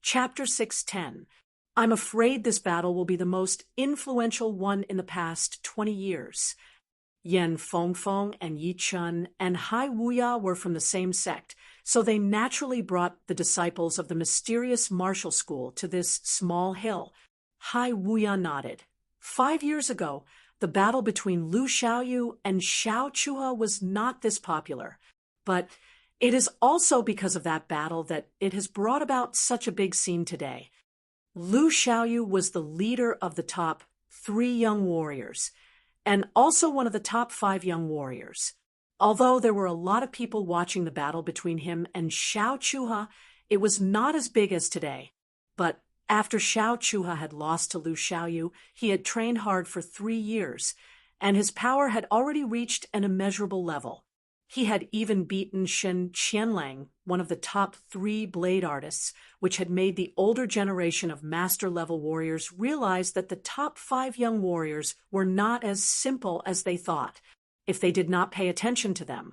Chapter 610. I'm afraid this battle will be the most influential one in the past 20 years. Yan Fengfeng and Yi Chun and Hai Wuya were from the same sect, so they naturally brought the disciples of the mysterious martial school to this small hill. Hai Wuya nodded. 5 years ago, the battle between Lu Xiaoyu and Xiao Chuha was not this popular, but it is also because of that battle that it has brought about such a big scene today. Lu Xiaoyu was the leader of the top 3 young warriors, and also one of the top 5 young warriors. Although there were a lot of people watching the battle between him and Xiao Chuha, it was not as big as today. But after Xiao Chuha had lost to Lu Xiaoyu, he had trained hard for 3 years, and his power had already reached an immeasurable level. He had even beaten Shen Qianlang, one of the top 3 blade artists, which had made the older generation of master-level warriors realize that the top 5 young warriors were not as simple as they thought. If they did not pay attention to them,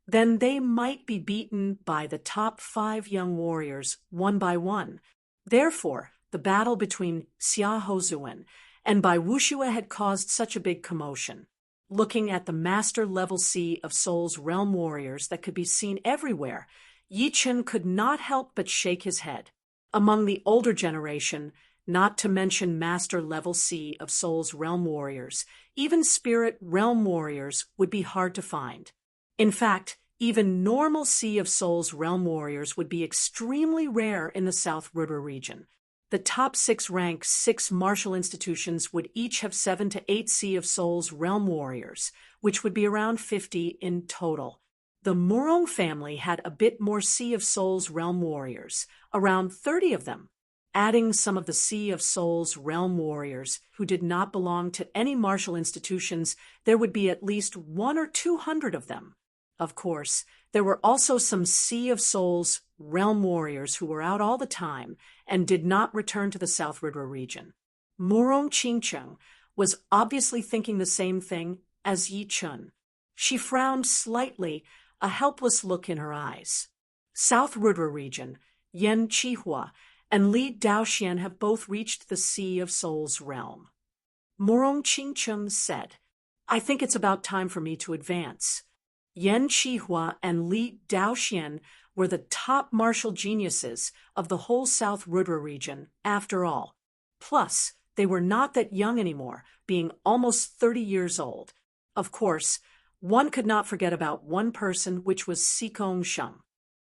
then they might be beaten by the top 5 young warriors one by one. Therefore, the battle between Xia Hozuan and Bai Wuxue had caused such a big commotion. Looking at the master-level Sea of Souls realm warriors that could be seen everywhere, Yi Chun could not help but shake his head. Among the older generation, not to mention master-level Sea of Souls realm warriors, even spirit realm warriors would be hard to find. In fact, even normal Sea of Souls realm warriors would be extremely rare in the South River region. The top 6 ranked 6 martial institutions would each have 7 to 8 Sea of Souls realm warriors, which would be around 50 in total. The Murong family had a bit more Sea of Souls realm warriors, around 30 of them. Adding some of the Sea of Souls realm warriors who did not belong to any martial institutions, there would be at least 100 or 200 of them. Of course, there were also some Sea of Souls realm warriors who were out all the time and did not return to the South River region. Murong Qingcheng was obviously thinking the same thing as Yi Chun. She frowned slightly, a helpless look in her eyes. South River region, Yan Qihua and Li Daoxian have both reached the Sea of Souls realm. Murong Qingcheng said, "I think it's about time for me to advance." Yan Qihua and Li Daoxian were the top martial geniuses of the whole South River region, after all. Plus, they were not that young anymore, being almost 30 years old. Of course, one could not forget about one person, which was Xikong Sheng.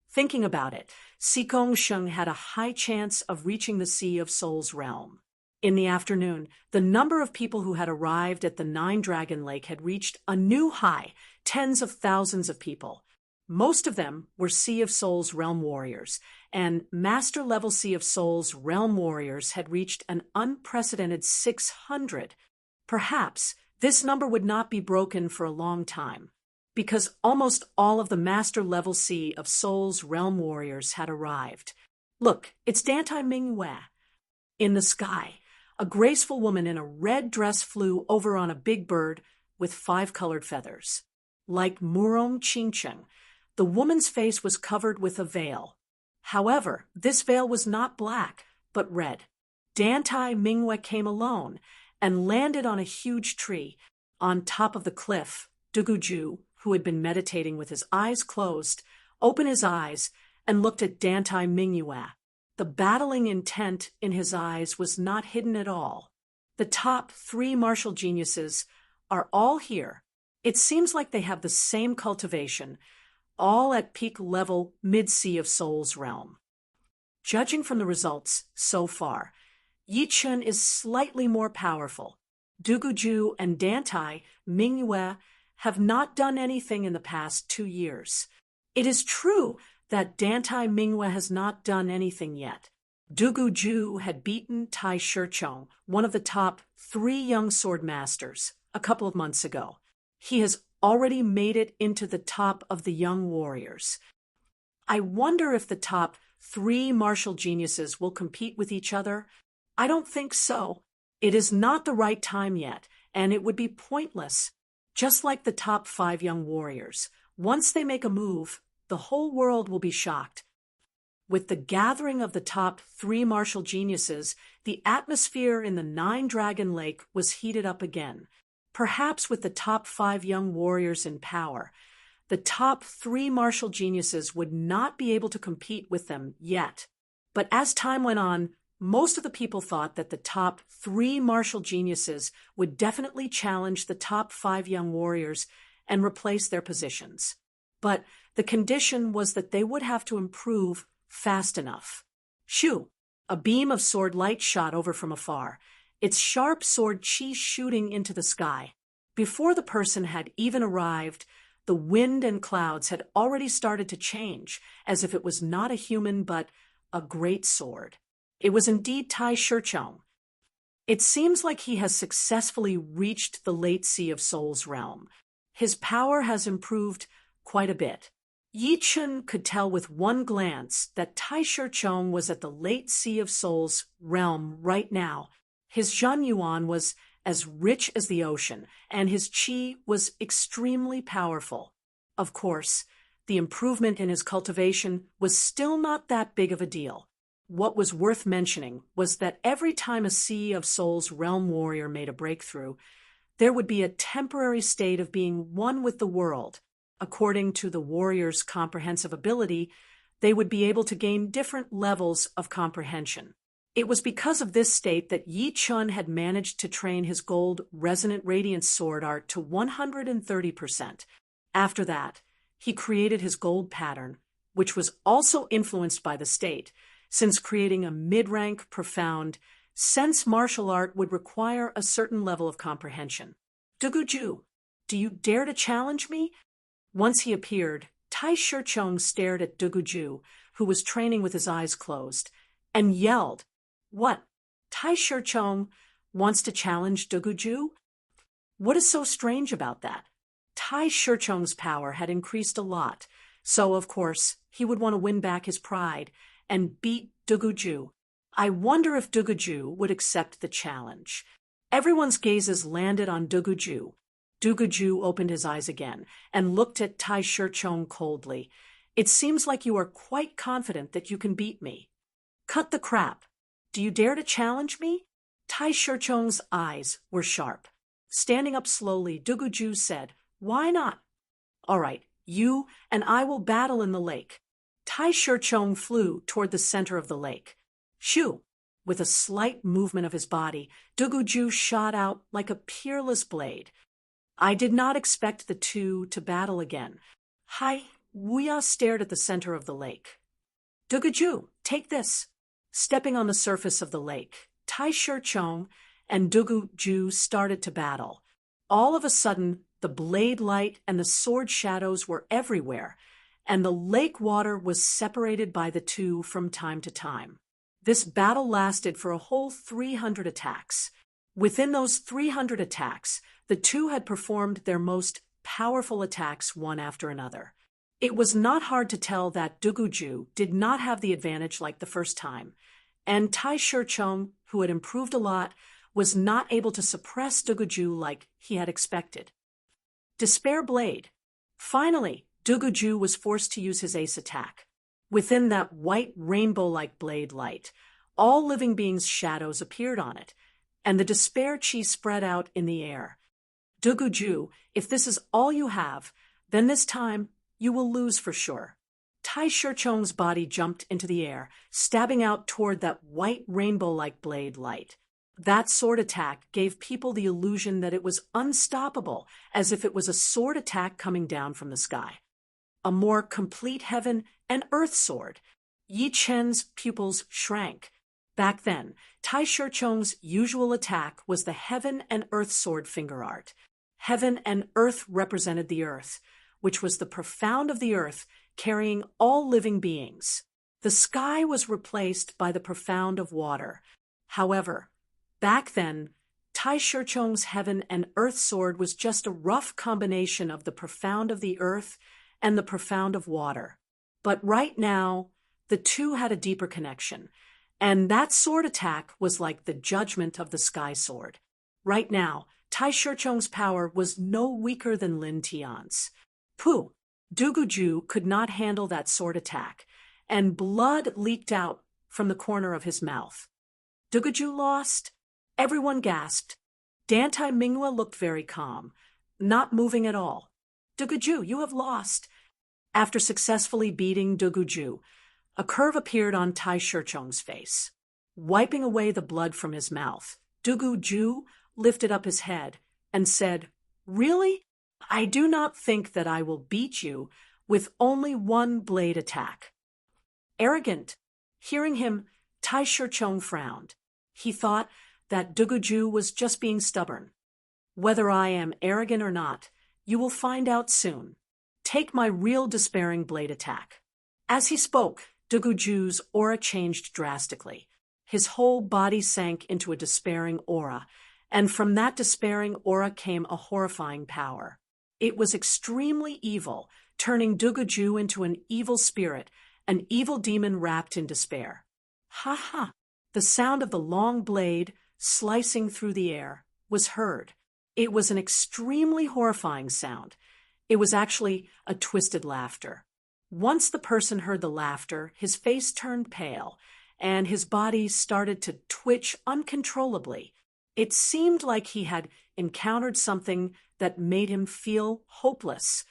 Thinking about it, Xikong Sheng had a high chance of reaching the Sea of Souls realm. In the afternoon, the number of people who had arrived at the 9-Dragon Lake had reached a new high, tens of thousands of people. Most of them were Sea of Souls realm warriors, and master-level Sea of Souls realm warriors had reached an unprecedented 600. Perhaps this number would not be broken for a long time, because almost all of the master-level Sea of Souls realm warriors had arrived. Look, it's Dantai Mingyue. In the sky, a graceful woman in a red dress flew over on a big bird with 5 colored feathers. Like Murong Qingcheng, the woman's face was covered with a veil. However, this veil was not black, but red. Dantai Mingyue came alone and landed on a huge tree. On top of the cliff, Duguju, who had been meditating with his eyes closed, opened his eyes and looked at Dantai Mingyue. The battling intent in his eyes was not hidden at all. The top 3 martial geniuses are all here. It seems like they have the same cultivation, all at peak level mid-Sea of Souls realm. Judging from the results so far, Yi Chun is slightly more powerful. Duguju and Dantai Mingyue have not done anything in the past 2 years. It is true that Dantai Mingyue has not done anything yet. Duguju had beaten Tai Shichong, one of the top 3 young sword masters, a couple of months ago. He has already made it into the top of the young warriors. I wonder if the top 3 martial geniuses will compete with each other. I don't think so. It is not the right time yet, and it would be pointless. Just like the top 5 young warriors, once they make a move, the whole world will be shocked. With the gathering of the top 3 martial geniuses, the atmosphere in the Nine-Dragon Lake was heated up again, perhaps with the top 5 young warriors in power. The top 3 martial geniuses would not be able to compete with them yet. But as time went on, most of the people thought that the top 3 martial geniuses would definitely challenge the top 5 young warriors and replace their positions. But the condition was that they would have to improve fast enough. Shoo! A beam of sword light shot over from afar, its sharp sword chi shooting into the sky. Before the person had even arrived, the wind and clouds had already started to change, as if it was not a human but a great sword. It was indeed Tai Shicheng. It seems like he has successfully reached the late Sea of Souls realm. His power has improved quite a bit. Yi Chun could tell with one glance that Tai Shicheng was at the late Sea of Souls realm right now. His Zhan Yuan was as rich as the ocean, and his qi was extremely powerful. Of course, the improvement in his cultivation was still not that big of a deal. What was worth mentioning was that every time a Sea of Souls realm warrior made a breakthrough, there would be a temporary state of being one with the world. According to the warrior's comprehensive ability, they would be able to gain different levels of comprehension. It was because of this state that Yi Chun had managed to train his gold resonant radiance sword art to 130%. After that, he created his gold pattern, which was also influenced by the state, since creating a mid-rank profound sense martial art would require a certain level of comprehension. Duguju, do you dare to challenge me? Once he appeared, Tai Shicheng stared at Duguju, who was training with his eyes closed, and yelled, "What? Tai Shicheng wants to challenge Duguju? What is so strange about that?" Tai Shicheng's power had increased a lot, so of course he would want to win back his pride and beat Duguju. I wonder if Duguju would accept the challenge. Everyone's gazes landed on Duguju. Duguju opened his eyes again and looked at Tai Shicheng coldly. "It seems like you are quite confident that you can beat me." "Cut the crap. Do you dare to challenge me?" Tai Shicheng's eyes were sharp. Standing up slowly, Duguju said, "Why not?" "All right, you and I will battle in the lake." Tai Shicheng flew toward the center of the lake. Shoo! With a slight movement of his body, Duguju shot out like a peerless blade. I did not expect the two to battle again. Hai Wuya stared at the center of the lake. "Duguju, take this." Stepping on the surface of the lake, Tai Shicheng and Duguju started to battle. All of a sudden, the blade light and the sword shadows were everywhere, and the lake water was separated by the two from time to time. This battle lasted for a whole 300 attacks. Within those 300 attacks, the two had performed their most powerful attacks one after another. It was not hard to tell that Duguju did not have the advantage like the first time, and Tai Shicheng, who had improved a lot, was not able to suppress Duguju like he had expected. Despair Blade. Finally, Duguju was forced to use his ace attack. Within that white rainbow-like blade light, all living beings' shadows appeared on it, and the despair chi spread out in the air. "Duguju, if this is all you have, then this time you will lose for sure." Tai Shicheng's body jumped into the air, stabbing out toward that white rainbow-like blade light. That sword attack gave people the illusion that it was unstoppable, as if it was a sword attack coming down from the sky. A more complete heaven and earth sword. Yi Chen's pupils shrank. Back then, Tai Shicheng's usual attack was the heaven and earth sword finger art. Heaven and earth represented the earth, which was the profound of the earth carrying all living beings. The sky was replaced by the profound of water. However, back then, Tai Shicheng's heaven and earth sword was just a rough combination of the profound of the earth and the profound of water. But right now, the two had a deeper connection, and that sword attack was like the judgment of the sky sword. Right now, Tai Shicheng's power was no weaker than Lin Tian's. Duguju could not handle that sword attack, and blood leaked out from the corner of his mouth. Dugaju lost? Everyone gasped. Dantai Minghua looked very calm, not moving at all. Dugaju, you have lost. After successfully beating Dugaju, a curve appeared on Tai Shicheng's face. Wiping away the blood from his mouth, Dugaju lifted up his head and said, "Really? I do not think that I will beat you with only one blade attack." Arrogant. Hearing him, Tai Shicheng frowned. He thought that Dugaju was just being stubborn. "Whether I am arrogant or not, you will find out soon. Take my real despairing blade attack." As he spoke, Duguju's aura changed drastically. His whole body sank into a despairing aura, and from that despairing aura came a horrifying power. It was extremely evil, turning Dugaju into an evil spirit, an evil demon wrapped in despair. Ha ha! The sound of the long blade, slicing through the air, was heard. It was an extremely horrifying sound. It was actually a twisted laughter. Once the person heard the laughter, his face turned pale, and his body started to twitch uncontrollably. It seemed like he had encountered something that made him feel hopeless.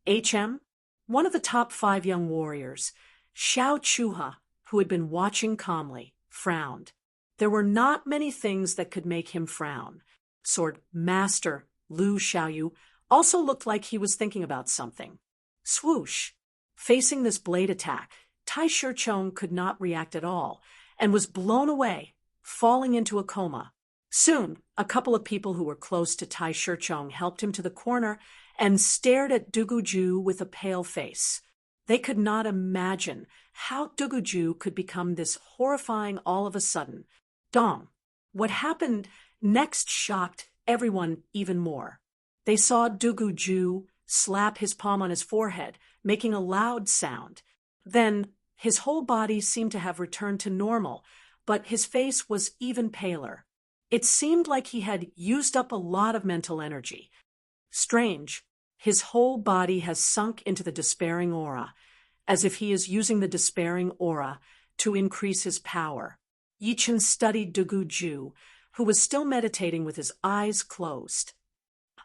HM, one of the top 5 young warriors, Xiao Chuha, who had been watching calmly, frowned. There were not many things that could make him frown. Sword Master Lu Xiaoyu also looked like he was thinking about something. Swoosh! Facing this blade attack, Tai Shicheng could not react at all, and was blown away, falling into a coma. Soon, a couple of people who were close to Tai Shicheng helped him to the corner and stared at Dugaju with a pale face. They could not imagine how Dugaju could become this horrifying all of a sudden. Dong! What happened next shocked everyone even more. They saw Dugaju slap his palm on his forehead, making a loud sound. Then his whole body seemed to have returned to normal, but his face was even paler. It seemed like he had used up a lot of mental energy. Strange. His whole body has sunk into the despairing aura, as if he is using the despairing aura to increase his power. Yichen studied Dugaju, who was still meditating with his eyes closed.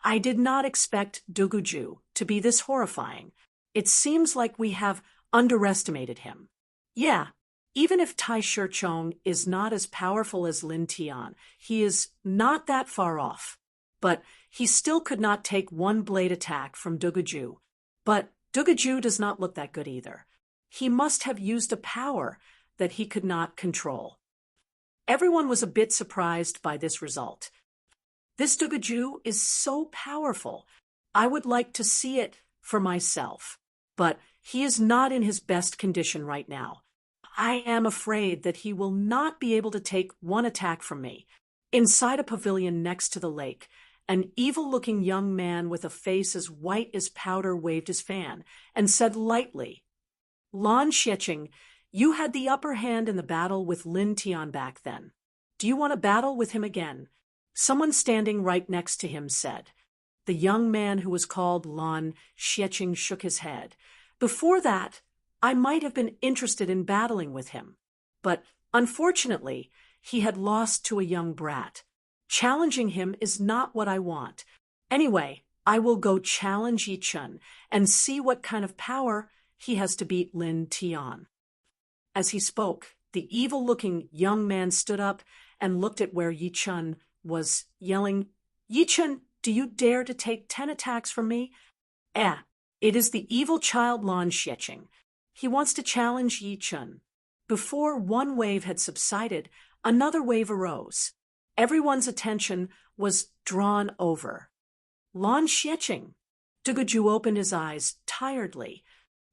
I did not expect Dugaju to be this horrifying. It seems like we have underestimated him. Yeah, even if Tai Shicheng is not as powerful as Lin Tian, he is not that far off. But he still could not take one blade attack from Dugaju. But Dugaju does not look that good either. He must have used a power that he could not control. Everyone was a bit surprised by this result. This Dugaju is so powerful. I would like to see it for myself. But he is not in his best condition right now. I am afraid that he will not be able to take one attack from me. Inside a pavilion next to the lake, an evil-looking young man with a face as white as powder waved his fan and said lightly, "Lan Xiecheng, you had the upper hand in the battle with Lin Tian back then. Do you want to battle with him again?" Someone standing right next to him said. The young man who was called Lan Xiecheng shook his head. Before that, I might have been interested in battling with him. But unfortunately, he had lost to a young brat. Challenging him is not what I want. Anyway, I will go challenge Yichen and see what kind of power he has to beat Lin Tian. As he spoke, the evil-looking young man stood up and looked at where Yichen was, yelling, "Yichen, do you dare to take 10 attacks from me?" It is the evil child Lan Xiecheng. He wants to challenge Yichen. Before one wave had subsided, another wave arose. Everyone's attention was drawn over. Lan Xiecheng. Dugaju opened his eyes tiredly.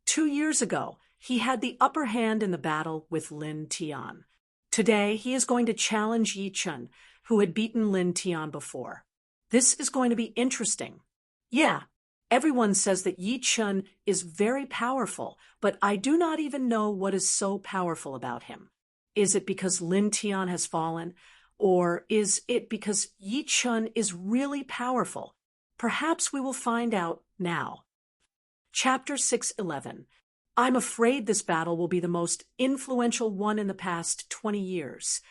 2 years ago, he had the upper hand in the battle with Lin Tian. Today, he is going to challenge Yichen, who had beaten Lin Tian before. This is going to be interesting. Yeah, everyone says that Yichen is very powerful, but I do not even know what is so powerful about him. Is it because Lin Tian has fallen? Or is it because Yichen is really powerful? Perhaps we will find out now. Chapter 611. I'm afraid this battle will be the most influential one in the past 20 years.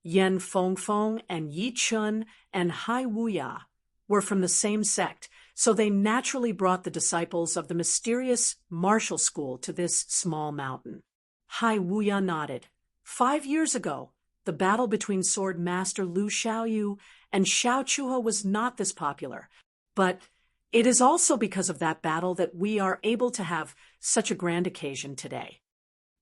Yan Fengfeng and Yi Chun and Hai Wuya were from the same sect, so they naturally brought the disciples of the mysterious martial school to this small mountain. Hai Wuya nodded. 5 years ago, the battle between Sword Master Lu Xiaoyu and Xiao Chuhe was not this popular, but it is also because of that battle that we are able to have such a grand occasion today.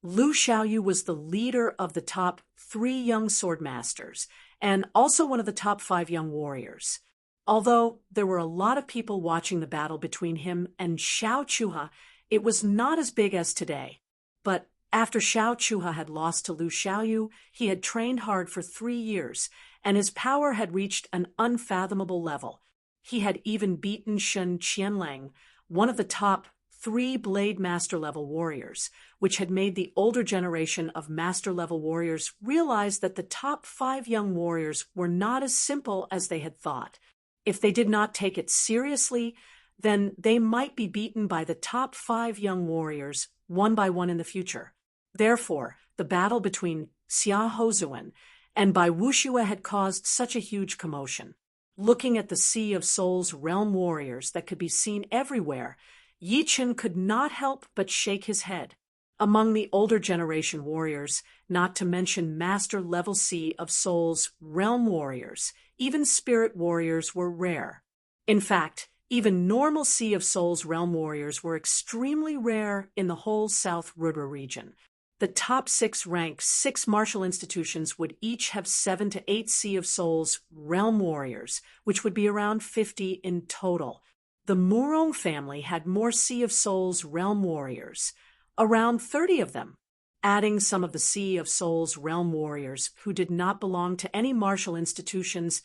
Lu Xiaoyu was the leader of the top 3 young sword masters, and also one of the top 5 young warriors. Although there were a lot of people watching the battle between him and Xiao Chuhe, it was not as big as today. But after Xiao Chuhe had lost to Lu Xiaoyu, he had trained hard for 3 years, and his power had reached an unfathomable level. He had even beaten Shen Qianlang, one of the top 3 Blade Master-level warriors, which had made the older generation of Master-level warriors realize that the top 5 young warriors were not as simple as they had thought. If they did not take it seriously, then they might be beaten by the top 5 young warriors one by one in the future. Therefore, the battle between Xia Hozuan and Bai Wuxue had caused such a huge commotion. Looking at the Sea of Souls realm warriors that could be seen everywhere, Yi Chen could not help but shake his head. Among the older generation warriors, not to mention Master-level Sea of Souls realm warriors, even spirit warriors were rare. In fact, even normal Sea of Souls realm warriors were extremely rare in the whole South Rudra region. The top 6 ranked 6 martial institutions would each have 7 to 8 Sea of Souls realm warriors, which would be around 50 in total. The Murong family had more Sea of Souls realm warriors, around 30 of them. Adding some of the Sea of Souls realm warriors who did not belong to any martial institutions,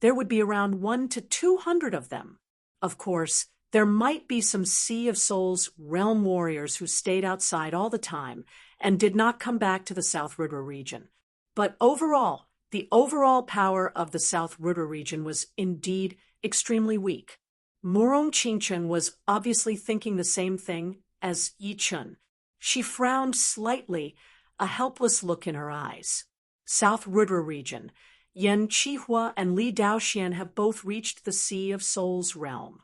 there would be around 1 to 200 of them. Of course, there might be some Sea of Souls realm warriors who stayed outside all the time and did not come back to the South Rudra region. But overall, the overall power of the South Rudra region was indeed extremely weak. Murong Qingchen was obviously thinking the same thing as Yi Chun. She frowned slightly, a helpless look in her eyes. South Rudra region, Yan Qihua and Li Daoxian have both reached the Sea of Souls realm.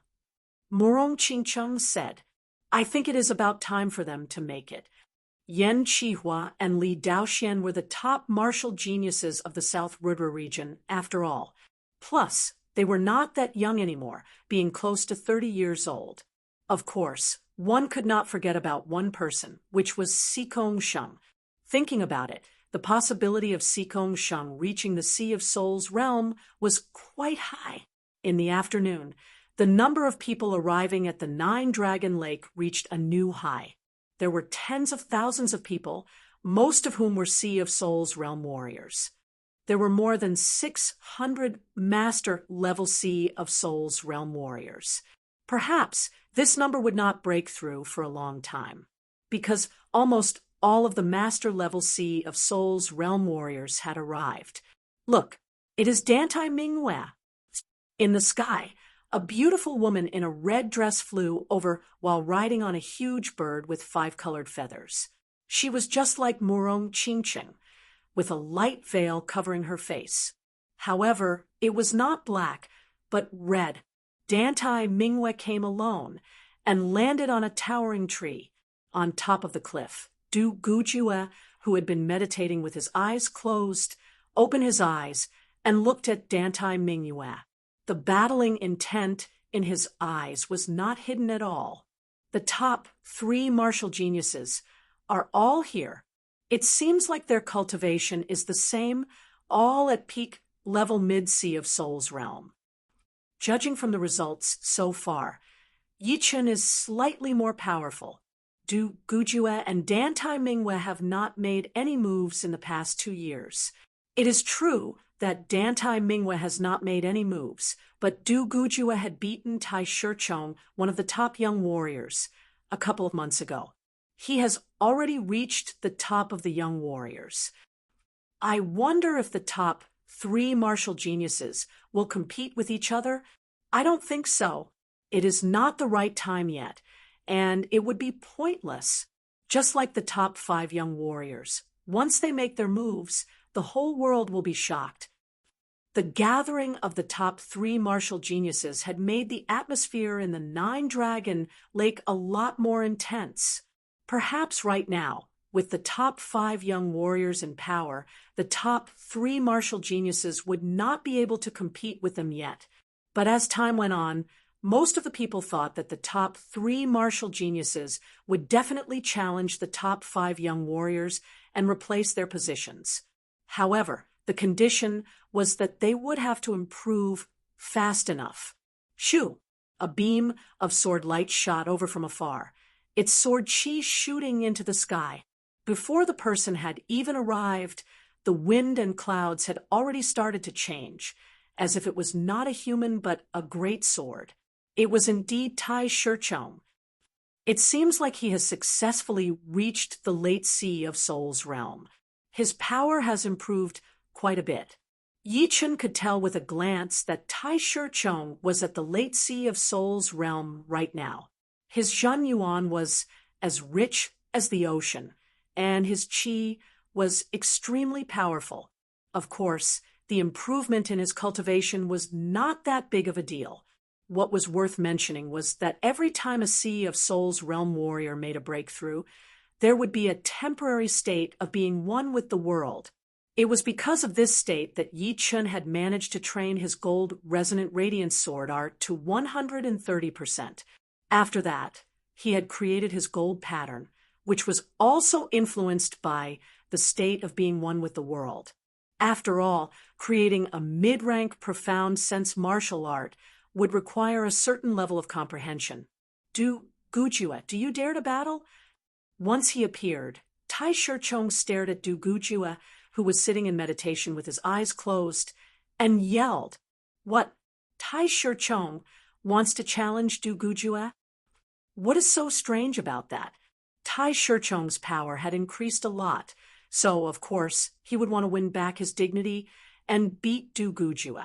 Murong Qingchen said, I think it is about time for them to make it. Yan Qihua and Li Daoxian were the top martial geniuses of the South Rudra region, after all. Plus, they were not that young anymore, being close to 30 years old. Of course, one could not forget about one person, which was Sikong Sheng. Thinking about it, the possibility of Sikong Sheng reaching the Sea of Souls realm was quite high. In the afternoon, the number of people arriving at the 9-Dragon Lake reached a new high. There were tens of thousands of people, most of whom were Sea of Souls realm warriors. There were more than 600 Master-level Sea of Souls realm warriors. Perhaps this number would not break through for a long time, because almost all of the Master-level Sea of Souls realm warriors had arrived. Look, it is Dantai Mingyue. In the sky, a beautiful woman in a red dress flew over while riding on a huge bird with 5-colored feathers. She was just like Murong Qingchen, with a light veil covering her face. However, it was not black, but red. Dantai Mingyue came alone and landed on a towering tree on top of the cliff. Du Gujue, who had been meditating with his eyes closed, opened his eyes and looked at Dantai Mingyue. The battling intent in his eyes was not hidden at all. The top 3 martial geniuses are all here. It seems like their cultivation is the same, all at peak level mid-Sea of Souls realm. Judging from the results so far, Yi Chen is slightly more powerful. Du Gujue and Dantai Mingyue have not made any moves in the past 2 years. It is true that Dantai Mingyue has not made any moves, but Du Gujue had beaten Tai Shichong, one of the top young warriors, a couple of months ago. He has already reached the top of the young warriors. I wonder if the top 3 martial geniuses will compete with each other. I don't think so. It is not the right time yet, and it would be pointless. just like the top 5 young warriors. Once they make their moves, the whole world will be shocked. The gathering of the top 3 martial geniuses had made the atmosphere in the Nine-Dragon Lake a lot more intense. Perhaps right now, with the top 5 young warriors in power, the top 3 martial geniuses would not be able to compete with them yet. But as time went on, most of the people thought that the top 3 martial geniuses would definitely challenge the top 5 young warriors and replace their positions. However, the condition was that they would have to improve fast enough. Shoo! A beam of sword light shot over from afar, its sword chi shooting into the sky. Before the person had even arrived, the wind and clouds had already started to change, as if it was not a human but a great sword. It was indeed Tai Shirchong. It seems like he has successfully reached the late sea of Soul's realm. His power has improved quite a bit. Yi Chun could tell with a glance that Tai Shirchong was at the late sea of Soul's realm right now. His Zhen Yuan was as rich as the ocean, and his qi was extremely powerful. Of course, the improvement in his cultivation was not that big of a deal. What was worth mentioning was that every time a Sea of Soul's realm warrior made a breakthrough, there would be a temporary state of being one with the world. It was because of this state that Yi Chun had managed to train his gold resonant radiance sword art to 130%. After that, he had created his gold pattern, which was also influenced by the state of being one with the world. After all, creating a mid-rank profound sense martial art would require a certain level of comprehension. Do you dare to battle? Once he appeared, Tai Shirchong stared at Du Gujue, who was sitting in meditation with his eyes closed, and yelled, "What? Tai Shirchong wants to challenge Du Gujue? What is so strange about that?" Tai Shirchong's power had increased a lot, so, of course, he would want to win back his dignity and beat Du Gujue.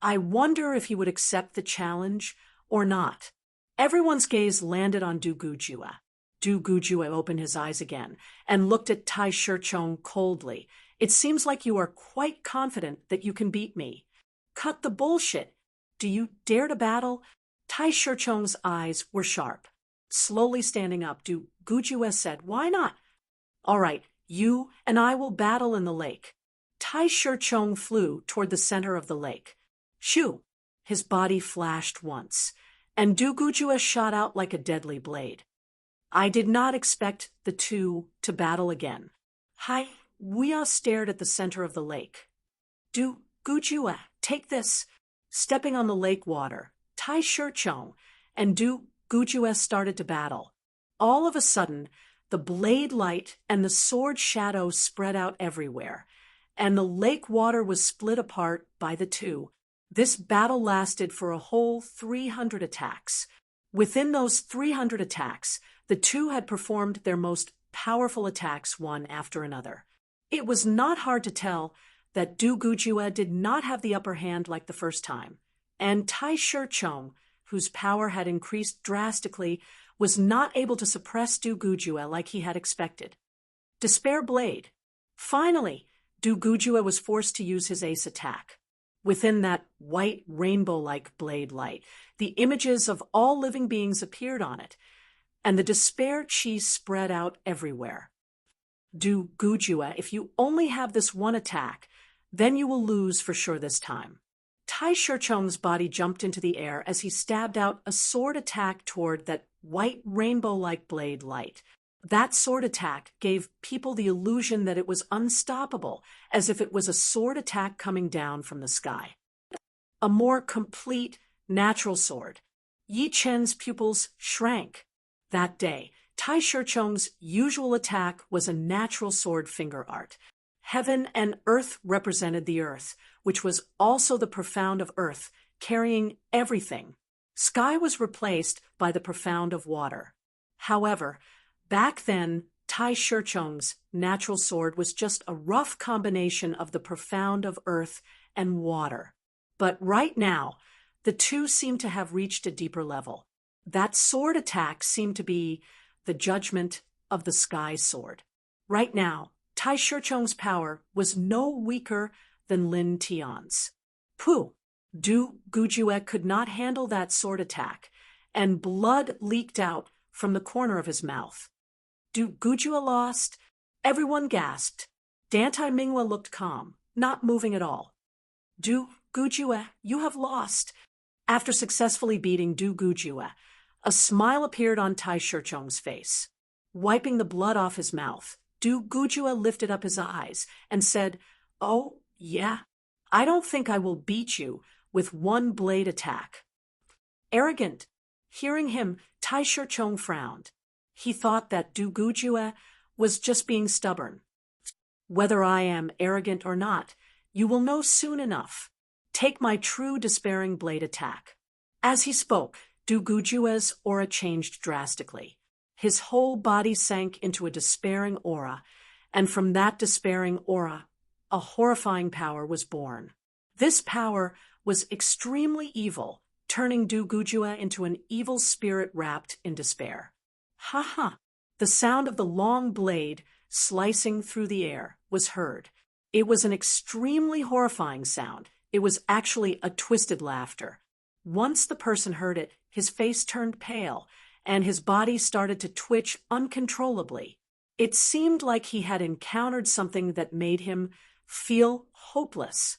I wonder if he would accept the challenge or not. Everyone's gaze landed on Du Gujue. Du Gujue opened his eyes again and looked at Tai Shirchong coldly. "It seems like you are quite confident that you can beat me. Cut the bullshit. Do you dare to battle?" Tai Shirchong's eyes were sharp. Slowly standing up, Du Gujue said, "Why not? All right, you and I will battle in the lake." Tai Shirchong flew toward the center of the lake. Shoo! His body flashed once, and Du Gujue shot out like a deadly blade. I did not expect the two to battle again. Hai Wuya stared at the center of the lake. "Du Gujue, take this." Stepping on the lake water, Tai Shirchong and Du Gujue started to battle. All of a sudden, the blade light and the sword shadow spread out everywhere, and the lake water was split apart by the two. This battle lasted for a whole 300 attacks. Within those 300 attacks, the two had performed their most powerful attacks one after another. It was not hard to tell that Du Gujue did not have the upper hand like the first time, and Tai Shirchong, whose power had increased drastically, was not able to suppress Du Gujue like he had expected. Despair Blade. Finally, Du Gujue was forced to use his ace attack. Within that white rainbow-like blade light, the images of all living beings appeared on it, and the despair chi spread out everywhere. Du Gujue, if you only have this one attack, then you will lose for sure this time. Tai Shirchong's body jumped into the air as he stabbed out a sword attack toward that white rainbow-like blade light. That sword attack gave people the illusion that it was unstoppable, as if it was a sword attack coming down from the sky. A more complete, natural sword. Yi Chen's pupils shrank. That day, Tai Shirchong's usual attack was a natural sword finger art. Heaven and earth represented the earth, which was also the profound of earth, carrying everything. Sky was replaced by the profound of water. However, back then, Tai Shirchong's natural sword was just a rough combination of the profound of earth and water. But right now, the two seemed to have reached a deeper level. That sword attack seemed to be the judgment of the sky sword. Right now, Tai Shicheng's power was no weaker than Lin Tian's. Pooh! Du Gujue could not handle that sword attack, and blood leaked out from the corner of his mouth. Du Gujue lost? Everyone gasped. Dantai Minghua looked calm, not moving at all. Du Gujue, you have lost. After successfully beating Du Gujue, a smile appeared on Tai Shicheng's face. Wiping the blood off his mouth, Du Gujue lifted up his eyes and said, "Oh, yeah, I don't think I will beat you with one blade attack." Arrogant. Hearing him, Tai Shicheng frowned. He thought that Du Gujue was just being stubborn. "Whether I am arrogant or not, you will know soon enough. Take my true despairing blade attack." As he spoke, Du Gujue's aura changed drastically. His whole body sank into a despairing aura, and from that despairing aura, a horrifying power was born. This power was extremely evil, turning Du Gujue into an evil spirit wrapped in despair. Ha ha! The sound of the long blade slicing through the air was heard. It was an extremely horrifying sound. It was actually a twisted laughter. Once the person heard it, his face turned pale, and his body started to twitch uncontrollably. It seemed like he had encountered something that made him feel hopeless.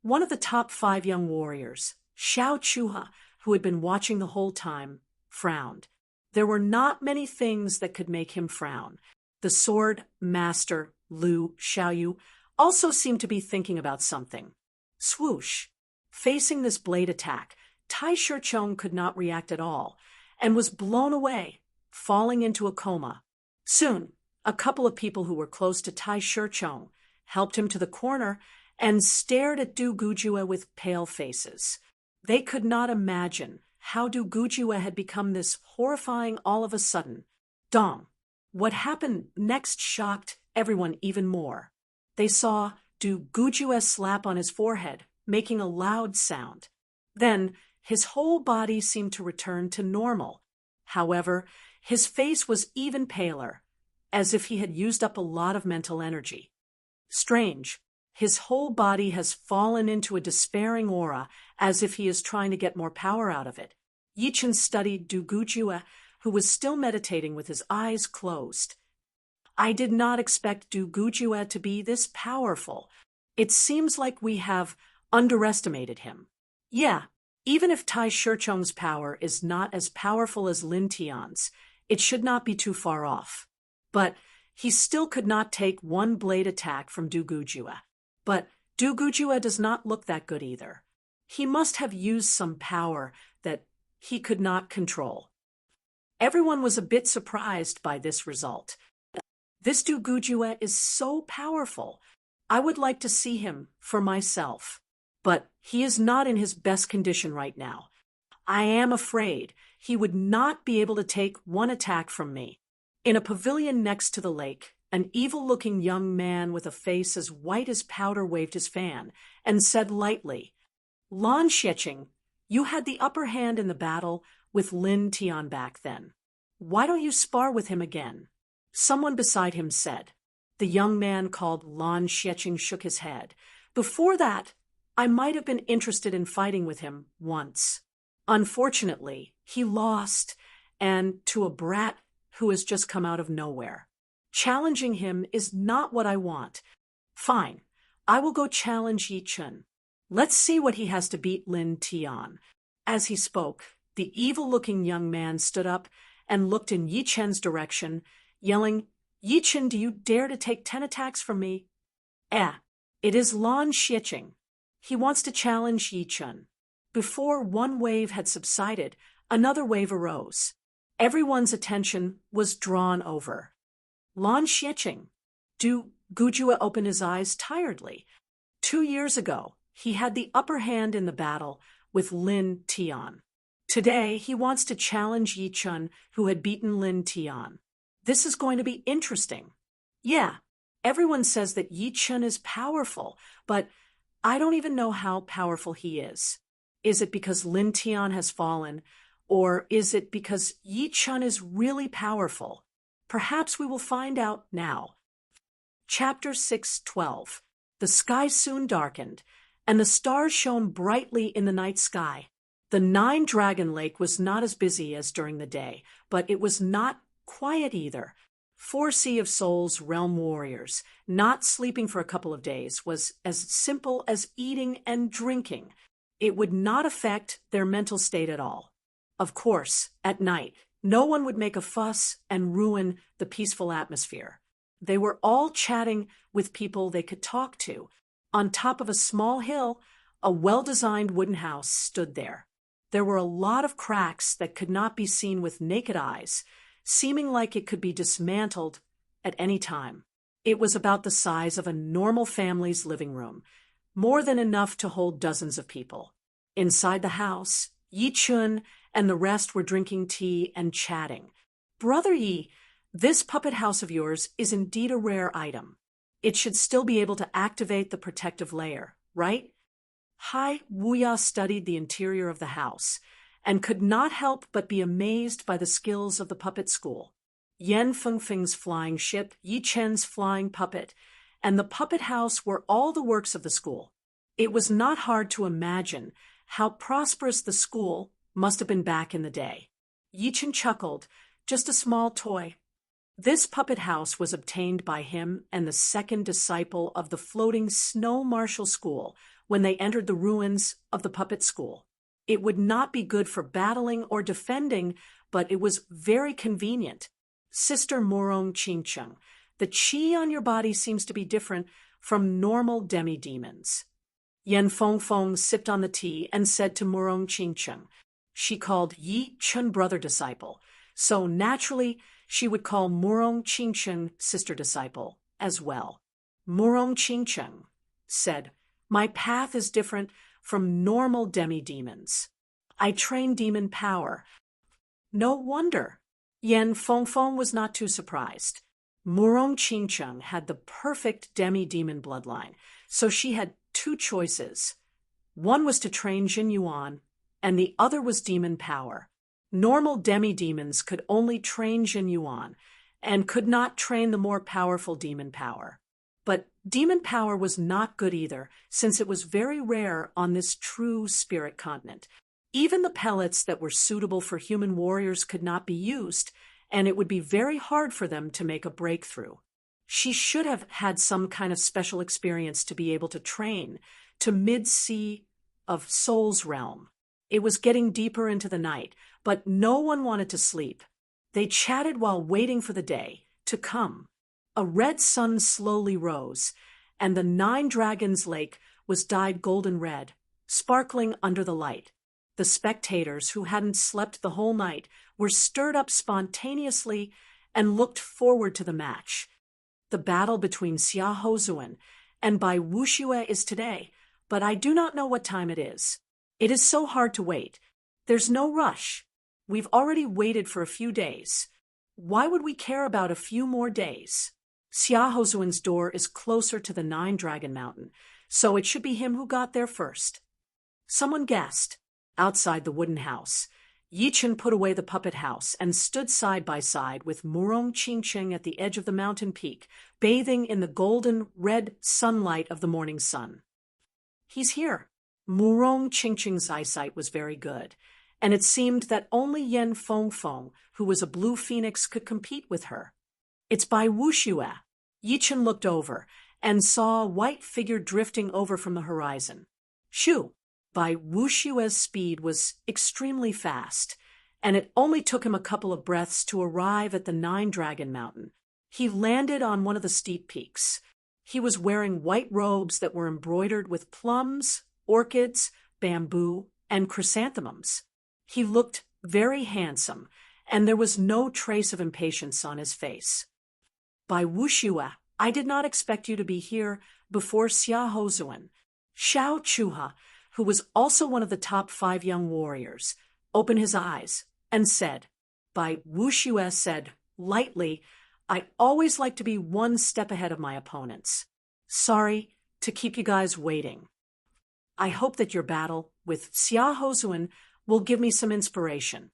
One of the top 5 young warriors, Xiao Chuha, who had been watching the whole time, frowned. There were not many things that could make him frown. The sword master, Lu Xiaoyu, also seemed to be thinking about something. Swoosh! Facing this blade attack, Tai Shicheng could not react at all, and was blown away, falling into a coma. Soon, a couple of people who were close to Tai Shicheng helped him to the corner and stared at Du Gujue with pale faces. They could not imagine how Du Gujue had become this horrifying all of a sudden. Dong! What happened next shocked everyone even more. They saw Du Gujue slap on his forehead, making a loud sound. Then, his whole body seemed to return to normal. However, his face was even paler, as if he had used up a lot of mental energy. Strange. His whole body has fallen into a despairing aura, as if he is trying to get more power out of it. Yichen studied Du Gujue, who was still meditating with his eyes closed. I did not expect Du Gujue to be this powerful. It seems like we have underestimated him. Yeah, even if Tai Shicheng's power is not as powerful as Lin Tian's, it should not be too far off. But he still could not take one blade attack from Du Gujue. But Du Gujue does not look that good either. He must have used some power that he could not control. Everyone was a bit surprised by this result. This Du Gujue is so powerful. I would like to see him for myself. But he is not in his best condition right now. I am afraid he would not be able to take one attack from me. In a pavilion next to the lake, an evil-looking young man with a face as white as powder waved his fan and said lightly, "Lan Xieching, you had the upper hand in the battle with Lin Tian back then. Why don't you spar with him again?" Someone beside him said. The young man called Lan Xieching shook his head. "Before that, I might have been interested in fighting with him once. Unfortunately, he lost, and to a brat who has just come out of nowhere. Challenging him is not what I want. Fine, I will go challenge Yichen. Let's see what he has to beat Lin Tian." As he spoke, the evil-looking young man stood up and looked in Yichen's direction, yelling, "Yichen, do you dare to take 10 attacks from me?" It is Lan Xieching. He wants to challenge Yichen. Before one wave had subsided, another wave arose. Everyone's attention was drawn over. Lan Xieching. Du Gujue opened his eyes tiredly. 2 years ago, he had the upper hand in the battle with Lin Tian. Today, he wants to challenge Yichen, who had beaten Lin Tian. This is going to be interesting. Yeah, everyone says that Yichen is powerful, but I don't even know how powerful he is. Is it because Lin Tian has fallen, Or is it because Yi-chun is really powerful? Perhaps we will find out now. Chapter 6:12. The sky soon darkened, and the stars shone brightly in the night sky. The Nine-Dragon Lake was not as busy as during the day, but it was not quiet either. 4 Sea of Souls realm warriors, not sleeping for a couple of days, was as simple as eating and drinking. It would not affect their mental state at all. Of course, at night, no one would make a fuss and ruin the peaceful atmosphere. They were all chatting with people they could talk to. On top of a small hill, a well-designed wooden house stood there. There were a lot of cracks that could not be seen with naked eyes, seeming like it could be dismantled at any time. It was about the size of a normal family's living room, more than enough to hold dozens of people. Inside the house, Yi-chun and the rest were drinking tea and chatting. "Brother Yi, this puppet house of yours is indeed a rare item. It should still be able to activate the protective layer, right?" Hai Wuya studied the interior of the house and could not help but be amazed by the skills of the puppet school. Yan Fengfeng's flying ship, Yi Chen's flying puppet, and the puppet house were all the works of the school. It was not hard to imagine how prosperous the school must have been back in the day. Yi Chen chuckled, "Just a small toy." This puppet house was obtained by him and the second disciple of the floating snow martial school when they entered the ruins of the puppet school. It would not be good for battling or defending, but it was very convenient. Sister Morong Qingcheng, the qi on your body seems to be different from normal demi-demons. Yan Fengfeng sipped on the tea and said to Morong Qingcheng. She called Yi Chun brother disciple, so naturally she would call Morong Qingcheng sister disciple as well. Morong Qingcheng said, "My path is different from normal demi-demons. I train demon power." No wonder. Yan Fengfeng was not too surprised. Morong Qingcheng had the perfect demi-demon bloodline, so she had 2 choices. One was to train Jin Yuan, and the other was demon power. Normal demi-demons could only train Jin Yuan, and could not train the more powerful demon power. But demon power was not good either, since it was very rare on this true spirit continent. Even the pellets that were suitable for human warriors could not be used, and it would be very hard for them to make a breakthrough. She should have had some kind of special experience to be able to train to mid-sea of Soul's realm. It was getting deeper into the night, but no one wanted to sleep. They chatted while waiting for the day to come. A red sun slowly rose, and the Nine-Dragons Lake was dyed golden red, sparkling under the light. The spectators, who hadn't slept the whole night, were stirred up spontaneously and looked forward to the match. The battle between Xia Hozuan and Bai Wuxue is today, but I do not know what time it is. It is so hard to wait. There's no rush. We've already waited for a few days. Why would we care about a few more days? Xia Hozuan's door is closer to the Nine-Dragon Mountain, so it should be him who got there first. Someone guessed. Outside the wooden house, Yi Chen put away the puppet house and stood side by side with Morong Qingcheng at the edge of the mountain peak, bathing in the golden red sunlight of the morning sun. "He's here." Morong Qingcheng's eyesight was very good, and it seemed that only Yan Fengfeng, who was a blue phoenix, could compete with her. "It's Bai Wuxue." Yi Chen looked over and saw a white figure drifting over from the horizon. Shoo! Bai Wuxue's speed was extremely fast, and it only took him a couple of breaths to arrive at the Nine-Dragon Mountain. He landed on one of the steep peaks. He was wearing white robes that were embroidered with plums, orchids, bamboo, and chrysanthemums. He looked very handsome, and there was no trace of impatience on his face. "Bai Wuxue, I did not expect you to be here before Xia Hozuan." Xiao Chuha, who was also one of the top 5 young warriors, opened his eyes and said, Bai Wuxue said lightly, "I always like to be one step ahead of my opponents. Sorry to keep you guys waiting. I hope that your battle with Xia Hozuan will give me some inspiration."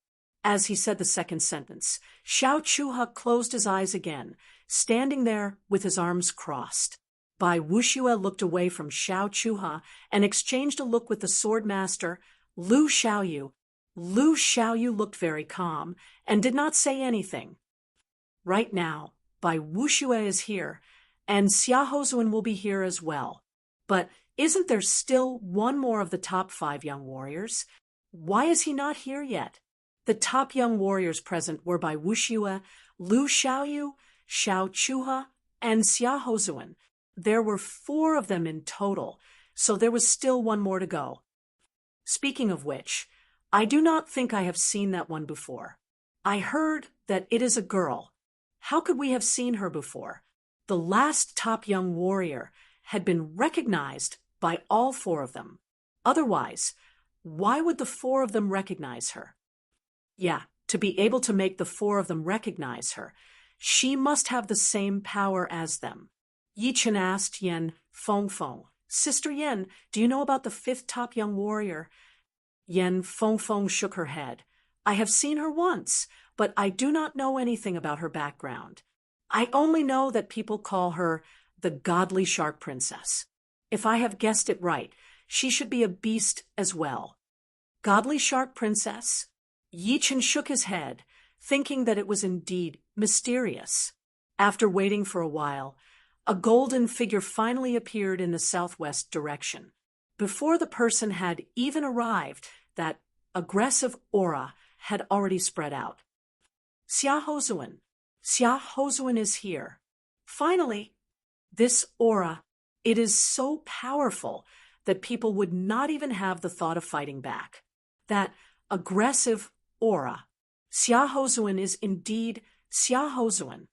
As he said the second sentence, Xiao Chuha closed his eyes again, standing there with his arms crossed. Bai Wuxue looked away from Xiao Chuha and exchanged a look with the sword master, Lu Xiaoyu. Lu Xiaoyu looked very calm and did not say anything. Right now, Bai Wuxue is here, and Xia Hozun will be here as well. But isn't there still one more of the top 5 young warriors? Why is he not here yet? The top young warriors present were Bai Wuxue, Lu Xiaoyu, Xiao Chuha, and Xia Hozun. There were 4 of them in total, so there was still one more to go. Speaking of which, I do not think I have seen that one before. I heard that it is a girl. How could we have seen her before? The last top young warrior had been recognized by all 4 of them. Otherwise, why would the 4 of them recognize her? Yeah, to be able to make the 4 of them recognize her, she must have the same power as them. Yi Chen asked Yan Fengfeng, Sister Yan, do you know about the 5th top young warrior? Yan Fengfeng shook her head. I have seen her once, but I do not know anything about her background. I only know that people call her the Godly Shark Princess. If I have guessed it right, she should be a beast as well. Godly Shark Princess? Yi Chen shook his head, thinking that it was indeed mysterious. After waiting for a while, a golden figure finally appeared in the southwest direction. Before the person had even arrived, that aggressive aura had already spread out. Xia Hozun. Xia Hozun is here. Finally, this aura, it is so powerful that people would not even have the thought of fighting back. That aggressive aura. Xia Hozun is indeed Xia Hozun.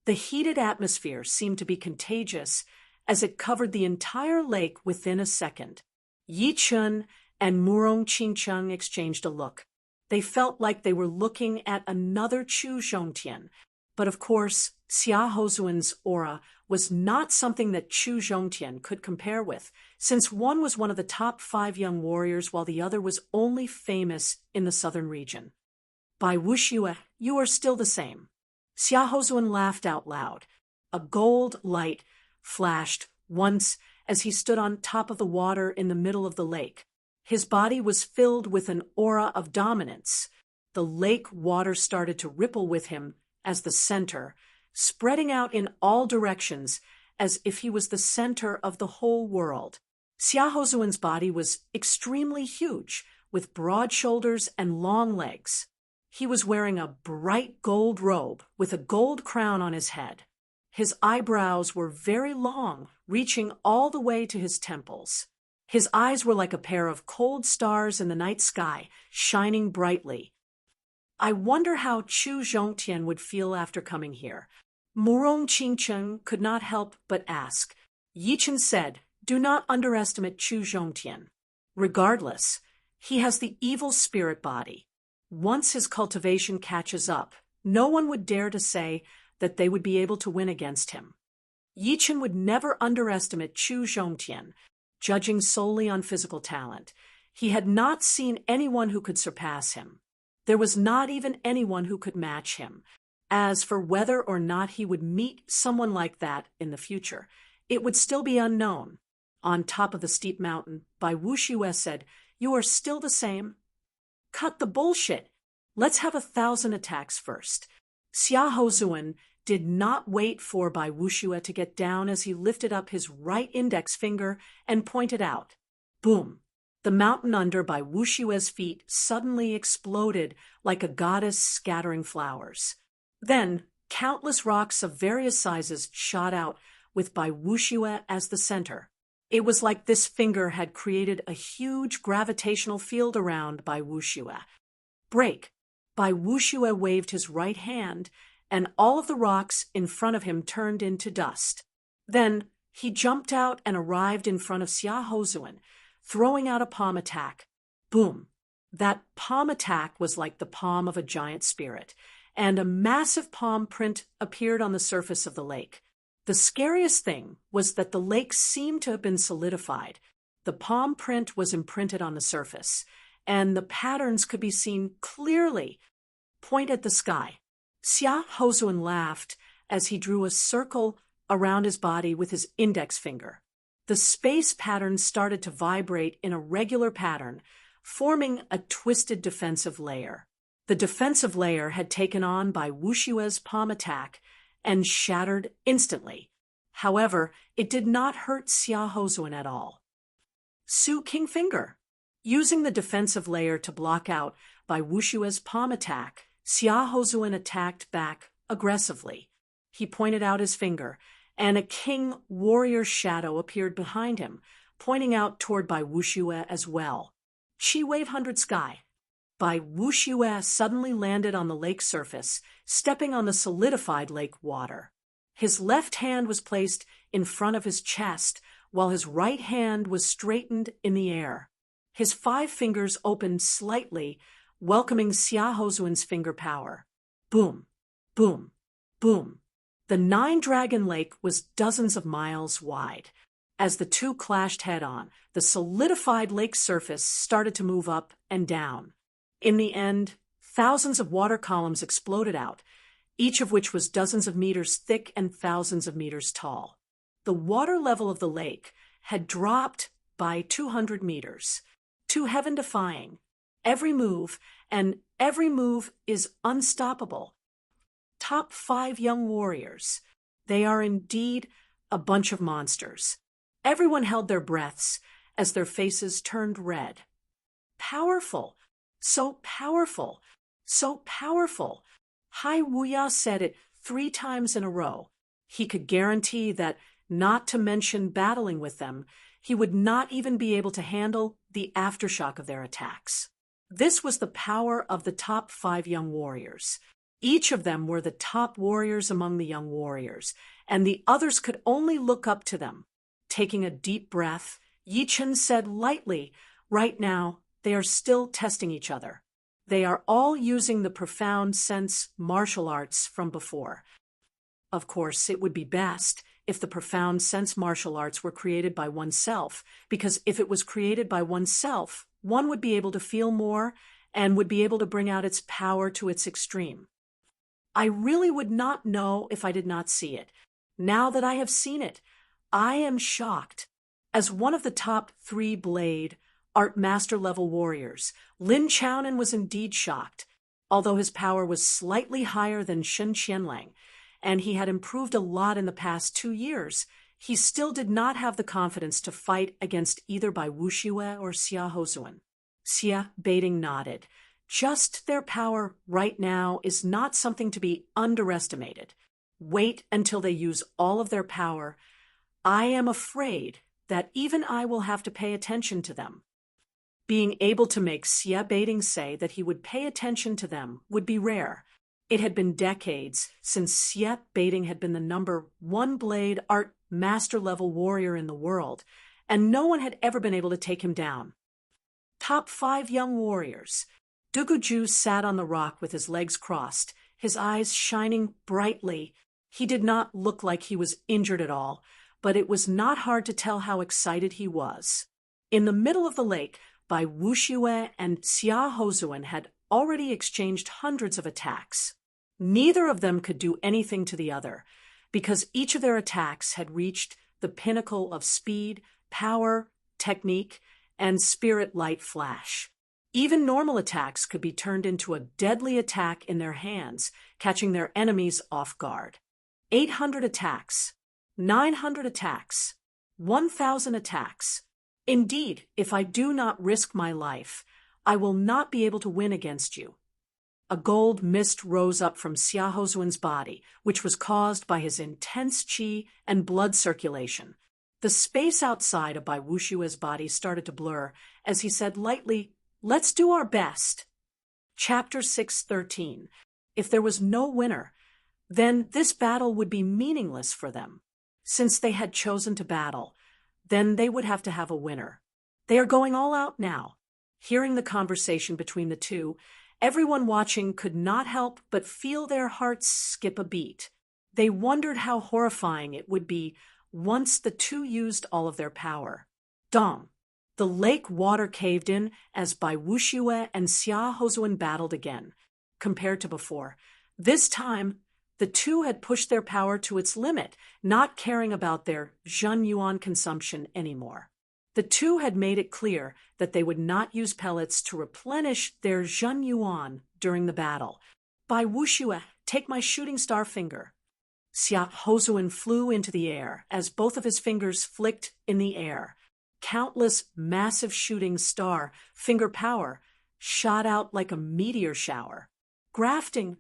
The heated atmosphere seemed to be contagious as it covered the entire lake within a second. Yi Chen and Murong Qingcheng exchanged a look. They felt like they were looking at another Chu Zhongtian. But of course, Xia Hozun's aura was not something that Chu Zhongtian could compare with, since one was one of the top 5 young warriors while the other was only famous in the southern region. Bai Wuxue, you are still the same. Xia Hozun laughed out loud. A gold light flashed once as he stood on top of the water in the middle of the lake. His body was filled with an aura of dominance. The lake water started to ripple with him as the center, spreading out in all directions as if he was the center of the whole world. Xia Hozun's body was extremely huge, with broad shoulders and long legs. He was wearing a bright gold robe with a gold crown on his head. His eyebrows were very long, reaching all the way to his temples. His eyes were like a pair of cold stars in the night sky, shining brightly. I wonder how Chu Zhongtian would feel after coming here. Murong Qingcheng could not help but ask. Yi Chen said, do not underestimate Chu Zhongtian. Regardless, he has the evil spirit body. Once his cultivation catches up, no one would dare to say that they would be able to win against him. Yi Chen would never underestimate Chu Zhongtian, judging solely on physical talent. He had not seen anyone who could surpass him. There was not even anyone who could match him. As for whether or not he would meet someone like that in the future, it would still be unknown. On top of the steep mountain, Bai Wuxue said, you are still the same? Cut the bullshit. Let's have 1,000 attacks first. Xia Hozun did not wait for Bai Wuxue to get down as he lifted up his right index finger and pointed out. Boom! The mountain under Bai Wuxue's feet suddenly exploded like a goddess scattering flowers. Then, countless rocks of various sizes shot out with Bai Wuxue as the center. It was like this finger had created a huge gravitational field around Bai Wuxue. Break! Bai Wuxue waved his right hand, and all of the rocks in front of him turned into dust. Then he jumped out and arrived in front of Xia Hozun, throwing out a palm attack. Boom! That palm attack was like the palm of a giant spirit, and a massive palm print appeared on the surface of the lake. The scariest thing was that the lake seemed to have been solidified. The palm print was imprinted on the surface, and the patterns could be seen clearly. Point at the sky. Xia Hozuan laughed as he drew a circle around his body with his index finger. The space pattern started to vibrate in a regular pattern, forming a twisted defensive layer. The defensive layer had taken on by Wushue's palm attack and shattered instantly. However, it did not hurt Xia Hozuan at all. Su King Finger. Using the defensive layer to block out by Wushue's palm attack, Xia Hozuan attacked back aggressively. He pointed out his finger, and a king warrior shadow appeared behind him, pointing out toward Bai Wuxue as well. Chi Wave 100 Sky. Bai Wuxue suddenly landed on the lake surface, stepping on the solidified lake water. His left hand was placed in front of his chest, while his right hand was straightened in the air. His 5 fingers opened slightly, welcoming Xia Hozuan's finger power. Boom, boom, boom. The 9-dragon lake was dozens of miles wide. As the two clashed head-on, the solidified lake surface started to move up and down. In the end, thousands of water columns exploded out, each of which was dozens of meters thick and thousands of meters tall. The water level of the lake had dropped by 200 meters, to heaven-defying. Every move is unstoppable. Top 5 young warriors. They are indeed a bunch of monsters. Everyone held their breaths as their faces turned red. Powerful. So powerful. So powerful. Hai Wuya said it 3 times in a row. He could guarantee that, not to mention battling with them, he would not even be able to handle the aftershock of their attacks. This was the power of the top 5 young warriors. Each of them were the top warriors among the young warriors, and the others could only look up to them. Taking a deep breath, Yi Chen said lightly, "Right now, they are still testing each other. They are all using the profound sense martial arts from before. Of course, it would be best if the profound sense martial arts were created by oneself, because if it was created by oneself, one would be able to feel more and would be able to bring out its power to its extreme. I really would not know if I did not see it. Now that I have seen it, I am shocked." As one of the top 3 blade art master level warriors, Lin Chaonan was indeed shocked. Although his power was slightly higher than Shen Qianlang, and he had improved a lot in the past 2 years, he still did not have the confidence to fight against either Bai Wuxue or Xia Hozuan. Xia Baiting nodded. Just their power right now is not something to be underestimated. Wait until they use all of their power. I am afraid that even I will have to pay attention to them. Being able to make Xia Baiting say that he would pay attention to them would be rare. It had been decades since Xia Baiting had been the number 1 blade art master-level warrior in the world, and no one had ever been able to take him down. Top 5 young warriors. Duguju sat on the rock with his legs crossed, his eyes shining brightly. He did not look like he was injured at all, but it was not hard to tell how excited he was. In the middle of the lake, Bai Wuxue and Xia Hozuan had already exchanged hundreds of attacks. Neither of them could do anything to the other, because each of their attacks had reached the pinnacle of speed, power, technique, and spirit light flash. Even normal attacks could be turned into a deadly attack in their hands, catching their enemies off guard. 800 attacks, 900 attacks, 1,000 attacks. Indeed, if I do not risk my life, I will not be able to win against you. A gold mist rose up from Xia Hozuan's body, which was caused by his intense qi and blood circulation. The space outside of Bai Wuxue's body started to blur as he said lightly, "Let's do our best." Chapter 6:13. If there was no winner, then this battle would be meaningless for them. Since they had chosen to battle, then they would have to have a winner. They are going all out now. Hearing the conversation between the two, everyone watching could not help but feel their hearts skip a beat. They wondered how horrifying it would be once the two used all of their power. Dong! The lake water caved in as Bai Wuxue and Xia Hozuan battled again. compared to before. This time, the two had pushed their power to its limit, not caring about their Zhen Yuan consumption anymore. The two had made it clear that they would not use pellets to replenish their Zhen Yuan during the battle. Bai Wuxue, take my shooting star finger. Xia Hozuan flew into the air as both of his fingers flicked in the air. Countless massive shooting star finger power shot out like a meteor shower. Grafting,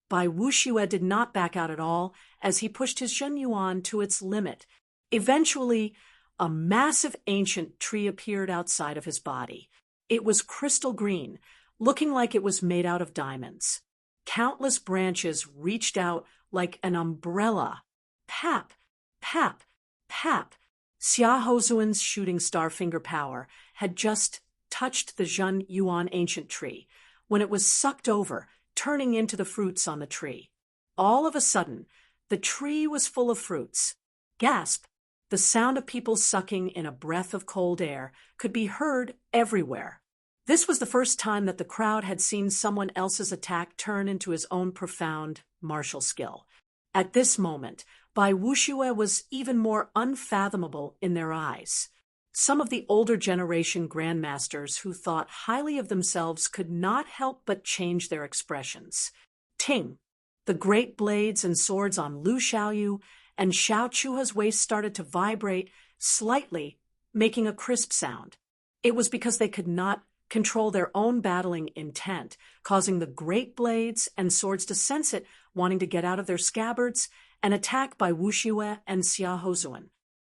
Bai Wuxue did not back out at all as he pushed his Zhen Yuan to its limit. Eventually, a massive ancient tree appeared outside of his body. It was crystal green, looking like it was made out of diamonds. Countless branches reached out like an umbrella. Pap, pap, pap. Xia Hozuan's shooting star finger power had just touched the Zhen Yuan ancient tree when it was sucked over, turning into the fruits on the tree. All of a sudden, the tree was full of fruits. Gasp! The sound of people sucking in a breath of cold air could be heard everywhere. This was the first time that the crowd had seen someone else's attack turn into his own profound martial skill. At this moment, Bai Wuxue was even more unfathomable in their eyes. Some of the older generation grandmasters who thought highly of themselves could not help but change their expressions. Ting! The great blades and swords on Lu Xiaoyu and Xiao Chuha's waist started to vibrate slightly, making a crisp sound. It was because they could not control their own battling intent, causing the great blades and swords to sense it, wanting to get out of their scabbards and attack Bai Wuxue and Xia Hozuan.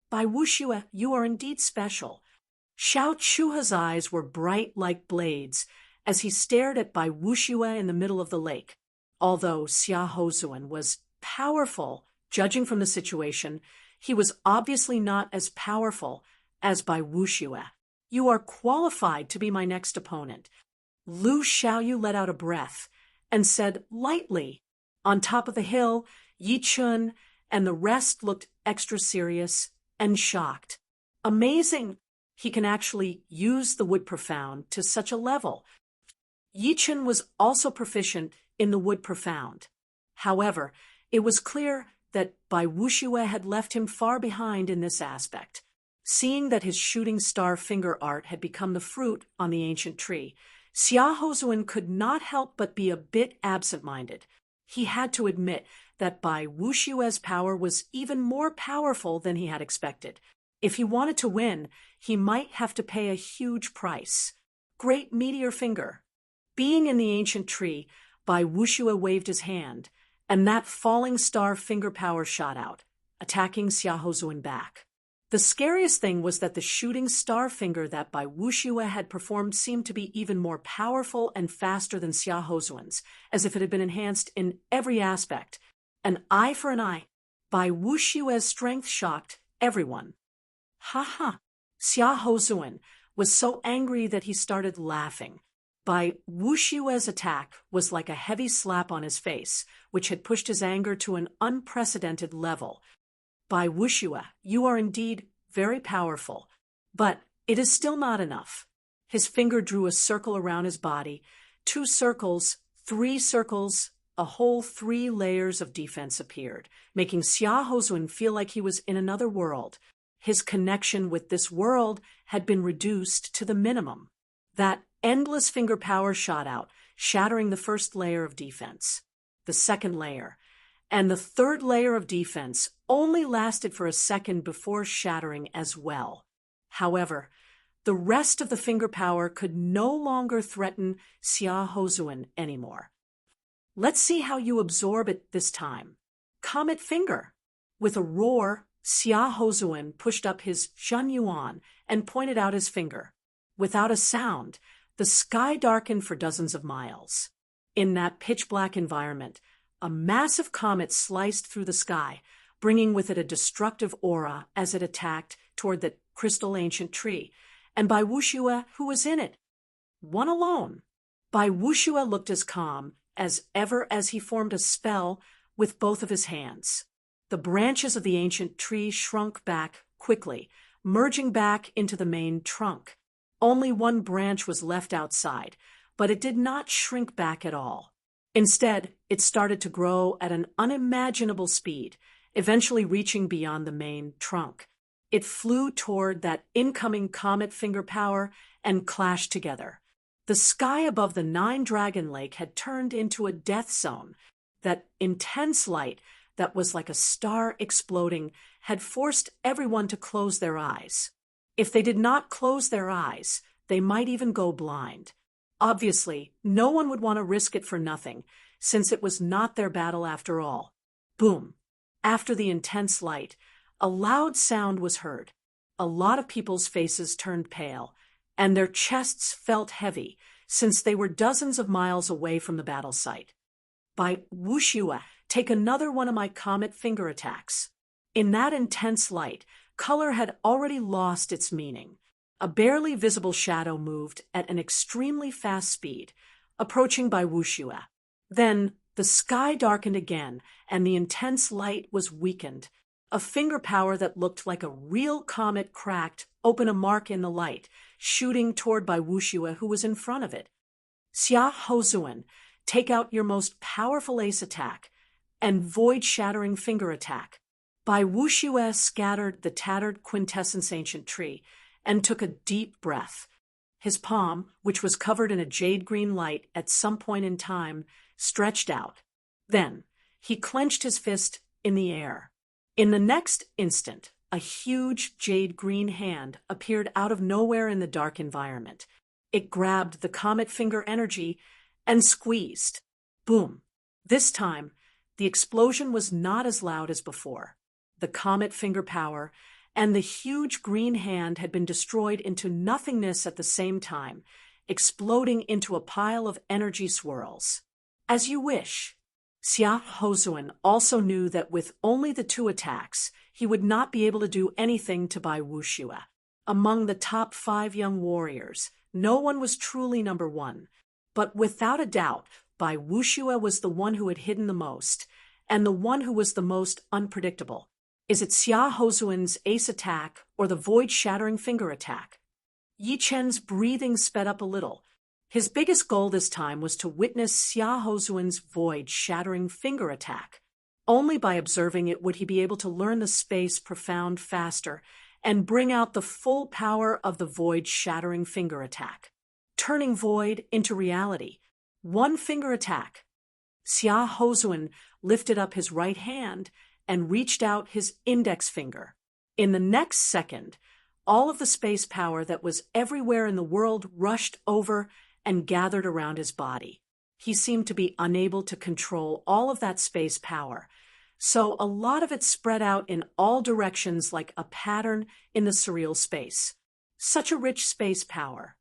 Bai Wuxue, you are indeed special. Xiao Chuha's eyes were bright like blades as he stared at Bai Wuxue in the middle of the lake. Although Xia Hozuan was powerful, judging from the situation, he was obviously not as powerful as Bai Wuxue. You are qualified to be my next opponent. Lu Xiaoyu let out a breath and said lightly. On top of the hill, Yi Chun and the rest looked extra serious and shocked. Amazing! He can actually use the wood profound to such a level. Yi Chun was also proficient in the wood profound. However, it was clear that Bai Wuxue had left him far behind in this aspect. Seeing that his shooting star finger art had become the fruit on the ancient tree, Xia Hozuan could not help but be a bit absent-minded. He had to admit that Bai Wuxue's power was even more powerful than he had expected. If he wanted to win, he might have to pay a huge price. Great meteor finger. Being in the ancient tree, Bai Wuxue waved his hand, and that falling star finger power shot out, attacking Xia Hozuan back. The scariest thing was that the shooting star finger that Bai Wuxue had performed seemed to be even more powerful and faster than Xia Hozuan's, as if it had been enhanced in every aspect. An eye for an eye. Bai Wuxue's strength shocked everyone. Ha ha! Xia Hozuan was so angry that he started laughing. Bai Wuxue's attack was like a heavy slap on his face, which had pushed his anger to an unprecedented level. Bai Wuxue, you are indeed very powerful, but it is still not enough. His finger drew a circle around his body, 2 circles, 3 circles, a whole 3 layers of defense appeared, making Xia Hozuan feel like he was in another world. His connection with this world had been reduced to the minimum. That endless finger power shot out, shattering the first layer of defense. The second layer, and the third layer of defense only lasted for a second before shattering as well. However, the rest of the finger power could no longer threaten Xia Hozuan anymore. Let's see how you absorb it this time. Comet finger. With a roar, Xia Hozuan pushed up his Zhen Yuan and pointed out his finger. Without a sound, the sky darkened for dozens of miles. In that pitch-black environment, a massive comet sliced through the sky, bringing with it a destructive aura as it attacked toward the crystal ancient tree, and Bai Wuxue, who was in it. One alone. Bai Wuxue looked as calm as ever as he formed a spell with both of his hands. The branches of the ancient tree shrunk back quickly, merging back into the main trunk. Only one branch was left outside, but it did not shrink back at all. Instead, it started to grow at an unimaginable speed, eventually reaching beyond the main trunk. It flew toward that incoming comet finger power and clashed together. The sky above the Nine-Dragon Lake had turned into a death zone. That intense light that was like a star exploding had forced everyone to close their eyes. If they did not close their eyes, they might even go blind. Obviously, no one would want to risk it for nothing, since it was not their battle after all. Boom! After the intense light, a loud sound was heard. A lot of people's faces turned pale, and their chests felt heavy, since they were dozens of miles away from the battle site. By Wuxue, take another one of my comet finger attacks. In that intense light, color had already lost its meaning. A barely visible shadow moved at an extremely fast speed, approaching by Wuxue. Then, the sky darkened again, and the intense light was weakened. A finger power that looked like a real comet cracked, open a mark in the light, shooting toward Bai Wuxue, who was in front of it. Xia Hozuan, take out your most powerful ace attack, and void-shattering finger attack. Bai Wuxue scattered the tattered quintessence ancient tree, and took a deep breath. His palm, which was covered in a jade-green light at some point in time, stretched out. Then, he clenched his fist in the air. In the next instant, a huge jade-green hand appeared out of nowhere in the dark environment. It grabbed the comet finger energy and squeezed. Boom! This time, the explosion was not as loud as before. The comet finger power and the huge green hand had been destroyed into nothingness at the same time, exploding into a pile of energy swirls. As you wish. Xia Hozuan also knew that with only the 2 attacks, he would not be able to do anything to Bai Wuxue. Among the top 5 young warriors, no one was truly number 1. But without a doubt, Bai Wuxue was the one who had hidden the most, and the one who was the most unpredictable. Is it Xia Hozuan's ace attack or the void-shattering finger attack? Yi Chen's breathing sped up a little. His biggest goal this time was to witness Xia Hozuan's void-shattering finger attack. Only by observing it would he be able to learn the space profound faster and bring out the full power of the void-shattering finger attack. Turning void into reality. 1 finger attack. Xia Hozuan lifted up his right hand and reached out his index finger. In the next second, all of the space power that was everywhere in the world rushed over and gathered around his body. He seemed to be unable to control all of that space power, so a lot of it spread out in all directions like a pattern in the surreal space. Such a rich space power.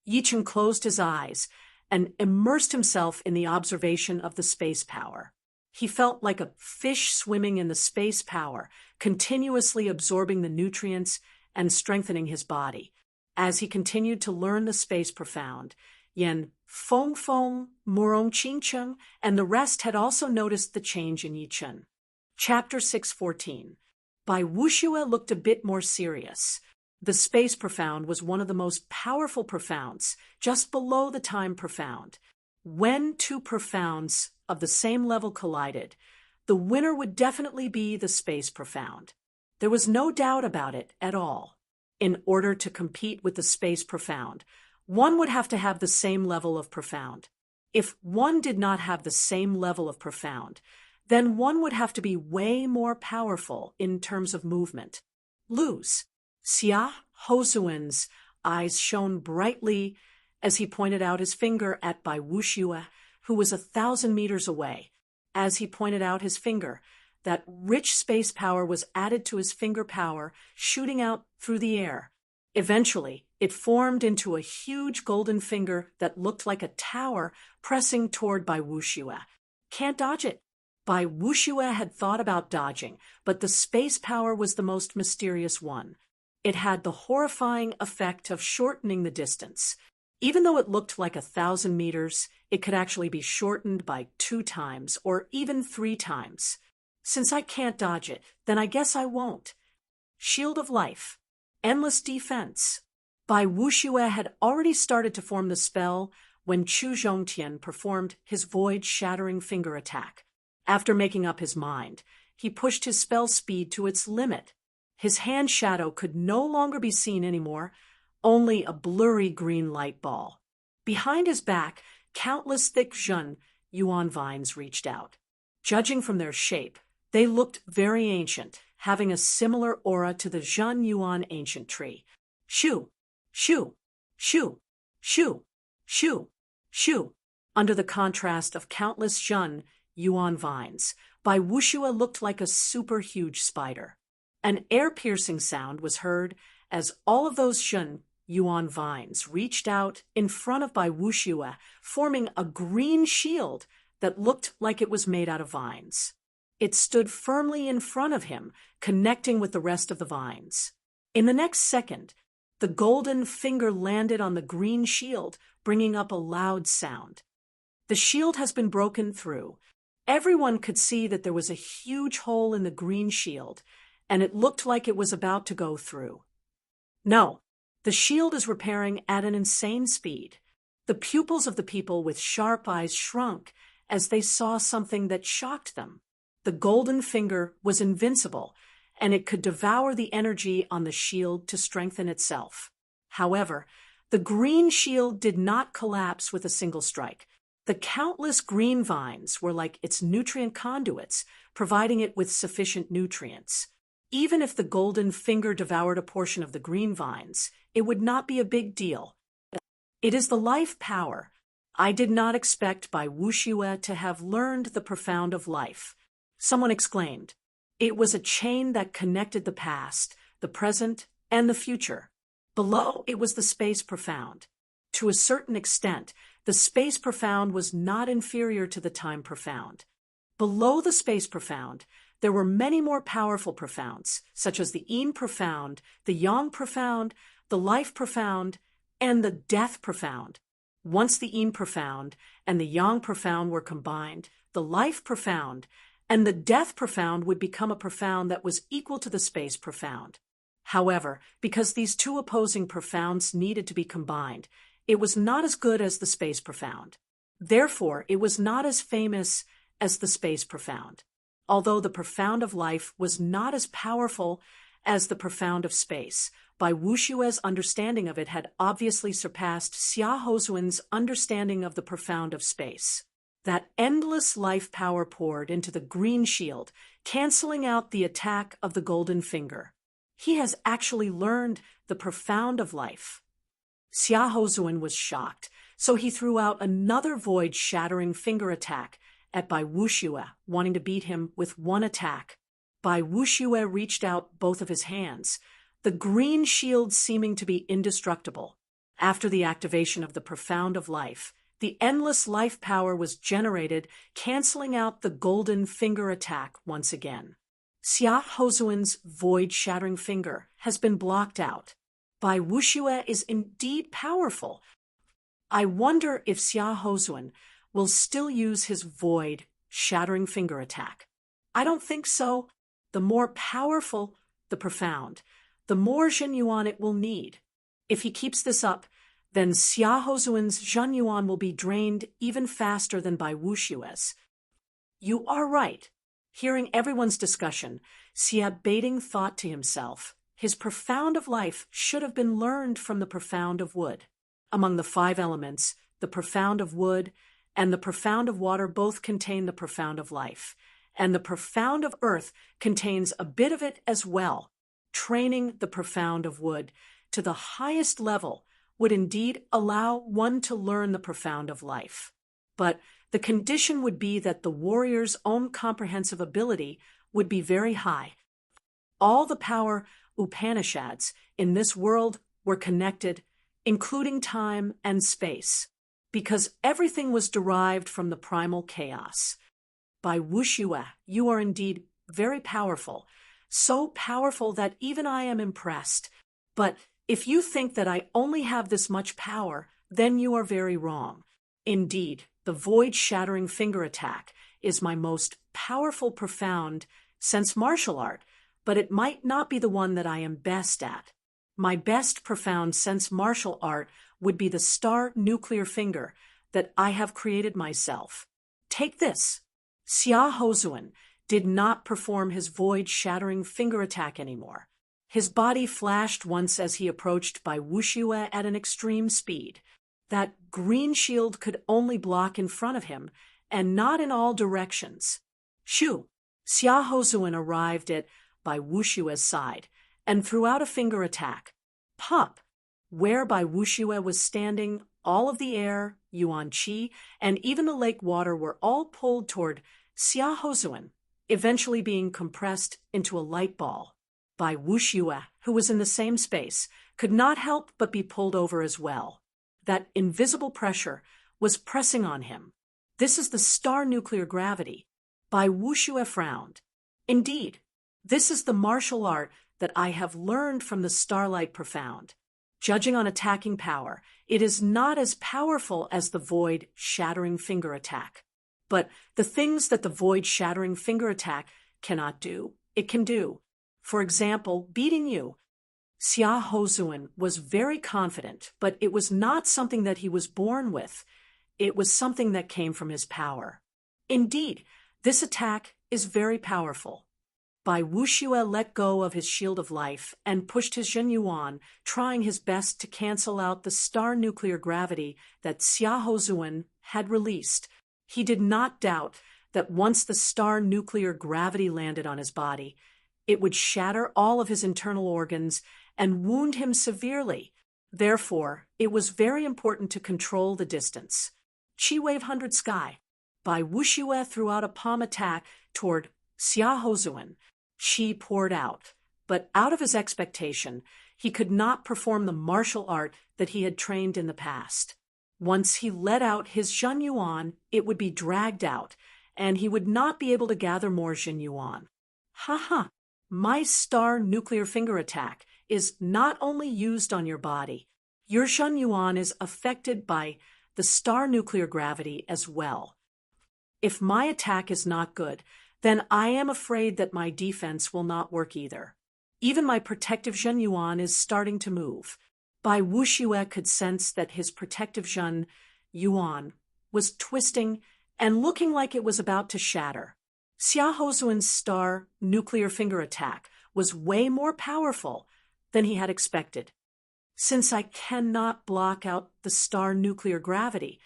Yi Chen closed his eyes and immersed himself in the observation of the space power. He felt like a fish swimming in the space power, continuously absorbing the nutrients and strengthening his body. As he continued to learn the space profound, Yan Fengfeng, Murong Qingcheng, and the rest had also noticed the change in Yi Chen. Chapter 614. Bai Wuxue looked a bit more serious. The space profound was one of the most powerful profounds, just below the time profound. When 2 profounds of the same level collided, the winner would definitely be the space profound. There was no doubt about it at all. In order to compete with the space profound, one would have to have the same level of profound. If one did not have the same level of profound, then one would have to be way more powerful in terms of movement. Lose. Xia Hozuan's eyes shone brightly as he pointed out his finger at Bai Wuxue, who was 1,000 meters away. As he pointed out his finger, that rich space power was added to his finger power, shooting out through the air. Eventually, it formed into a huge golden finger that looked like a tower pressing toward Bai Wuxue. Can't dodge it. Bai Wuxue had thought about dodging, but the space power was the most mysterious one. It had the horrifying effect of shortening the distance. Even though it looked like 1,000 meters, it could actually be shortened by 2 times or even 3 times. Since I can't dodge it, then I guess I won't. Shield of Life. Endless defense. Bai Wuxue had already started to form the spell when Chu Zhongtian performed his void-shattering finger attack. After making up his mind, he pushed his spell speed to its limit. His hand shadow could no longer be seen anymore, only a blurry green light ball. Behind his back, countless thick Zhen Yuan vines reached out. Judging from their shape, they looked very ancient, having a similar aura to the Zhen Yuan ancient tree. Shoo! Shoo! Shoo! Shoo! Shoo! Shoo! Under the contrast of countless Zhen Yuan vines, Bai Wuxue looked like a super-huge spider. An air-piercing sound was heard as all of those Zhen Yuan vines reached out in front of Bai Wuxue, forming a green shield that looked like it was made out of vines. It stood firmly in front of him, connecting with the rest of the vines. In the next second, the golden finger landed on the green shield, bringing up a loud sound. The shield has been broken through. Everyone could see that there was a huge hole in the green shield, and it looked like it was about to go through. No, the shield is repairing at an insane speed. The pupils of the people with sharp eyes shrunk as they saw something that shocked them. The golden finger was invincible, and it could devour the energy on the shield to strengthen itself. However, the green shield did not collapse with a single strike. The countless green vines were like its nutrient conduits, providing it with sufficient nutrients. Even if the golden finger devoured a portion of the green vines, it would not be a big deal. It is the life power. I did not expect Bai Wuxue to have learned the profound of life. Someone exclaimed. It was a chain that connected the past, the present, and the future. Below, it was the space profound. To a certain extent, the space profound was not inferior to the time profound. Below the space profound, there were many more powerful profounds, such as the Yin profound, the Yang profound, the life profound, and the death profound. Once the Yin profound and the Yang profound were combined, the life profound and the death profound would become a profound that was equal to the space profound. However, because these two opposing profounds needed to be combined, it was not as good as the space profound. Therefore, it was not as famous as the space profound. Although the profound of life was not as powerful as the profound of space, Bai Wuxue's understanding of it had obviously surpassed Xia Hozun's understanding of the profound of space. That endless life power poured into the green shield, canceling out the attack of the golden finger. He has actually learned the profound of life. Xia Hozun was shocked, so he threw out another void-shattering finger attack at Bai Wuxue, wanting to beat him with one attack. Bai Wuxue reached out both of his hands, the green shield seeming to be indestructible. After the activation of the profound of life, the endless life power was generated, canceling out the golden finger attack once again. Xia Hozun's void-shattering finger has been blocked out. Bai Wuxue is indeed powerful. I wonder if Xia Hozun will still use his void-shattering finger attack. I don't think so. The more powerful the profound, the more Zhen Yuan it will need. If he keeps this up, then Xia Hozun's Zhen Yuan will be drained even faster than Bai Wuxue's. You are right. Hearing everyone's discussion, Xia Baiting thought to himself, his profound of life should have been learned from the profound of wood. Among the 5 elements, the profound of wood and the profound of water both contain the profound of life, and the profound of earth contains a bit of it as well. Training the profound of wood to the highest level would indeed allow one to learn the profound of life. But the condition would be that the warrior's own comprehensive ability would be very high. All the power Upanishads in this world were connected, including time and space, because everything was derived from the primal chaos. Bai Wuxue, you are indeed very powerful, so powerful that even I am impressed. But if you think that I only have this much power, then you are very wrong. Indeed, the void-shattering finger attack is my most powerful profound sense martial art, but it might not be the one that I am best at. My best profound sense martial art would be the star nuclear finger, that I have created myself. Take this. Xia Hozuan did not perform his void-shattering finger attack anymore. His body flashed once as he approached Bai Wuxiue at an extreme speed. That green shield could only block in front of him, and not in all directions. Shoo! Xia Hozuan arrived at Bai Wuxiue's side, and threw out a finger attack. Pop! Where Bai Wuxiue was standing, all of the air, Yuan Qi, and even the lake water were all pulled toward Xia Hozuan, eventually being compressed into a light ball. Bai Wuxiue, who was in the same space, could not help but be pulled over as well. That invisible pressure was pressing on him. This is the star nuclear gravity. Bai Wuxiue frowned. Indeed, this is the martial art that I have learned from the Starlight Profound. Judging on attacking power, it is not as powerful as the void-shattering finger attack. But the things that the void-shattering finger attack cannot do, it can do. For example, beating you. Xia Hozuan was very confident, but it was not something that he was born with. It was something that came from his power. Indeed, this attack is very powerful. Bai Wuxiue let go of his shield of life and pushed his Zhen Yuan, trying his best to cancel out the star nuclear gravity that Xia Hozuan had released. He did not doubt that once the star nuclear gravity landed on his body, it would shatter all of his internal organs and wound him severely. Therefore, it was very important to control the distance. Qi Wave 100 Sky. Bai Wuxiue threw out a palm attack toward Xia Hozuan. Qi poured out, but out of his expectation, he could not perform the martial art that he had trained in the past. Once he let out his Zhen Yuan, it would be dragged out, and he would not be able to gather more Zhen Yuan. Ha! My star nuclear finger attack is not only used on your body. Your Zhen Yuan is affected by the star nuclear gravity as well. If my attack is not good, then I am afraid that my defense will not work either. Even my protective Zhen Yuan is starting to move. Bai Wuxiue could sense that his protective Zhen Yuan was twisting and looking like it was about to shatter. Xia Hozuan's star nuclear finger attack was way more powerful than he had expected. Since I cannot block out the star nuclear gravity,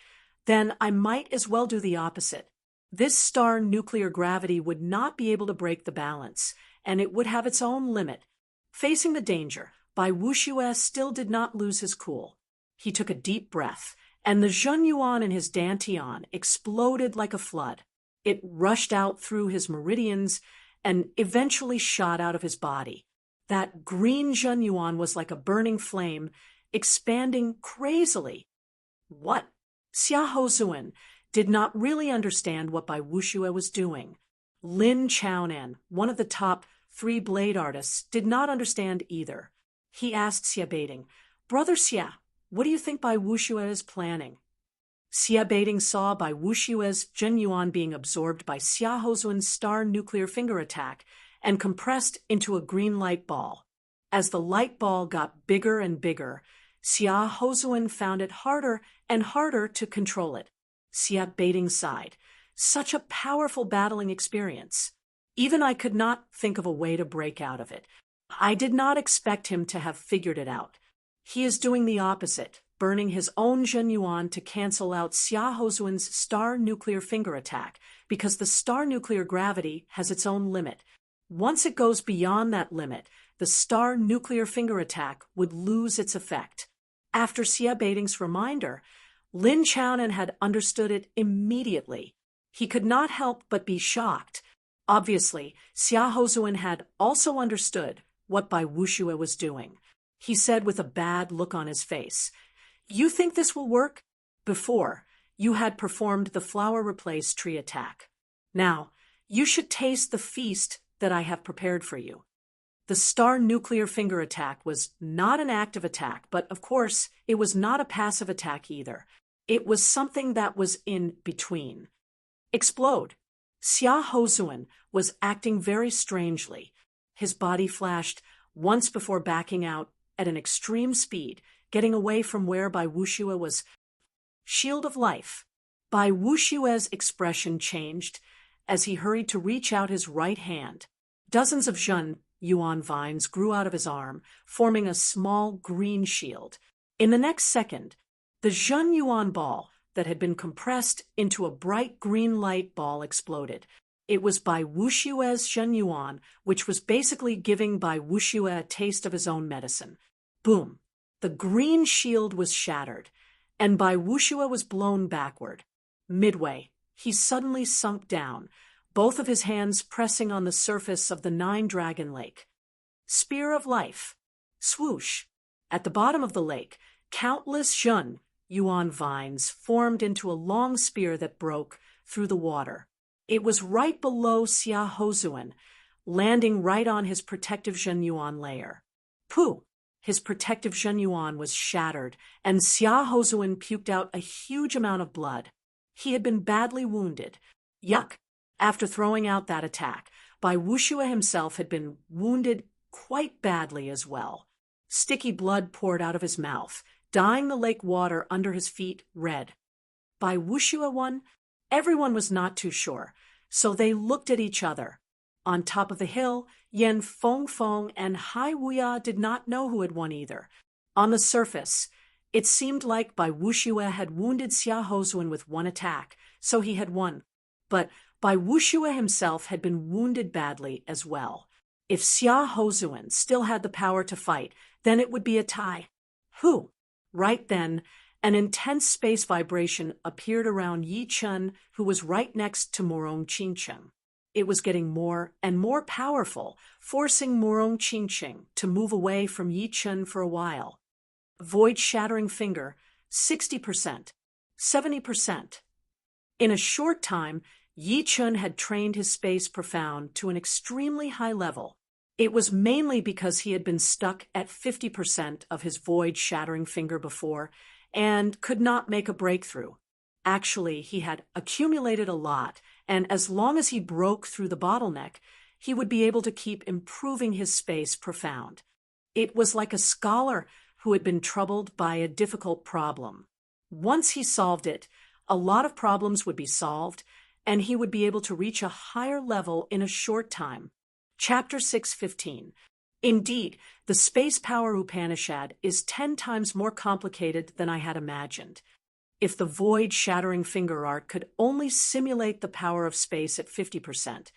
then I might as well do the opposite. This star nuclear gravity would not be able to break the balance, and it would have its own limit. Facing the danger, Bai Wuxiue still did not lose his cool. He took a deep breath, and the Zhen Yuan in his dantian exploded like a flood. It rushed out through his meridians and eventually shot out of his body. That green Zhen Yuan was like a burning flame, expanding crazily. What? Xia Hozuan did not really understand what Bai Wuxiue was doing. Lin Chaonan, one of the top 3 blade artists, did not understand either. He asked Xia Beiding, "Brother Xia, what do you think Bai Wuxiue is planning?" Xia Beiding saw Bai Wuxiue's Zhen Yuan being absorbed by Xia Hozuan's star nuclear finger attack and compressed into a green light ball. As the light ball got bigger and bigger, Xia Hozuan found it harder and harder to control it. Xia Beiding sighed. Such a powerful battling experience. Even I could not think of a way to break out of it. I did not expect him to have figured it out. He is doing the opposite, burning his own Zhen Yuan to cancel out Xia Hozuan's star nuclear finger attack, because the star nuclear gravity has its own limit. Once it goes beyond that limit, the star nuclear finger attack would lose its effect. After Xia Beiding's reminder, Lin Chaonan had understood it immediately. He could not help but be shocked. Obviously, Xia Hozuan had also understood what Bai Wuxiue was doing. He said with a bad look on his face, "You think this will work? Before, you had performed the flower-replace tree attack. Now, you should taste the feast that I have prepared for you." The star nuclear finger attack was not an active attack, but of course, it was not a passive attack either. It was something that was in between. Explode. Xia Hozuan was acting very strangely. His body flashed once before backing out at an extreme speed, getting away from where Bai Wuxiue was. Shield of Life. Bai Wushue's expression changed as he hurried to reach out his right hand. Dozens of Zhen Yuan vines grew out of his arm, forming a small green shield. In the next second, the Zhen Yuan ball that had been compressed into a bright green light ball exploded. It was Bai Wushue's Zhen Yuan, which was basically giving Bai Wushue a taste of his own medicine. Boom! The green shield was shattered, and Bai Wushue was blown backward. Midway, he suddenly sunk down, both of his hands pressing on the surface of the Nine-Dragon Lake. Spear of Life. Swoosh! At the bottom of the lake, countless Zhen Yuan vines formed into a long spear that broke through the water. It was right below Xia Hozuan, landing right on his protective Zhen Yuan layer. Pooh! His protective Zhen Yuan was shattered, and Xia Hozuan puked out a huge amount of blood. He had been badly wounded. Yuck! After throwing out that attack, Bai Wushue himself had been wounded quite badly as well. Sticky blood poured out of his mouth, dyeing the lake water under his feet red. Bai Wushue won? Everyone was not too sure, so they looked at each other. On top of the hill, Yan Fengfeng and Hai Wuya did not know who had won either. On the surface, it seemed like Bai Wushue had wounded Xia Hozuan with one attack, so he had won. But Bai Wushue himself had been wounded badly as well. If Xia Hozuan still had the power to fight, then it would be a tie. Who? Right then, an intense space vibration appeared around Yi Chun, who was right next to Morong Qingcheng. It was getting more and more powerful, forcing Morong Qingcheng to move away from Yi Chun for a while. Void-shattering finger, 60%, 70%. In a short time, Yi Chun had trained his space profound to an extremely high level. It was mainly because he had been stuck at 50% of his void-shattering finger before and could not make a breakthrough. Actually, he had accumulated a lot, and as long as he broke through the bottleneck, he would be able to keep improving his space profound. It was like a scholar who had been troubled by a difficult problem. Once he solved it, a lot of problems would be solved, and he would be able to reach a higher level in a short time. Chapter 6:15. Indeed, the Space Power Upanishad is 10 times more complicated than I had imagined. If the void-shattering finger art could only simulate the power of space at 50%,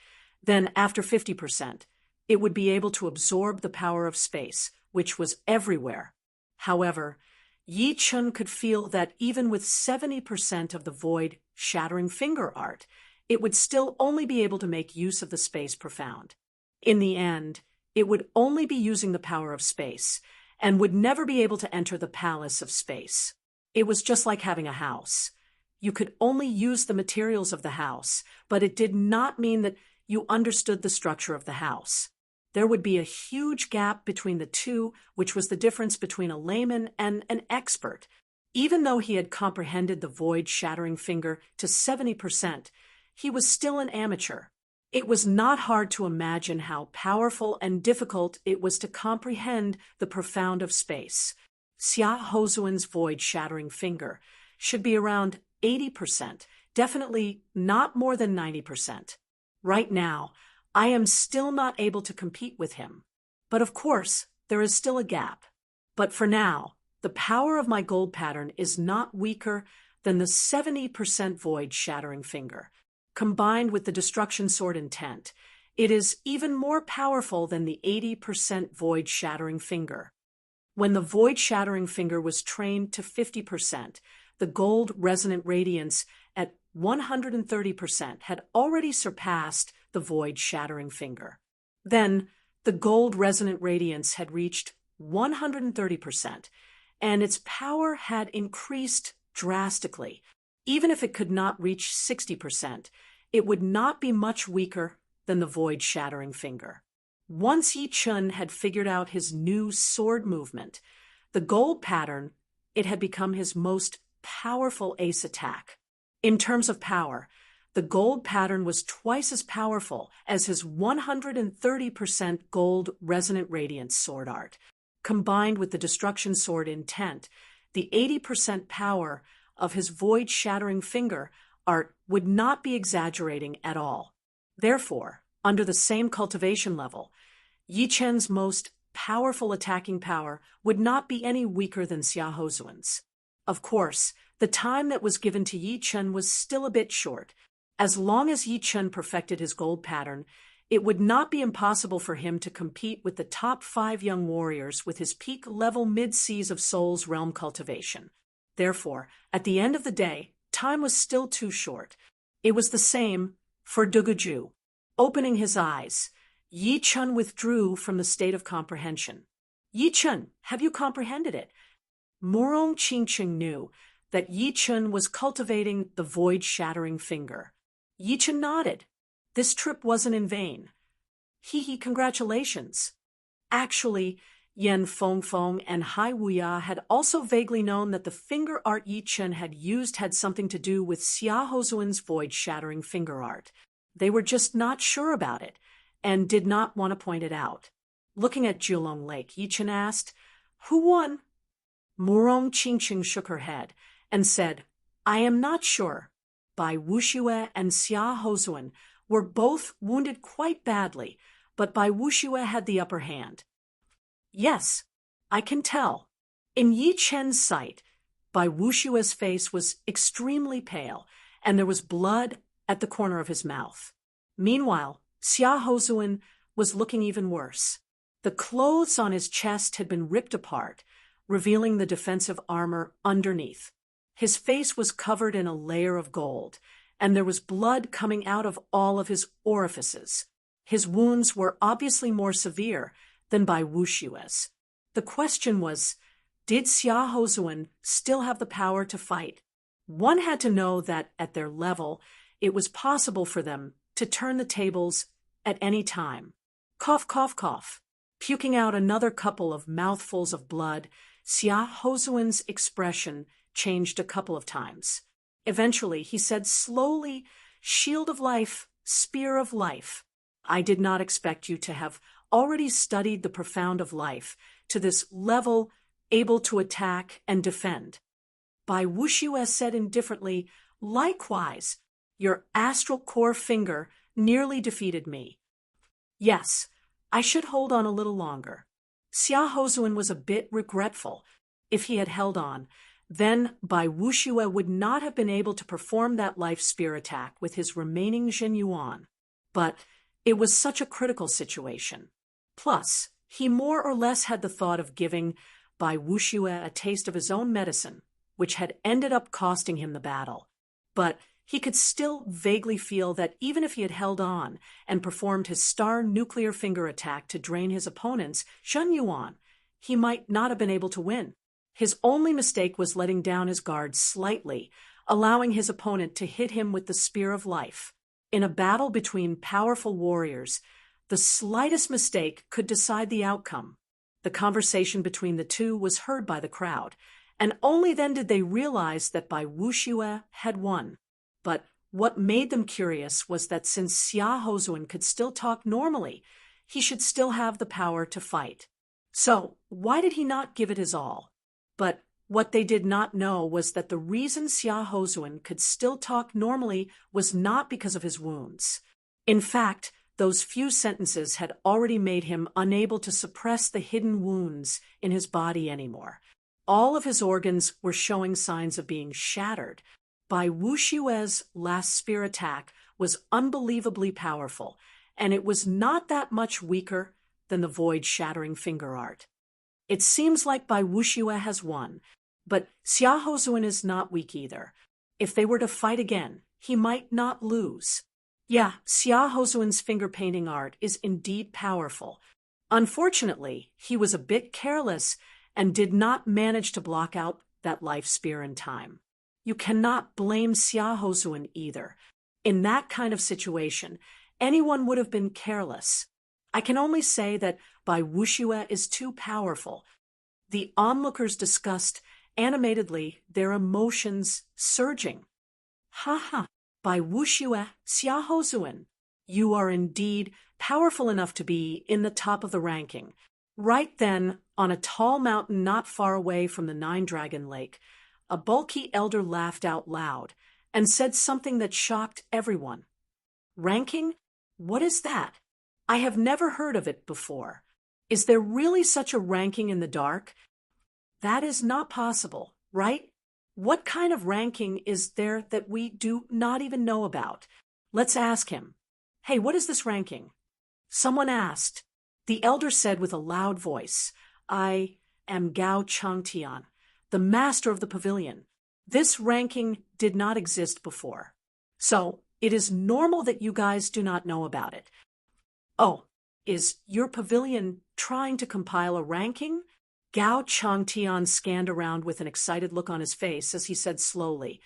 then after 50%, it would be able to absorb the power of space, which was everywhere. However, Yi Chun could feel that even with 70% of the void-shattering finger art, it would still only be able to make use of the space profound. In the end, it would only be using the power of space, and would never be able to enter the palace of space. It was just like having a house. You could only use the materials of the house, but it did not mean that you understood the structure of the house. There would be a huge gap between the two, which was the difference between a layman and an expert. Even though he had comprehended the void-shattering finger to 70%, he was still an amateur. It was not hard to imagine how powerful and difficult it was to comprehend the profound of space. Xia Hozuan's void-shattering finger should be around 80%, definitely not more than 90%. Right now, I am still not able to compete with him. But of course, there is still a gap. But for now, the power of my gold pattern is not weaker than the 70% void-shattering finger. Combined with the destruction sword intent, it is even more powerful than the 80% void-shattering finger. When the void-shattering finger was trained to 50%, the gold resonant radiance at 130% had already surpassed the void-shattering finger. Then, the gold resonant radiance had reached 130%, and its power had increased drastically. Even if it could not reach 60%, it would not be much weaker than the void-shattering finger. Once Yi Chun had figured out his new sword movement, the gold pattern, it had become his most powerful ace attack. In terms of power, the gold pattern was twice as powerful as his 130% gold resonant radiance sword art. Combined with the destruction sword intent, the 80% power of his void-shattering finger art would not be exaggerating at all. Therefore, under the same cultivation level, Yi Chen's most powerful attacking power would not be any weaker than Xia Houzuan's. Of course, the time that was given to Yi Chen was still a bit short. As long as Yi Chen perfected his gold pattern, it would not be impossible for him to compete with the top 5 young warriors with his peak-level mid-seas of Soul's realm cultivation. Therefore, at the end of the day, time was still too short. It was the same for Duguju. Opening his eyes, Yi Chen withdrew from the state of comprehension. Yi Chen, have you comprehended it? Murong Qingqing knew that Yi Chen was cultivating the void-shattering finger. Yi Chen nodded. This trip wasn't in vain. Hee, congratulations. Actually, Yan Fengfeng and Hai Wuya had also vaguely known that the finger art Yi Chen had used had something to do with Xia Houzuan's void-shattering finger art. They were just not sure about it, and did not want to point it out. Looking at Julong Lake, Yi Chen asked, "Who won?" Murong Qingqing shook her head and said, "I am not sure. Bai Wuxue and Xia Houzuan were both wounded quite badly, but Bai Wuxue had the upper hand." "Yes, I can tell." In Yi Chen's sight, Bai Wuxue's face was extremely pale, and there was blood at the corner of his mouth. Meanwhile, Xia Houzuan was looking even worse. The clothes on his chest had been ripped apart, revealing the defensive armor underneath. His face was covered in a layer of gold, and there was blood coming out of all of his orifices. His wounds were obviously more severe than Bai Wuxue's. The question was, did Xia Houzuan still have the power to fight? One had to know that at their level, it was possible for them to turn the tables at any time. Cough, cough, cough. Puking out another couple of mouthfuls of blood, Xia Houzuan's expression changed a couple of times. Eventually, he said slowly, "Shield of life, spear of life. I did not expect you to have already studied the profound of life to this level, able to attack and defend." Bai Wuxue said indifferently, "Likewise, your astral core finger nearly defeated me. Yes, I should hold on a little longer." Xia Houzuan was a bit regretful. If he had held on, then Bai Wuxue would not have been able to perform that life spear attack with his remaining Zhenyuan. But it was such a critical situation. Plus, he more or less had the thought of giving Bai Wuxue a taste of his own medicine, which had ended up costing him the battle. But he could still vaguely feel that even if he had held on and performed his star nuclear finger attack to drain his opponent's Zhenyuan, he might not have been able to win. His only mistake was letting down his guard slightly, allowing his opponent to hit him with the spear of life. In a battle between powerful warriors, the slightest mistake could decide the outcome. The conversation between the two was heard by the crowd, and only then did they realize that Bai Wuxue had won. But what made them curious was that since Xia Houzuan could still talk normally, he should still have the power to fight. So, why did he not give it his all? But what they did not know was that the reason Xia Houzuan could still talk normally was not because of his wounds. In fact, those few sentences had already made him unable to suppress the hidden wounds in his body anymore. All of his organs were showing signs of being shattered. Bai Wuxue's last spear attack was unbelievably powerful, and it was not that much weaker than the void-shattering finger art. It seems like Bai Wuxue has won, but Xia Houzuan is not weak either. If they were to fight again, he might not lose. Yeah, Xia Houzuan's finger painting art is indeed powerful. Unfortunately, he was a bit careless and did not manage to block out that life spear in time. You cannot blame Xia Houzuan either. In that kind of situation, anyone would have been careless. I can only say that Bai Wuxue is too powerful. The onlookers discussed animatedly, their emotions surging. "Ha ha, Bai Wuxue, Xia Houzuan, you are indeed powerful enough to be in the top of the ranking." Right then, on a tall mountain not far away from the Nine-Dragon Lake, a bulky elder laughed out loud and said something that shocked everyone. Ranking? What is that? I have never heard of it before. Is there really such a ranking in the dark? That is not possible, right? What kind of ranking is there that we do not even know about? Let's ask him. Hey, what is this ranking? Someone asked. The elder said with a loud voice, I am Gao Changtian, the master of the pavilion. This ranking did not exist before. So it is normal that you guys do not know about it. Oh, is your pavilion trying to compile a ranking? Gao Changtian scanned around with an excited look on his face as he said slowly,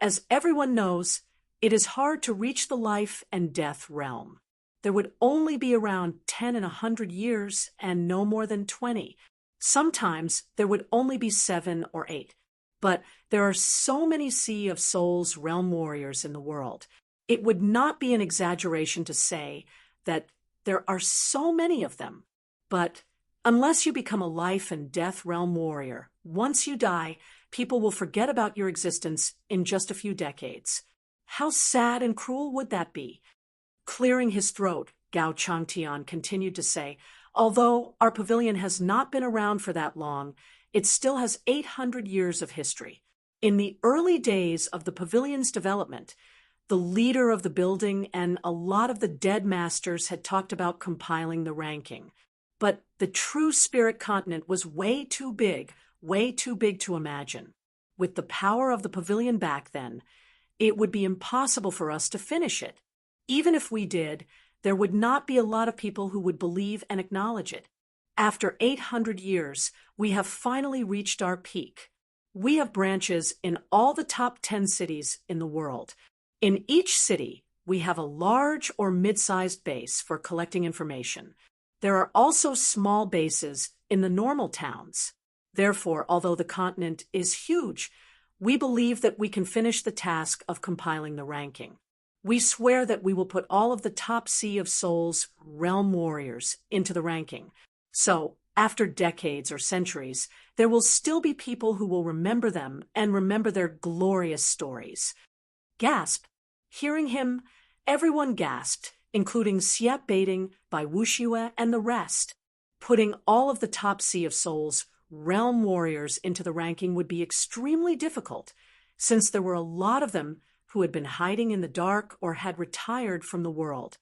as everyone knows, it is hard to reach the life and death realm. There would only be around 10 in 100 years and no more than 20. Sometimes there would only be 7 or 8. But there are so many Sea of Souls realm warriors in the world. It would not be an exaggeration to say that there are so many of them. But unless you become a life and death realm warrior, once you die, people will forget about your existence in just a few decades. How sad and cruel would that be? Clearing his throat, Gao Changtian continued to say, although our pavilion has not been around for that long, it still has 800 years of history. In the early days of the pavilion's development, the leader of the building and a lot of the dead masters had talked about compiling the ranking. But the true spirit continent was way too big to imagine. With the power of the pavilion back then, it would be impossible for us to finish it. Even if we did, there would not be a lot of people who would believe and acknowledge it. After 800 years, we have finally reached our peak. We have branches in all the top 10 cities in the world. In each city, we have a large or mid-sized base for collecting information. There are also small bases in the normal towns. Therefore, although the continent is huge, we believe that we can finish the task of compiling the ranking. We swear that we will put all of the top Sea of Souls realm warriors into the ranking. So, after decades or centuries, there will still be people who will remember them and remember their glorious stories. Gasp! Hearing him, everyone gasped, including Xiep Baiting, Bai Wuxue, and the rest. Putting all of the top Sea of Souls realm warriors into the ranking would be extremely difficult, since there were a lot of them who had been hiding in the dark or had retired from the world.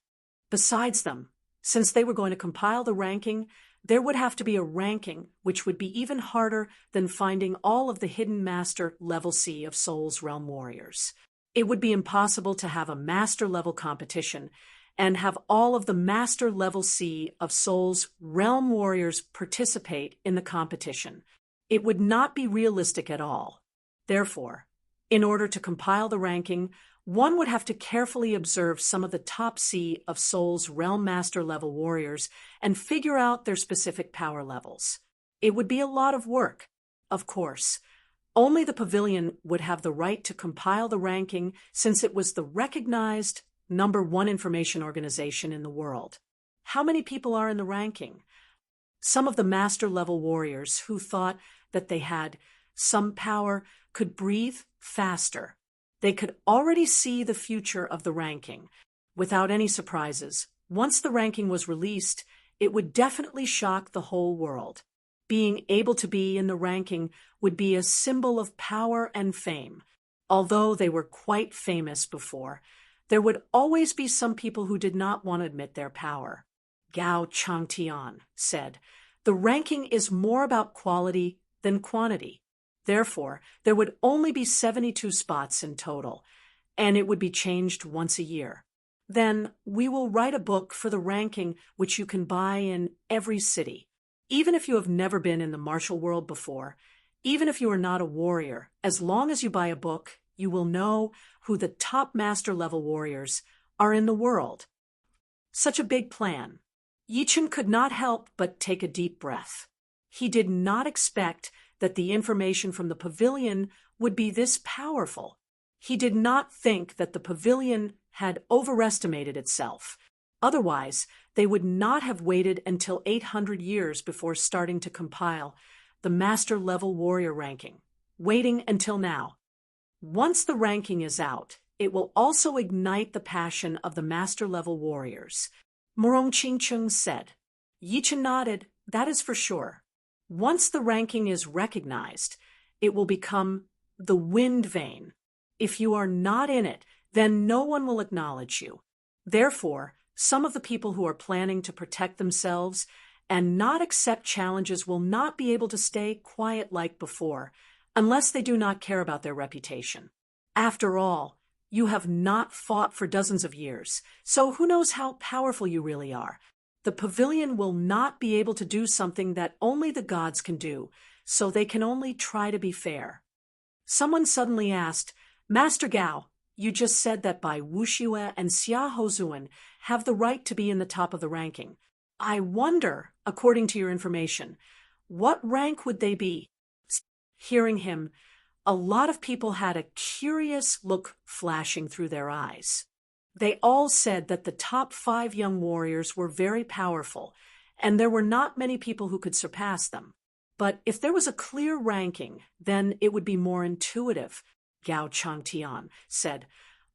Besides them, since they were going to compile the ranking, there would have to be a ranking which would be even harder than finding all of the hidden master level Sea of Souls realm warriors. It would be impossible to have a master level competition and have all of the master level Sea of Souls realm warriors participate in the competition. It would not be realistic at all. Therefore, in order to compile the ranking, one would have to carefully observe some of the top Sea of Souls realm master level warriors and figure out their specific power levels. It would be a lot of work. Of course, only the pavilion would have the right to compile the ranking since it was the recognized #1 information organization in the world. How many people are in the ranking? Some of the master level warriors who thought that they had some power could breathe faster. They could already see the future of the ranking. Without any surprises, once the ranking was released, it would definitely shock the whole world. Being able to be in the ranking would be a symbol of power and fame. Although they were quite famous before, there would always be some people who did not want to admit their power. Gao Changtian said, "The ranking is more about quality than quantity. Therefore, there would only be 72 spots in total, and it would be changed once a year. Then we will write a book for the ranking which you can buy in every city. Even if you have never been in the martial world before, even if you are not a warrior, as long as you buy a book, you will know who the top master level warriors are in the world." Such a big plan. Yichun could not help but take a deep breath. He did not expect that the information from the pavilion would be this powerful. He did not think that the pavilion had overestimated itself. Otherwise, they would not have waited until 800 years before starting to compile the master level warrior ranking. waiting until now. Once the ranking is out, it will also ignite the passion of the master-level warriors. Morong Chingcheng said. Yichen nodded, that is for sure. Once the ranking is recognized, it will become the wind vein. If you are not in it, then no one will acknowledge you. Therefore, some of the people who are planning to protect themselves and not accept challenges will not be able to stay quiet like before, unless they do not care about their reputation. After all, you have not fought for dozens of years, so who knows how powerful you really are. The pavilion will not be able to do something that only the gods can do, so they can only try to be fair. Someone suddenly asked, Master Gao, you just said that Bai Wuxue and Xia Hozuan have the right to be in the top of the ranking. I wonder, according to your information, what rank would they be? Hearing him, a lot of people had a curious look flashing through their eyes. They all said that the top 5 young warriors were very powerful, and there were not many people who could surpass them. But if there was a clear ranking, then it would be more intuitive, Gao Changtian said.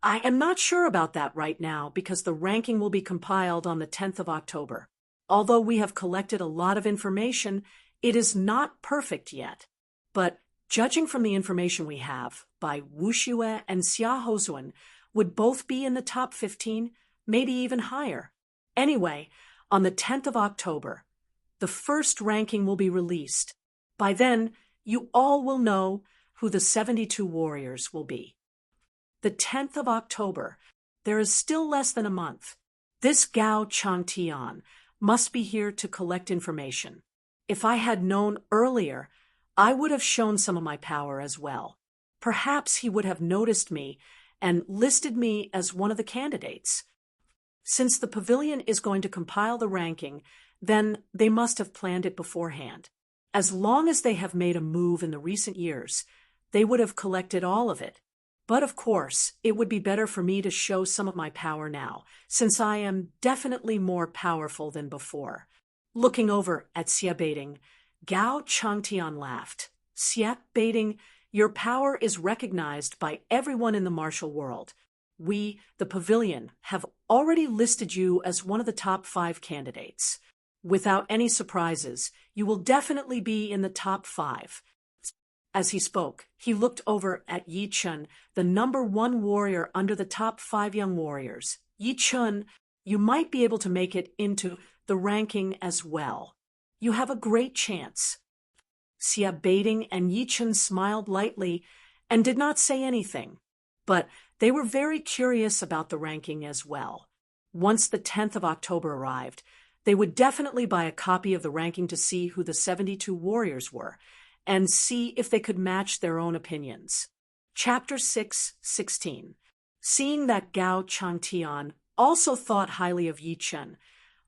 I am not sure about that right now because the ranking will be compiled on the 10th of October. Although we have collected a lot of information, it is not perfect yet. But judging from the information we have, Bai Wuxue and Xia Hozuan would both be in the top 15, maybe even higher. Anyway, on the 10th of October, the first ranking will be released. By then, you all will know who the 72 warriors will be. The 10th of October, there is still less than a month. This Gao Changtian must be here to collect information. If I had known earlier, I would have shown some of my power as well. Perhaps he would have noticed me and listed me as one of the candidates. Since the pavilion is going to compile the ranking, then they must have planned it beforehand. As long as they have made a move in the recent years, they would have collected all of it. But of course, it would be better for me to show some of my power now, since I am definitely more powerful than before. Looking over at Xia Beiting, Gao Changtian laughed. Xia Beiting, your power is recognized by everyone in the martial world. We, the pavilion, have already listed you as one of the top 5 candidates. Without any surprises, you will definitely be in the top 5. As he spoke, he looked over at Yi Chun, the number 1 warrior under the top 5 young warriors. Yi Chun, you might be able to make it into the ranking as well. You have a great chance. Xia Beiting and Yi Chun smiled lightly and did not say anything, but they were very curious about the ranking as well. Once the 10th of October arrived, they would definitely buy a copy of the ranking to see who the 72 warriors were, and see if they could match their own opinions. Chapter 6:16. Seeing that Gao Changtian also thought highly of Yi Chun,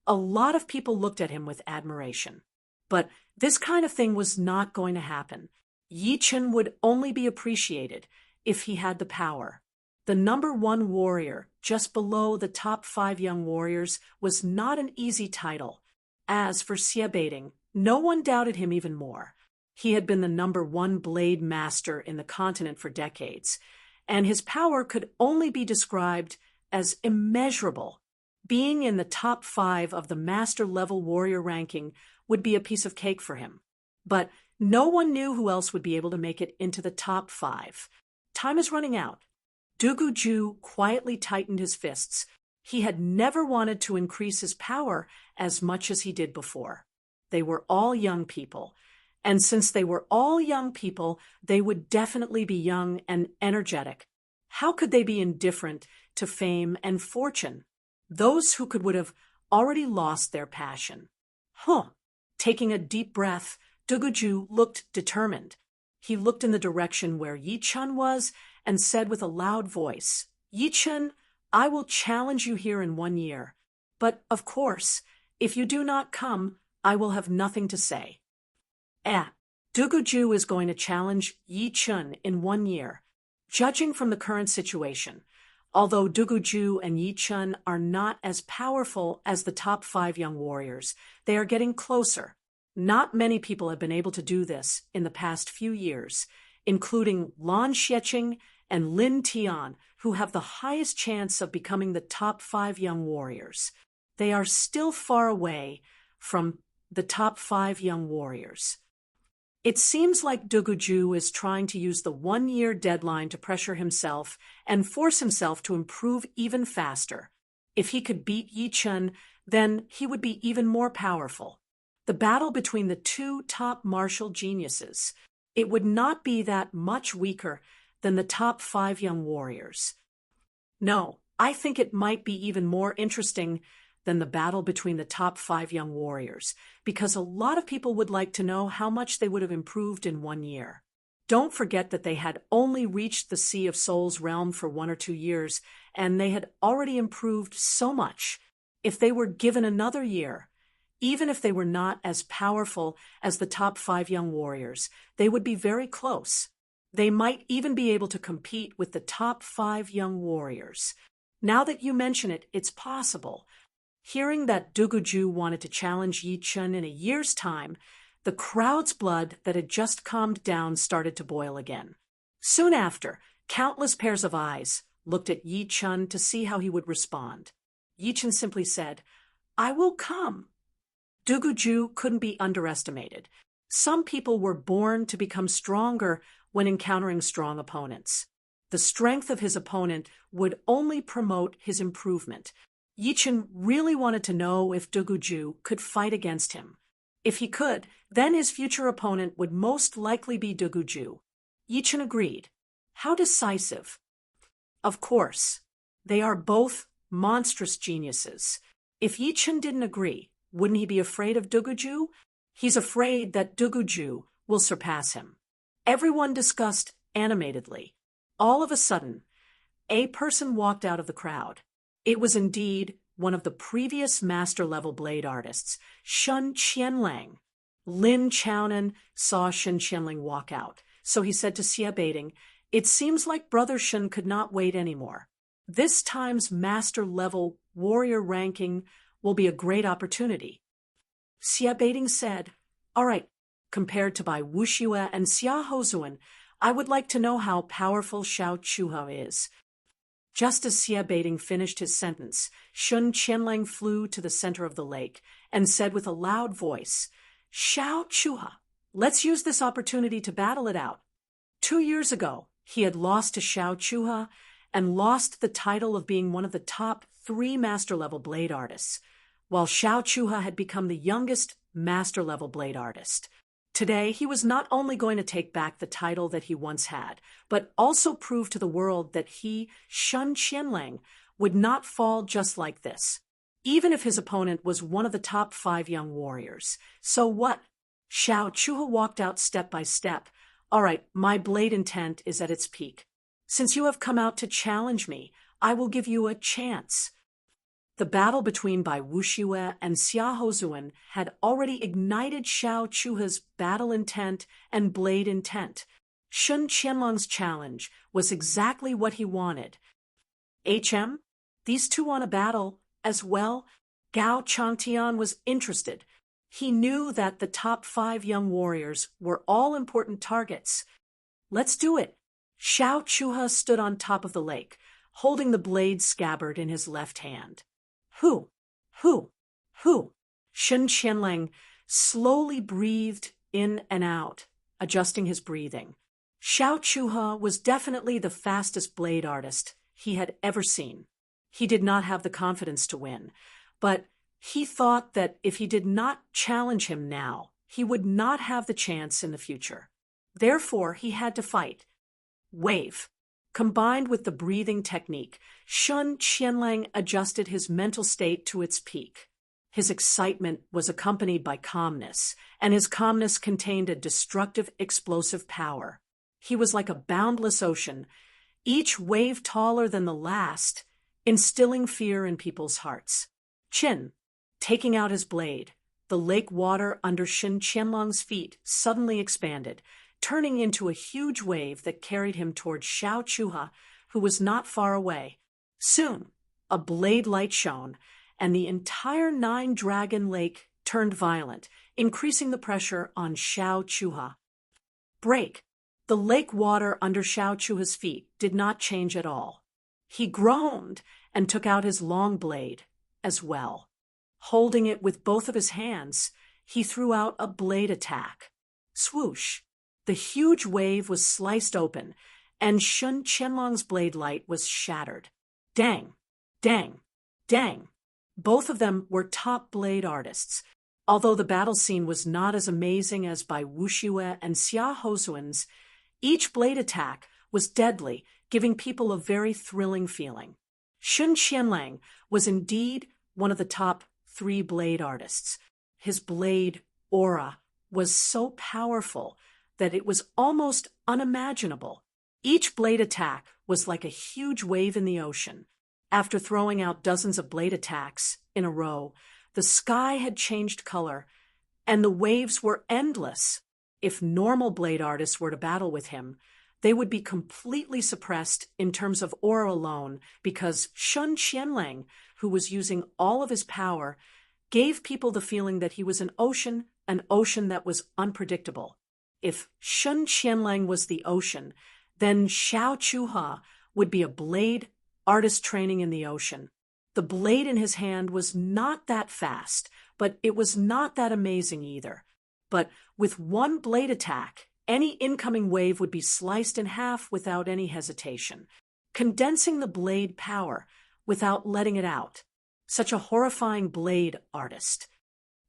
a lot of people looked at him with admiration. But this kind of thing was not going to happen. Yi Chun would only be appreciated if he had the power. The number 1 warrior, just below the top 5 young warriors, was not an easy title. As for Xia Beiting, no one doubted him even more. He had been the number 1 blade master in the continent for decades, and his power could only be described as immeasurable. Being in the top 5 of the master-level warrior ranking would be a piece of cake for him. But no one knew who else would be able to make it into the top 5. Time is running out. Dugu Ju quietly tightened his fists. He had never wanted to increase his power as much as he did before. They were all young people, and since they were all young people, they would definitely be young and energetic. How could they be indifferent to fame and fortune? Those who would have already lost their passion. Taking a deep breath, Dugu Ju looked determined. He looked in the direction where Yi Chun was and said with a loud voice, Yi Chun, I will challenge you here in 1 year. But, of course, if you do not come, I will have nothing to say. Dugu Ju is going to challenge Yi Chun in 1 year. Judging from the current situation, although Dugu Ju and Yi Chun are not as powerful as the top 5 young warriors, they are getting closer. Not many people have been able to do this in the past few years. including Lan Xiecheng and Lin Tian, who have the highest chance of becoming the top 5 young warriors. They are still far away from the top 5 young warriors. It seems like Duguju is trying to use the 1-year deadline to pressure himself and force himself to improve even faster. If he could beat Yi Chen, then he would be even more powerful. The battle between the two top martial geniuses, it would not be that much weaker than the top 5 young warriors. No, I think it might be even more interesting than the battle between the top 5 young warriors, because a lot of people would like to know how much they would have improved in 1 year. Don't forget that they had only reached the Sea of Souls realm for 1 or 2 years, and they had already improved so much. If they were given another year, even if they were not as powerful as the top 5 young warriors, they would be very close. They might even be able to compete with the top 5 young warriors. Now that you mention it, it's possible. Hearing that Duguju wanted to challenge Yi Chen in a year's time, the crowd's blood that had just calmed down started to boil again. Soon after, countless pairs of eyes looked at Yi Chen to see how he would respond. Yi Chen simply said, "I will come." Duguju couldn't be underestimated. Some people were born to become stronger when encountering strong opponents. The strength of his opponent would only promote his improvement. Yi Chen really wanted to know if Duguju could fight against him. If he could, then his future opponent would most likely be Duguju. Yi Chen agreed. How decisive? Of course, they are both monstrous geniuses. If Yi Chen didn't agree, wouldn't he be afraid of Duguju? He's afraid that Duguju will surpass him. Everyone discussed animatedly. All of a sudden, a person walked out of the crowd. It was indeed one of the previous master-level blade artists, Shun Qianlang. Lin Chaonan saw Shun Qianlang walk out, so he said to Xia Beiting, "It seems like Brother Shun could not wait anymore. This time's master-level warrior ranking will be a great opportunity." Xia Beiting said, "All right, compared to Bai Wuxue and Xia Hozuan, I would like to know how powerful Xiao Chuha is." Just as Xia Beiting finished his sentence, Shun Qianlang flew to the center of the lake and said with a loud voice, "Xiao Chuha, let's use this opportunity to battle it out." 2 years ago, he had lost to Xiao Chuha and lost the title of being one of the top 3 master-level blade artists, while Xiao Chuha had become the youngest master-level blade artist. Today, he was not only going to take back the title that he once had, but also prove to the world that he, Shun Qianlang, would not fall just like this, even if his opponent was one of the top 5 young warriors. So what? Xiao Chuha walked out step by step. "All right, my blade intent is at its peak. Since you have come out to challenge me, I will give you a chance." The battle between Bai Wuxue and Xia Hozuan had already ignited Xiao Chuha's battle intent and blade intent. Shun Qianlong's challenge was exactly what he wanted. These two want a battle as well? Gao Changtian was interested. He knew that the top 5 young warriors were all important targets. "Let's do it." Xiao Chuha stood on top of the lake, holding the blade scabbard in his left hand. "Hu, hu, hu." Shun Qianlang slowly breathed in and out, adjusting his breathing. Xiao Chuha was definitely the fastest blade artist he had ever seen. He did not have the confidence to win, but he thought that if he did not challenge him now, he would not have the chance in the future. Therefore, he had to fight. Wave. Combined with the breathing technique, Shun Qianlang adjusted his mental state to its peak. His excitement was accompanied by calmness, and his calmness contained a destructive, explosive power. He was like a boundless ocean, each wave taller than the last, instilling fear in people's hearts. Qin, taking out his blade, the lake water under Shun Qianlong's feet suddenly expanded, turning into a huge wave that carried him toward Xiao Chuha, who was not far away. Soon, a blade light shone, and the entire 9-dragon lake turned violent, increasing the pressure on Xiao Chuha. Break! The lake water under Xiao Chuha's feet did not change at all. He groaned and took out his long blade as well. Holding it with both of his hands, he threw out a blade attack. Swoosh! The huge wave was sliced open, and Shun Qianlong's blade light was shattered. Dang! Dang! Dang! Both of them were top blade artists. Although the battle scene was not as amazing as by Wu Shue and Xia Hozuan's, each blade attack was deadly, giving people a very thrilling feeling. Shun Qianlang was indeed one of the top 3 blade artists. His blade aura was so powerful that it was almost unimaginable. Each blade attack was like a huge wave in the ocean. After throwing out dozens of blade attacks in a row, the sky had changed color, and the waves were endless. If normal blade artists were to battle with him, they would be completely suppressed in terms of aura alone, because Shun Qianlang, who was using all of his power, gave people the feeling that he was an ocean that was unpredictable. If Shun Qianlang was the ocean, then Xiao Chuha would be a blade artist training in the ocean. The blade in his hand was not that fast, but it was not that amazing either. But with one blade attack, any incoming wave would be sliced in half without any hesitation, condensing the blade power without letting it out. Such a horrifying blade artist.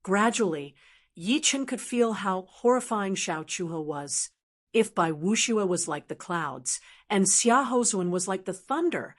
Gradually, Yi Chen could feel how horrifying Xiao Chuha was. If Bai Wuxue was like the clouds, and Xia Hozuan was like the thunder,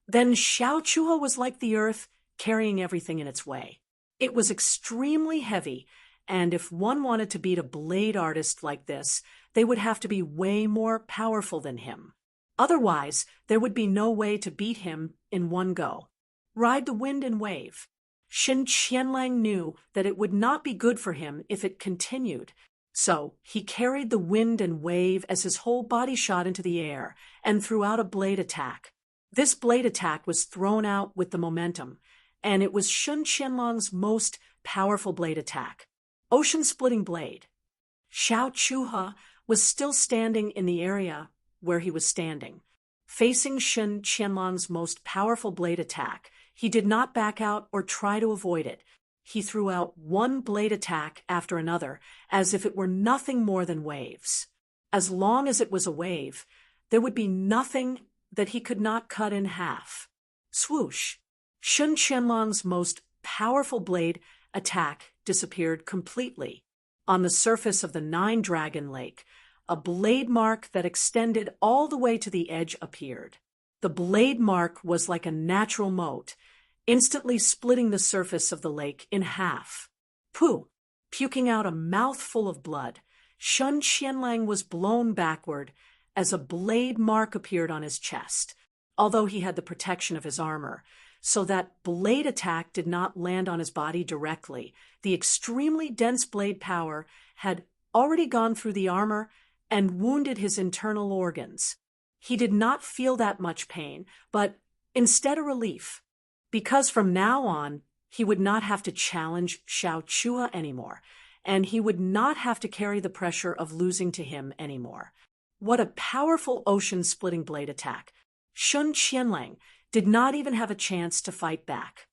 then Xiao Chuha was like the earth, carrying everything in its way. It was extremely heavy, and if one wanted to beat a blade artist like this, they would have to be way more powerful than him. Otherwise, there would be no way to beat him in one go. Ride the wind and wave. Shun Qianlang knew that it would not be good for him if it continued, so he carried the wind and wave as his whole body shot into the air and threw out a blade attack. This blade attack was thrown out with the momentum, and it was Shun Qianlong's most powerful blade attack. Ocean-splitting blade. Xiao Chuha was still standing in the area where he was standing. Facing Shun Qianlong's most powerful blade attack, he did not back out or try to avoid it. He threw out one blade attack after another, as if it were nothing more than waves. As long as it was a wave, there would be nothing that he could not cut in half. Swoosh! Shun Qianlong's most powerful blade attack disappeared completely. On the surface of the 9-dragon lake, a blade mark that extended all the way to the edge appeared. The blade mark was like a natural moat, instantly splitting the surface of the lake in half. Pooh! Puking out a mouthful of blood, Shun Qianlang was blown backward as a blade mark appeared on his chest, although he had the protection of his armor, so that blade attack did not land on his body directly. The extremely dense blade power had already gone through the armor and wounded his internal organs. He did not feel that much pain, but instead a relief, because from now on he would not have to challenge Xiao Chuha anymore, and he would not have to carry the pressure of losing to him anymore. What a powerful ocean-splitting blade attack! Shun Qianlang did not even have a chance to fight back.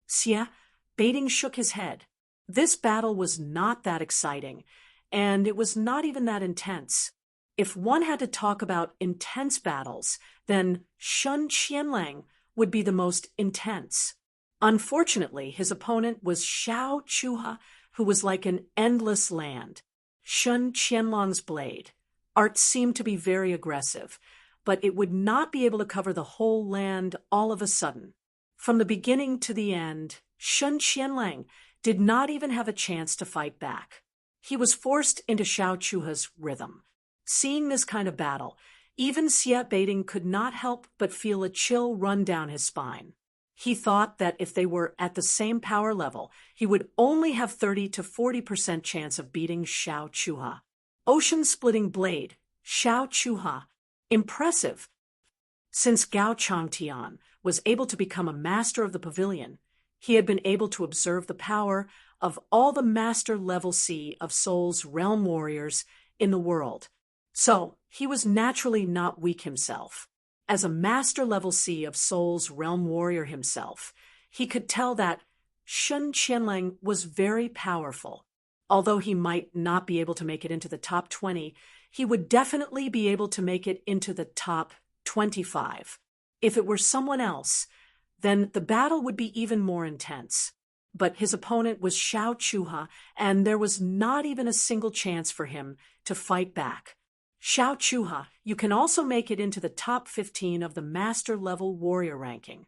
Xia, Baiting shook his head. This battle was not that exciting, and it was not even that intense. If one had to talk about intense battles, then Shun Qianlang would be the most intense. Unfortunately, his opponent was Xiao Chuha, who was like an endless land. Shun Qianlong's blade art seemed to be very aggressive, but it would not be able to cover the whole land all of a sudden. From the beginning to the end, Shun Qianlang did not even have a chance to fight back. He was forced into Xiao Chuha's rhythm. Seeing this kind of battle, even Xia Baiting could not help but feel a chill run down his spine. He thought that if they were at the same power level, he would only have 30 to 40% chance of beating Xiao Chuha. Ocean-splitting blade, Xiao Chuha. Impressive. Since Gao Changtian was able to become a master of the pavilion, he had been able to observe the power of all the master level C of Soul's realm warriors in the world. So He was naturally not weak himself. As a master-level C of Soul's realm warrior himself, he could tell that Shen Qianlang was very powerful. Although he might not be able to make it into the top 20, he would definitely be able to make it into the top 25. If it were someone else, then the battle would be even more intense. But his opponent was Xiao Chuha, and there was not even a single chance for him to fight back. Xiao Chuha, you can also make it into the top 15 of the master-level warrior ranking.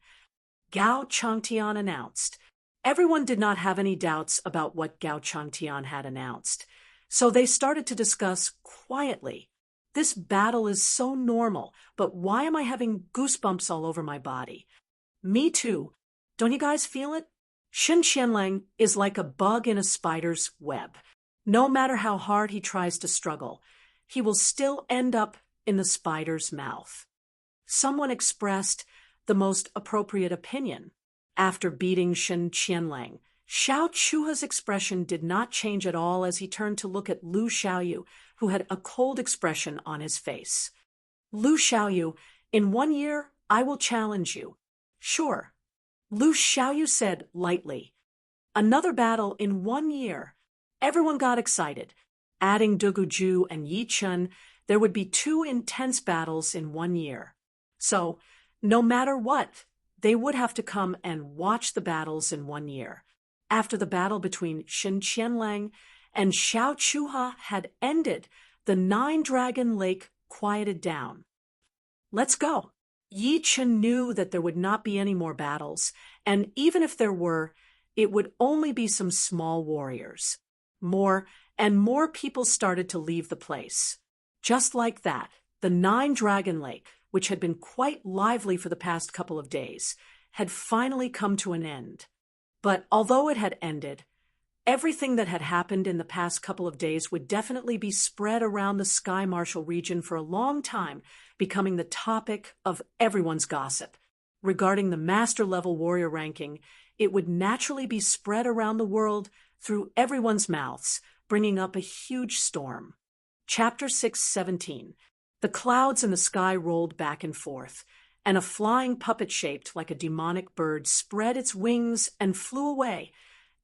Gao Changtian announced. Everyone did not have any doubts about what Gao Changtian had announced, so they started to discuss quietly. This battle is so normal, but why am I having goosebumps all over my body? Me too. Don't you guys feel it? Shen Qianlang is like a bug in a spider's web. No matter how hard he tries to struggle, he will still end up in the spider's mouth. Someone expressed the most appropriate opinion. After beating Shen Qianlang, Xiao Chuha's expression did not change at all as he turned to look at Lu Xiaoyu, who had a cold expression on his face. Lu Xiaoyu, in 1 year, I will challenge you. Sure. Lu Xiaoyu said lightly. Another battle in 1 year. Everyone got excited. Adding Duguju and Yi Chun, there would be 2 intense battles in 1 year. So, no matter what, they would have to come and watch the battles in 1 year. After the battle between Shen Qianlang and Xiao Chuha had ended, the 9-Dragon Lake quieted down. Let's go. Yi Chun knew that there would not be any more battles, and even if there were, it would only be some small warriors. More and more people started to leave the place. Just like that, the 9-Dragon Lake, which had been quite lively for the past couple of days, had finally come to an end. But although it had ended, everything that had happened in the past couple of days would definitely be spread around the Sky Marshal region for a long time, becoming the topic of everyone's gossip. Regarding the master-level warrior ranking, it would naturally be spread around the world through everyone's mouths, bringing up a huge storm. Chapter 6:17. The clouds in the sky rolled back and forth, and a flying puppet shaped like a demonic bird spread its wings and flew away,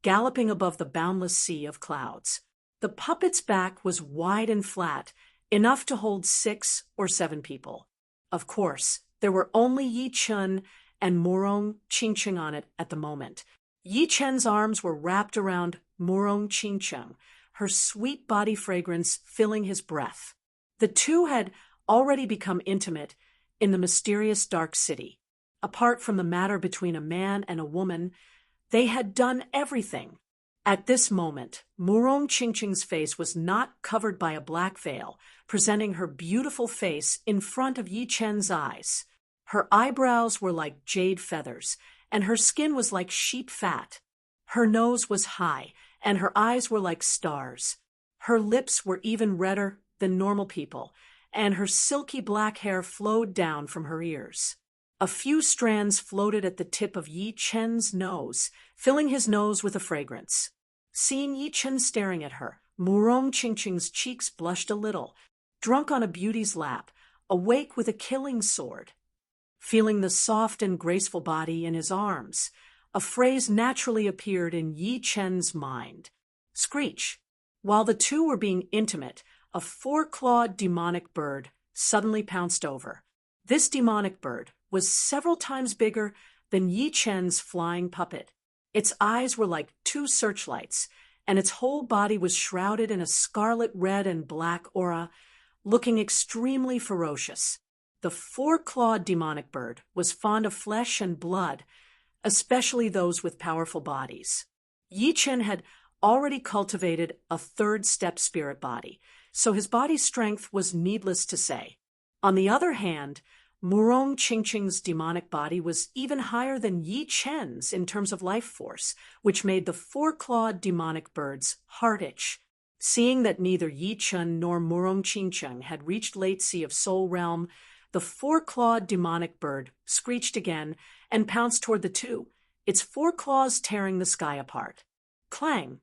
galloping above the boundless sea of clouds. The puppet's back was wide and flat, enough to hold 6 or 7 people. Of course, there were only Yi Chun and Murong Qingcheng on it at the moment. Yi Chen's arms were wrapped around Murong Qingcheng, her sweet body fragrance filling his breath. The two had already become intimate in the mysterious dark city. Apart from the matter between a man and a woman, they had done everything. At this moment, Murong Qingcheng's face was not covered by a black veil, presenting her beautiful face in front of Yi Chen's eyes. Her eyebrows were like jade feathers, and her skin was like sheep fat. Her nose was high, and her eyes were like stars. Her lips were even redder than normal people, and her silky black hair flowed down from her ears. A few strands floated at the tip of Yi Chen's nose, filling his nose with a fragrance. Seeing Yi Chen staring at her, Murong Qingcheng's cheeks blushed a little, drunk on a beauty's lap, awake with a killing sword. Feeling the soft and graceful body in his arms, a phrase naturally appeared in Yi Chen's mind. Screech. While the two were being intimate, a 4-clawed demonic bird suddenly pounced over. This demonic bird was several times bigger than Yi Chen's flying puppet. Its eyes were like 2 searchlights, and its whole body was shrouded in a scarlet red and black aura, looking extremely ferocious. The 4-clawed demonic bird was fond of flesh and blood, especially those with powerful bodies. Yi Chen had already cultivated a 3rd-step spirit body, so his body's strength was needless to say. On the other hand, Murong Qingcheng's demonic body was even higher than Yi Chen's in terms of life force, which made the 4-clawed demonic bird's heart itch. Seeing that neither Yi Chen nor Murong Qingcheng had reached Late Sea of Soul Realm, the 4-clawed demonic bird screeched again and pounced toward the two, its 4 claws tearing the sky apart. Clang!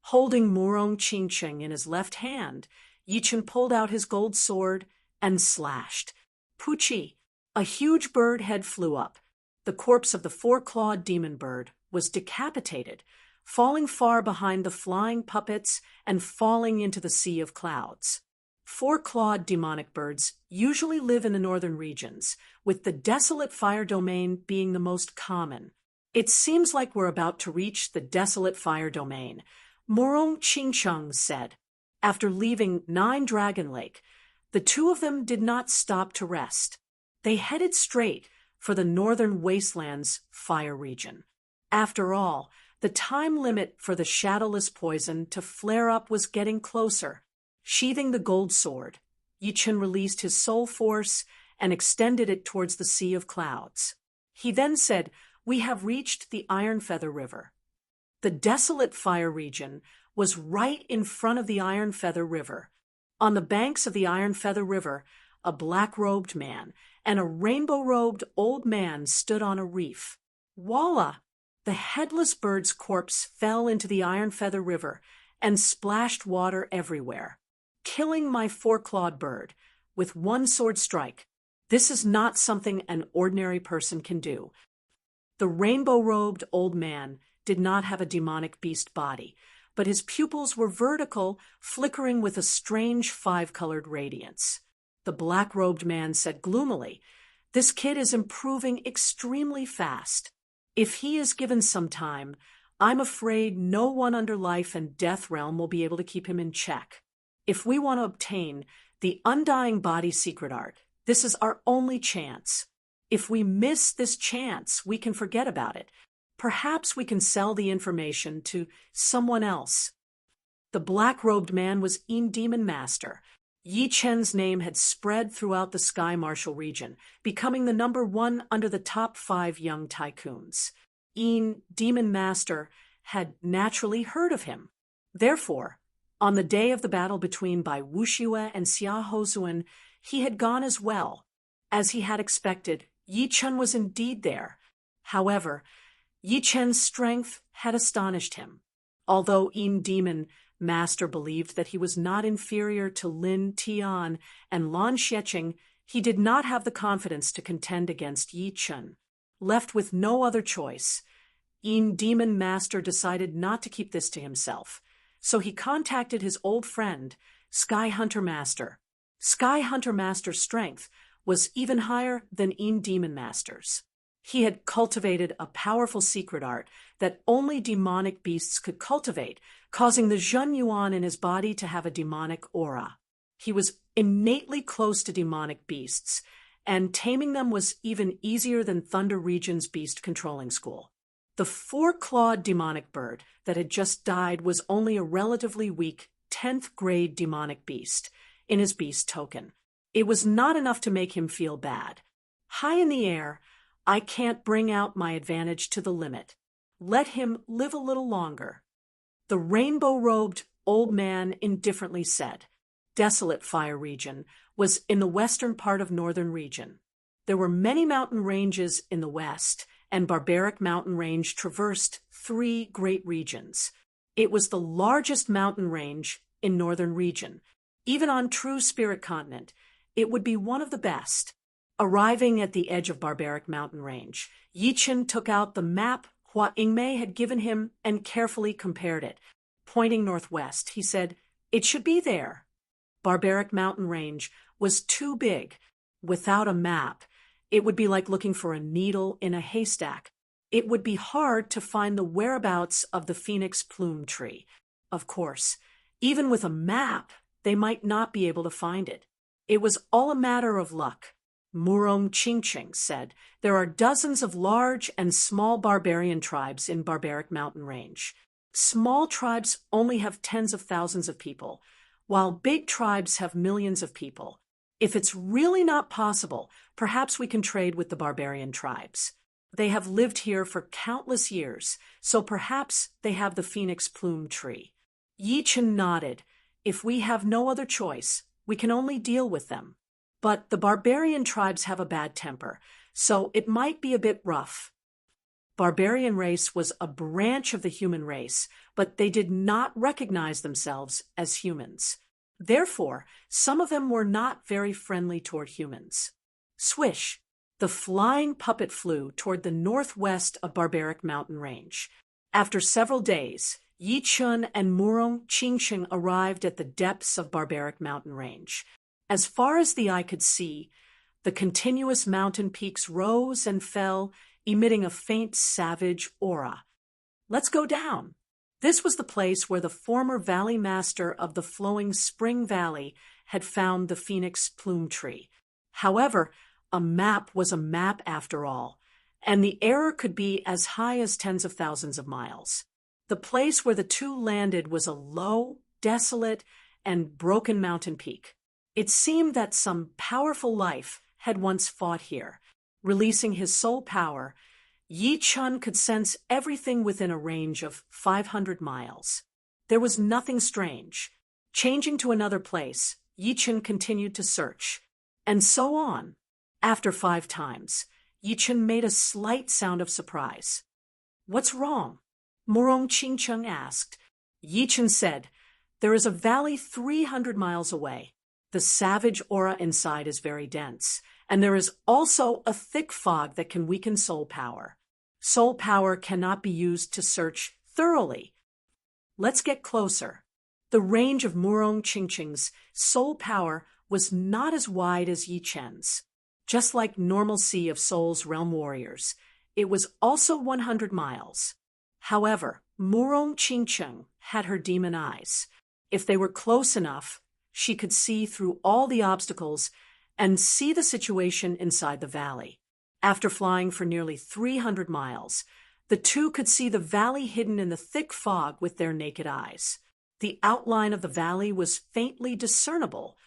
Holding Murong Qingcheng in his left hand, Yi Chen pulled out his gold sword and slashed. Poochie! A huge bird head flew up. The corpse of the four-clawed demon bird was decapitated, falling far behind the flying puppets and falling into the sea of clouds. Four-clawed demonic birds usually live in the northern regions, with the desolate fire domain being the most common. It seems like we're about to reach the desolate fire domain, Morong Chingcheng said. After leaving Nine Dragon Lake, the two of them did not stop to rest. They headed straight for the northern wastelands fire region. After all, the time limit for the shadowless poison to flare up was getting closer. Sheathing the gold sword, Yichen released his soul force and extended it towards the sea of clouds. He then said, "We have reached the Iron Feather River." The desolate fire region was right in front of the Iron Feather River. On the banks of the Iron Feather River, a black-robed man and a rainbow-robed old man stood on a reef. Voila! The headless bird's corpse fell into the Iron Feather River and splashed water everywhere, killing my four-clawed bird with one sword strike. This is not something an ordinary person can do. The rainbow-robed old man did not have a demonic beast body, but his pupils were vertical, flickering with a strange five-colored radiance. The black-robed man said gloomily, "This kid is improving extremely fast. If he is given some time, I'm afraid no one under life and death realm will be able to keep him in check. If we want to obtain the undying body secret art, this is our only chance. If we miss this chance, we can forget about it. Perhaps we can sell the information to someone else." The black-robed man was Demon Master. Yi Chen's name had spread throughout the Sky Marshal region, becoming the number one under the top 5 young tycoons. Demon Master had naturally heard of him. Therefore, on the day of the battle between Bai Wuxiue and Xia Hozuan, he had gone as well. As he had expected, Yi Chen was indeed there. However, Yi Chen's strength had astonished him. Although Demon Master believed that he was not inferior to Lin Tian and Lan Xieqing, he did not have the confidence to contend against Yi Chen. Left with no other choice, Demon Master decided not to keep this to himself, so he contacted his old friend, Sky Hunter Master. Sky Hunter Master's strength was even higher than Demon Master's. He had cultivated a powerful secret art that only demonic beasts could cultivate, causing the Zhen Yuan in his body to have a demonic aura. He was innately close to demonic beasts, and taming them was even easier than Thunder Region's beast controlling school. The four-clawed demonic bird that had just died was only a relatively weak 10th grade demonic beast in his beast token. It was not enough to make him feel bad. High in the air, I can't bring out my advantage to the limit. Let him live a little longer. The rainbow-robed old man indifferently said. Desolate Fire Region was in the western part of Northern Region. There were many mountain ranges in the west, and Barbaric Mountain Range traversed 3 great regions. It was the largest mountain range in Northern Region. Even on true Spirit Continent, it would be one of the best. Arriving at the edge of Barbaric Mountain Range, Yi Chen took out the map Hua Yingmei had given him and carefully compared it. Pointing northwest, he said, "It should be there." Barbaric Mountain Range was too big. Without a map, it would be like looking for a needle in a haystack. It would be hard to find the whereabouts of the phoenix plume tree. Of course, even with a map, they might not be able to find it. It was all a matter of luck. Murong Qingqing said, "There are dozens of large and small barbarian tribes in Barbaric Mountain Range. Small tribes only have tens of thousands of people, while big tribes have millions of people. If it's really not possible, perhaps we can trade with the barbarian tribes. They have lived here for countless years, so perhaps they have the phoenix plume tree." Yi Chen nodded. "If we have no other choice, we can only deal with them. But the barbarian tribes have a bad temper, so it might be a bit rough." Barbarian race was a branch of the human race, but they did not recognize themselves as humans. Therefore, some of them were not very friendly toward humans. Swish! The flying puppet flew toward the northwest of Barbaric Mountain Range. After several days, Yi Chun and Murong Qingqing arrived at the depths of Barbaric Mountain Range. As far as the eye could see, the continuous mountain peaks rose and fell, emitting a faint savage aura. Let's go down. This was the place where the former valley master of the flowing Spring Valley had found the phoenix plume tree. However, a map was a map after all, and the error could be as high as tens of thousands of miles. The place where the two landed was a low, desolate, and broken mountain peak. It seemed that some powerful life had once fought here. Releasing his soul power, Yi Chun could sense everything within a range of 500 miles. There was nothing strange. Changing to another place, Yi Chun continued to search. And so on. After 5 times, Yi Chun made a slight sound of surprise. "What's wrong?" Murong Qingqing asked. Yi Chun said, "There is a valley 300 miles away. The savage aura inside is very dense, and there is also a thick fog that can weaken soul power. Soul power cannot be used to search thoroughly. Let's get closer." The range of Murong Qingqing's soul power was not as wide as Yi Chen's. Just like normalcy of Soul's realm warriors, it was also 100 miles. However, Murong Qingqing had her demon eyes. If they were close enough, she could see through all the obstacles and see the situation inside the valley. After flying for nearly 300 miles, the two could see the valley hidden in the thick fog with their naked eyes. The outline of the valley was faintly discernible.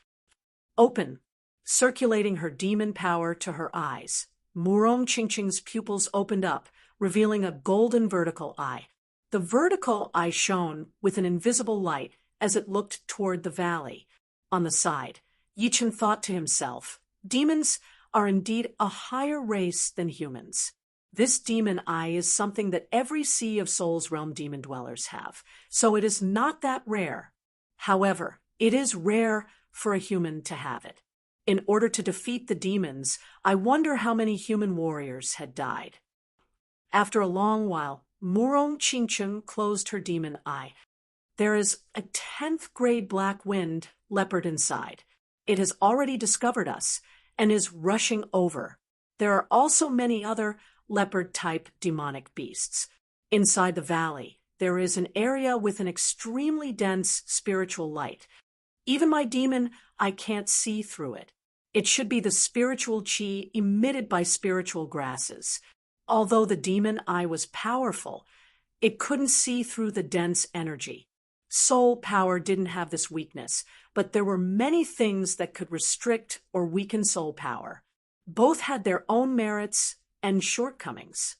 Open, circulating her demon power to her eyes, Murong Qingqing's pupils opened up, revealing a golden vertical eye. The vertical eye shone with an invisible light as it looked toward the valley. On the side, Yi Chun thought to himself, demons are indeed a higher race than humans. This demon eye is something that every Sea of Souls realm demon dwellers have, so it is not that rare. However, it is rare for a human to have it. In order to defeat the demons, I wonder how many human warriors had died. After a long while, Murong Qingqing closed her demon eye. There is a 10th grade black wind leopard inside. It has already discovered us and is rushing over. There are also many other leopard-type demonic beasts. Inside the valley, there is an area with an extremely dense spiritual light. Even my demon, I can't see through it. It should be the spiritual chi emitted by spiritual grasses. Although the demon eye was powerful, it couldn't see through the dense energy. Soul power didn't have this weakness, but there were many things that could restrict or weaken soul power. Both had their own merits and shortcomings.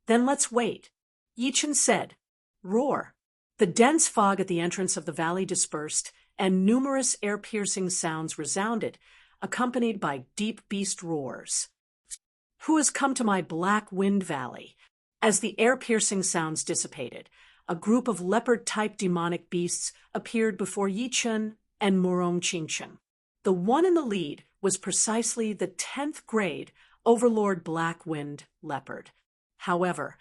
Then let's wait. Yi Chun said, "Roar." The dense fog at the entrance of the valley dispersed, and numerous air-piercing sounds resounded, accompanied by deep beast roars. "Who has come to my Black Wind Valley?" As the air-piercing sounds dissipated, a group of leopard-type demonic beasts appeared before Yi Chun and Murong Qingqing. The one in the lead was precisely the 10th grade Overlord Black Wind Leopard. However,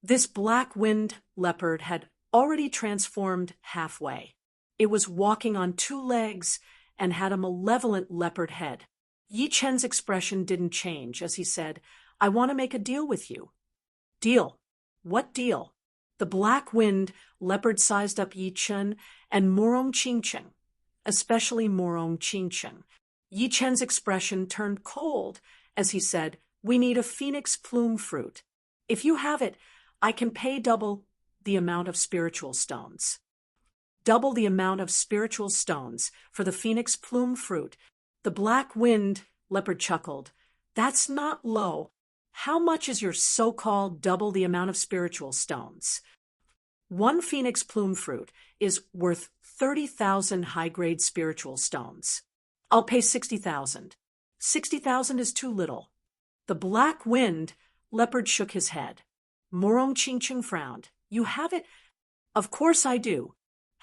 this Black Wind Leopard had already transformed halfway. It was walking on 2 legs and had a malevolent leopard head. Yi Chen's expression didn't change as he said, "I want to make a deal with you." "Deal? What deal?" The Black Wind Leopard sized up Yi Chen and Murong Qingqing, especially Murong Qingqing. Yi Chen's expression turned cold as he said, "We need a phoenix plume fruit. If you have it, I can pay double the amount of spiritual stones." Double the amount of spiritual stones for the phoenix plume fruit. The Black Wind Leopard chuckled. "That's not low. How much is your so-called double the amount of spiritual stones?" "1 phoenix plume fruit is worth 30,000 high-grade spiritual stones. I'll pay 60,000. 60,000 is too little." The Black Wind Leopard shook his head. Murong Qingqing frowned. "You have it?" "Of course I do.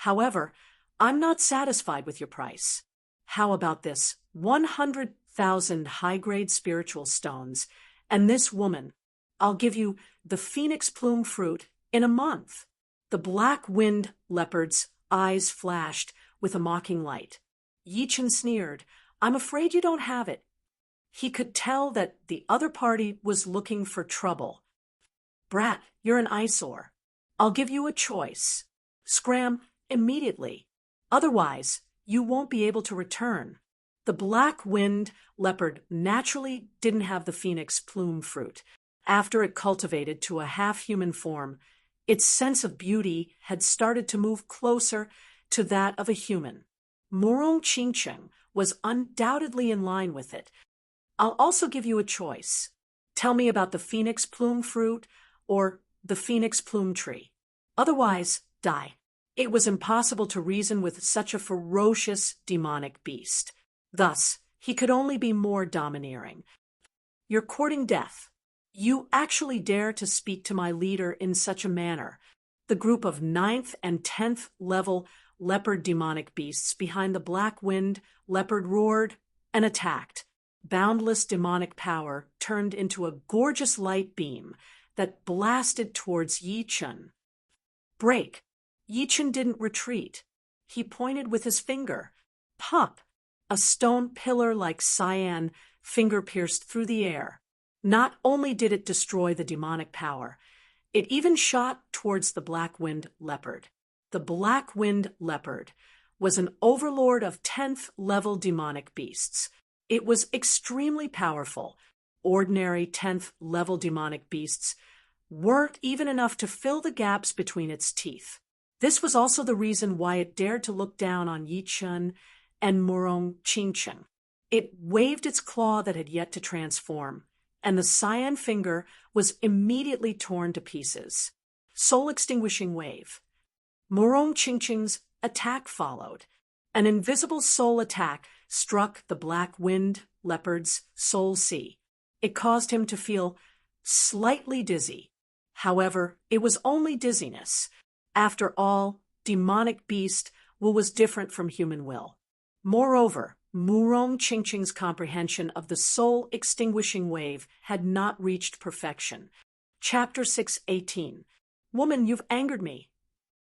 However, I'm not satisfied with your price. How about this 100,000 high-grade spiritual stones, and this woman? I'll give you the phoenix plume fruit in a month." The black-winged leopard's eyes flashed with a mocking light. Yichen sneered, "I'm afraid you don't have it." He could tell that the other party was looking for trouble. "Brat, you're an eyesore. I'll give you a choice. Scram immediately. Otherwise, you won't be able to return." The black-winged leopard naturally didn't have the phoenix plume fruit. After it cultivated to a half-human form, its sense of beauty had started to move closer to that of a human. Murong Qingcheng was undoubtedly in line with it. "I'll also give you a choice. Tell me about the phoenix plume fruit or the phoenix plume tree. Otherwise, die." It was impossible to reason with such a ferocious demonic beast. Thus, he could only be more domineering. "You're courting death. You actually dare to speak to my leader in such a manner." The group of 9th and 10th level leopard demonic beasts behind the black-winged leopard roared and attacked. Boundless demonic power turned into a gorgeous light beam that blasted towards Yichen. "Break!" Yichen didn't retreat. He pointed with his finger. Pop! A stone pillar like cyan finger pierced through the air. Not only did it destroy the demonic power, it even shot towards the black-winged leopard. The black-winged leopard was an overlord of 10th level demonic beasts. It was extremely powerful. Ordinary 10th level demonic beasts weren't even enough to fill the gaps between its teeth. This was also the reason why it dared to look down on Yichen and Murong Qingcheng. It waved its claw that had yet to transform, and the cyan finger was immediately torn to pieces. Soul-extinguishing wave. Murong Qingcheng's attack followed. An invisible soul attack struck the black-winged leopard's soul sea. It caused him to feel slightly dizzy. However, it was only dizziness. After all, demonic beast will was different from human will. Moreover, Murong Qingcheng's comprehension of the soul-extinguishing wave had not reached perfection. Chapter 6:18. "Woman, you've angered me."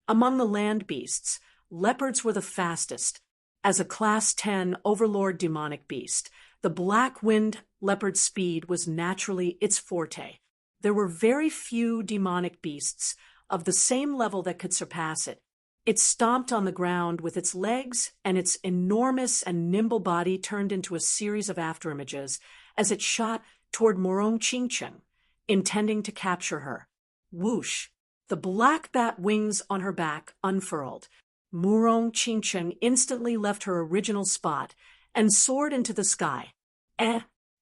Among the land beasts, leopards were the fastest. As a Class 10 overlord demonic beast, the black-winged leopard's speed was naturally its forte. There were very few demonic beasts of the same level that could surpass it. It stomped on the ground with its legs, and its enormous and nimble body turned into a series of afterimages as it shot toward Murong Qingcheng, intending to capture her. Whoosh! The black bat wings on her back unfurled. Murong Qingcheng instantly left her original spot and soared into the sky.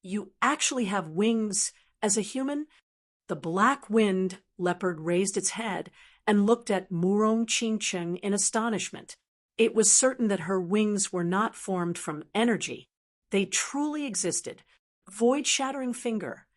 You actually have wings as a human?" The black-winged leopard raised its head and looked at Murong Qingcheng in astonishment. It was certain that her wings were not formed from energy. They truly existed. Void-shattering finger.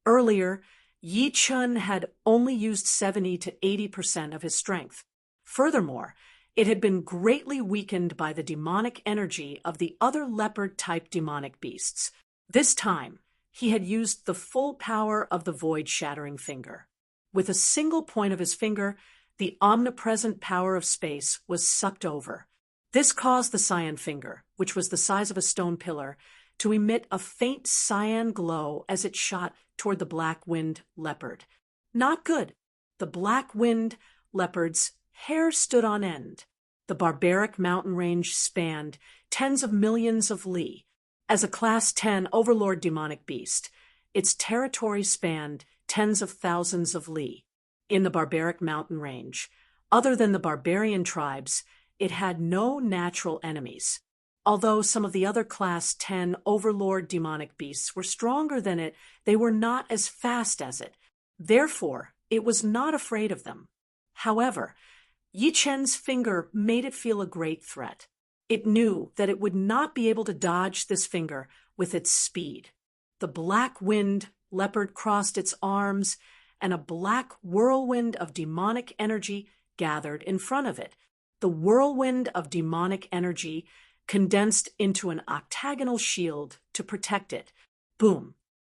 Earlier, Yichen had only used 70 to 80% of his strength. Furthermore, it had been greatly weakened by the demonic energy of the other leopard-type demonic beasts. This time, he had used the full power of the void-shattering finger. With a single point of his finger, the omnipresent power of space was sucked over. This caused the cyan finger, which was the size of a stone pillar, to emit a faint cyan glow as it shot toward the black-winged leopard. Not good. The black-winged leopard's hair stood on end. The barbaric mountain range spanned tens of millions of li. As a Class 10 overlord demonic beast, its territory spanned tens of thousands of li. In the barbaric mountain range, other than the barbarian tribes, it had no natural enemies. Although some of the other Class 10 overlord demonic beasts were stronger than it, they were not as fast as it. Therefore, it was not afraid of them. However, Yichen's finger made it feel a great threat. It knew that it would not be able to dodge this finger with its speed. The black-winged leopard crossed its arms, and a black whirlwind of demonic energy gathered in front of it. the whirlwind of demonic energy condensed into an octagonal shield to protect it. Boom.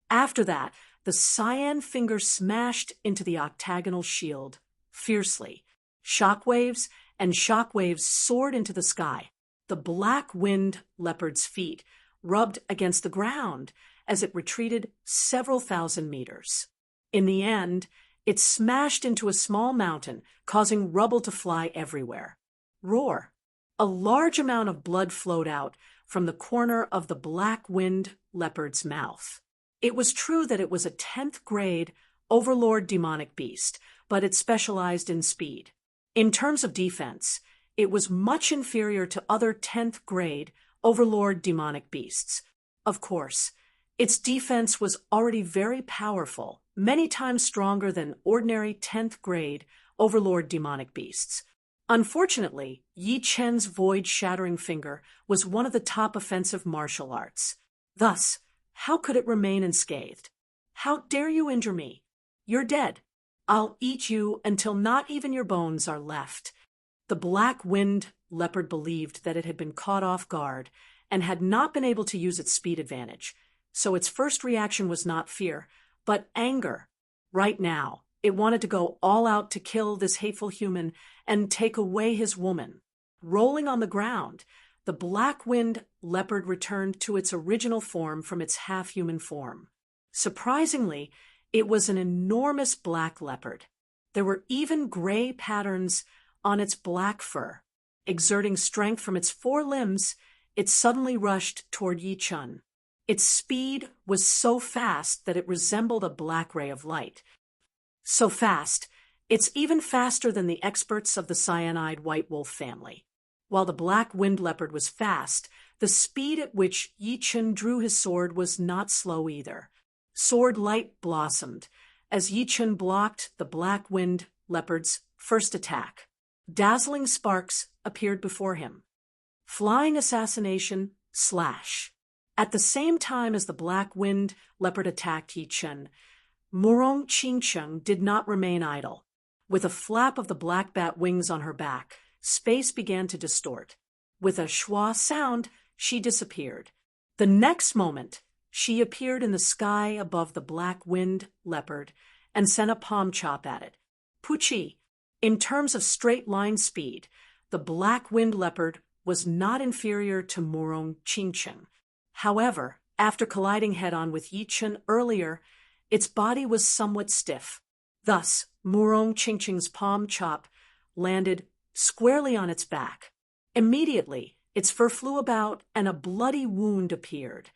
After that, the cyan finger smashed into the octagonal shield fiercely. Shockwaves and shockwaves soared into the sky. The black-winged leopard's feet rubbed against the ground as it retreated several thousand meters. In the end, it smashed into a small mountain, causing rubble to fly everywhere. Roar! A large amount of blood flowed out from the corner of the black-winged leopard's mouth. It was true that it was a 10th grade overlord demonic beast, but it specialized in speed. In terms of defense, it was much inferior to other 10th grade overlord demonic beasts. Of course, its defense was already very powerful, many times stronger than ordinary 10th grade overlord demonic beasts. Unfortunately, Yi Chen's void-shattering finger was one of the top offensive martial arts. Thus, how could it remain unscathed? How dare you injure me? You're dead. I'll eat you until not even your bones are left. The black-winged leopard believed that it had been caught off guard and had not been able to use its speed advantage, so its first reaction was not fear, but anger. Right now, it wanted to go all out to kill this hateful human and take away his woman. Rolling on the ground, the black-winged leopard returned to its original form from its half-human form. Surprisingly, it was an enormous black leopard. There were even gray patterns on its black fur. Exerting strength from its 4 limbs, it suddenly rushed toward Yi Chun. Its speed was so fast that it resembled a black ray of light. So fast, it's even faster than the experts of the cyanide white wolf family. While the black-winged leopard was fast, the speed at which Yi Chun drew his sword was not slow either. Sword light blossomed as Yi Chun blocked the black-winged leopard's first attack. Dazzling sparks appeared before him. Flying assassination, slash. At the same time as the black-winged leopard attacked Yi Chun, Murong Qingcheng did not remain idle. With a flap of the black bat wings on her back, space began to distort. With a schwa sound, she disappeared. The next moment, she appeared in the sky above the black-winged leopard and sent a palm chop at it. Puchi. In terms of straight-line speed, the black-winged leopard was not inferior to Murong Qingcheng. However, after colliding head-on with Yi Chun earlier, its body was somewhat stiff. Thus, Murong Qingcheng's palm chop landed squarely on its back. Immediately, its fur flew about and a bloody wound appeared.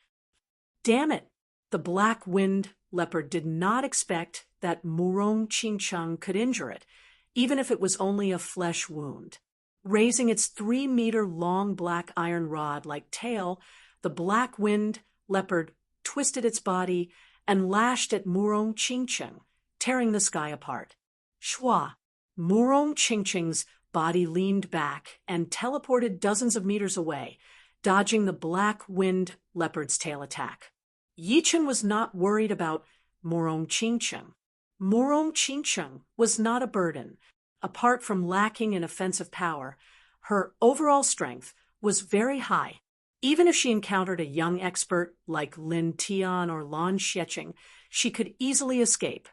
Damn it! The black-winged leopard did not expect that Murong Qingcheng could injure it, even if it was only a flesh wound. Raising its 3-meter-long black iron rod-like tail, the black-winged leopard twisted its body and lashed at Murong Qingcheng, tearing the sky apart. Schwa! Murong Qingcheng's body leaned back and teleported dozens of meters away, dodging the black-winged leopard's tail attack. Yi Chun was not worried about Murong Qingcheng. Murong Qingcheng was not a burden. Apart from lacking in offensive power, her overall strength was very high. Even if she encountered a young expert like Lin Tian or Lan Xiecheng, she could easily escape.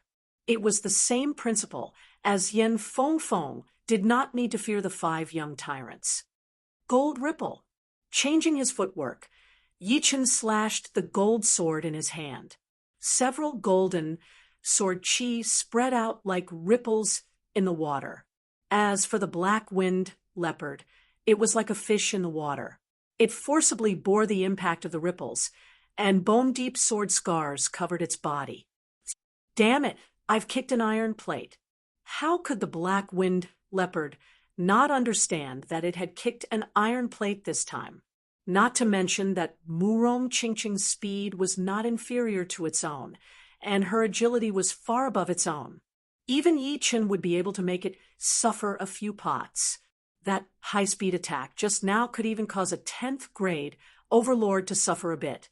It was the same principle, as Yen Fengfeng did not need to fear the 5 young tyrants. Gold Ripple. Changing his footwork, Yi Chun slashed the gold sword in his hand. Several golden sword chi spread out like ripples in the water. As for the black-winged leopard, it was like a fish in the water. It forcibly bore the impact of the ripples, and bone-deep sword scars covered its body. Damn it, I've kicked an iron plate. How could the black-winged leopard not understand that it had kicked an iron plate this time? Not to mention that Murong Qingcheng's speed was not inferior to its own, and her agility was far above its own. Even Yi Chun would be able to make it suffer a few pots. That high-speed attack just now could even cause a 10th grade overlord to suffer a bit.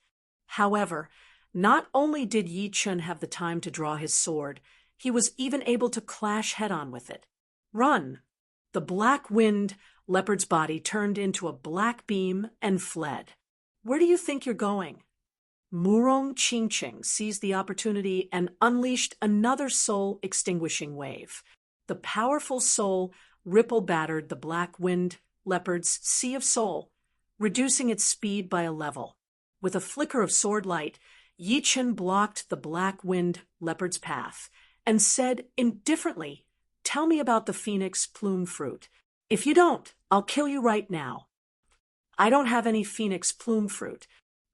However, not only did Yi Chun have the time to draw his sword, he was even able to clash head-on with it. Run! The black-winged leopard's body turned into a black beam and fled. Where do you think you're going? Murong Qingqing seized the opportunity and unleashed another soul-extinguishing wave. The powerful soul ripple-battered the black-winged leopard's sea of soul, reducing its speed by a level. With a flicker of sword light, Yi Chen blocked the black-winged leopard's path and said indifferently, "Tell me about the phoenix plume fruit. If you don't, I'll kill you right now." "I don't have any phoenix plume fruit."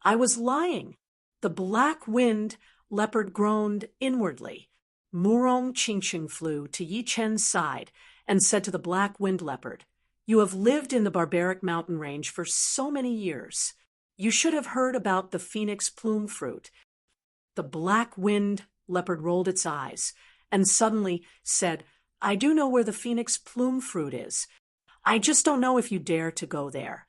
"I was lying." The black-winged leopard groaned inwardly. Murong Qingqing flew to Yi Chen's side and said to the black-winged leopard, "You have lived in the barbaric mountain range for so many years. You should have heard about the phoenix plume fruit." The black-winged leopard rolled its eyes and suddenly said, "I do know where the phoenix plume fruit is. I just don't know if you dare to go there."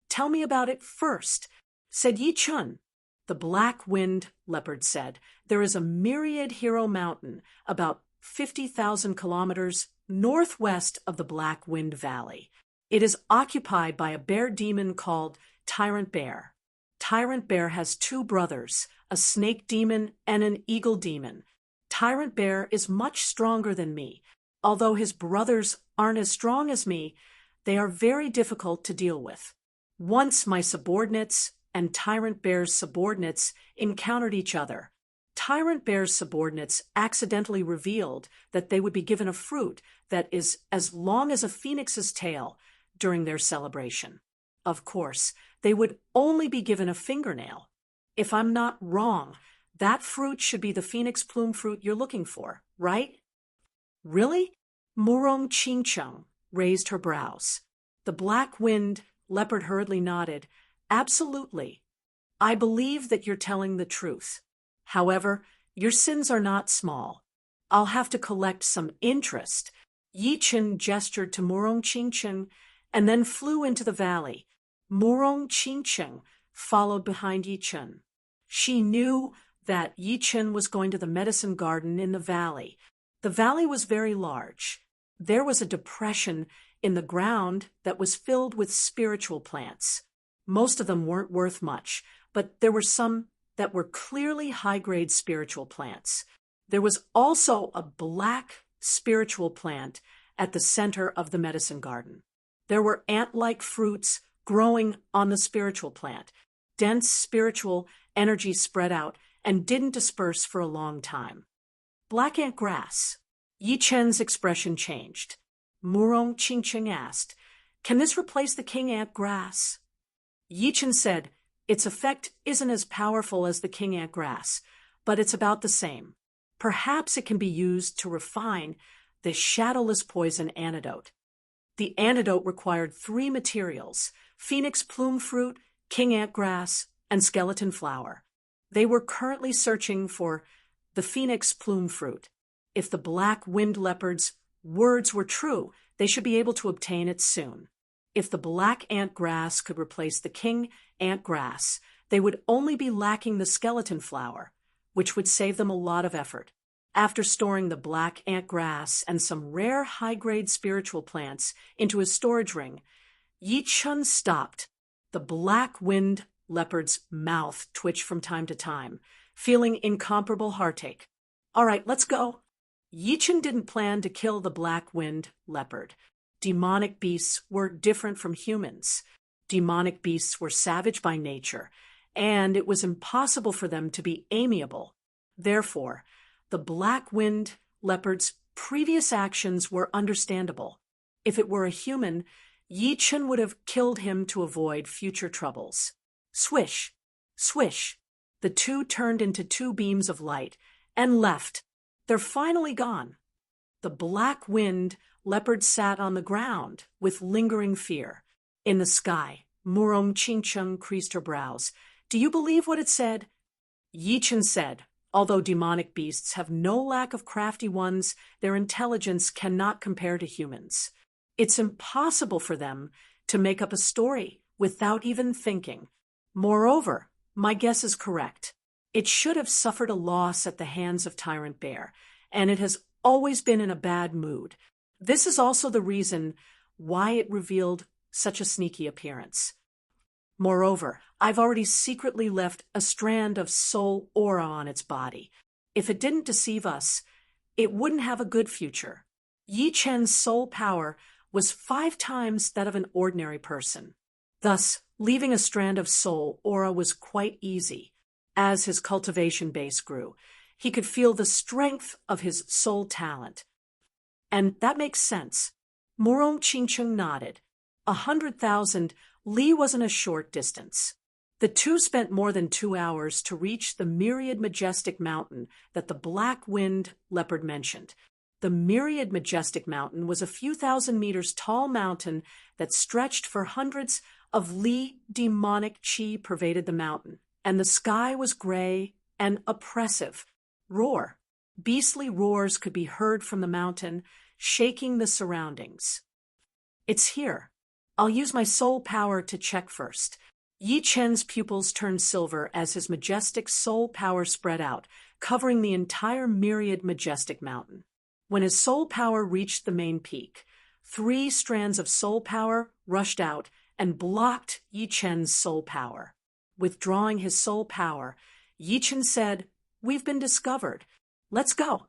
"Tell me about it first," said Yi Chen. The black-winged leopard said, "There is a myriad hero mountain about 50,000 kilometers northwest of the Black-Wind Valley. It is occupied by a bear demon called Tyrant Bear. Tyrant Bear has two brothers, a snake demon and an eagle demon. Tyrant Bear is much stronger than me. Although his brothers aren't as strong as me, they are very difficult to deal with. Once my subordinates and Tyrant Bear's subordinates encountered each other. Tyrant Bear's subordinates accidentally revealed that they would be given a fruit that is as long as a phoenix's tail during their celebration. Of course, they would only be given a fingernail. If I'm not wrong, that fruit should be the phoenix plume fruit you're looking for, right?" "Really?" Murong Qingqing raised her brows. The black-winged leopard hurriedly nodded. "Absolutely. I believe that you're telling the truth. However, your sins are not small. I'll have to collect some interest." Yi Chen gestured to Murong Qingqing and then flew into the valley. Murong Qingqing followed behind Yi Chen. She knew that Yi Chen was going to the medicine garden in the valley. The valley was very large. There was a depression in the ground that was filled with spiritual plants. Most of them weren't worth much, but there were some that were clearly high-grade spiritual plants. There was also a black spiritual plant at the center of the medicine garden. There were ant-like fruits growing on the spiritual plant. Dense spiritual energy spread out and didn't disperse for a long time. "Black ant grass." Yi Chen's expression changed. Murong Qingqing asked, "Can this replace the king ant grass?" Yi Chen said, "Its effect isn't as powerful as the king ant grass, but it's about the same. Perhaps it can be used to refine the shadowless poison antidote." The antidote required 3 materials: phoenix plume fruit, king ant grass, and skeleton flower. They were currently searching for the phoenix plume fruit. If the black-winged leopard's words were true, they should be able to obtain it soon. If the black ant grass could replace the king ant grass, they would only be lacking the skeleton flower, which would save them a lot of effort. After storing the black ant grass and some rare high-grade spiritual plants into his storage ring, Yi Chen stopped. The black-winged leopard's mouth twitched from time to time, feeling incomparable heartache. "All right, let's go." Yi Chen didn't plan to kill the black-winged leopard. Demonic beasts were different from humans. Demonic beasts were savage by nature, and it was impossible for them to be amiable. Therefore, the black-winged leopard's previous actions were understandable. If it were a human, Yi Chen would have killed him to avoid future troubles. Swish, swish. The two turned into 2 beams of light and left. They're finally gone. The black-winged leopard sat on the ground with lingering fear. In the sky, Murong Qingqing creased her brows. "Do you believe what it said?" Yi Chen said, "Although demonic beasts have no lack of crafty ones, their intelligence cannot compare to humans. It's impossible for them to make up a story without even thinking. Moreover, my guess is correct. It should have suffered a loss at the hands of Tyrant Bear, and it has always been in a bad mood. This is also the reason why it revealed such a sneaky appearance. Moreover, I've already secretly left a strand of soul aura on its body. If it didn't deceive us, it wouldn't have a good future. Yi Chen's soul power was 5 times that of an ordinary person. Thus, leaving a strand of soul aura was quite easy. As his cultivation base grew, he could feel the strength of his soul talent. And that makes sense. Murong Qingcheng nodded. 100,000 li wasn't a short distance. The two spent more than 2 hours to reach the myriad majestic mountain that the black-winged leopard mentioned. The myriad majestic mountain was a few thousand meters tall mountain that stretched for hundreds of li. Demonic qi pervaded the mountain, and the sky was gray and oppressive. Roar. Beastly roars could be heard from the mountain, shaking the surroundings. It's here. I'll use my soul power to check first. Yi Chen's pupils turned silver as his majestic soul power spread out, covering the entire myriad majestic mountain. When his soul power reached the main peak, 3 strands of soul power rushed out and blocked Yi Chen's soul power. Withdrawing his soul power, Yi Chen said, "We've been discovered. Let's go."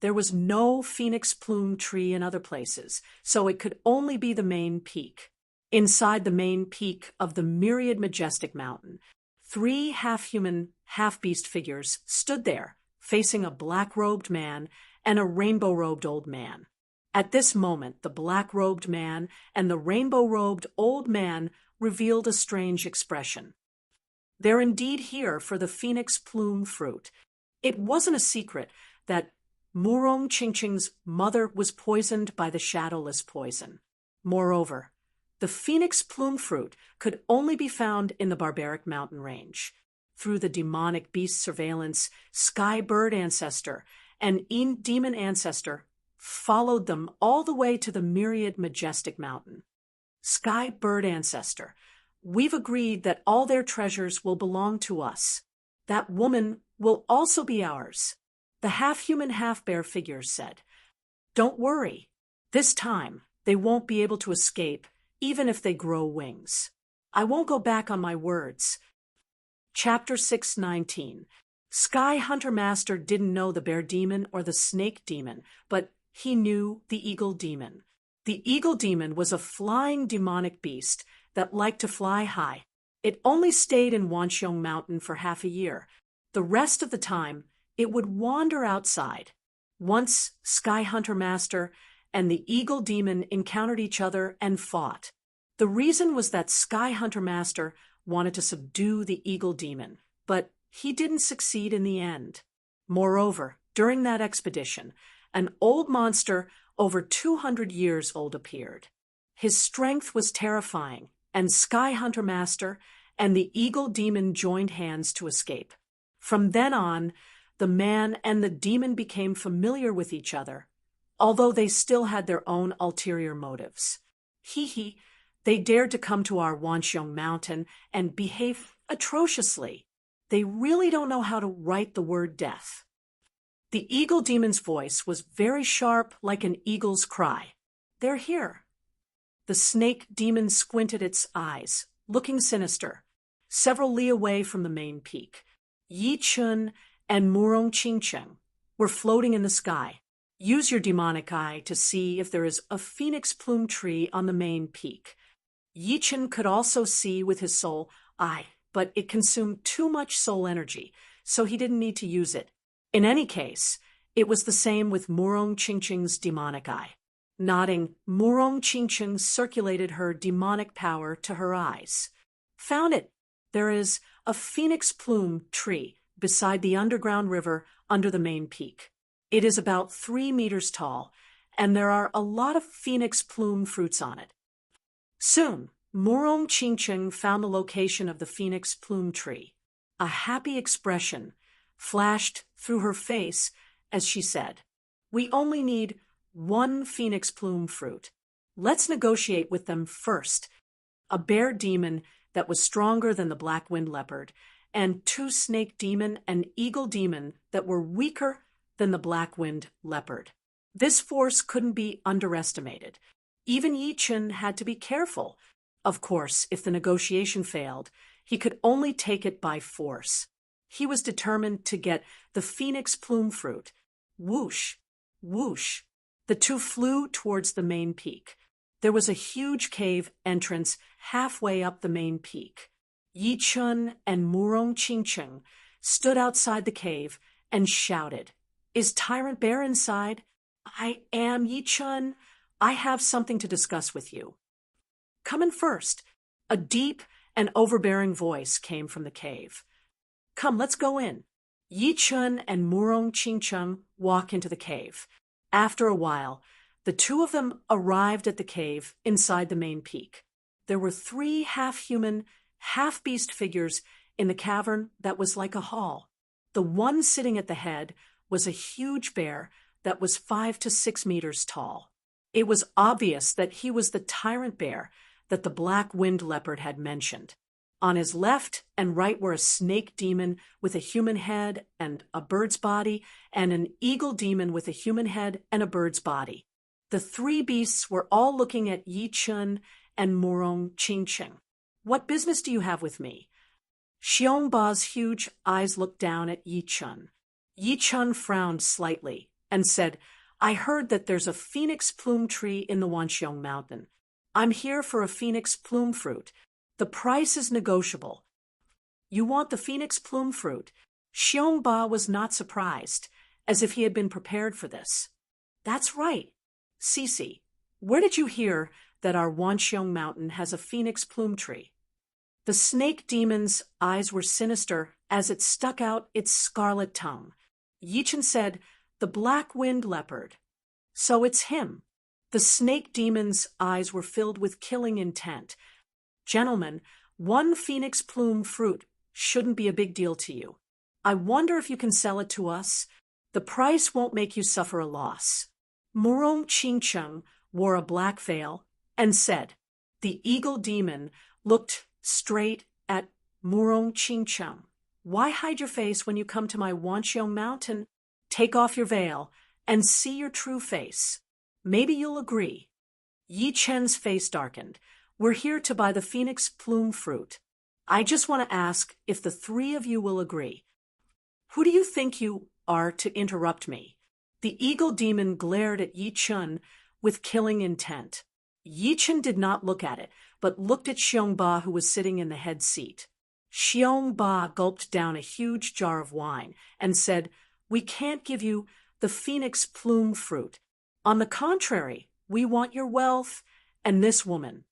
There was no phoenix plume tree in other places, so it could only be the main peak. Inside the main peak of the myriad majestic mountain, 3 half-human, half-beast figures stood there, facing a black-robed man and a rainbow-robed old man. At this moment, the black-robed man and the rainbow-robed old man revealed a strange expression. They're indeed here for the phoenix plume fruit. It wasn't a secret that Murong Qingcheng's mother was poisoned by the shadowless poison. Moreover, the phoenix plume fruit could only be found in the barbaric mountain range. Through the demonic beast surveillance, Sky Bird Ancestor and Demon Ancestor followed them all the way to the myriad majestic mountain. Sky Bird Ancestor, we've agreed that all their treasures will belong to us. That woman will also be ours, the half-human, half-bear figures said. Don't worry. This time, they won't be able to escape, even if they grow wings. I won't go back on my words. Chapter 619. Sky Hunter Master didn't know the bear demon or the snake demon, but he knew the eagle demon. The eagle demon was a flying demonic beast that liked to fly high. It only stayed in Wanxiong Mountain for half a year. The rest of the time, it would wander outside. Once, Sky Hunter Master and the eagle demon encountered each other and fought. The reason was that Sky Hunter Master wanted to subdue the eagle demon, but he didn't succeed in the end. Moreover, during that expedition, an old monster over 200 years old appeared. His strength was terrifying, and Sky Hunter Master and the eagle demon joined hands to escape. From then on, the man and the demon became familiar with each other, although they still had their own ulterior motives. They dared to come to our Wanxiong Mountain and behave atrociously. They really don't know how to write the word death. The eagle demon's voice was very sharp, like an eagle's cry. They're here. The snake demon squinted its eyes, looking sinister, several li away from the main peak. Yi Chun and Murong Qingcheng were floating in the sky. Use your demonic eye to see if there is a phoenix plume tree on the main peak. Yi Chun could also see with his soul eye, but it consumed too much soul energy, so he didn't need to use it. In any case, it was the same with Murong Qingcheng's demonic eye. Nodding, Murong Qingcheng circulated her demonic power to her eyes. Found it! There is a phoenix plume tree beside the underground river under the main peak. It is about 3 meters tall, and there are a lot of phoenix plume fruits on it. Soon, Murong Qingcheng found the location of the phoenix plume tree. A happy expression flashed through her face as she said, "We only need 1 phoenix plume fruit. Let's negotiate with them first." A bear demon that was stronger than the black-winged leopard, and 2 snake demon and eagle demon that were weaker than the black-winged leopard. This force couldn't be underestimated. Even Yi Chen had to be careful. Of course, if the negotiation failed, he could only take it by force. He was determined to get the phoenix plume fruit. Whoosh, whoosh. The two flew towards the main peak. There was a huge cave entrance halfway up the main peak. Yi Chen and Murong Qingcheng stood outside the cave and shouted, "Is Tyrant Bear inside?" "I am, Yi Chen. I have something to discuss with you." "Come in first." A deep and overbearing voice came from the cave. "Come, let's go in." Yi Chen and Murong Qingcheng walk into the cave. After a while, the two of them arrived at the cave inside the main peak. There were 3 half-human, half-beast figures in the cavern that was like a hall. The one sitting at the head was a huge bear that was 5 to 6 meters tall. It was obvious that he was the tyrant bear that the black wind leopard had mentioned. On his left and right were a snake demon with a human head and a bird's body, and an eagle demon with a human head and a bird's body. The 3 beasts were all looking at Yi Chen and Murong Qingcheng. "What business do you have with me?" Xiongba's huge eyes looked down at Yi Chen. Yi Chen frowned slightly and said, "I heard that there's a phoenix plume tree in the Wanxiong Mountain. I'm here for a phoenix plume fruit. The price is negotiable." "You want the phoenix plume fruit?" Xiongba was not surprised, as if he had been prepared for this. "That's right. Cece, where did you hear that our Wanxiong Mountain has a phoenix plume tree?" The snake demon's eyes were sinister as it stuck out its scarlet tongue. Yi Chen said, "The black wind leopard." "So it's him." The snake demon's eyes were filled with killing intent. "Gentlemen, 1 phoenix plume fruit shouldn't be a big deal to you. I wonder if you can sell it to us. The price won't make you suffer a loss." Murong Qingcheng wore a black veil and said. The eagle demon looked straight at Murong Qingcheng. "Why hide your face when you come to my Wanxiong Mountain? Take off your veil and see your true face. Maybe you'll agree." Yi Chen's face darkened. "We're here to buy the phoenix plume fruit. I just want to ask if the 3 of you will agree." "Who do you think you are to interrupt me?" The eagle demon glared at Yi Chen with killing intent. Yi Chen did not look at it, but looked at Xiongba, who was sitting in the head seat. Xiongba gulped down a huge jar of wine and said, "We can't give you the phoenix plume fruit. On the contrary, we want your wealth and this woman."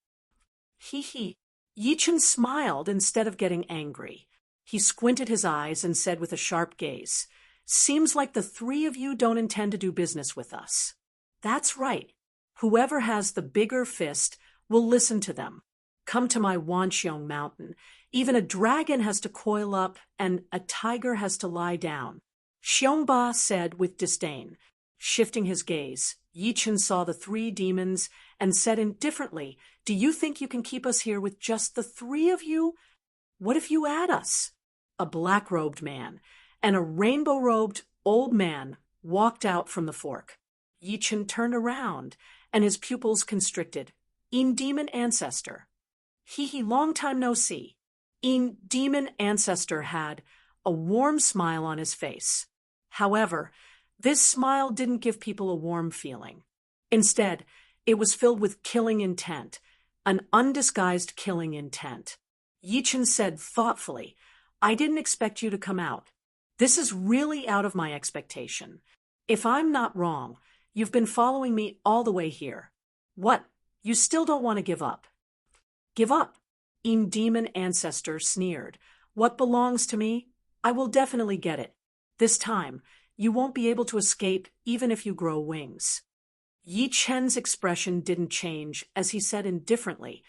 He. Yi Chen smiled instead of getting angry. He squinted his eyes and said with a sharp gaze, "Seems like the 3 of you don't intend to do business with us." "That's right. Whoever has the bigger fist will listen to them. Come to my Wanxiong Mountain. Even a dragon has to coil up and a tiger has to lie down." Xiongba said with disdain. Shifting his gaze, Yi Chen saw the 3 demons and said indifferently, "Do you think you can keep us here with just the 3 of you? What if you add us?" A black-robed man and a rainbow-robed old man walked out from the fork. Yi Chen turned around, and his pupils constricted. "In demon ancestor." Long time no see." In demon ancestor had a warm smile on his face. However, this smile didn't give people a warm feeling. Instead, it was filled with killing intent, an undisguised killing intent. Yi Chen said thoughtfully, "I didn't expect you to come out. This is really out of my expectation. If I'm not wrong, you've been following me all the way here. What, you still don't want to give up?" "Give up?" In demon ancestor sneered. "What belongs to me? I will definitely get it. This time, you won't be able to escape even if you grow wings." Yi Chen's expression didn't change as he said indifferently,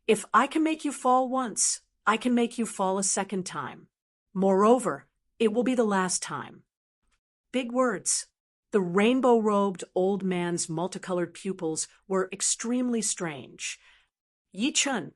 "If I can make you fall once, I can make you fall a second time. Moreover, it will be the last time." Big words. The rainbow-robed old man's multicolored pupils were extremely strange. Yi Chen.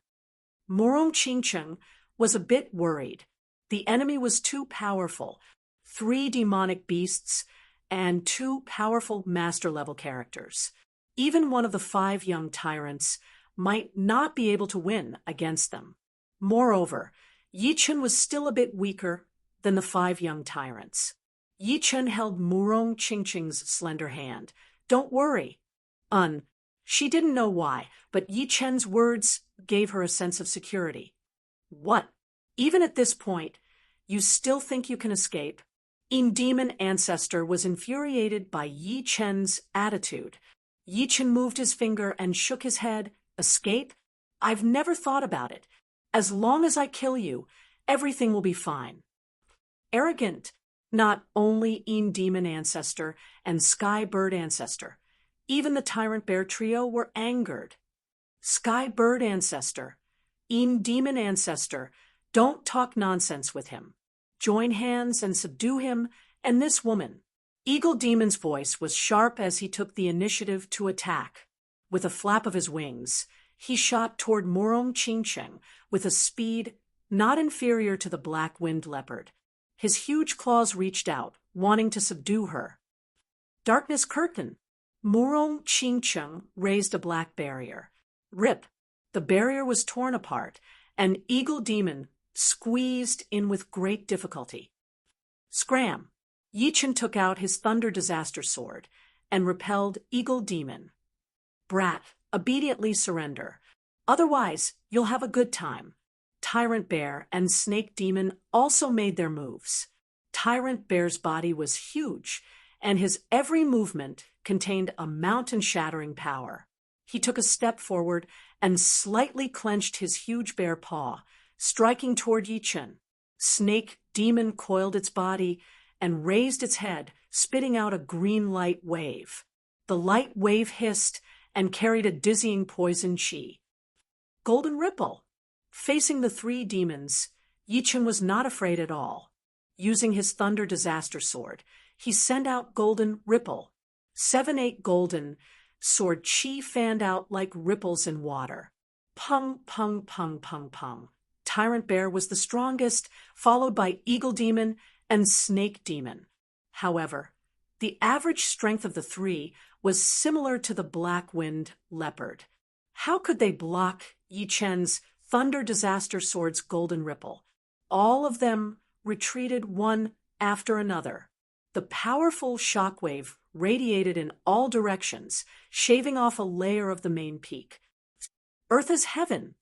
Murong Qingcheng was a bit worried. The enemy was too powerful. 3 demonic beasts and two powerful master-level characters. Even one of the 5 young tyrants might not be able to win against them. Moreover, Yi Chen was still a bit weaker than the 5 young tyrants. Yi Chen held Murong Qingqing's slender hand. "Don't worry." She didn't know why, but Yi Chen's words gave her a sense of security. "What? Even at this point, you still think you can escape?" Demon Ancestor was infuriated by Yi Chen's attitude. Yi Chen moved his finger and shook his head. "Escape? I've never thought about it. As long as I kill you, everything will be fine." Arrogant, not only Demon Ancestor and Sky Bird Ancestor, even the Tyrant Bear trio were angered. "Sky Bird Ancestor, Demon Ancestor, don't talk nonsense with him. Join hands and subdue him and this woman." Eagle Demon's voice was sharp as he took the initiative to attack. With a flap of his wings, he shot toward Murong Qingqing with a speed not inferior to the black winged leopard. His huge claws reached out, wanting to subdue her. Darkness curtain. Murong Qingqing raised a black barrier. Rip! The barrier was torn apart, and Eagle Demon squeezed in with great difficulty. Scram! Yi Chen took out his Thunder Disaster Sword and repelled Eagle Demon. "Brat, obediently surrender. Otherwise, you'll have a good time." Tyrant Bear and Snake Demon also made their moves. Tyrant Bear's body was huge, and his every movement contained a mountain-shattering power. He took a step forward and slightly clenched his huge bear paw, striking toward Yi Chen. Snake Demon coiled its body and raised its head, spitting out a green light wave. The light wave hissed and carried a dizzying poison chi. Golden Ripple. Facing the 3 demons, Yi Chen was not afraid at all. Using his Thunder Disaster Sword, he sent out Golden Ripple. 7-8 golden sword chi fanned out like ripples in water. Pung, pung, pung, pung, pung. Tyrant Bear was the strongest, followed by Eagle Demon and Snake Demon. However, the average strength of the 3 was similar to the black-winged leopard. How could they block Yi Chen's Thunder Disaster Sword's golden ripple? All of them retreated one after another. The powerful shockwave radiated in all directions, shaving off a layer of the main peak. Earth is heaven.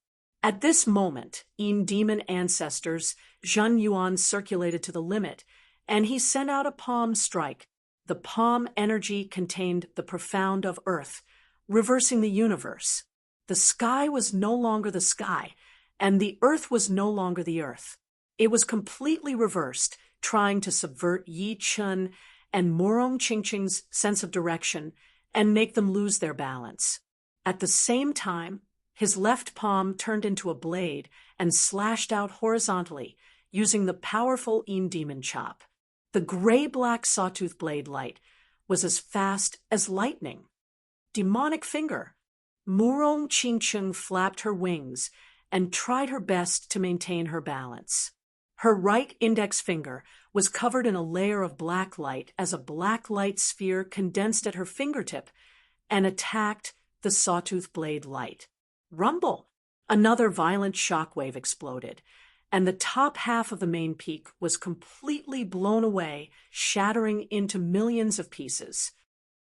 At this moment, Demon Ancestor's Zhen Yuan circulated to the limit, and he sent out a palm strike. The palm energy contained the profound of Earth, reversing the universe. The sky was no longer the sky, and the Earth was no longer the Earth. It was completely reversed, trying to subvert Yi Chen and Murong Qingqing's sense of direction and make them lose their balance. At the same time, his left palm turned into a blade and slashed out horizontally, using the powerful Demon Chop. The gray-black sawtooth blade light was as fast as lightning. Demonic Finger. Murong Qingqing flapped her wings and tried her best to maintain her balance. Her right index finger was covered in a layer of black light as a black light sphere condensed at her fingertip and attacked the sawtooth blade light. Rumble! Another violent shockwave exploded, and the top half of the main peak was completely blown away, shattering into millions of pieces.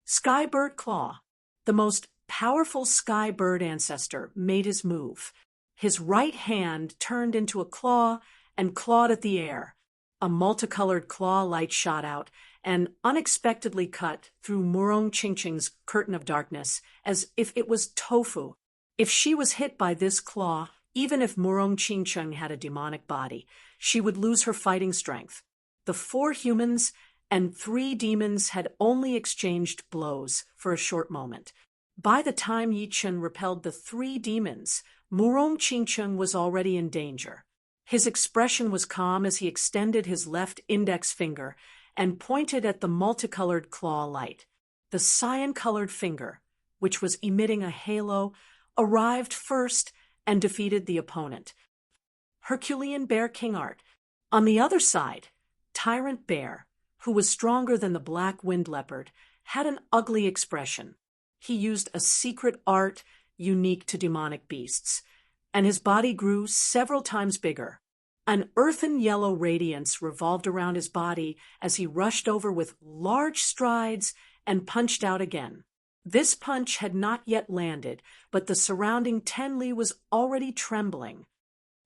Sky Bird Claw. The most powerful Sky Bird ancestor made his move. His right hand turned into a claw and clawed at the air. A multicolored claw light shot out and unexpectedly cut through Murong Qingqing's curtain of darkness as if it was tofu. If she was hit by this claw, even if Murong Qingqing had a demonic body, she would lose her fighting strength. The 4 humans and 3 demons had only exchanged blows for a short moment. By the time Yi Chen repelled the 3 demons, Murong Qingqing was already in danger. His expression was calm as he extended his left index finger and pointed at the multicolored claw light. The cyan-colored finger, which was emitting a halo, arrived first and defeated the opponent. Herculean Bear King Art. On the other side, Tyrant Bear, who was stronger than the black wind leopard, had an ugly expression. He used a secret art unique to demonic beasts, and his body grew several times bigger. An earthen yellow radiance revolved around his body as he rushed over with large strides and punched out again. This punch had not yet landed, but the surrounding Tenli was already trembling.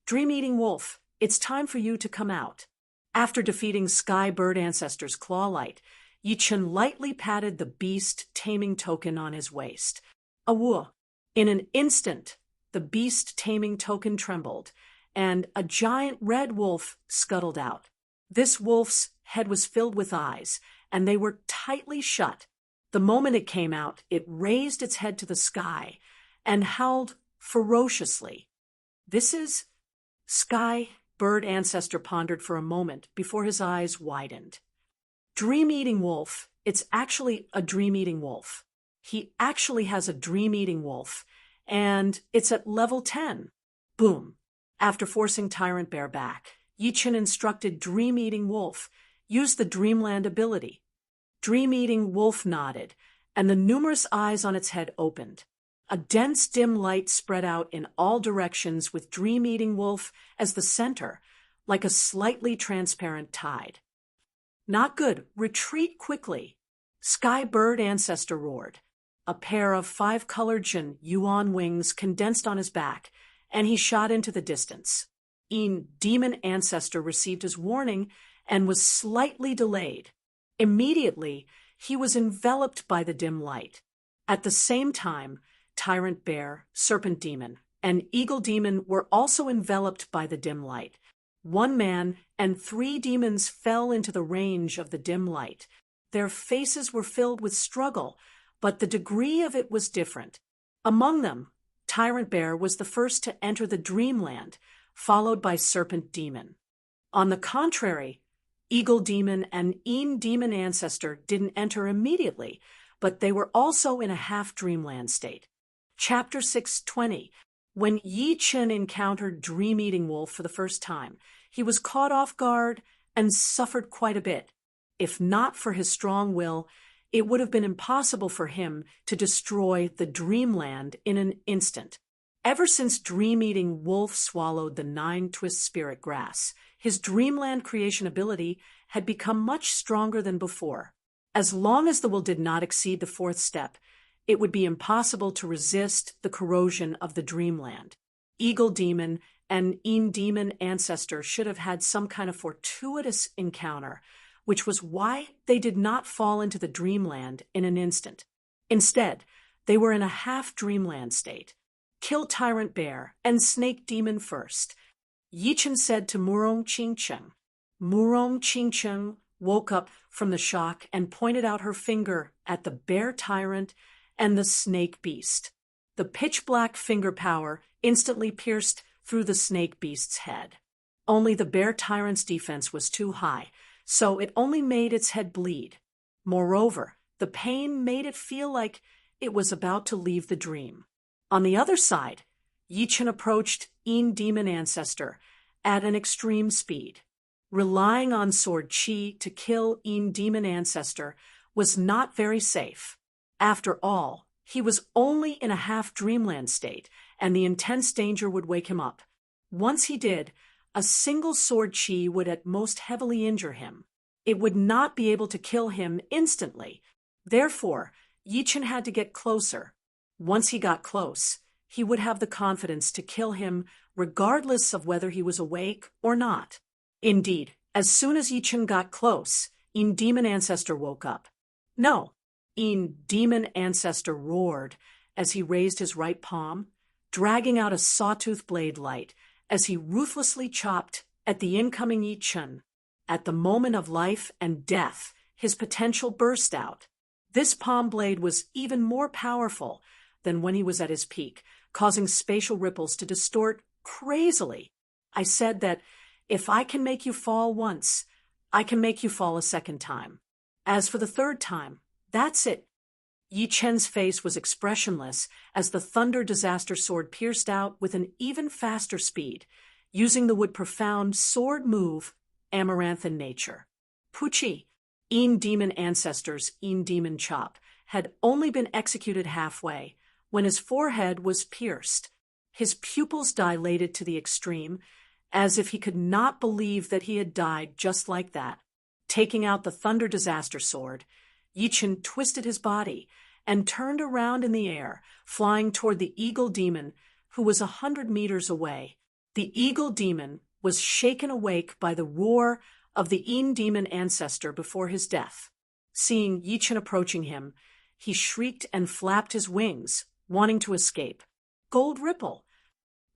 Dream-eating wolf, it's time for you to come out. After defeating Sky Bird Ancestor's Clawlight, Yichun lightly patted the beast taming token on his waist. Awoo! In an instant, the beast taming token trembled, and a giant red wolf scuttled out. This wolf's head was filled with eyes, and they were tightly shut. The moment it came out, it raised its head to the sky and howled ferociously. This is... Sky Bird Ancestor pondered for a moment before his eyes widened. Dream-eating wolf, it's actually a dream-eating wolf. He actually has a dream-eating wolf, and it's at level 10. Boom. After forcing Tyrant Bear back, Yichun instructed Dream-eating wolf, use the Dreamland ability. Dream-eating wolf nodded, and the numerous eyes on its head opened. A dense, dim light spread out in all directions with Dream-eating wolf as the center, like a slightly transparent tide. Not good. Retreat quickly. Sky Bird Ancestor roared. A pair of 5-colored Jin Yuan wings condensed on his back, and he shot into the distance. Demon Ancestor received his warning and was slightly delayed. Immediately, he was enveloped by the dim light. At the same time, Tyrant Bear, Serpent Demon, and Eagle Demon were also enveloped by the dim light. 1 man and 3 demons fell into the range of the dim light. Their faces were filled with struggle, but the degree of it was different. Among them, Tyrant Bear was the first to enter the Dreamland, followed by Serpent Demon. On the contrary, Eagle Demon and Demon Ancestor didn't enter immediately, but they were also in a half-dreamland state. Chapter 620. When Yichun encountered Dream-eating wolf for the first time, he was caught off guard and suffered quite a bit. If not for his strong will, it would have been impossible for him to destroy the Dreamland in an instant. Ever since Dream-eating wolf swallowed the 9-twist spirit grass, his Dreamland creation ability had become much stronger than before. As long as the will did not exceed the 4th step, it would be impossible to resist the corrosion of the Dreamland. Eagle Demon and Demon Ancestor should have had some kind of fortuitous encounter, which was why they did not fall into the Dreamland in an instant. Instead, they were in a half-Dreamland state. Kill Tyrant Bear and Snake Demon first, Yichun said to Murong Qingcheng. Murong Qingcheng woke up from the shock and pointed out her finger at the bear tyrant and the snake beast. The pitch-black finger power instantly pierced through the snake beast's head. Only the bear tyrant's defense was too high, so it only made its head bleed. Moreover, the pain made it feel like it was about to leave the dream. On the other side, Yichun approached Demon Ancestor at an extreme speed. Relying on Sword Qi to kill Demon Ancestor was not very safe. After all, he was only in a half-dreamland state, and the intense danger would wake him up. Once he did, a single Sword Qi would at most heavily injure him. It would not be able to kill him instantly. Therefore, Yichun had to get closer. Once he got close, he would have the confidence to kill him regardless of whether he was awake or not. Indeed, as soon as Yichun got close, Demon Ancestor woke up. No, Demon Ancestor roared as he raised his right palm, dragging out a sawtooth blade light as he ruthlessly chopped at the incoming Yichun. At the moment of life and death, his potential burst out. This palm blade was even more powerful than when he was at his peak, causing spatial ripples to distort crazily. I said that if I can make you fall once, I can make you fall a second time. As for the third time, that's it. Yi Chen's face was expressionless as the Thunder Disaster Sword pierced out with an even faster speed, using the wood profound sword move, Amaranth in nature. Pucci, Een demon ancestors, Een demon chop, had only been executed halfway when his forehead was pierced. His pupils dilated to the extreme, as if he could not believe that he had died just like that. Taking out the Thunder Disaster Sword, Yichen twisted his body and turned around in the air, flying toward the Eagle Demon, who was 100 meters away. The Eagle Demon was shaken awake by the roar of the Een demon ancestor before his death. Seeing Yichen approaching him, he shrieked and flapped his wings, wanting to escape. Gold Ripple!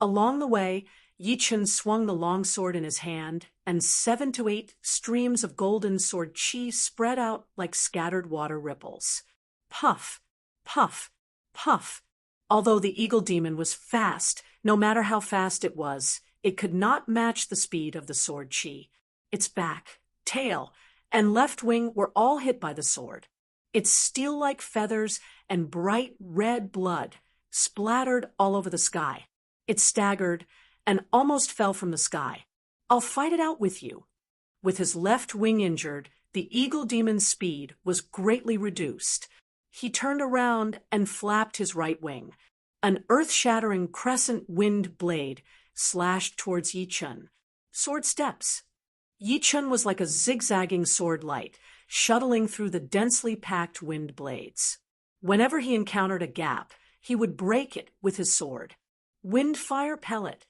Along the way, Yichen swung the longsword in his hand, and 7 to 8 streams of golden sword chi spread out like scattered water ripples. Puff, puff, puff. Although the Eagle Demon was fast, no matter how fast it was, it could not match the speed of the sword chi. Its back, tail, and left wing were all hit by the sword. Its steel-like feathers and bright red blood splattered all over the sky. It staggered and almost fell from the sky. I'll fight it out with you. With his left wing injured, the Eagle Demon's speed was greatly reduced. He turned around and flapped his right wing. An earth-shattering crescent wind blade slashed towards Yichen. Sword steps. Yichen was like a zigzagging sword light, shuttling through the densely packed wind blades. Whenever he encountered a gap, he would break it with his sword. Wind-fire pellet.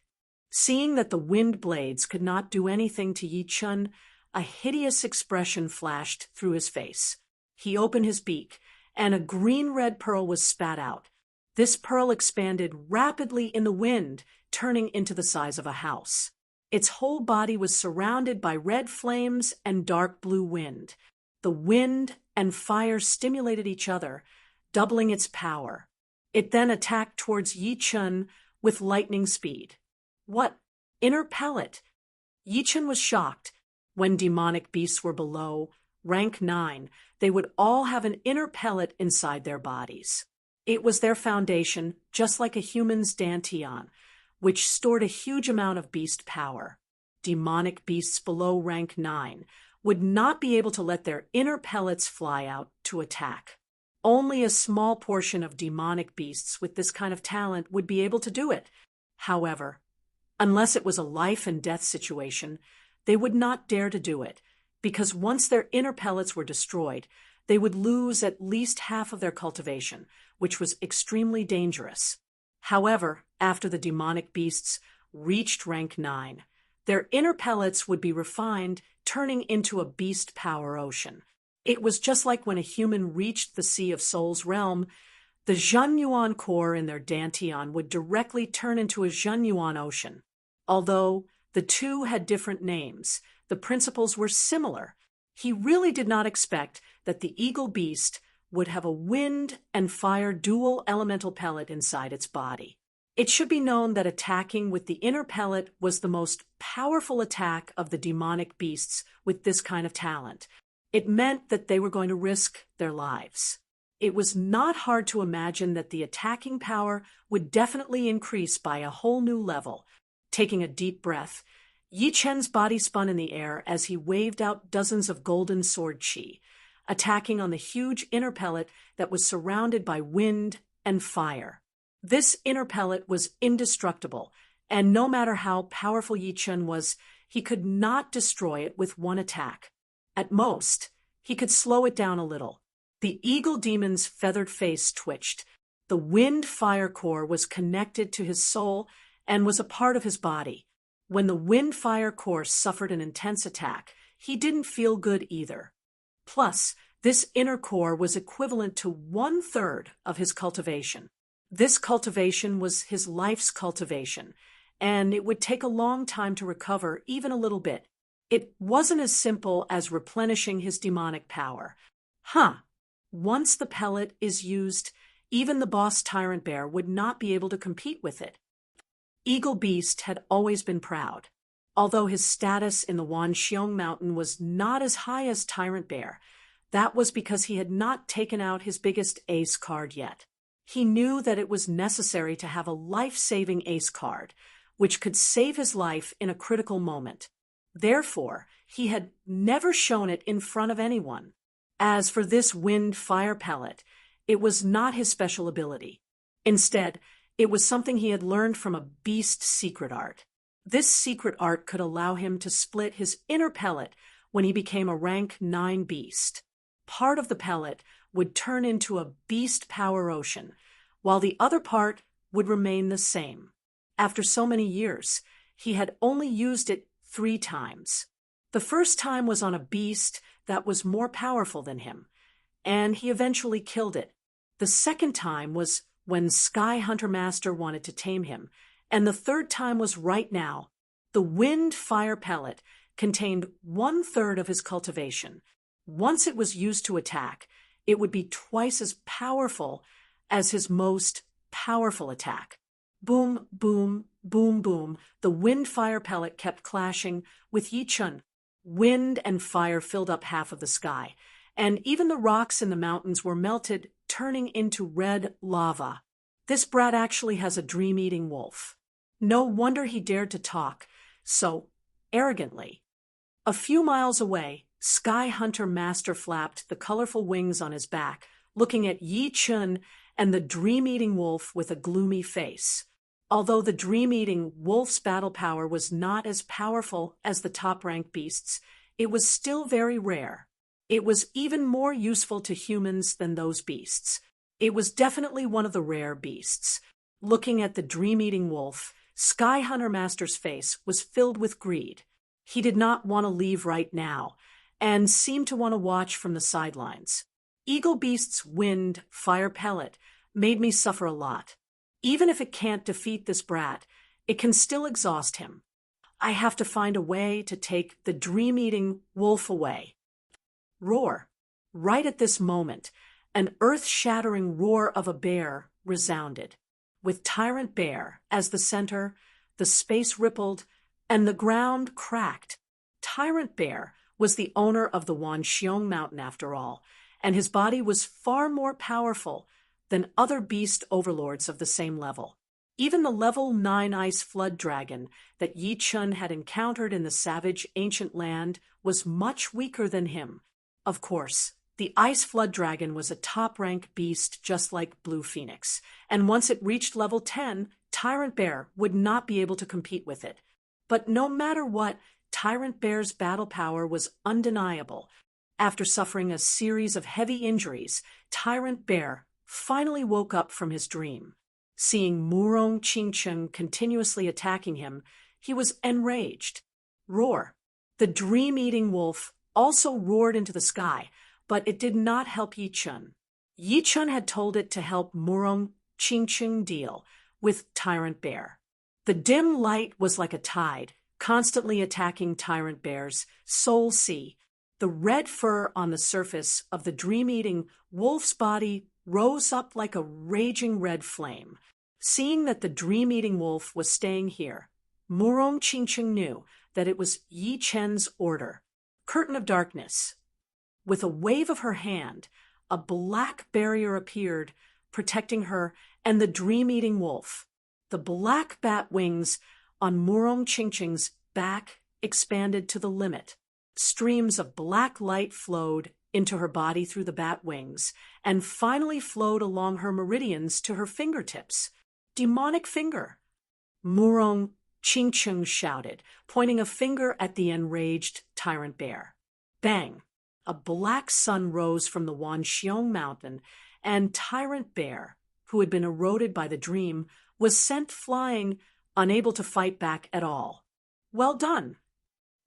Seeing that the wind blades could not do anything to Yichen, a hideous expression flashed through his face. He opened his beak, and a green-red pearl was spat out. This pearl expanded rapidly in the wind, turning into the size of a house. Its whole body was surrounded by red flames and dark blue wind. The wind and fire stimulated each other, doubling its power. It then attacked towards Yichen with lightning speed. What? Inner pellet! Yichen was shocked. When demonic beasts were below rank 9, they would all have an inner pellet inside their bodies. It was their foundation, just like a human's dantian, which stored a huge amount of beast power. Demonic beasts below rank 9 would not be able to let their inner pellets fly out to attack. Only a small portion of demonic beasts with this kind of talent would be able to do it. However, unless it was a life and death situation, they would not dare to do it, because once their inner pellets were destroyed, they would lose at least half of their cultivation, which was extremely dangerous. However, after the demonic beasts reached rank 9, their inner pellets would be refined, turning into a beast power ocean. It was just like when a human reached the Sea of Souls realm, the Zhenyuan core in their dantian would directly turn into a Zhenyuan ocean. Although the two had different names, the principles were similar. He really did not expect that the eagle beast would have a wind and fire dual elemental pellet inside its body. It should be known that attacking with the inner pellet was the most powerful attack of the demonic beasts with this kind of talent. It meant that they were going to risk their lives. It was not hard to imagine that the attacking power would definitely increase by a whole new level. Taking a deep breath, Yichen's body spun in the air as he waved out dozens of golden sword chi, attacking on the huge inner pellet that was surrounded by wind and fire. This inner pellet was indestructible, and no matter how powerful Yichen was, he could not destroy it with one attack. At most, he could slow it down a little. The eagle demon's feathered face twitched. The wind-fire core was connected to his soul and was a part of his body. When the wind-fire core suffered an intense attack, he didn't feel good either. Plus, this inner core was equivalent to 1/3 of his cultivation. This cultivation was his life's cultivation, and it would take a long time to recover even a little bit. It wasn't as simple as replenishing his demonic power. Once the pellet is used, even the boss Tyrant Bear would not be able to compete with it. Eagle Beast had always been proud. Although his status in the Wanxiong Mountain was not as high as Tyrant Bear, that was because he had not taken out his biggest ace card yet. He knew that it was necessary to have a life-saving ace card, which could save his life in a critical moment. Therefore, he had never shown it in front of anyone. As for this wind fire pellet, it was not his special ability. Instead, it was something he had learned from a beast secret art. This secret art could allow him to split his inner pellet when he became a rank 9 beast. Part of the pellet would turn into a beast power ocean, while the other part would remain the same. After so many years, he had only used it 3 times. The first time was on a beast that was more powerful than him, and he eventually killed it. The second time was when Sky Hunter Master wanted to tame him, and the third time was right now. The wind fire pellet contained 1/3 of his cultivation. Once it was used to attack, it would be twice as powerful as his most powerful attack. Boom, boom, boom, boom. The wind fire pellet kept clashing with Yichun. Wind and fire filled up half of the sky, and even the rocks in the mountains were melted, turning into red lava. This brat actually has a dream-eating wolf. No wonder he dared to talk so arrogantly. A few miles away, Sky Hunter Master flapped the colorful wings on his back, looking at Yi Chun and the dream-eating wolf with a gloomy face. Although the dream-eating wolf's battle power was not as powerful as the top-ranked beasts, it was still very rare. It was even more useful to humans than those beasts. It was definitely one of the rare beasts. Looking at the dream-eating wolf, Sky Hunter Master's face was filled with greed. He did not want to leave right now, and seemed to want to watch from the sidelines. Eagle Beast's wind fire pellet made me suffer a lot. Even if it can't defeat this brat, it can still exhaust him. I have to find a way to take the dream-eating wolf away. Roar! Right at this moment, an earth-shattering roar of a bear resounded. With Tyrant Bear as the center, the space rippled, and the ground cracked. Tyrant Bear was the owner of the Wanxiong Mountain after all, and his body was far more powerful than other beast overlords of the same level. Even the level 9 ice flood dragon that Yi Chun had encountered in the savage ancient land was much weaker than him. Of course, the ice flood dragon was a top-rank beast just like Blue Phoenix, and once it reached level 10, Tyrant Bear would not be able to compete with it. But no matter what, Tyrant Bear's battle power was undeniable. After suffering a series of heavy injuries, Tyrant Bear finally woke up from his dream. Seeing Murong Qingcheng continuously attacking him, he was enraged. Roar! The dream-eating wolf also roared into the sky, but it did not help Yi Chun. Yi Chun had told it to help Murong Qingcheng deal with Tyrant Bear. The dim light was like a tide, constantly attacking Tyrant Bear's soul sea. The red fur on the surface of the dream-eating wolf's body rose up like a raging red flame. Seeing that the dream-eating wolf was staying here, Murong Qingcheng knew that it was Yi Chen's order. Curtain of darkness. With a wave of her hand, a black barrier appeared, protecting her and the dream-eating wolf. The black bat wings on Murong Qingcheng's back expanded to the limit. Streams of black light flowed into her body through the bat wings and finally flowed along her meridians to her fingertips. Demonic finger! Murong Qingcheng shouted, pointing a finger at the enraged Tyrant Bear. Bang! A black sun rose from the Wanxiong Mountain, and Tyrant Bear, who had been eroded by the dream, was sent flying, unable to fight back at all. Well done!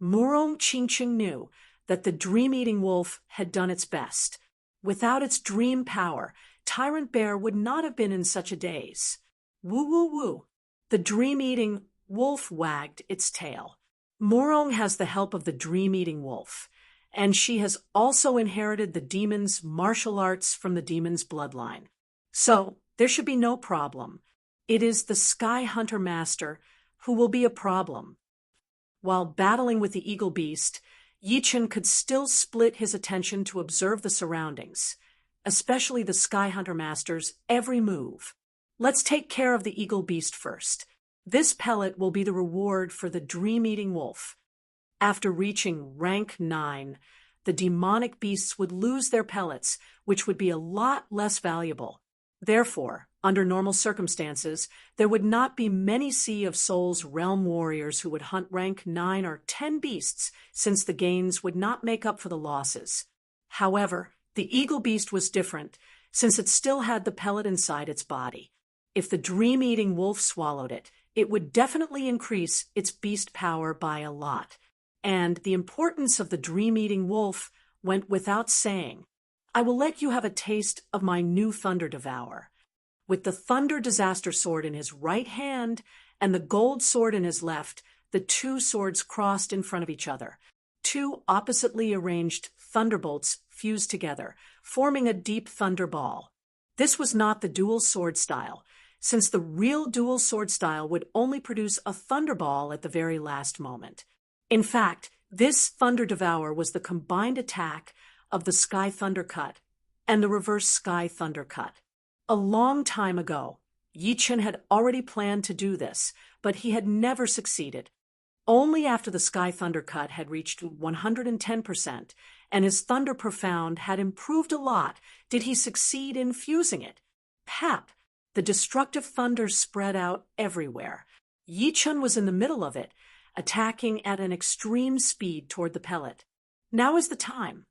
Murong Qingcheng knew that the dream-eating wolf had done its best. Without its dream power, Tyrant Bear would not have been in such a daze. Woo woo woo! The dream-eating wolf wagged its tail. Murong has the help of the dream-eating wolf, and she has also inherited the demon's martial arts from the demon's bloodline. So, there should be no problem. It is the Sky Hunter Master who will be a problem. While battling with the eagle beast, Yi Chun could still split his attention to observe the surroundings, especially the Sky Hunter Master's every move. Let's take care of the eagle beast first. This pellet will be the reward for the dream-eating wolf. After reaching rank 9, the demonic beasts would lose their pellets, which would be a lot less valuable. Therefore, under normal circumstances, there would not be many Sea of Souls realm warriors who would hunt rank 9 or 10 beasts, since the gains would not make up for the losses. However, the eagle beast was different, since it still had the pellet inside its body. If the dream-eating wolf swallowed it, it would definitely increase its beast power by a lot. And the importance of the dream-eating wolf went without saying. I will let you have a taste of my new Thunder Devourer. With the Thunder Disaster Sword in his right hand and the gold sword in his left, the two swords crossed in front of each other. Two oppositely arranged thunderbolts fused together, forming a deep thunder ball. This was not the dual sword style, since the real dual sword style would only produce a thunderball at the very last moment. In fact, this Thunder Devourer was the combined attack of the Sky Thunder Cut and the Reverse Sky Thunder Cut. A long time ago, Yi Chen had already planned to do this, but he had never succeeded. Only after the Sky Thunder Cut had reached 110% and his Thunder Profound had improved a lot did he succeed in fusing it. Pap! The destructive thunder spread out everywhere. Yi Chen was in the middle of it, attacking at an extreme speed toward the pellet. Now is the time.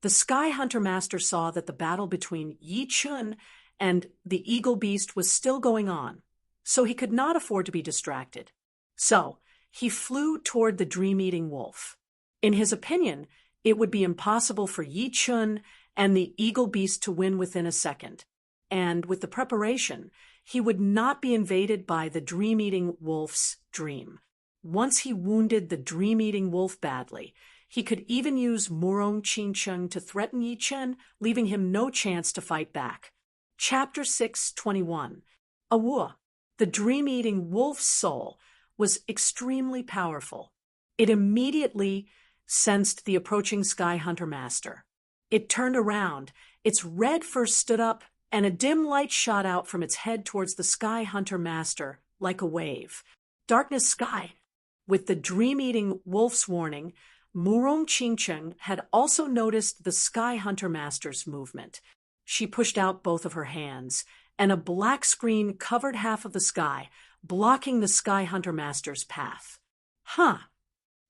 The Sky Hunter Master saw that the battle between Yi Chen and the Eagle Beast was still going on, so he could not afford to be distracted. So, he flew toward the dream-eating wolf. In his opinion, it would be impossible for Yi Chen and the Eagle Beast to win within a second. And with the preparation, he would not be invaded by the dream-eating wolf's dream. Once he wounded the dream-eating wolf badly, he could even use Murong Qingcheng to threaten Yi Chen, leaving him no chance to fight back. Chapter 6:21. Awua, the dream-eating wolf's soul, was extremely powerful. It immediately sensed the approaching Sky Hunter Master. It turned around, its red first stood up, and a dim light shot out from its head towards the Sky Hunter Master, like a wave. Darkness Sky. With the dream-eating wolf's warning, Murong Qingcheng had also noticed the Sky Hunter Master's movement. She pushed out both of her hands, and a black screen covered half of the sky, blocking the Sky Hunter Master's path. Huh!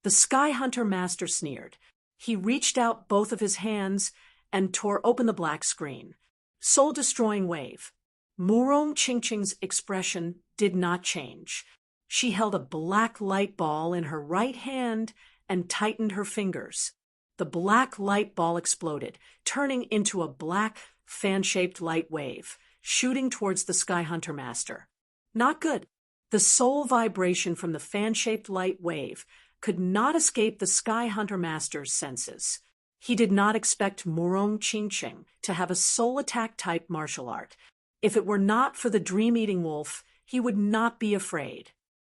The Sky Hunter Master sneered. He reached out both of his hands and tore open the black screen. Soul-destroying wave. Murong Qingcheng's expression did not change. She held a black light ball in her right hand and tightened her fingers. The black light ball exploded, turning into a black, fan-shaped light wave, shooting towards the Sky Hunter Master. Not good. The soul vibration from the fan-shaped light wave could not escape the Sky Hunter Master's senses. He did not expect Murong Qingcheng to have a soul attack type martial art. If it were not for the dream-eating wolf, he would not be afraid.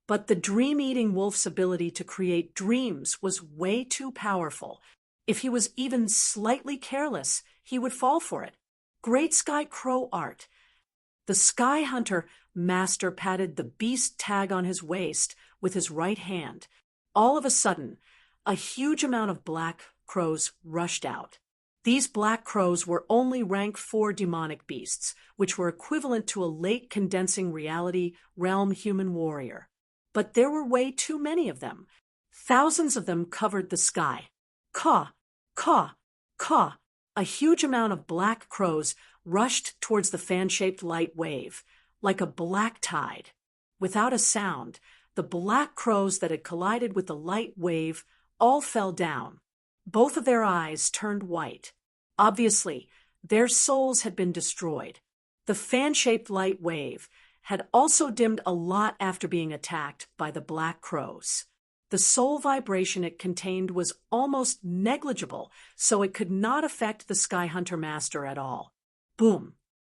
But the dream-eating wolf's ability to create dreams was way too powerful. If he was even slightly careless, he would fall for it. Great Sky Crow art. The Sky Hunter Master patted the beast tag on his waist with his right hand. All of a sudden, a huge amount of black crows rushed out. These black crows were only rank 4 demonic beasts, which were equivalent to a late condensing reality realm human warrior. But there were way too many of them. Thousands of them covered the sky. Caw, caw, caw. A huge amount of black crows rushed towards the fan-shaped light wave, like a black tide. Without a sound, the black crows that had collided with the light wave all fell down. Both of their eyes turned white. Obviously, their souls had been destroyed. The fan-shaped light wave had also dimmed a lot after being attacked by the black crows. The soul vibration it contained was almost negligible, so it could not affect the Sky Hunter Master at all. Boom!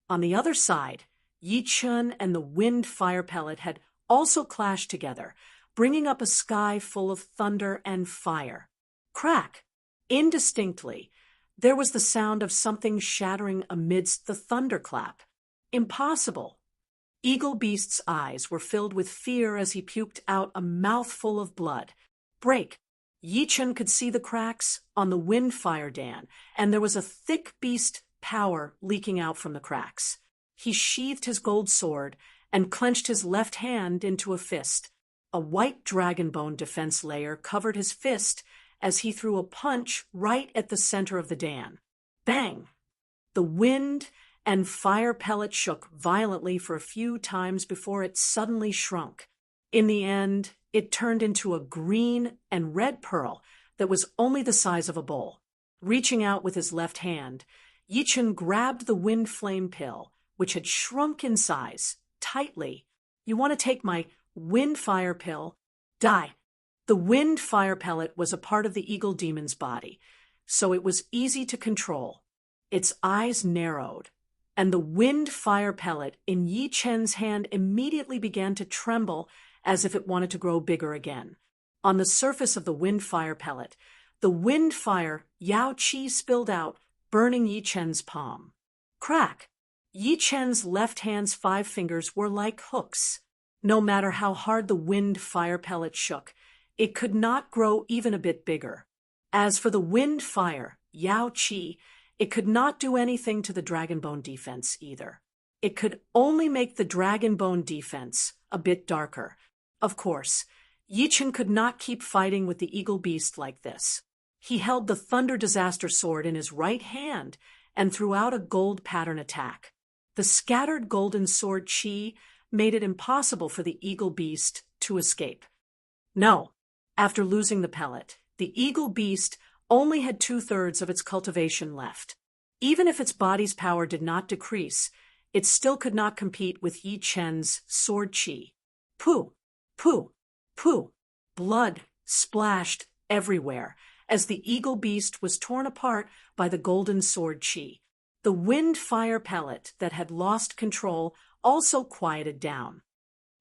On the other side, Yi Chen and the wind fire pellet had also clashed together, bringing up a sky full of thunder and fire. Crack! Indistinctly, there was the sound of something shattering amidst the thunderclap. Impossible! Eagle Beast's eyes were filled with fear as he puked out a mouthful of blood. Break! Yi-Chun could see the cracks on the wind-fire Dan, and there was a thick beast power leaking out from the cracks. He sheathed his gold sword and clenched his left hand into a fist. A white dragon bone defense layer covered his fist as he threw a punch right at the center of the Dan. Bang! The wind and fire pellet shook violently for a few times before it suddenly shrunk. In the end, it turned into a green and red pearl that was only the size of a bowl. Reaching out with his left hand, Yi-Chun grabbed the wind flame pill, which had shrunk in size, tightly. "You want to take my wind fire pill? Die." The wind fire pellet was a part of the eagle demon's body, so it was easy to control. Its eyes narrowed, and the wind fire pellet in Yi-Chen's hand immediately began to tremble as if it wanted to grow bigger again. On the surface of the wind fire pellet, the wind fire Yao Qi spilled out, burning Yi-Chen's palm. Crack! Yi-Chen's left hand's 5 fingers were like hooks. No matter how hard the wind fire pellet shook, it could not grow even a bit bigger. As for the wind fire Yao Qi, it could not do anything to the dragon bone defense either. It could only make the dragon bone defense a bit darker. Of course, Yi-Chun could not keep fighting with the eagle beast like this. He held the Thunder Disaster Sword in his right hand and threw out a gold pattern attack. The scattered golden sword chi made it impossible for the eagle beast to escape. No, after losing the pellet, the eagle beast only had 2/3 of its cultivation left. Even if its body's power did not decrease, it still could not compete with Yi-Chen's sword chi. Pooh! Pooh! Pooh! Blood splashed everywhere as the eagle beast was torn apart by the golden sword chi. The wind fire pellet that had lost control also quieted down.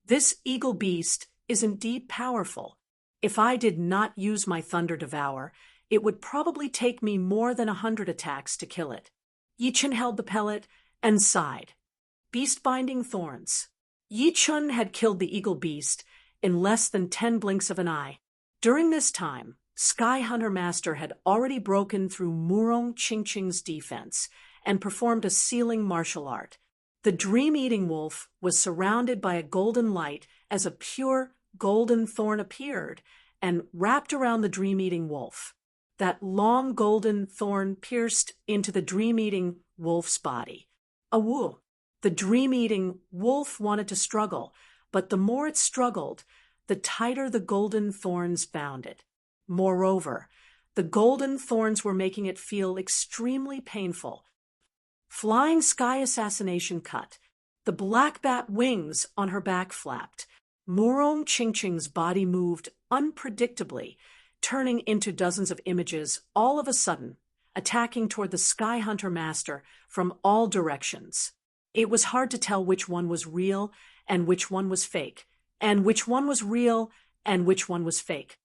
This eagle beast is indeed powerful. If I did not use my Thunder Devour, it would probably take me more than 100 attacks to kill it. Yi-Chun held the pellet and sighed. Beast-binding thorns. Yi-Chun had killed the eagle beast in less than 10 blinks of an eye. During this time, Sky Hunter Master had already broken through Murong Qingqing's defense and performed a sealing martial art. The dream-eating wolf was surrounded by a golden light as a pure golden thorn appeared and wrapped around the dream-eating wolf. That long golden thorn pierced into the dream-eating wolf's body. Awoo! The dream-eating wolf wanted to struggle, but the more it struggled, the tighter the golden thorns bound it. Moreover, the golden thorns were making it feel extremely painful. Flying sky assassination cut. The black bat wings on her back flapped. Murong Qingqing's body moved unpredictably, turning into dozens of images all of a sudden, attacking toward the Sky Hunter Master from all directions. It was hard to tell which one was real and which one was fake, and which one was real and which one was fake.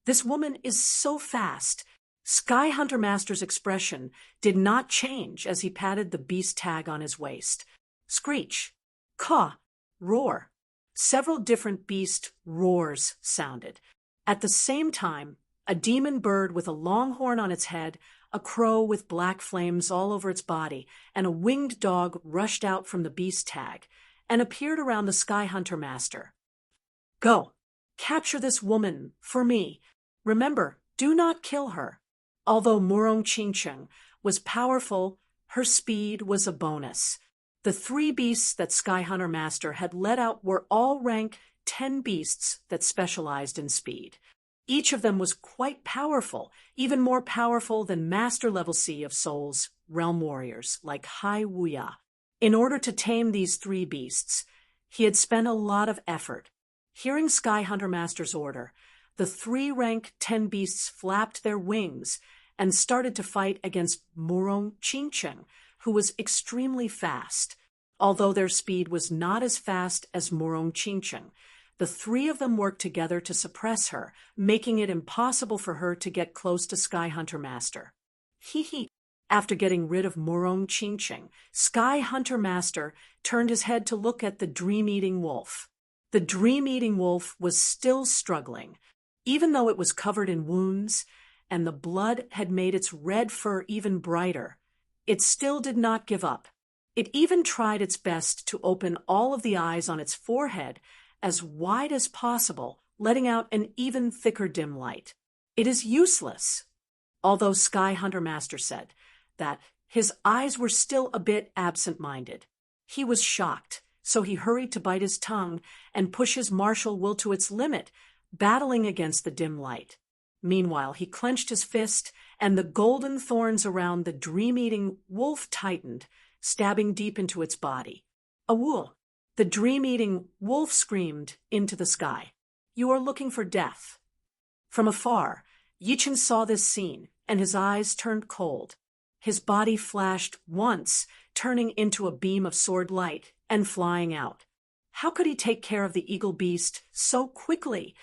This woman is so fast. Sky Hunter Master's expression did not change as he patted the beast tag on his waist. Screech, caw, roar. Several different beast roars sounded. At the same time, a demon bird with a long horn on its head, a crow with black flames all over its body, and a winged dog rushed out from the beast tag and appeared around the Sky Hunter Master. Go, capture this woman for me. Remember, do not kill her. Although Murong Qingqing was powerful, her speed was a bonus. The 3 beasts that Sky Hunter Master had let out were all rank 10 beasts that specialized in speed. Each of them was quite powerful, even more powerful than Master Level C of Soul's realm warriors like Hai Wuya. In order to tame these 3 beasts, he had spent a lot of effort. Hearing Sky Hunter Master's order, the 3 rank 10 beasts flapped their wings and started to fight against Murong Qingqing, who was extremely fast. Although their speed was not as fast as Murong Qingqing, the 3 of them worked together to suppress her, making it impossible for her to get close to Sky Hunter Master. Hee. After getting rid of Murong Qingqing, Sky Hunter Master turned his head to look at the dream-eating wolf. The dream-eating wolf was still struggling. Even though it was covered in wounds, and the blood had made its red fur even brighter, it still did not give up. It even tried its best to open all of the eyes on its forehead as wide as possible, letting out an even thicker dim light. It is useless. Although Sky Hunter Master said that his eyes were still a bit absent-minded. He was shocked, so he hurried to bite his tongue and push his martial will to its limit, battling against the dim light. Meanwhile, he clenched his fist, and the golden thorns around the dream-eating wolf tightened, stabbing deep into its body. Awoo! The dream-eating wolf screamed into the sky. "You are looking for death." From afar, Yichen saw this scene, and his eyes turned cold. His body flashed once, turning into a beam of sword light and flying out. How could he take care of the eagle beast so quickly?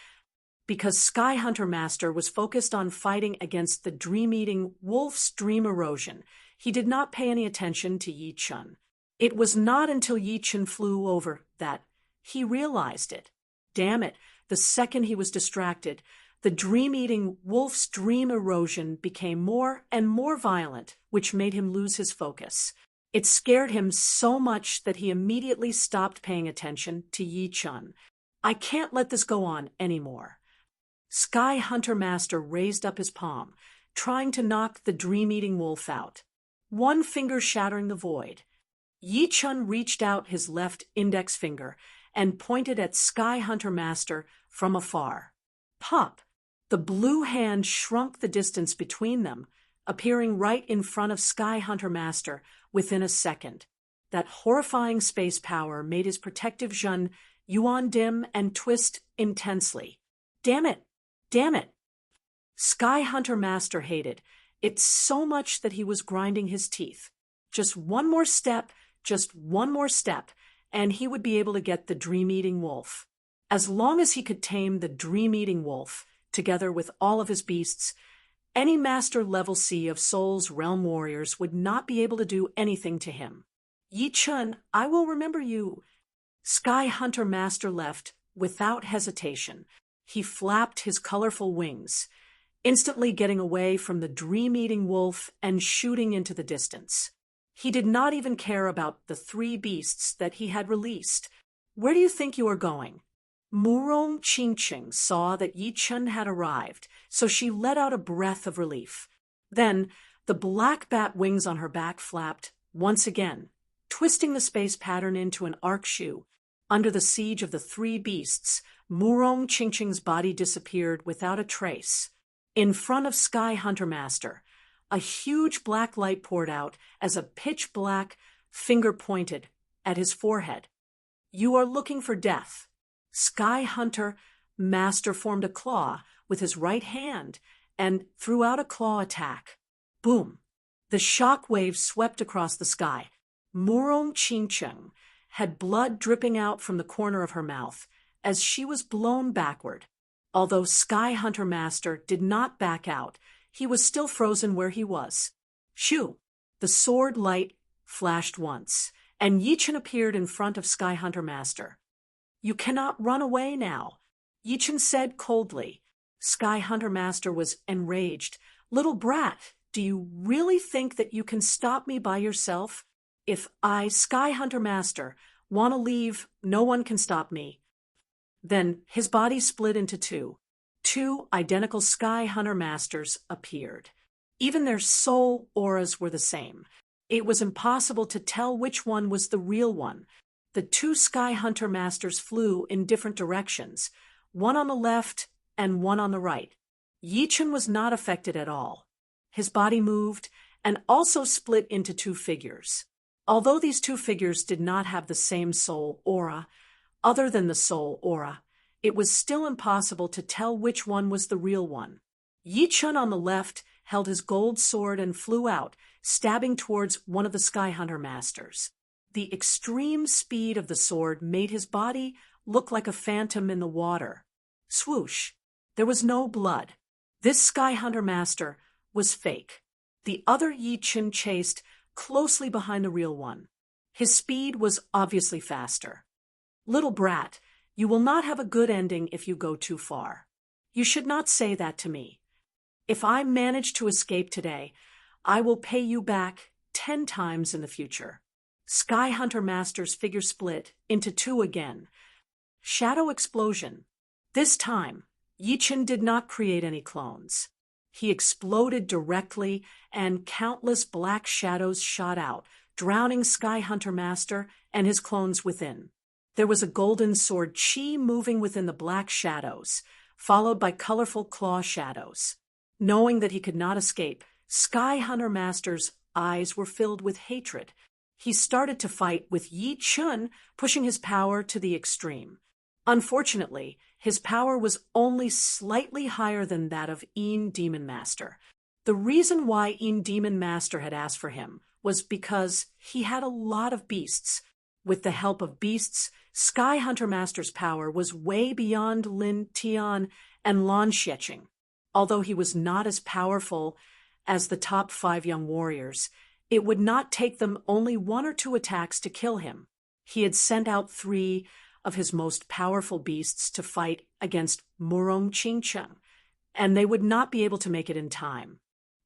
Because Sky Hunter Master was focused on fighting against the dream-eating wolf's dream erosion, he did not pay any attention to Yi Chun. It was not until Yi Chun flew over that he realized it. Damn it, the second he was distracted, the dream-eating wolf's dream erosion became more and more violent, which made him lose his focus. It scared him so much that he immediately stopped paying attention to Yi Chun. "I can't let this go on anymore." Sky Hunter Master raised up his palm, trying to knock the dream-eating wolf out. One finger shattering the void. Yi Chun reached out his left index finger and pointed at Sky Hunter Master from afar. Pop! The blue hand shrunk the distance between them, appearing right in front of Sky Hunter Master within a second. That horrifying space power made his protective Zhun yuan dim and twist intensely. Damn it! Damn it! Sky Hunter Master hated it so much that he was grinding his teeth. Just one more step, and he would be able to get the dream-eating wolf. As long as he could tame the dream-eating wolf, together with all of his beasts, any Master Level C of Soul's Realm Warriors would not be able to do anything to him. Yi Chun, I will remember you. Sky Hunter Master left without hesitation. He flapped his colorful wings, instantly getting away from the dream-eating wolf and shooting into the distance. He did not even care about the 3 beasts that he had released. Where do you think you are going? Murong Qingqing saw that Yi Chun had arrived, so she let out a breath of relief. Then, the black bat wings on her back flapped once again, twisting the space pattern into an arc shoe. Under the siege of the 3 beasts, Murong Qingqing's body disappeared without a trace. In front of Sky Hunter Master, a huge black light poured out as a pitch-black finger pointed at his forehead. "You are looking for death." Sky Hunter Master formed a claw with his right hand and threw out a claw attack. Boom! The shock waves swept across the sky. Murong Qingqing had blood dripping out from the corner of her mouth as she was blown backward. Although Sky Hunter Master did not back out, he was still frozen where he was. Shoo! The sword light flashed once, and Yi Chun appeared in front of Sky Hunter Master. "You cannot run away now," Yi Chun said coldly. Sky Hunter Master was enraged. "Little brat, do you really think that you can stop me by yourself? If I, Sky Hunter Master, want to leave, no one can stop me." Then his body split into 2. 2 identical Sky Hunter Masters appeared. Even their soul auras were the same. It was impossible to tell which one was the real one. The 2 Sky Hunter Masters flew in different directions, one on the left and one on the right. Yi Chun was not affected at all. His body moved and also split into 2 figures. Although these 2 figures did not have the same soul aura, other than the soul aura, it was still impossible to tell which one was the real one. Yi Chun on the left held his gold sword and flew out, stabbing towards one of the Sky Hunter Masters. The extreme speed of the sword made his body look like a phantom in the water. Swoosh! There was no blood. This Sky Hunter Master was fake. The other Yi Chun chased closely behind the real one. His speed was obviously faster. "Little brat, you will not have a good ending if you go too far." You should not say that to me. If I manage to escape today, I will pay you back 10 times in the future. Sky Hunter Master's figure split into two again. Shadow explosion. This time, Yichen did not create any clones. He exploded directly, and countless black shadows shot out, drowning Sky Hunter Master and his clones within. There was a golden sword chi moving within the black shadows, followed by colorful claw shadows. Knowing that he could not escape, Sky Hunter Master's eyes were filled with hatred. He started to fight with Yi Chun, pushing his power to the extreme. Unfortunately, his power was only slightly higher than that of Een Demon Master. The reason why Een Demon Master had asked for him was because he had a lot of beasts. With the help of beasts, Sky Hunter Master's power was way beyond Lin Tian and Lan Xieching. Although he was not as powerful as the top 5 young warriors, it would not take them only 1 or 2 attacks to kill him. He had sent out 3 of his most powerful beasts to fight against Murong Qingcheng, and they would not be able to make it in time.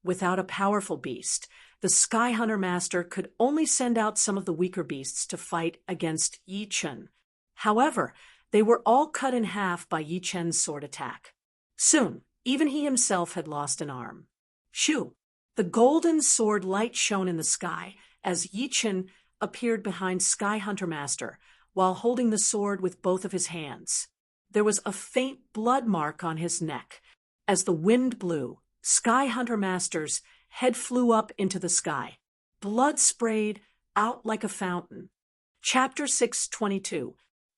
Without a powerful beast, the Sky Hunter Master could only send out some of the weaker beasts to fight against Yi Chen. However, they were all cut in half by Yi Chen's sword attack. Soon, even he himself had lost an arm. Shoo! The golden sword light shone in the sky as Yi Chen appeared behind Sky Hunter Master, while holding the sword with both of his hands. There was a faint blood mark on his neck. As the wind blew, Sky Hunter Master's head flew up into the sky. Blood sprayed out like a fountain. Chapter 622.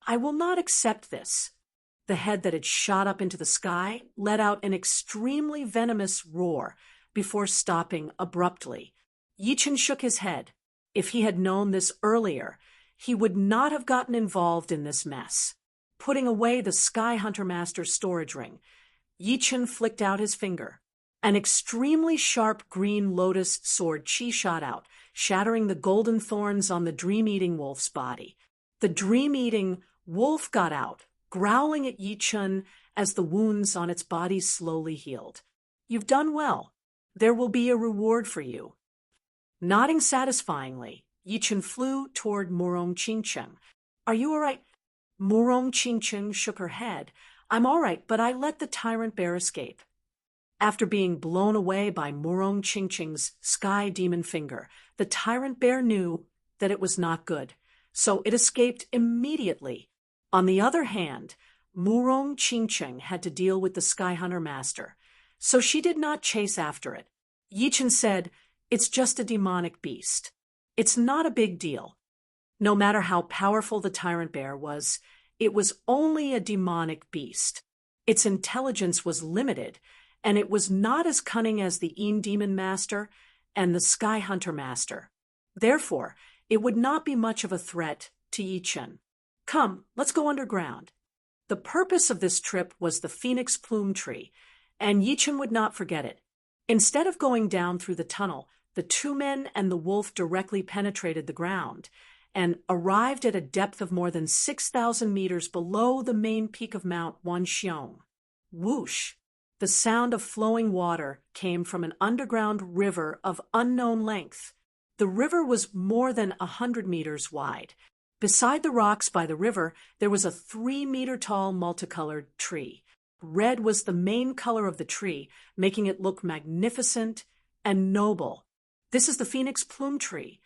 I will not accept this. The head that had shot up into the sky let out an extremely venomous roar before stopping abruptly. Yichen shook his head. If he had known this earlier, he would not have gotten involved in this mess. Putting away the Sky Hunter Master's storage ring, Yichen flicked out his finger. An extremely sharp green lotus sword chi shot out, shattering the golden thorns on the dream-eating wolf's body. The dream-eating wolf got out, growling at Yichen as the wounds on its body slowly healed. You've done well. There will be a reward for you. Nodding satisfyingly, Yichen flew toward Murong Qingcheng. Are you all right? Murong Qingcheng shook her head. I'm all right, but I let the Tyrant Bear escape. After being blown away by Murong Qingcheng's sky demon finger, the Tyrant Bear knew that it was not good, so it escaped immediately. On the other hand, Murong Qingcheng had to deal with the Sky Hunter Master, so she did not chase after it. Yichen said, "It's just a demonic beast. It's not a big deal." No matter how powerful the Tyrant Bear was, it was only a demonic beast. Its intelligence was limited, and it was not as cunning as the Een Demon Master and the Sky Hunter Master. Therefore, it would not be much of a threat to Yichen. Come, let's go underground. The purpose of this trip was the Phoenix Plume Tree, and Yichen would not forget it. Instead of going down through the tunnel, the 2 men and the wolf directly penetrated the ground and arrived at a depth of more than 6,000 meters below the main peak of Mount Wanxiong. Whoosh! The sound of flowing water came from an underground river of unknown length. The river was more than 100 meters wide. Beside the rocks by the river, there was a 3-meter-tall multicolored tree. Red was the main color of the tree, making it look magnificent and noble. This is the Phoenix Plume Tree.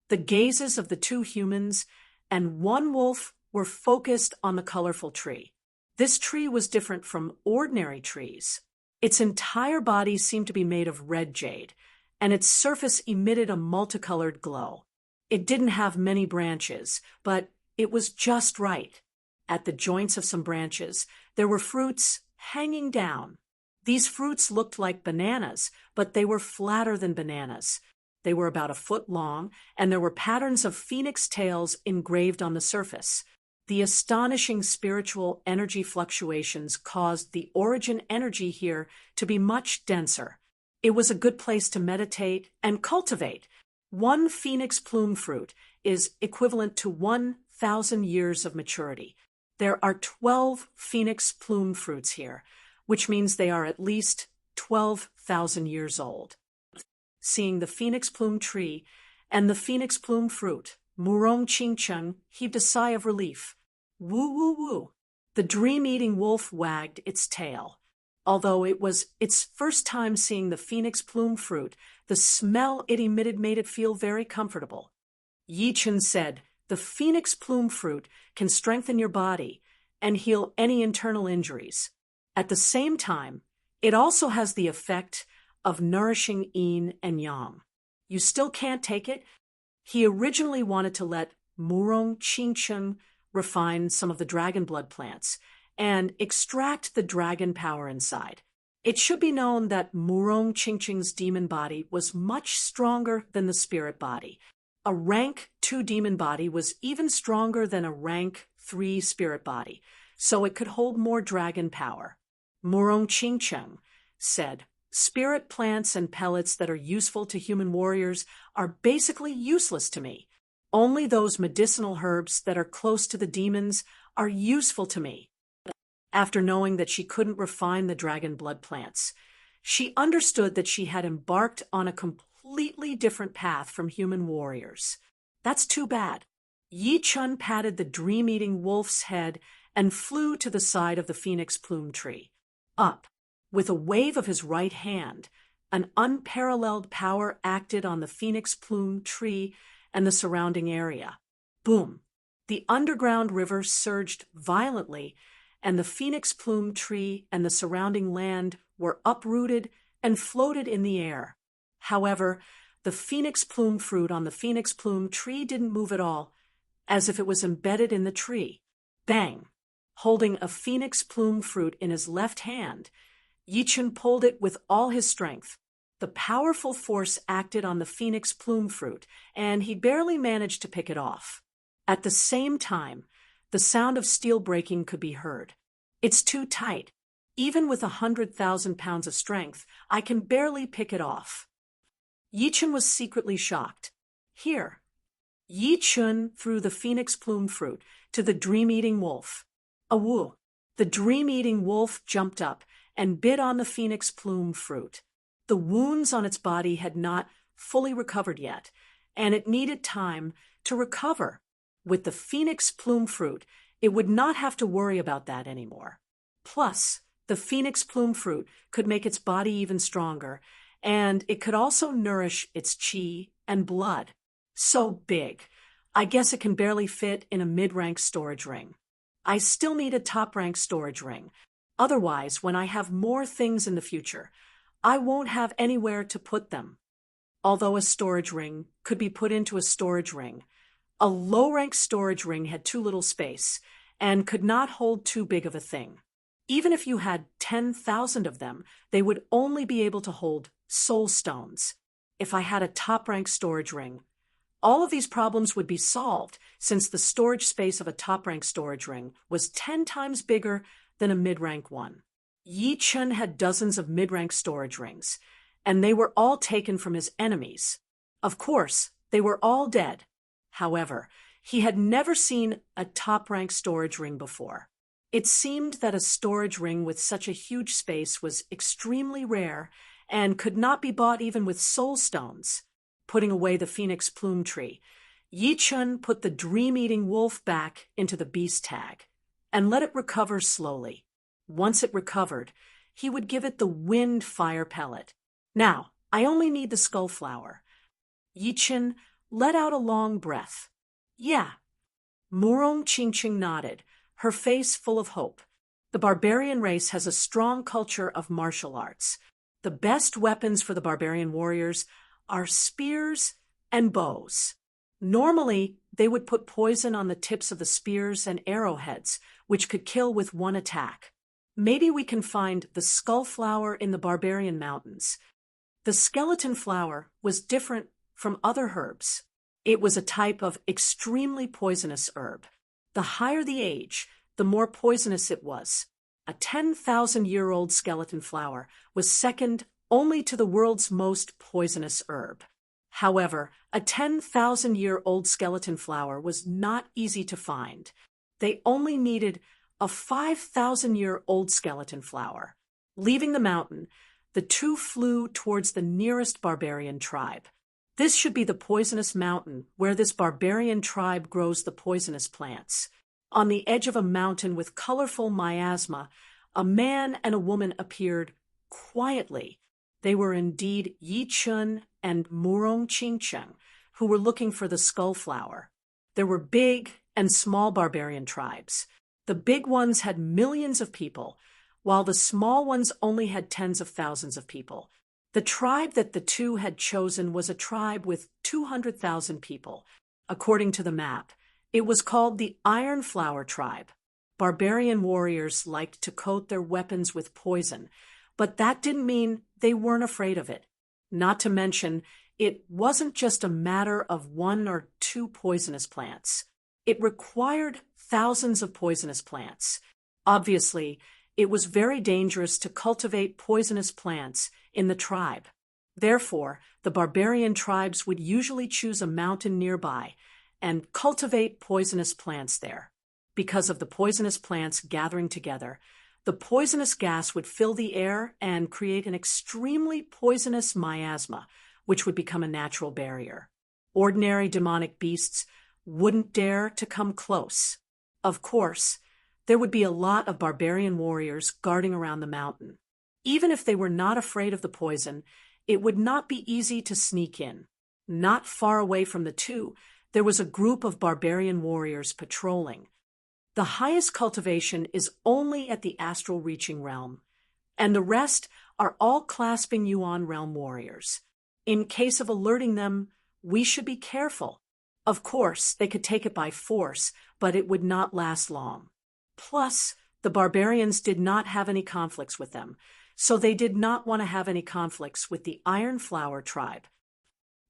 The gazes of the 2 humans and 1 wolf were focused on the colorful tree. This tree was different from ordinary trees. Its entire body seemed to be made of red jade, and its surface emitted a multicolored glow. It didn't have many branches, but it was just right. At the joints of some branches, there were fruits hanging down. These fruits looked like bananas, but they were flatter than bananas. They were about 1 foot long, and there were patterns of phoenix tails engraved on the surface. The astonishing spiritual energy fluctuations caused the origin energy here to be much denser. It was a good place to meditate and cultivate. 1 phoenix plume fruit is equivalent to 1,000 years of maturity. There are 12 phoenix plume fruits here. which means they are at least 12,000 years old. Seeing the phoenix plume tree and the phoenix plume fruit, Murong Qingcheng heaved a sigh of relief. Woo woo woo. The dream-eating wolf wagged its tail. Although it was its first time seeing the phoenix plume fruit, the smell it emitted made it feel very comfortable. Yi Chen said, "The phoenix plume fruit can strengthen your body and heal any internal injuries. At the same time, it also has the effect of nourishing yin and yang. You still can't take it?" He originally wanted to let Murong Qingcheng refine some of the dragon blood plants and extract the dragon power inside. It should be known that Murong Qingcheng's demon body was much stronger than the spirit body. A rank 2 demon body was even stronger than a rank 3 spirit body, so it could hold more dragon power. Murong Qingcheng said, "Spirit plants and pellets that are useful to human warriors are basically useless to me. Only those medicinal herbs that are close to the demons are useful to me." After knowing that she couldn't refine the dragon blood plants, she understood that she had embarked on a completely different path from human warriors. That's too bad. Yi Chun patted the dream-eating wolf's head and flew to the side of the phoenix plume tree. Up. With a wave of his right hand, an unparalleled power acted on the phoenix plume tree and the surrounding area. Boom! The underground river surged violently, and the phoenix plume tree and the surrounding land were uprooted and floated in the air. However, the phoenix plume fruit on the phoenix plume tree didn't move at all, as if it was embedded in the tree. Bang! Holding a phoenix plume fruit in his left hand, Yi Chen pulled it with all his strength. The powerful force acted on the phoenix plume fruit, and he barely managed to pick it off. At the same time, the sound of steel breaking could be heard. "It's too tight. Even with 100,000 pounds of strength, I can barely pick it off." Yi Chen was secretly shocked. "Here." Yi Chen threw the phoenix plume fruit to the dream-eating wolf. Awoo! The dream-eating wolf jumped up and bit on the phoenix plume fruit. The wounds on its body had not fully recovered yet, and it needed time to recover. With the phoenix plume fruit, it would not have to worry about that anymore. Plus, the phoenix plume fruit could make its body even stronger, and it could also nourish its qi and blood. So big. I guess it can barely fit in a mid-rank storage ring. I still need a top-rank storage ring. Otherwise, when I have more things in the future, I won't have anywhere to put them. Although a storage ring could be put into a storage ring, a low-rank storage ring had too little space and could not hold too big of a thing. Even if you had 10,000 of them, they would only be able to hold soul stones. If I had a top-rank storage ring, all of these problems would be solved, since the storage space of a top-rank storage ring was 10 times bigger than a mid-rank one. Yi Chen had dozens of mid-rank storage rings, and they were all taken from his enemies. Of course, they were all dead. However, he had never seen a top-rank storage ring before. It seemed that a storage ring with such a huge space was extremely rare and could not be bought even with soul stones. Putting away the phoenix plume tree, Yi Chen put the dream-eating wolf back into the beast tag and let it recover slowly. Once it recovered, he would give it the wind fire pellet. "Now, I only need the skull flower." Yi Chen let out a long breath. "Yeah." Murong Qingqing nodded, her face full of hope. The barbarian race has a strong culture of martial arts. The best weapons for the barbarian warriors are spears and bows. Normally, they would put poison on the tips of the spears and arrowheads, which could kill with one attack. Maybe we can find the skull flower in the barbarian mountains. The skeleton flower was different from other herbs. It was a type of extremely poisonous herb. The higher the age, the more poisonous it was. A 10,000-year-old skeleton flower was second only to the world's most poisonous herb. However, a 10,000-year-old skeleton flower was not easy to find. They only needed a 5,000-year-old skeleton flower. Leaving the mountain, the two flew towards the nearest barbarian tribe. This should be the poisonous mountain where this barbarian tribe grows the poisonous plants. On the edge of a mountain with colorful miasma, a man and a woman appeared quietly. They were indeed Yi Chun and Murong Qingcheng, who were looking for the skull flower. There were big and small barbarian tribes. The big ones had millions of people, while the small ones only had tens of thousands of people. The tribe that the two had chosen was a tribe with 200,000 people. According to the map, it was called the Iron Flower Tribe. Barbarian warriors liked to coat their weapons with poison, but that didn't mean they weren't afraid of it. Not to mention, it wasn't just a matter of one or two poisonous plants. It required thousands of poisonous plants. Obviously, it was very dangerous to cultivate poisonous plants in the tribe. Therefore, the barbarian tribes would usually choose a mountain nearby and cultivate poisonous plants there. Because of the poisonous plants gathering together, the poisonous gas would fill the air and create an extremely poisonous miasma, which would become a natural barrier. Ordinary demonic beasts wouldn't dare to come close. Of course, there would be a lot of barbarian warriors guarding around the mountain. Even if they were not afraid of the poison, it would not be easy to sneak in. Not far away from the two, there was a group of barbarian warriors patrolling. The highest cultivation is only at the astral reaching realm, and the rest are all clasping Yuan realm warriors. In case of alerting them, we should be careful. Of course, they could take it by force, but it would not last long. Plus, the barbarians did not have any conflicts with them, so they did not want to have any conflicts with the Iron Flower Tribe.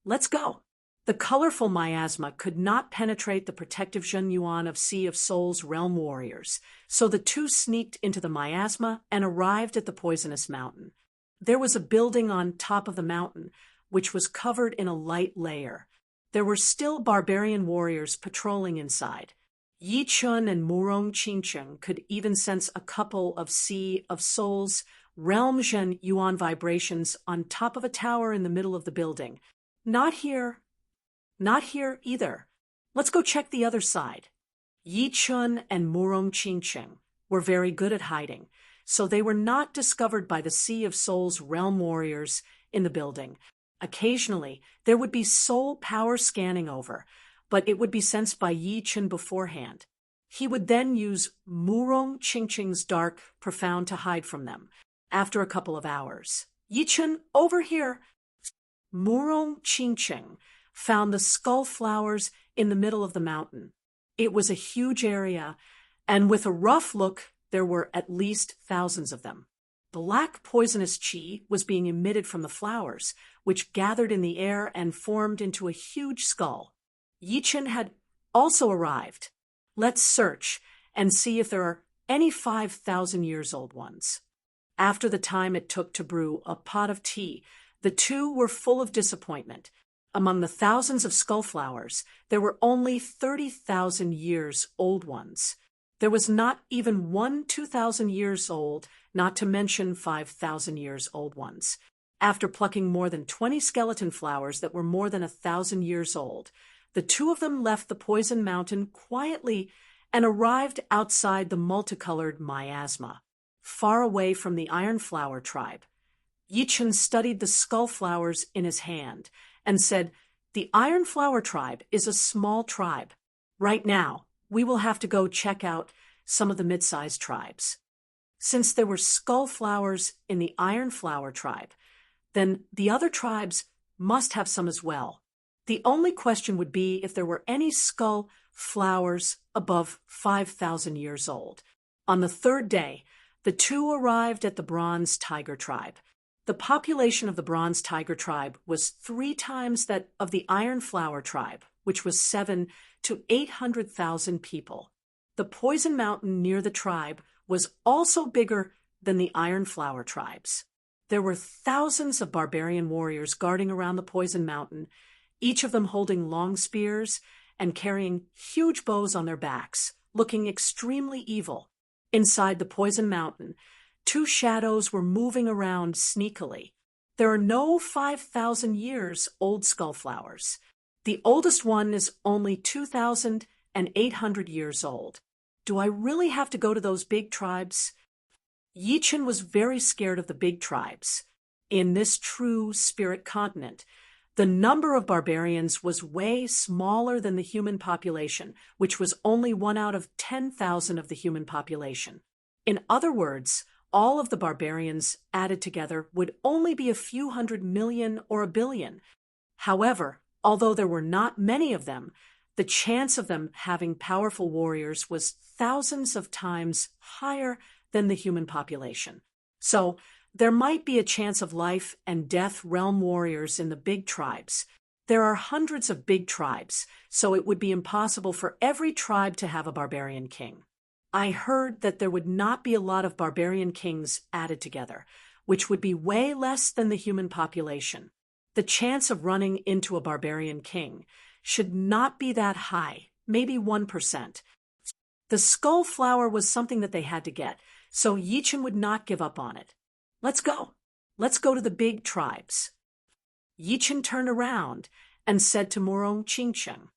Let's go. The colorful miasma could not penetrate the protective Zhen Yuan of Sea of Souls realm warriors, so the two sneaked into the miasma and arrived at the poisonous mountain. There was a building on top of the mountain, which was covered in a light layer. There were still barbarian warriors patrolling inside. Yi Chun and Murong Qingcheng could even sense a couple of Sea of Souls realm Zhen Yuan vibrations on top of a tower in the middle of the building. Not here. Not here either. Let's go check the other side. Yi Chun and Murong Qingcheng were very good at hiding, so they were not discovered by the Sea of Souls realm warriors in the building. Occasionally, there would be soul power scanning over, but it would be sensed by Yi Chun beforehand. He would then use Murong Qingcheng's dark profound to hide from them. After a couple of hours, Yi Chun, over here! Murong Qingcheng found the skull flowers in the middle of the mountain. It was a huge area, and with a rough look, there were at least thousands of them. Black poisonous qi was being emitted from the flowers, which gathered in the air and formed into a huge skull. Yi Chun had also arrived. Let's search and see if there are any 5,000 years old ones. After the time it took to brew a pot of tea, the two were full of disappointment. Among the thousands of skull flowers, there were only 30,000 years old ones. There was not even one 2,000 years old, not to mention 5,000 years old ones. After plucking more than 20 skeleton flowers that were more than 1,000 years old, the two of them left the poison mountain quietly and arrived outside the multicolored miasma, far away from the Iron Flower Tribe. Yi Chun studied the skull flowers in his hand and said, "The Iron Flower Tribe is a small tribe. Right now, we will have to go check out some of the mid-sized tribes." Since there were skull flowers in the Iron Flower Tribe, then the other tribes must have some as well. The only question would be if there were any skull flowers above 5,000 years old. On the third day, the two arrived at the Bronze Tiger Tribe. The population of the Bronze Tiger Tribe was 3 times that of the Iron Flower Tribe, which was 7 to 800,000 people. The Poison Mountain near the tribe was also bigger than the Iron Flower Tribes. There were thousands of barbarian warriors guarding around the Poison Mountain, each of them holding long spears and carrying huge bows on their backs, looking extremely evil. Inside the Poison Mountain, Two shadows were moving around sneakily. There are no 5,000 years old skullflowers. The oldest one is only 2,800 years old. Do I really have to go to those big tribes? Yichen was very scared of the big tribes. In this true spirit continent, the number of barbarians was way smaller than the human population, which was only 1 out of 10,000 of the human population. In other words, all of the barbarians added together would only be a few 100 million or a billion. However, although there were not many of them, the chance of them having powerful warriors was thousands of times higher than the human population. So, there might be a chance of life and death realm warriors in the big tribes. There are hundreds of big tribes, so it would be impossible for every tribe to have a barbarian king. I heard that there would not be a lot of barbarian kings added together, which would be way less than the human population. The chance of running into a barbarian king should not be that high, maybe 1%. The skull flower was something that they had to get, so Yichen would not give up on it. Let's go. Let's go to the big tribes. Yichen turned around and said to Murong Qingcheng.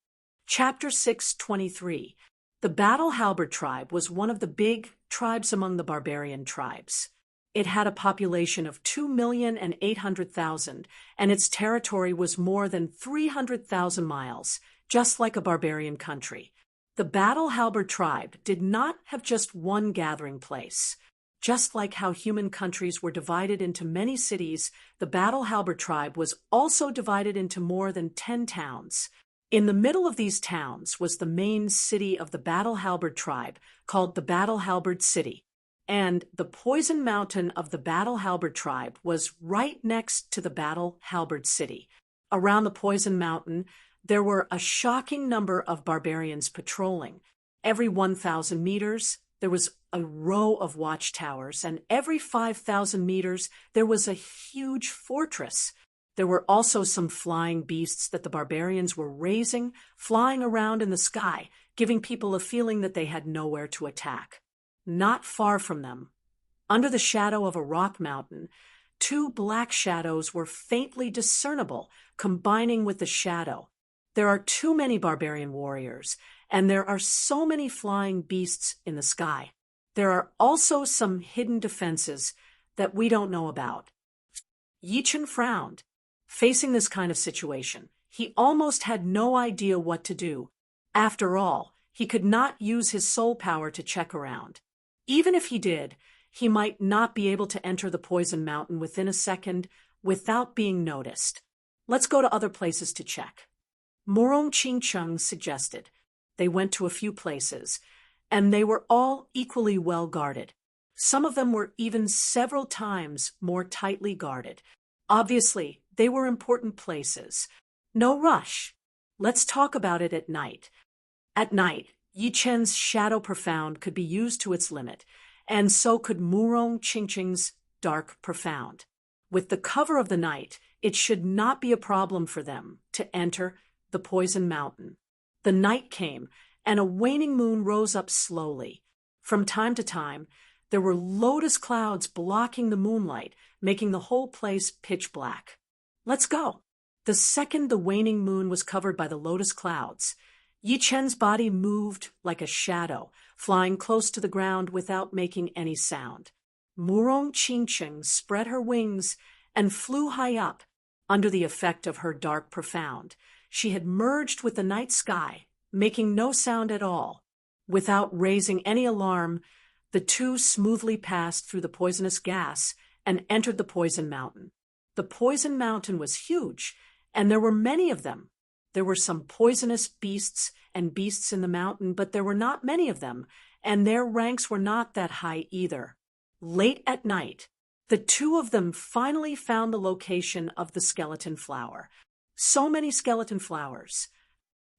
Chapter 6:23. The Battle Halberd tribe was one of the big tribes among the barbarian tribes. It had a population of 2,800,000, and its territory was more than 300,000 miles, just like a barbarian country. The Battle Halberd tribe did not have just one gathering place. Just like how human countries were divided into many cities, the Battle Halberd tribe was also divided into more than 10 towns. In the middle of these towns was the main city of the Battle Halberd tribe, called the Battle Halberd City. And the Poison Mountain of the Battle Halberd tribe was right next to the Battle Halberd City. Around the Poison Mountain, there were a shocking number of barbarians patrolling. Every 1,000 meters, there was a row of watchtowers, and every 5,000 meters, there was a huge fortress. There were also some flying beasts that the barbarians were raising, flying around in the sky, giving people a feeling that they had nowhere to attack. Not far from them, under the shadow of a rock mountain, two black shadows were faintly discernible, combining with the shadow. There are too many barbarian warriors, and there are so many flying beasts in the sky. There are also some hidden defenses that we don't know about. Yichen frowned. Facing this kind of situation, he almost had no idea what to do. After all, he could not use his soul power to check around. Even if he did, he might not be able to enter the Poison Mountain within a second without being noticed. Let's go to other places to check. Murong Qingcheng suggested. They went to a few places, and they were all equally well guarded. Some of them were even several times more tightly guarded. Obviously, they were important places. No rush. Let's talk about it at night. At night, Yichen's Shadow Profound could be used to its limit, and so could Murong Qingcheng's Dark Profound. With the cover of the night, it should not be a problem for them to enter the Poison Mountain. The night came, and a waning moon rose up slowly. From time to time, there were lotus clouds blocking the moonlight, making the whole place pitch black. Let's go. The second the waning moon was covered by the lotus clouds, Yichen's body moved like a shadow, flying close to the ground without making any sound. Murong Qingcheng spread her wings and flew high up. Under the effect of her Dark Profound, she had merged with the night sky, making no sound at all. Without raising any alarm, the two smoothly passed through the poisonous gas and entered the Poison Mountain. The Poison Mountain was huge, and there were many of them. There were some poisonous beasts and beasts in the mountain, but there were not many of them, and their ranks were not that high either. Late at night, the two of them finally found the location of the skeleton flower. So many skeleton flowers.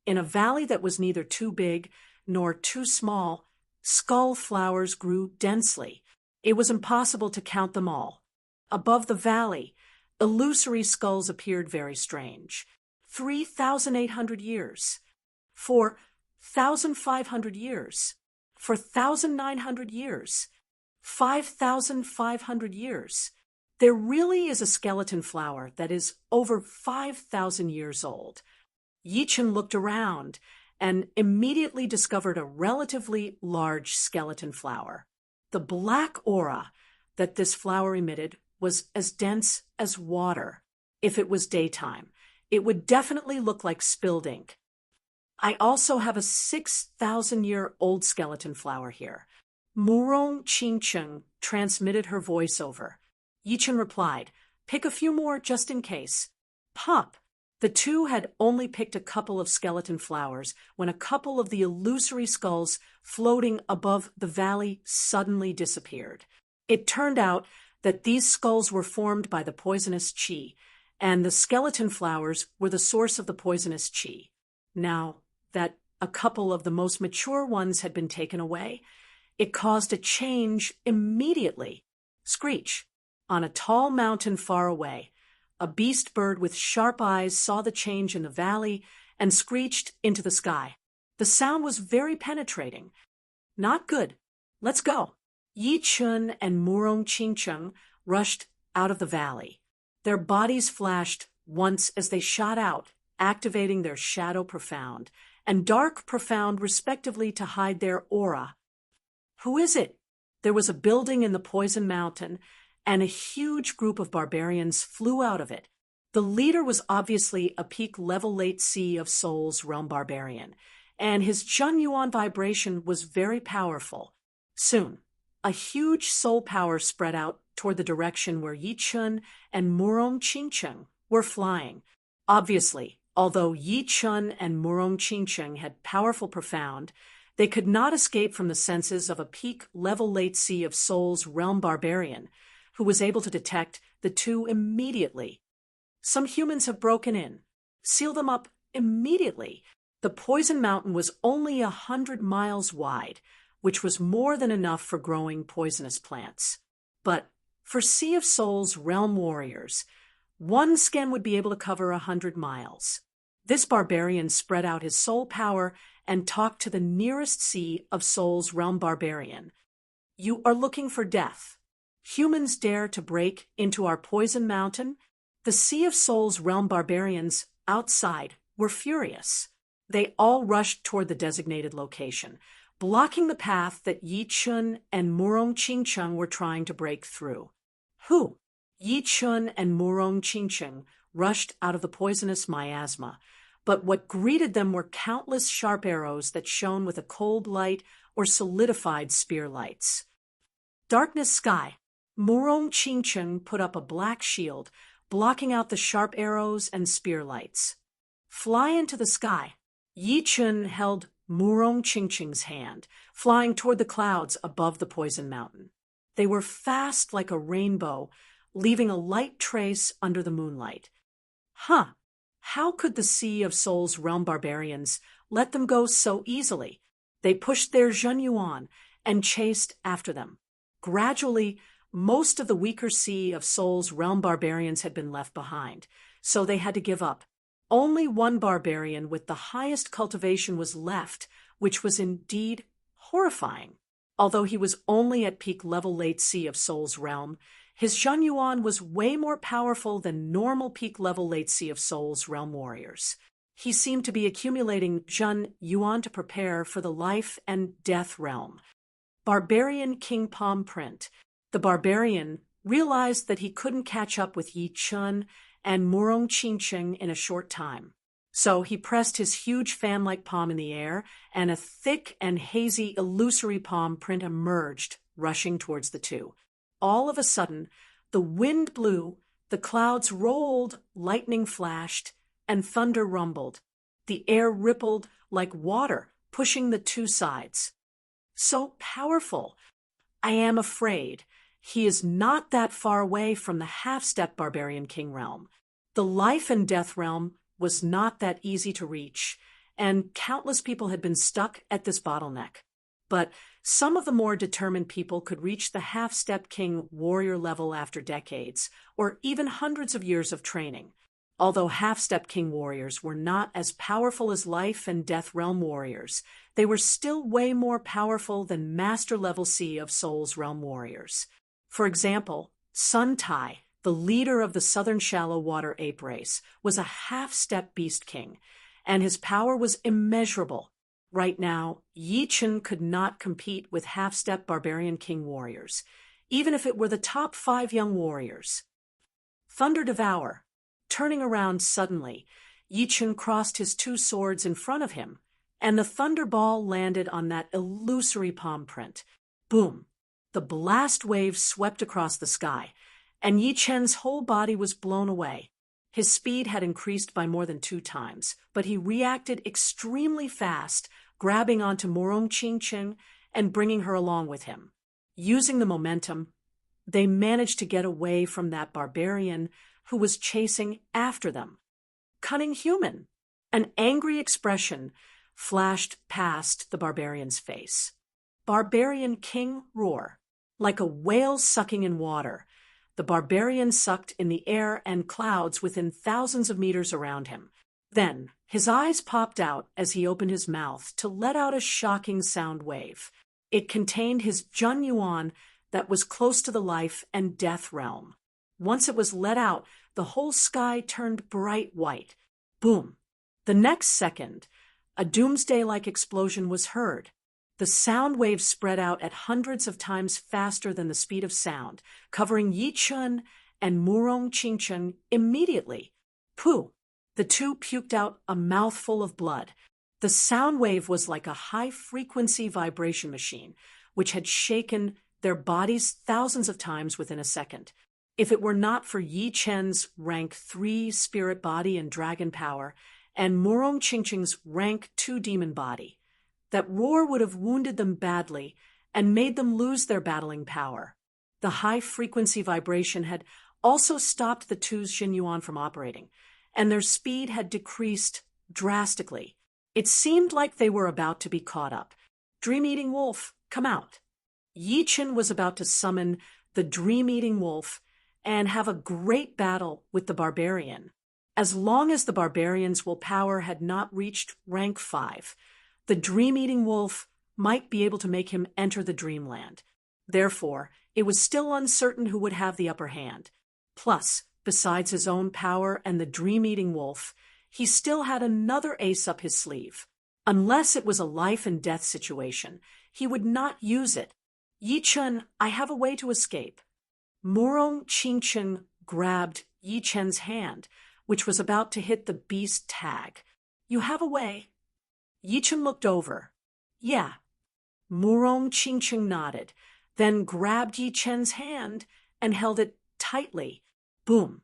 In a valley that was neither too big nor too small, skull flowers grew densely. It was impossible to count them all. Above the valley, illusory skulls appeared very strange. 3,800 years. 4,500 years. 4,900 years. 5,500 years. There really is a skeleton flower that is over 5,000 years old. Yichen looked around and immediately discovered a relatively large skeleton flower. The black aura that this flower emitted was as dense as water. If it was daytime, it would definitely look like spilled ink. I also have a 6,000-year-old skeleton flower here. Murong Qingcheng transmitted her voiceover. Yichen replied, "Pick a few more just in case." Pop! The two had only picked a couple of skeleton flowers when a couple of the illusory skulls floating above the valley suddenly disappeared. It turned out that these skulls were formed by the poisonous qi, and the skeleton flowers were the source of the poisonous qi. Now that a couple of the most mature ones had been taken away, it caused a change immediately. Screech! On a tall mountain far away, a beast bird with sharp eyes saw the change in the valley and screeched into the sky. The sound was very penetrating. Not good. Let's go. Yi Chun and Murong Qingcheng rushed out of the valley. Their bodies flashed once as they shot out, activating their Shadow Profound and Dark Profound respectively to hide their aura. Who is it? There was a building in the Poison Mountain, and a huge group of barbarians flew out of it. The leader was obviously a peak level late Sea of Souls realm barbarian, and his Chun Yuan vibration was very powerful. Soon, a huge soul power spread out toward the direction where Yi Chun and Murong Qingcheng were flying. Obviously, although Yi Chun and Murong Qingcheng had powerful profound, they could not escape from the senses of a peak level late Sea of Souls realm barbarian, who was able to detect the two immediately. Some humans have broken in. Seal them up immediately. The Poison Mountain was only 100 miles wide, which was more than enough for growing poisonous plants. But for Sea of Souls realm warriors, one scan would be able to cover 100 miles. This barbarian spread out his soul power and talked to the nearest Sea of Souls realm barbarian. "You are looking for death. Humans dare to break into our Poison Mountain?" The Sea of Souls realm barbarians outside were furious. They all rushed toward the designated location, blocking the path that Yi Chun and Murong Qingcheng were trying to break through. Who? Yi Chun and Murong Qingcheng rushed out of the poisonous miasma, but what greeted them were countless sharp arrows that shone with a cold light or solidified spear lights. Darkness sky. Murong Qingcheng put up a black shield, blocking out the sharp arrows and spear lights. Fly into the sky. Yi Chun held Murong Qingcheng's hand, flying toward the clouds above the Poison Mountain. They were fast like a rainbow, leaving a light trace under the moonlight. How could the Sea of Souls realm barbarians let them go so easily? They pushed their Zhen Yuan and chased after them. Gradually, most of the weaker Sea of Souls realm barbarians had been left behind, so they had to give up. Only one barbarian with the highest cultivation was left, which was indeed horrifying. Although he was only at peak level late Sea of Souls realm, his Zhen Yuan was way more powerful than normal peak level late Sea of Souls realm warriors. He seemed to be accumulating Zhen Yuan to prepare for the life and death realm. Barbarian King Palm Print. The barbarian realized that he couldn't catch up with Yi Chun and Murong Qingcheng in a short time. So he pressed his huge fan-like palm in the air, and a thick and hazy illusory palm print emerged, rushing towards the two. All of a sudden, the wind blew, the clouds rolled, lightning flashed, and thunder rumbled. The air rippled like water, pushing the two sides. So powerful. I am afraid he is not that far away from the half-step barbarian king realm. The life and death realm was not that easy to reach, and countless people had been stuck at this bottleneck. But some of the more determined people could reach the half-step king warrior level after decades, or even hundreds of years of training. Although half-step king warriors were not as powerful as life and death realm warriors, they were still way more powerful than master-level Sea of Souls realm warriors. For example, Sun Tai, the leader of the Southern Shallow Water Ape race, was a half-step beast king, and his power was immeasurable. Right now, Yi Chen could not compete with half-step barbarian king warriors, even if it were the top 5 young warriors. Thunder Devour. Turning around suddenly, Yi Chen crossed his 2 swords in front of him, and the thunderball landed on that illusory palm print. Boom! The blast wave swept across the sky, and Yi Chen's whole body was blown away. His speed had increased by more than 2 times, but he reacted extremely fast, grabbing onto Murong Qingqing and bringing her along with him. Using the momentum, they managed to get away from that barbarian who was chasing after them. Cunning human! An angry expression flashed past the barbarian's face. Barbarian king roar. Like a whale sucking in water, the barbarian sucked in the air and clouds within thousands of meters around him. Then, his eyes popped out as he opened his mouth to let out a shocking sound wave. It contained his Jun Yuan that was close to the life and death realm. Once it was let out, the whole sky turned bright white. Boom! The next second, a doomsday-like explosion was heard. The sound wave spread out at hundreds of times faster than the speed of sound, covering Yi Chen and Murong Qingqing immediately. Pooh! The 2 puked out a mouthful of blood. The sound wave was like a high-frequency vibration machine, which had shaken their bodies thousands of times within a second. If it were not for Yi Chen's rank 3 spirit body and dragon power, and Murong Qingqing's rank 2 demon body, that roar would have wounded them badly and made them lose their battling power. The high-frequency vibration had also stopped the 2's Xingyuan from operating, and their speed had decreased drastically. It seemed like they were about to be caught up. Dream-eating wolf, come out. Yi Chen was about to summon the dream-eating wolf and have a great battle with the barbarian. As long as the barbarian's willpower had not reached rank 5, the dream-eating wolf might be able to make him enter the dreamland. Therefore, it was still uncertain who would have the upper hand. Plus, besides his own power and the dream-eating wolf, he still had another ace up his sleeve. Unless it was a life-and-death situation, he would not use it. Yi Chen, I have a way to escape. Murong Qingqing grabbed Yi Chen's hand, which was about to hit the beast tag. You have a way. Yi Chen looked over. Yeah. Murong Qingqing nodded, then grabbed Yi Chen's hand and held it tightly. Boom!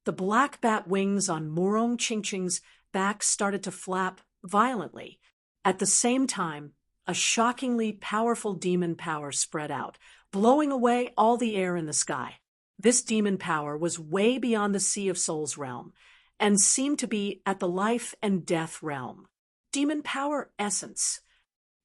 The black bat wings on Murong Qingqing's back started to flap violently. At the same time, a shockingly powerful demon power spread out, blowing away all the air in the sky. This demon power was way beyond the Sea of Souls realm, and seemed to be at the life and death realm. Demon power essence.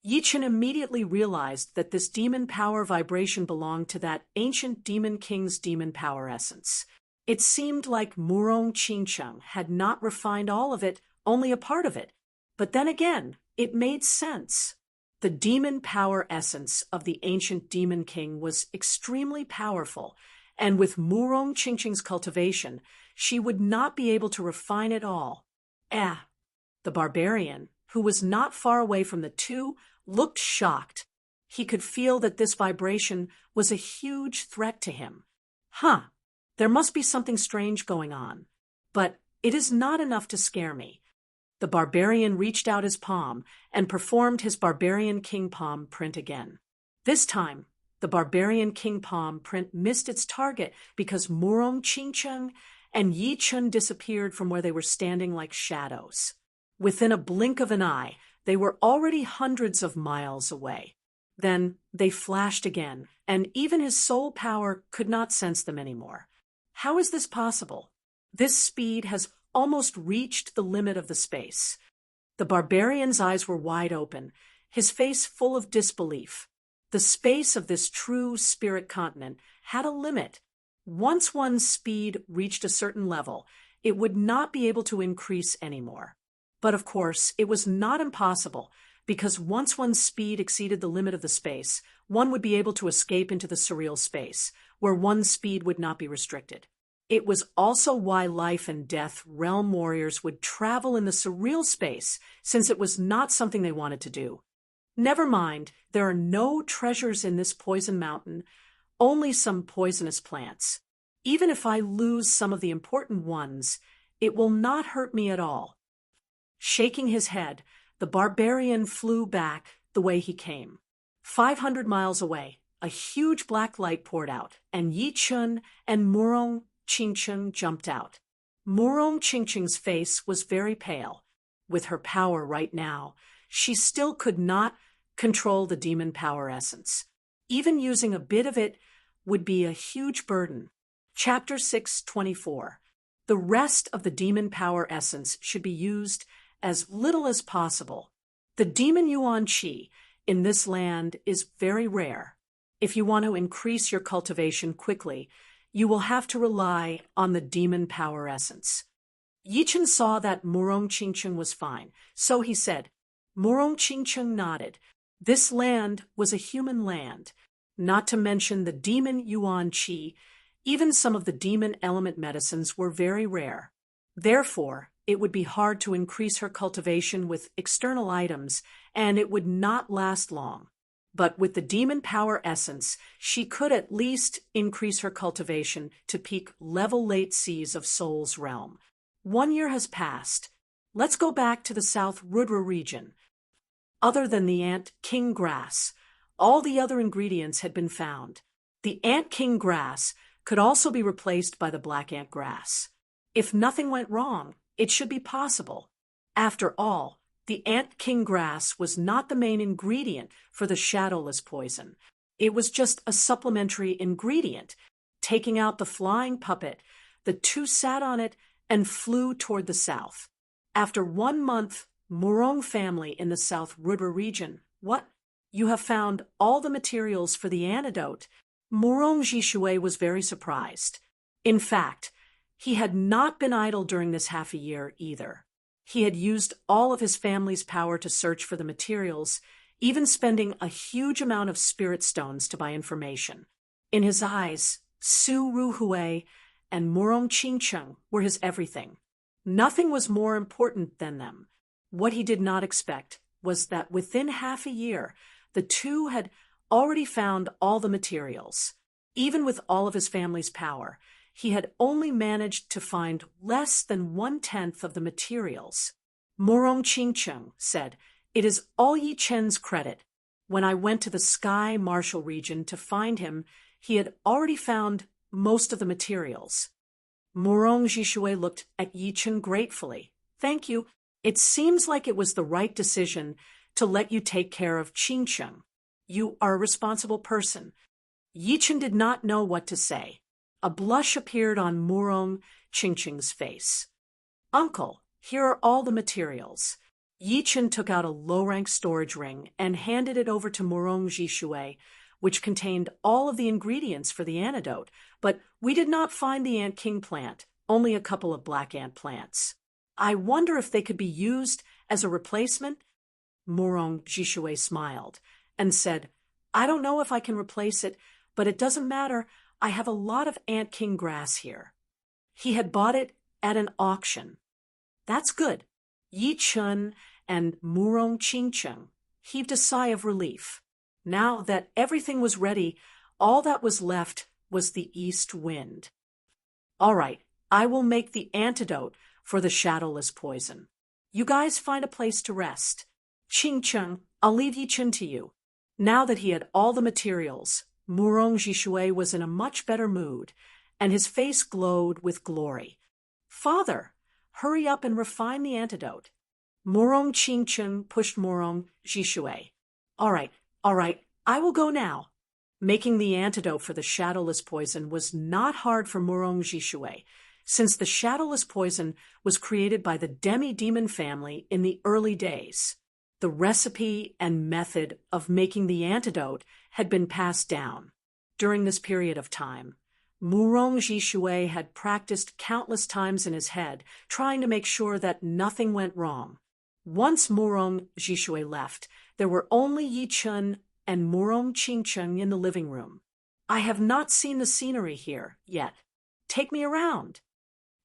Yi Chen immediately realized that this demon power vibration belonged to that ancient demon king's demon power essence. It seemed like Murong Qingqing had not refined all of it, only a part of it. But then again, it made sense. The demon power essence of the ancient demon king was extremely powerful, and with Murong Qingqing's cultivation, she would not be able to refine it all. The barbarian, who was not far away from the 2, looked shocked. He could feel that this vibration was a huge threat to him. There must be something strange going on. But it is not enough to scare me. The barbarian reached out his palm and performed his barbarian king palm print again. This time, the barbarian king palm print missed its target because Murong Qingqing and Yi Chen disappeared from where they were standing like shadows. Within a blink of an eye, they were already hundreds of miles away. Then they flashed again, and even his soul power could not sense them anymore. How is this possible? This speed has almost reached the limit of the space. The barbarian's eyes were wide open, his face full of disbelief. The space of this true spirit continent had a limit. Once one's speed reached a certain level, it would not be able to increase anymore. But of course, it was not impossible, because once one's speed exceeded the limit of the space, one would be able to escape into the surreal space, where one's speed would not be restricted. It was also why life and death realm warriors would travel in the surreal space, since it was not something they wanted to do. Never mind, there are no treasures in this poison mountain, only some poisonous plants. Even if I lose some of the important ones, it will not hurt me at all. Shaking his head, the barbarian flew back the way he came. 500 miles away, a huge black light poured out, and Yi Chun and Murong Qingcheng jumped out. Murong Qingcheng's face was very pale. With her power right now, she still could not control the demon power essence. Even using a bit of it would be a huge burden. Chapter 6:24. The rest of the demon power essence should be used as little as possible. The demon Yuan Qi in this land is very rare. If you want to increase your cultivation quickly, you will have to rely on the demon power essence. Yichen saw that Murong Qingcheng was fine, so he said. Murong Qingcheng nodded. This land was a human land, not to mention the demon Yuan Qi. Even some of the demon element medicines were very rare. Therefore, it would be hard to increase her cultivation with external items, and it would not last long. But with the demon power essence, she could at least increase her cultivation to peak level late seas of Soul's realm. 1 year has passed. Let's go back to the South Rudra region. Other than the ant king grass, all the other ingredients had been found. The ant king grass could also be replaced by the black ant grass. If nothing went wrong, it should be possible. After all, the ant king grass was not the main ingredient for the shadowless poison. It was just a supplementary ingredient. Taking out the flying puppet, the two sat on it and flew toward the south. After 1 month, Murong family in the South Rudra region. What? You have found all the materials for the antidote? Murong Jishui was very surprised. In fact, he had not been idle during this half a year either. He had used all of his family's power to search for the materials, even spending a huge amount of spirit stones to buy information. In his eyes, Su Ruhui and Murong Qingcheng were his everything. Nothing was more important than them. What he did not expect was that within half a year, the two had already found all the materials. Even with all of his family's power, he had only managed to find less than 1/10 of the materials. Murong Qingcheng said, "It is all Yi Chen's credit. When I went to the Sky Martial region to find him, he had already found most of the materials." Murong Jishui looked at Yi Chen gratefully. "Thank you. It seems like it was the right decision to let you take care of Qingcheng. You are a responsible person." Yi Chen did not know what to say. A blush appeared on Murong Qingcheng's face. "Uncle, here are all the materials." Yi Chen took out a low-rank storage ring and handed it over to Murong Jishui, which contained all of the ingredients for the antidote, but we did not find the ant king plant, only a couple of black ant plants. "I wonder if they could be used as a replacement?" Murong Jishui smiled and said, "I don't know if I can replace it, but it doesn't matter. I have a lot of ant king grass here." He had bought it at an auction. "That's good." Yi Chun and Murong Qingcheng heaved a sigh of relief. Now that everything was ready, all that was left was the east wind. "All right, I will make the antidote for the shadowless poison. You guys find a place to rest. Qingcheng, I'll leave Yi Chun to you." Now that he had all the materials, Murong Jishui was in a much better mood, and his face glowed with glory. "Father, hurry up and refine the antidote." Murong Qingcheng pushed Murong Jishui. All right, I will go now." Making the antidote for the shadowless poison was not hard for Murong Jishui, since the shadowless poison was created by the demi-demon family in the early days. The recipe and method of making the antidote had been passed down. During this period of time, Murong Jishue had practiced countless times in his head, trying to make sure that nothing went wrong. Once Murong Jishue left, there were only Yi Chun and Murong Qingcheng in the living room. I have not seen the scenery here yet. Take me around.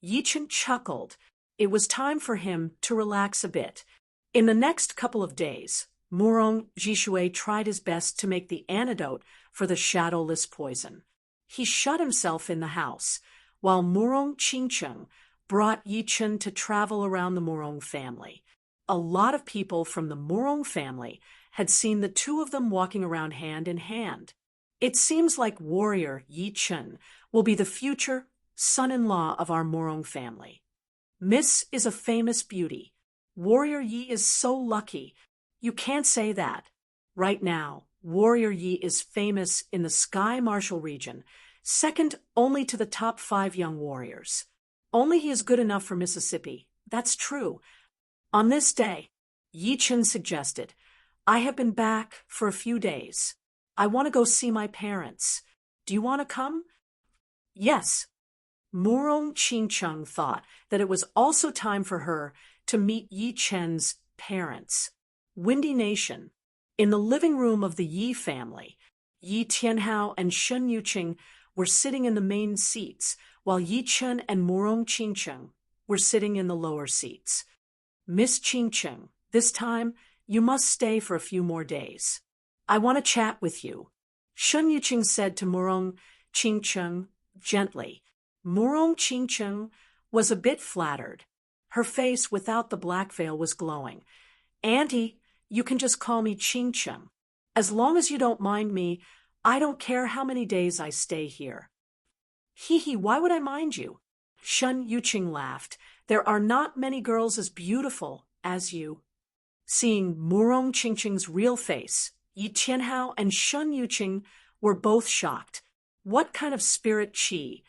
Yi Chun chuckled. It was time for him to relax a bit. In the next couple of days, Murong Jishue tried his best to make the antidote for the shadowless poison. He shut himself in the house, while Murong Qingcheng brought Yi Chun to travel around the Murong family. A lot of people from the Murong family had seen the two of them walking around hand in hand. It seems like warrior Yi Chun will be the future son-in-law of our Murong family. Miss is a famous beauty. Warrior Yi is so lucky. You can't say that. Right now, Warrior Yi is famous in the Sky Marshal region, second only to the top 5 young warriors. Only he is good enough for Mississippi. That's true. On this day, Yi Chun suggested, I have been back for a few days. I want to go see my parents. Do you want to come? Yes. Murong Qingcheng thought that it was also time for her to meet Yi Chen's parents. Windy Nation. In the living room of the Yi family, Yi Tianhao and Shen Yuqing were sitting in the main seats, while Yi Chen and Murong Qingcheng were sitting in the lower seats. Miss Qingcheng, this time you must stay for a few more days. I want to chat with you, Shen Yuqing said to Murong Qingcheng gently. Murong Qingcheng was a bit flattered. Her face without the black veil was glowing. Auntie, you can just call me Qingcheng. As long as you don't mind me, I don't care how many days I stay here. Hee, why would I mind you? Shen Yuqing laughed. There are not many girls as beautiful as you. Seeing Murong Qingcheng's real face, Yi Tianhao and Shen Yuqing were both shocked. What kind of spirit qi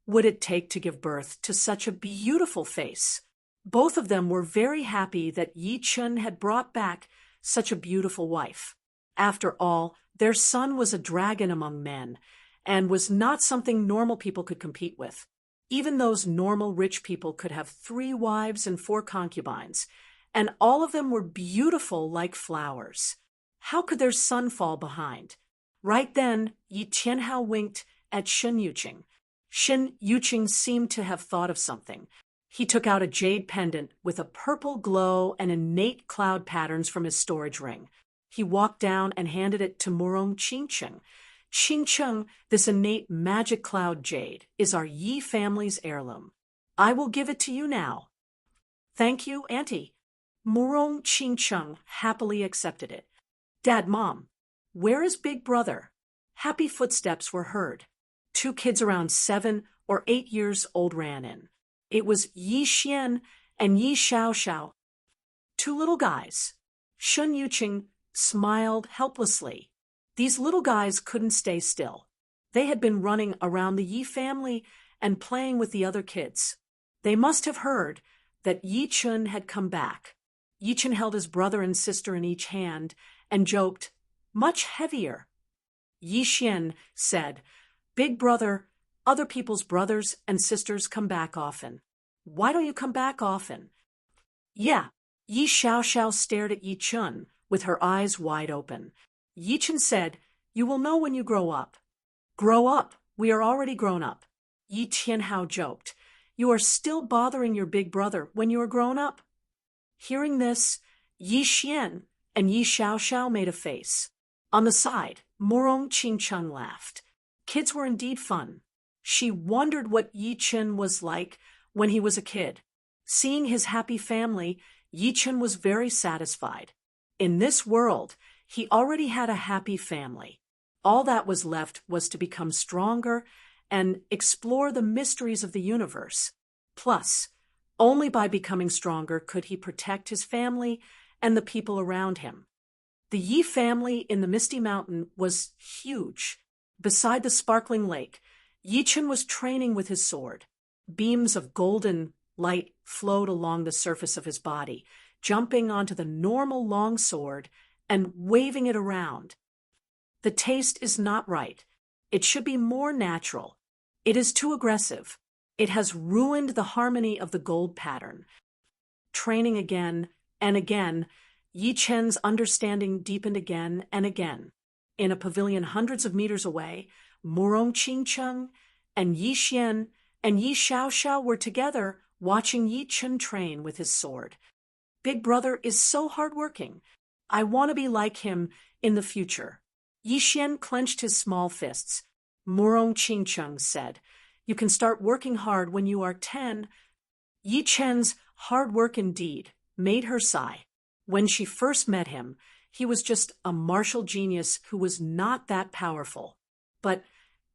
would it take to give birth to such a beautiful face? Both of them were very happy that Yi Chun had brought back such a beautiful wife. After all, their son was a dragon among men, and was not something normal people could compete with. Even those normal rich people could have 3 wives and 4 concubines, and all of them were beautiful like flowers. How could their son fall behind? Right then, Yi Tianhao winked at Shen Yuqing. Shen Yuqing seemed to have thought of something. He took out a jade pendant with a purple glow and innate cloud patterns from his storage ring. He walked down and handed it to Murong Qingcheng. Qingcheng, this innate magic cloud jade, is our Yi family's heirloom. I will give it to you now. Thank you, Auntie. Murong Qingcheng happily accepted it. Dad, Mom, where is Big Brother? Happy footsteps were heard. 2 kids around 7 or 8 years old ran in. It was Yi Xian and Yi Xiaoxiao. 2 little guys. Shen Yuqing smiled helplessly. These little guys couldn't stay still. They had been running around the Yi family and playing with the other kids. They must have heard that Yi Chun had come back. Yi Chun held his brother and sister in each hand and joked, much heavier. Yi Xian said, Big Brother, other people's brothers and sisters come back often. Why don't you come back often? Yeah. Yi Xiaoxiao stared at Yi Chun with her eyes wide open. Yi Chun said, you will know when you grow up. Grow up? We are already grown up. Yi Tianhao joked. You are still bothering your big brother when you are grown up? Hearing this, Yi Xian and Yi Xiaoxiao made a face. On the side, Murong Qingcheng laughed. Kids were indeed fun. She wondered what Yi Chun was like when he was a kid. Seeing his happy family, Yi Chun was very satisfied. In this world, he already had a happy family. All that was left was to become stronger and explore the mysteries of the universe. Plus, only by becoming stronger could he protect his family and the people around him. The Yi family in the Misty Mountain was huge. Beside the sparkling lake, Yi Chun was training with his sword. Beams of golden light flowed along the surface of his body, jumping onto the normal long sword and waving it around. The taste is not right. It should be more natural. It is too aggressive. It has ruined the harmony of the gold pattern. Training again and again, Yi Chen's understanding deepened again and again. In a pavilion hundreds of meters away, Murong Qingcheng and Yi Xian and Yi Xiaoxiao were together watching Yi Chen train with his sword. Big brother is so hardworking. I want to be like him in the future. Yi Xian clenched his small fists. Murong Qingcheng said, "You can start working hard when you are 10. Yi Chen's hard work indeed made her sigh. When she first met him, he was just a martial genius who was not that powerful. But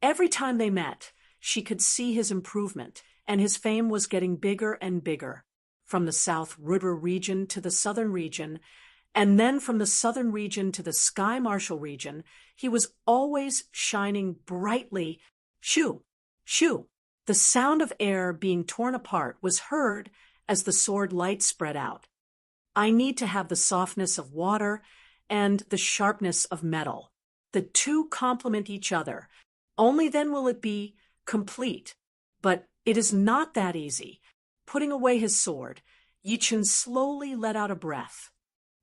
every time they met, she could see his improvement, and his fame was getting bigger and bigger. From the South River region to the Southern region, and then from the Southern region to the Sky Marshal region, he was always shining brightly. Shoo! Shoo! The sound of air being torn apart was heard as the sword light spread out. I need to have the softness of water and the sharpness of metal. The two complement each other. Only then will it be complete. But it is not that easy." Putting away his sword, Yi Chen slowly let out a breath.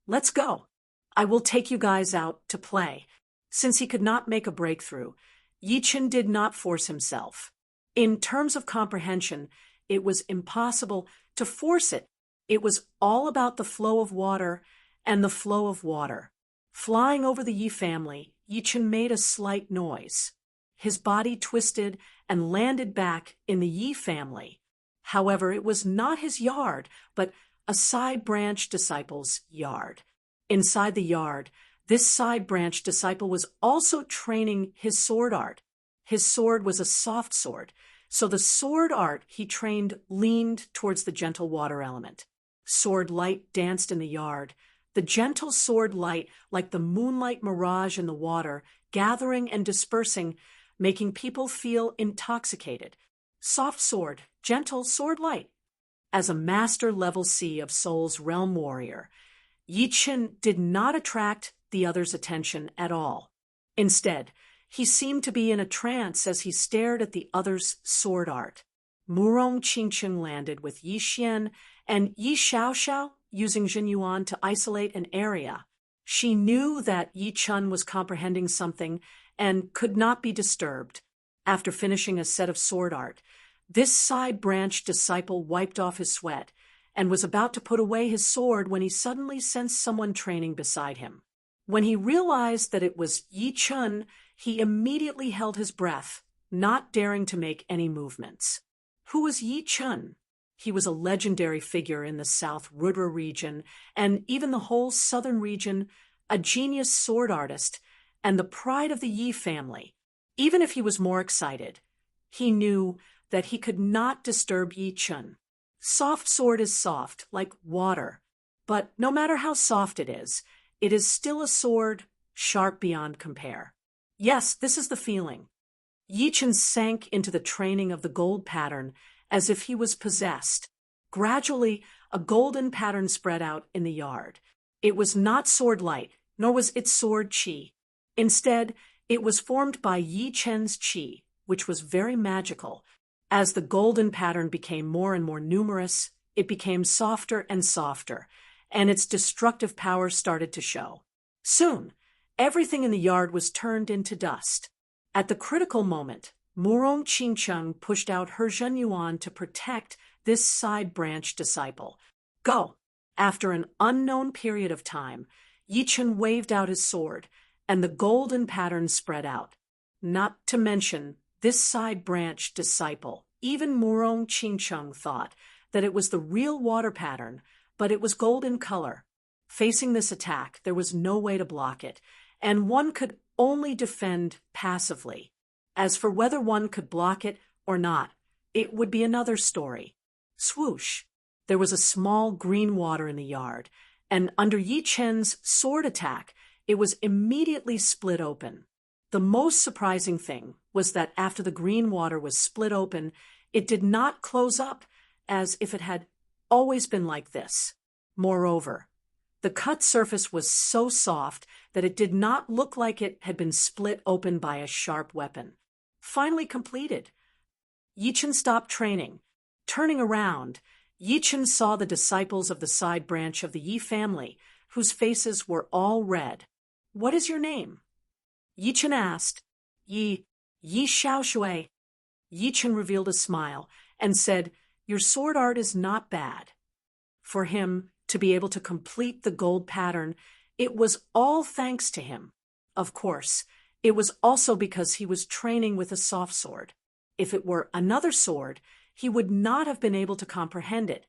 "Let's go. I will take you guys out to play." Since he could not make a breakthrough, Yi Chen did not force himself. In terms of comprehension, it was impossible to force it. It was all about the flow of water and the flow of water. Flying over the Yi family, Yi Chen made a slight noise. His body twisted and landed back in the Yi family. However, it was not his yard, but a side branch disciple's yard. Inside the yard, this side branch disciple was also training his sword art. His sword was a soft sword, so the sword art he trained leaned towards the gentle water element. Sword light danced in the yard, the gentle sword light like the moonlight mirage in the water, gathering and dispersing, making people feel intoxicated. Soft sword, gentle sword light. As a master level C of Soul's realm warrior, Yi Chen did not attract the other's attention at all. Instead, he seemed to be in a trance as he stared at the other's sword art. Murong Qingcheng landed with Yi Xian and Yi Xiaoxiao using Jinyuan to isolate an area. She knew that Yi Chen was comprehending something and could not be disturbed. After finishing a set of sword art, this side branch disciple wiped off his sweat and was about to put away his sword when he suddenly sensed someone training beside him. When he realized that it was Yi Chen, he immediately held his breath, not daring to make any movements. Who was Yi Chen? He was a legendary figure in the South River region and even the whole southern region, a genius sword artist, and the pride of the Yi family. Even if he was more excited, he knew that he could not disturb Yi Chen. Soft sword is soft, like water, but no matter how soft it is still a sword, sharp beyond compare. Yes, this is the feeling. Yi Chen sank into the training of the gold pattern as if he was possessed. Gradually, a golden pattern spread out in the yard. It was not sword light, nor was it sword qi. Instead, it was formed by Yi Chen's qi, which was very magical. As the golden pattern became more and more numerous, it became softer and softer, and its destructive power started to show. Soon, everything in the yard was turned into dust. At the critical moment, Murong Qingcheng pushed out her Jinyuan to protect this side branch disciple. Go! After an unknown period of time, Yi Chen waved out his sword, and the golden pattern spread out. Not to mention, this side branch disciple, even Murong Qingcheng thought that it was the real water pattern, but it was gold in color. Facing this attack, there was no way to block it, and one could only defend passively. As for whether one could block it or not, it would be another story. Swoosh! There was a small green water in the yard, and under Yi Chen's sword attack, it was immediately split open. The most surprising thing was that after the green water was split open, it did not close up as if it had always been like this. Moreover, the cut surface was so soft that it did not look like it had been split open by a sharp weapon. Finally completed, Yichen stopped training. Turning around, Yichen saw the disciples of the side branch of the Yi family, whose faces were all red. "What is your name?" Yichen asked. Yi Xiaoshui. Yichen revealed a smile and said, "Your sword art is not bad." For him to be able to complete the gold pattern, it was all thanks to him. Of course, it was also because he was training with a soft sword. If it were another sword, he would not have been able to comprehend it.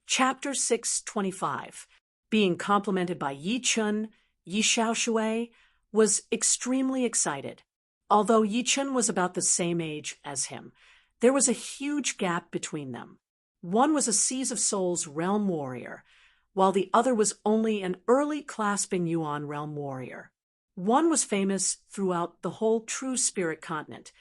Chapter 625, being complimented by Yi Chun, Yi Xiaoshui was extremely excited. Although Yi Chun was about the same age as him, there was a huge gap between them. One was a Seas of Souls realm warrior, while the other was only an early clasping Yuan realm warrior. One was famous throughout the whole True Spirit continent,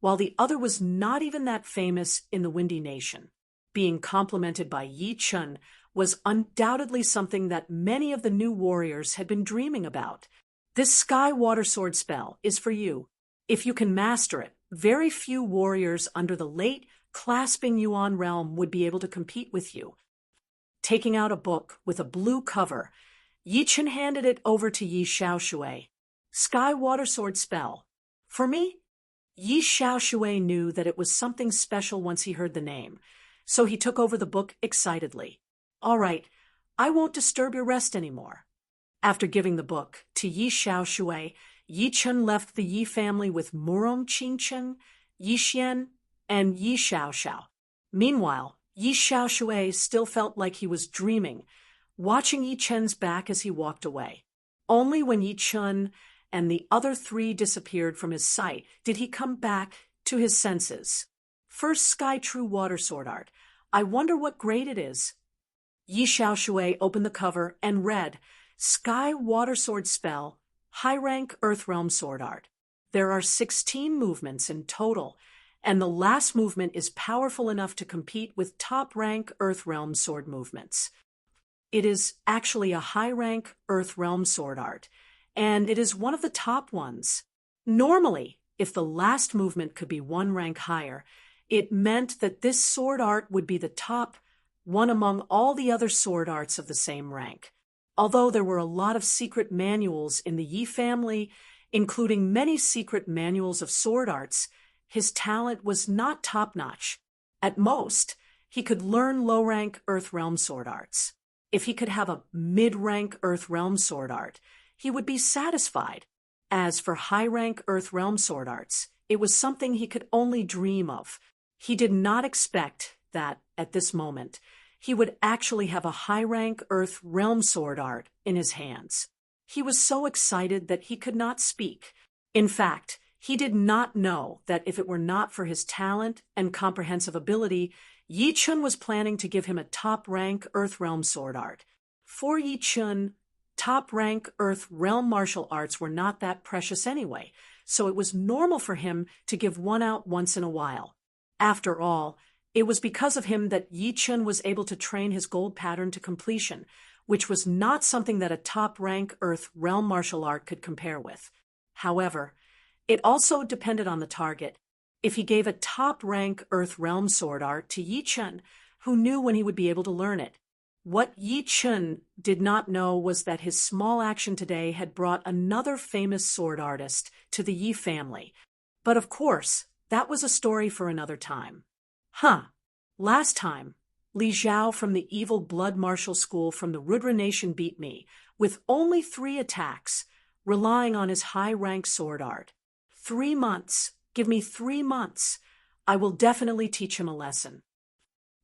while the other was not even that famous in the Windy Nation. Being complimented by Yi Chun was undoubtedly something that many of the new warriors had been dreaming about. This Sky Water Sword spell is for you. If you can master it, very few warriors under the late clasping Yuan realm would be able to compete with you. Taking out a book with a blue cover, Yi Chun handed it over to Yi Xiaoshui. "Sky Water Sword spell. For me?" Yi Xiaoshui knew that it was something special once he heard the name, so he took over the book excitedly. "All right, I won't disturb your rest anymore." After giving the book to Yi Xiaoshui, Yi Chun left the Yi family with Murong Qingchen, Yi Xian, and Yi Xiaoxiao. Meanwhile, Yi Xiaoshui still felt like he was dreaming, watching Yi Chen's back as he walked away. Only when Yi Chun and the other three disappeared from his sight did he come back to his senses. "First Sky True Water Sword Art. I wonder what grade it is." Yi Xiaoshui opened the cover and read, "Sky Water Sword Spell, High Rank Earthrealm Sword Art. There are 16 movements in total, and the last movement is powerful enough to compete with top-rank Earthrealm sword movements. It is actually a high-rank Earthrealm sword art, and it is one of the top ones. Normally, if the last movement could be one rank higher, it meant that this sword art would be the top one among all the other sword arts of the same rank. Although there were a lot of secret manuals in the Yi family, including many secret manuals of sword arts, his talent was not top-notch. At most, he could learn low-rank Earthrealm sword arts. If he could have a mid-rank Earthrealm sword art, he would be satisfied. As for high-rank Earthrealm sword arts, it was something he could only dream of. He did not expect that, at this moment, he would actually have a high-rank Earthrealm sword art in his hands. He was so excited that he could not speak. In fact, he did not know that if it were not for his talent and comprehensive ability, Yi Chun was planning to give him a top-rank Earthrealm sword art. For Yi Chun, top-rank Earthrealm martial arts were not that precious anyway, so it was normal for him to give one out once in a while. After all, it was because of him that Yi Chun was able to train his gold pattern to completion, which was not something that a top-rank Earthrealm martial art could compare with. However, it also depended on the target. If he gave a top-rank Earthrealm sword art to Yi Chun, who knew when he would be able to learn it? What Yi Chun did not know was that his small action today had brought another famous sword artist to the Yi family. But of course, that was a story for another time. Last time, Li Zhao from the Evil Blood Martial School from the Rudra Nation beat me, with only 3 attacks, relying on his high-rank sword art. 3 months. Give me 3 months. I will definitely teach him a lesson.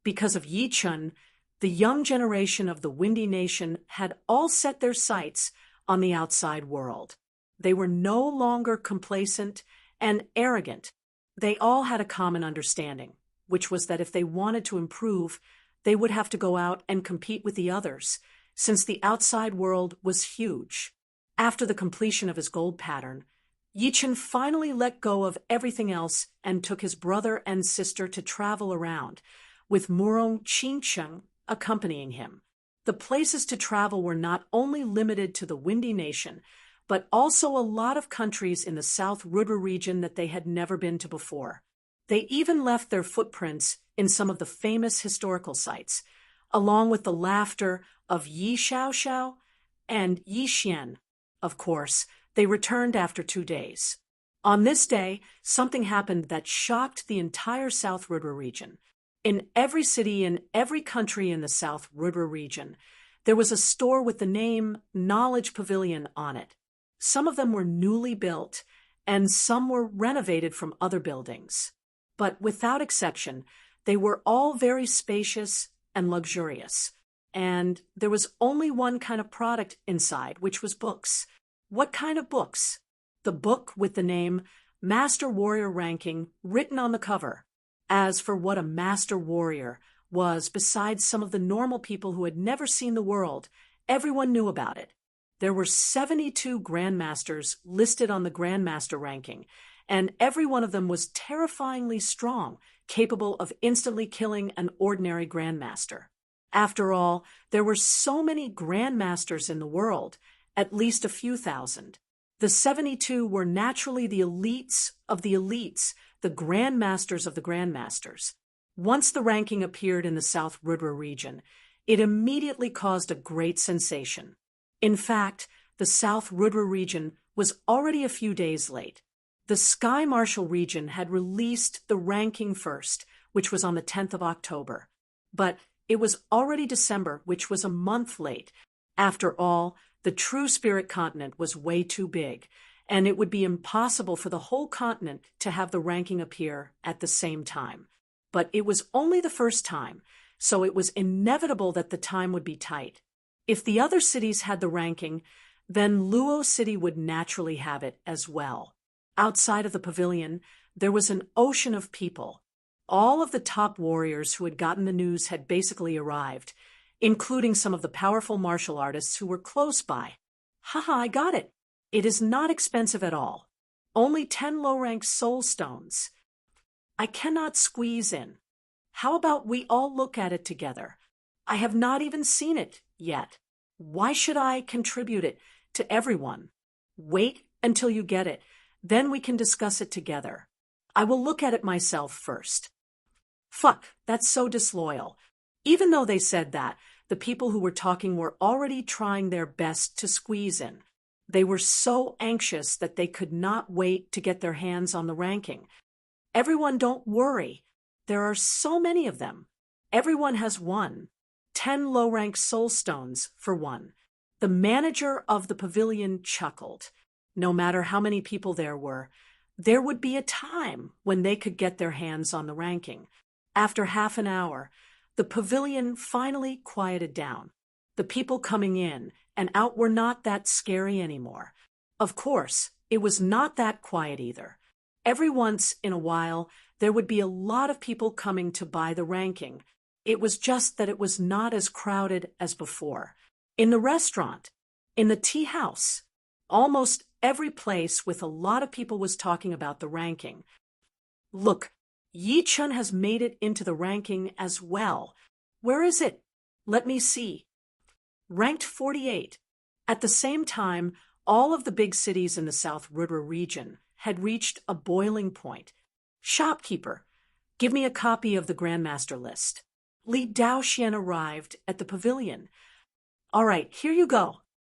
Because of Yi Chun, the young generation of the Windy Nation had all set their sights on the outside world. They were no longer complacent and arrogant. They all had a common understanding, which was that if they wanted to improve, they would have to go out and compete with the others, since the outside world was huge. After the completion of his gold pattern, Yi Chun finally let go of everything else and took his brother and sister to travel around, with Murong Qingchen accompanying him. The places to travel were not only limited to the Windy Nation, but also a lot of countries in the South Rudra region that they had never been to before. They even left their footprints in some of the famous historical sites, along with the laughter of Yi Xiaoxiao and Yi Xian. Of course, they returned after 2 days. On this day, something happened that shocked the entire South Rudra region. In every city in every country in the South Rudra region, there was a store with the name Knowledge Pavilion on it. Some of them were newly built, and some were renovated from other buildings. But without exception, they were all very spacious and luxurious. And there was only one kind of product inside, which was books. What kind of books? The book with the name Master Warrior Ranking written on the cover. As for what a Master Warrior was, besides some of the normal people who had never seen the world, everyone knew about it. There were 72 Grandmasters listed on the Grandmaster ranking, and every one of them was terrifyingly strong, capable of instantly killing an ordinary Grandmaster. After all, there were so many Grandmasters in the world, at least a few thousand. The 72 were naturally the elites of the elites, the Grandmasters of the Grandmasters. Once the ranking appeared in the South Rudra region, it immediately caused a great sensation. In fact, the South Rudra region was already a few days late. The Sky Marshal region had released the ranking first, which was on the 10th of October. But it was already December, which was a month late. After all, the True Spirit continent was way too big, and it would be impossible for the whole continent to have the ranking appear at the same time. But it was only the first time, so it was inevitable that the time would be tight. If the other cities had the ranking, then Luo City would naturally have it as well. Outside of the pavilion, there was an ocean of people. All of the top warriors who had gotten the news had basically arrived, including some of the powerful martial artists who were close by. Haha, I got it. It is not expensive at all. Only 10 low-rank soul stones. I cannot squeeze in. How about we all look at it together? I have not even seen it yet. Why should I contribute it to everyone? Wait until you get it. Then we can discuss it together. I will look at it myself first. Fuck, that's so disloyal. Even though they said that, the people who were talking were already trying their best to squeeze in. They were so anxious that they could not wait to get their hands on the ranking. Everyone, don't worry. There are so many of them. Everyone has one. 10 low-rank soul stones for one. The manager of the pavilion chuckled. No matter how many people there were, there would be a time when they could get their hands on the ranking. After half an hour, the pavilion finally quieted down. The people coming in and out were not that scary anymore. Of course, it was not that quiet either. Every once in a while, there would be a lot of people coming to buy the ranking. It was just that it was not as crowded as before. In the restaurant, in the tea house, almost every place with a lot of people was talking about the ranking. Look, Yi Chun has made it into the ranking as well. Where is it? Let me see. Ranked 48. At the same time, all of the big cities in the South Rudra region had reached a boiling point. Shopkeeper, give me a copy of the Grandmaster list. Li Daoxian arrived at the pavilion. All right, here you go.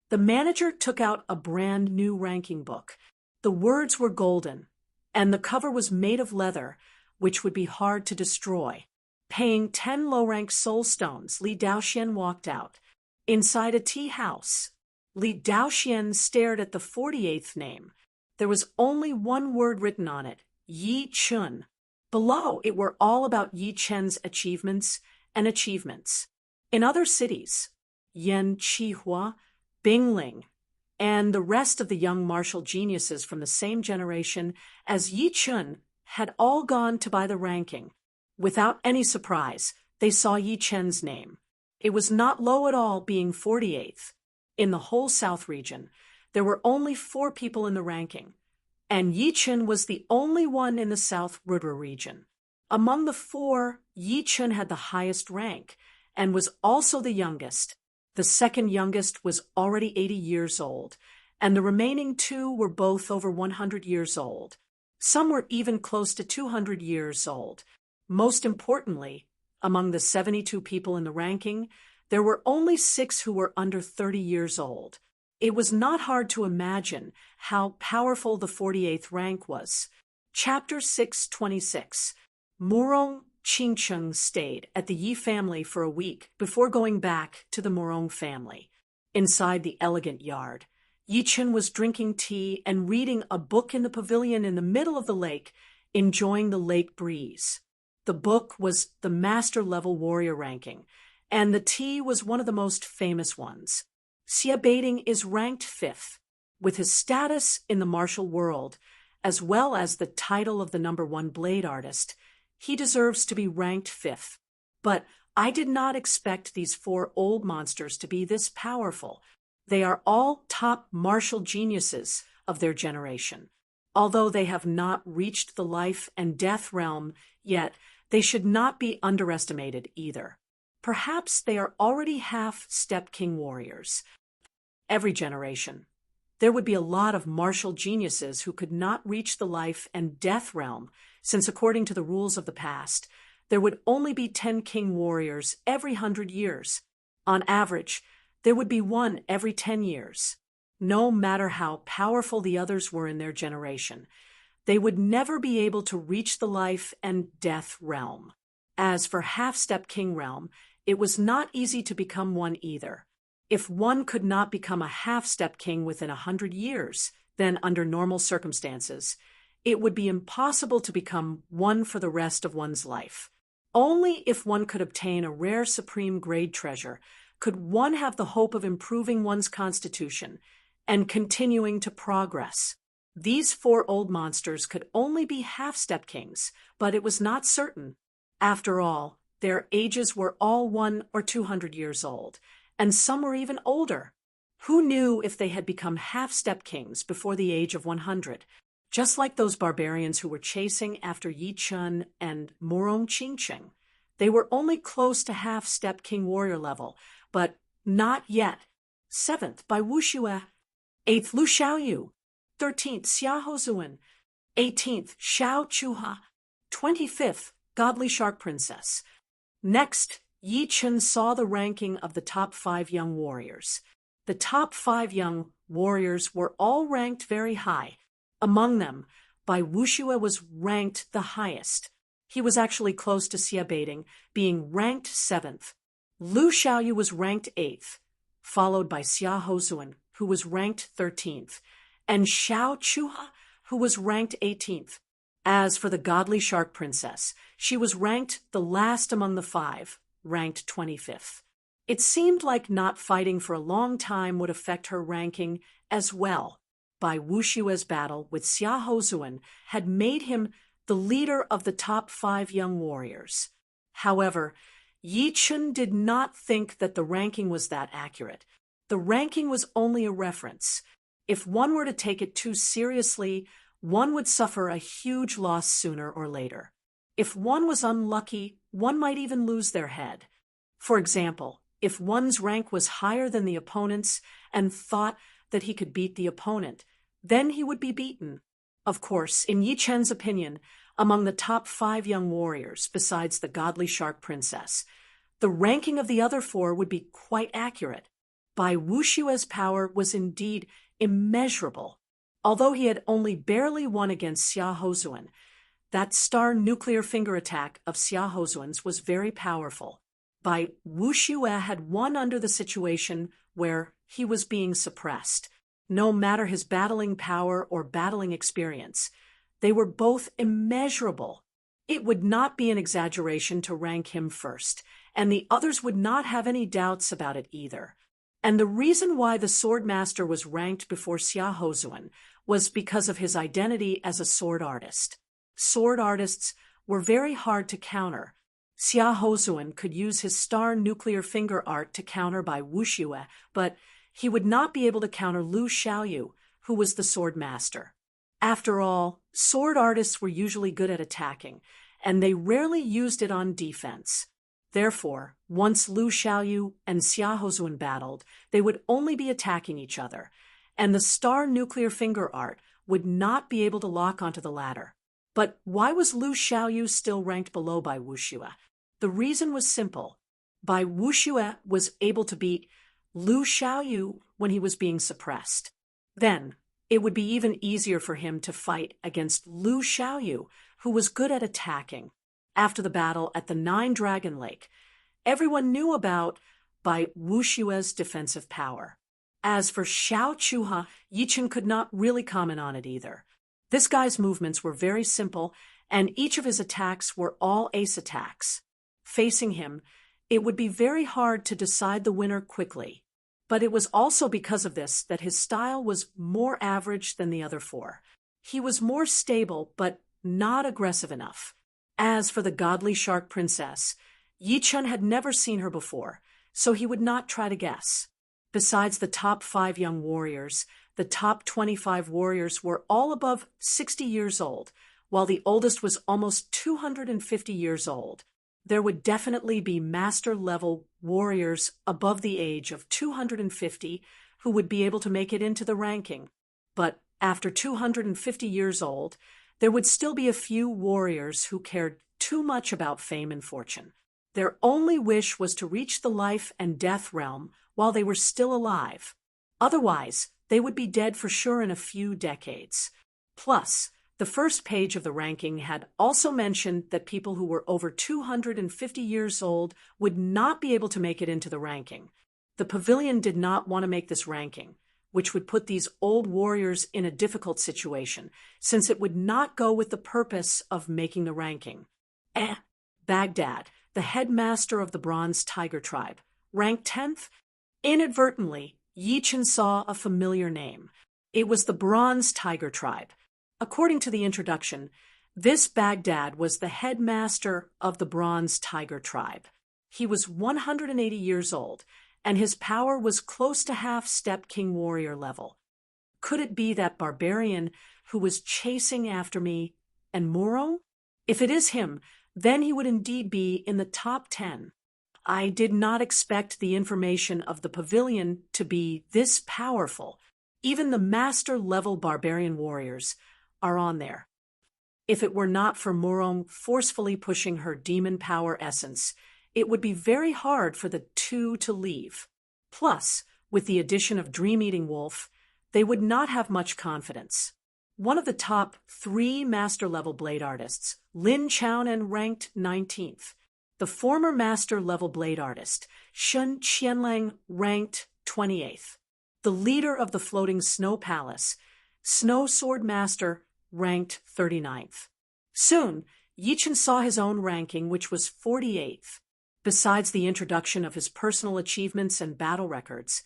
The manager took out a brand new ranking book. The words were golden, and the cover was made of leather, which would be hard to destroy. Paying 10 low-rank soul stones, Li Daoxian walked out. Inside a tea house, Li Daoxian stared at the 48th name. There was only one word written on it, Yi Chun. Below, it were all about Yi Chen's achievements and achievements. In other cities, Yan Qihua, Bingling, and the rest of the young martial geniuses from the same generation as Yi Chun had all gone to buy the ranking. Without any surprise, they saw Yi Chen's name. It was not low at all, being 48th. In the whole South region, there were only 4 people in the ranking, and Yi Chen was the only one in the South Rudra region. Among the 4, Yi Chen had the highest rank, and was also the youngest. The second youngest was already 80 years old, and the remaining 2 were both over 100 years old. Some were even close to 200 years old. Most importantly, among the 72 people in the ranking, there were only 6 who were under 30 years old. It was not hard to imagine how powerful the 48th rank was. Chapter 626. Murong Qingcheng stayed at the Yi family for a week before going back to the Murong family. Inside the elegant yard, Yi Chen was drinking tea and reading a book in the pavilion in the middle of the lake, enjoying the lake breeze. The book was the master-level warrior ranking, and the tea was one of the most famous ones. Xia Beiding is ranked 5th. With his status in the martial world, as well as the title of the #1 blade artist, he deserves to be ranked 5th. But I did not expect these 4 old monsters to be this powerful. They are all top martial geniuses of their generation. Although they have not reached the life and death realm yet, they should not be underestimated either. Perhaps they are already half-step king warriors. Every generation, there would be a lot of martial geniuses who could not reach the life and death realm, since according to the rules of the past, there would only be 10 king warriors every 100 years. On average, there would be 1 every 10 years. No matter how powerful the others were in their generation, they would never be able to reach the life and death realm. As for half-step king realm, it was not easy to become one either. If one could not become a half-step king within 100 years, then under normal circumstances, it would be impossible to become one for the rest of one's life. Only if one could obtain a rare supreme grade treasure could one have the hope of improving one's constitution and continuing to progress. These 4 old monsters could only be half-step kings, but it was not certain. After all, their ages were all 100 or 200 years old, and some were even older. Who knew if they had become half-step kings before the age of 100, just like those barbarians who were chasing after Yi Chen and Murong Qingcheng? They were only close to half-step king warrior level, but not yet. 7th by Wu Xue, 8th Lu Xiaoyu, 13th Xia Hozuan, 18th Xiao Chuha, 25th Godly Shark Princess. Next, Yi Chen saw the ranking of the top 5 young warriors. The top 5 young warriors were all ranked very high. Among them, Bai Wuxue was ranked the highest. He was actually close to Xia Beiding, being ranked 7th. Lu Xiaoyu was ranked 8th, followed by Xia Hozuan, who was ranked 13th, and Xiao Chuha, who was ranked 18th. As for the Godly Shark Princess, she was ranked the last among the 5, ranked 25th. It seemed like not fighting for a long time would affect her ranking as well. Bai Wuxue's battle with Xia Hozuan had made him the leader of the top 5 young warriors. However, Yi Chen did not think that the ranking was that accurate. The ranking was only a reference. If one were to take it too seriously, one would suffer a huge loss sooner or later. If one was unlucky, one might even lose their head. For example, if one's rank was higher than the opponent's and thought that he could beat the opponent, then he would be beaten. Of course, in Yi Chen's opinion, among the top 5 young warriors, besides the Godly Shark Princess, the ranking of the other 4 would be quite accurate. Bai Wuxue's power was indeed immeasurable. Although he had only barely won against Xia Hozuan, that star nuclear finger attack of Xia Hozuan's was very powerful. Bai Wuxue had won under the situation where he was being suppressed. No matter his battling power or battling experience, they were both immeasurable. It would not be an exaggeration to rank him first, and the others would not have any doubts about it either. And the reason why the sword master was ranked before Xia Hozuan was because of his identity as a sword artist. Sword artists were very hard to counter. Xia Hozuan could use his star nuclear finger art to counter Bai Wuxue, but he would not be able to counter Lu Xiaoyu, who was the sword master. After all, sword artists were usually good at attacking, and they rarely used it on defense. Therefore, once Lu Xiaoyu and Xia Hozuan battled, they would only be attacking each other, and the star nuclear finger art would not be able to lock onto the latter. But why was Lu Xiaoyu still ranked below Bai Wuxue? The reason was simple. Bai Wuxue was able to beat Lu Xiaoyu when he was being suppressed. Then, it would be even easier for him to fight against Lu Xiaoyu, who was good at attacking. After the battle at the Nine Dragon Lake, everyone knew about Bai Wuxue's defensive power. As for Xiao Chuha, Yi Chen could not really comment on it either. This guy's movements were very simple, and each of his attacks were all ace attacks. Facing him, it would be very hard to decide the winner quickly. But it was also because of this that his style was more average than the other four. He was more stable, but not aggressive enough. As for the godly shark princess, Yi Chen had never seen her before, so he would not try to guess. Besides the top 5 young warriors, the top 25 warriors were all above 60 years old, while the oldest was almost 250 years old. There would definitely be master-level warriors above the age of 250 who would be able to make it into the ranking. But after 250 years old, there would still be a few warriors who cared too much about fame and fortune. Their only wish was to reach the life and death realm while they were still alive. Otherwise, they would be dead for sure in a few decades. Plus, the first page of the ranking had also mentioned that people who were over 250 years old would not be able to make it into the ranking. The pavilion did not want to make this ranking, which would put these old warriors in a difficult situation, since it would not go with the purpose of making the ranking. Baghdad, the headmaster of the Bronze Tiger tribe, ranked 10th. Inadvertently, Yi Chen saw a familiar name. It was the Bronze Tiger tribe. According to the introduction, this Baghdad was the headmaster of the Bronze Tiger tribe. He was 180 years old, and his power was close to half-step king warrior level. Could it be that barbarian who was chasing after me and Murong? If it is him, then he would indeed be in the top 10. I did not expect the information of the pavilion to be this powerful. Even the master-level barbarian warriors are on there. If it were not for Murong forcefully pushing her demon power essence, it would be very hard for the two to leave. Plus, with the addition of Dream-Eating Wolf, they would not have much confidence. One of the top 3 master-level blade artists, Lin Chaonan, ranked 19th. The former master-level blade artist, Shen Qianlang, ranked 28th. The leader of the floating snow palace, Snow Sword Master, ranked 39th. Soon, Yi Chen saw his own ranking, which was 48th. Besides the introduction of his personal achievements and battle records,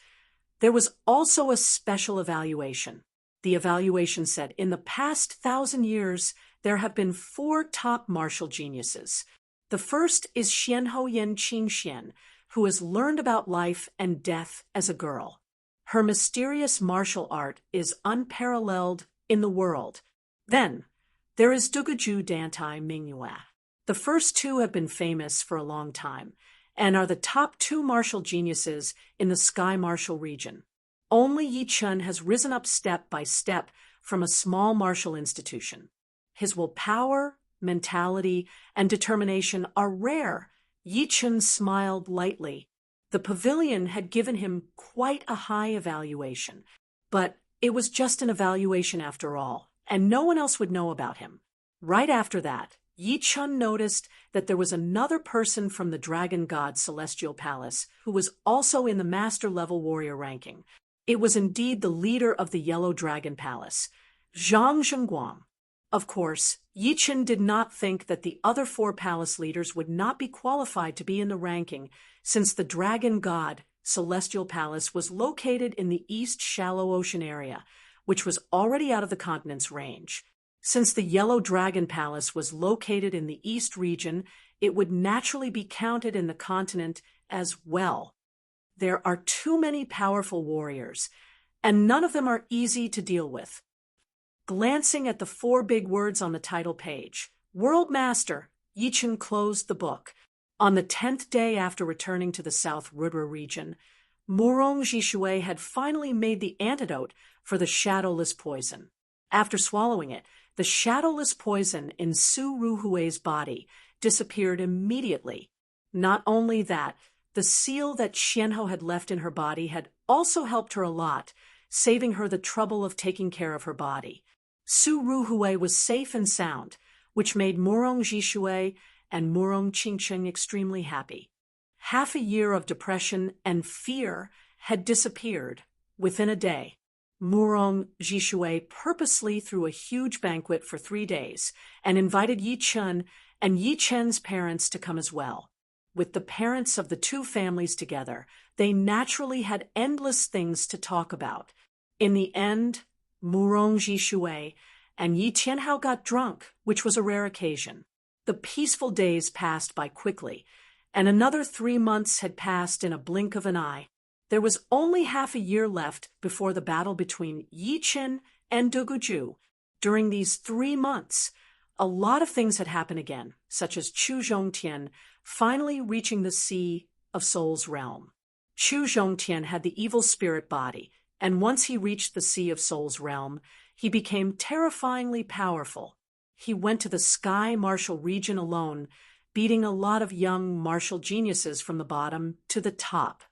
there was also a special evaluation. The evaluation said, in the past 1,000 years, there have been 4 top martial geniuses. The first is Xianhou Yan Qingxian, who has learned about life and death as a girl. Her mysterious martial art is unparalleled in the world. Then, there is Dugaju Dantai Mingyue. The first 2 have been famous for a long time, and are the top 2 martial geniuses in the Sky Martial region. Only Yi Chen has risen up step by step from a small martial institution. His willpower, mentality, and determination are rare. Yi Chen smiled lightly. The pavilion had given him quite a high evaluation, but it was just an evaluation after all, and no one else would know about him. Right after that, Yi Chen noticed that there was another person from the Dragon God Celestial Palace who was also in the master-level warrior ranking. It was indeed the leader of the Yellow Dragon Palace, Zhang Zhengguang. Of course, Yi Chen did not think that the other 4 palace leaders would not be qualified to be in the ranking, since the Dragon God Celestial Palace was located in the East Shallow Ocean area, which was already out of the continent's range. Since the Yellow Dragon Palace was located in the East region, it would naturally be counted in the continent as well. There are too many powerful warriors, and none of them are easy to deal with. Glancing at the 4 big words on the title page, World Master, Yi Chen closed the book. On the 10th day after returning to the South Rudra region, Murong Jishui had finally made the antidote for the shadowless poison. After swallowing it, the shadowless poison in Su Ruhui's body disappeared immediately. Not only that, the seal that Xianhou had left in her body had also helped her a lot, saving her the trouble of taking care of her body. Su Ruhui was safe and sound, which made Murong Jishui and Murong Qingcheng extremely happy. Half a year of depression and fear had disappeared within a day. Murong Jishui purposely threw a huge banquet for 3 days and invited Yi Chen and Yi Chen's parents to come as well. With the parents of the two families together, they naturally had endless things to talk about. In the end, Murong Jishui and Yi Tianhao got drunk, which was a rare occasion. The peaceful days passed by quickly, and another 3 months had passed in a blink of an eye. There was only half a year left before the battle between Yi Chen and Duguju. During these 3 months, a lot of things had happened again, such as Chu Zhongtian finally reaching the Sea of Soul's realm. Chu Zhongtian had the evil spirit body, and once he reached the Sea of Soul's realm, he became terrifyingly powerful. He went to the Sky Martial region alone, beating a lot of young martial geniuses from the bottom to the top.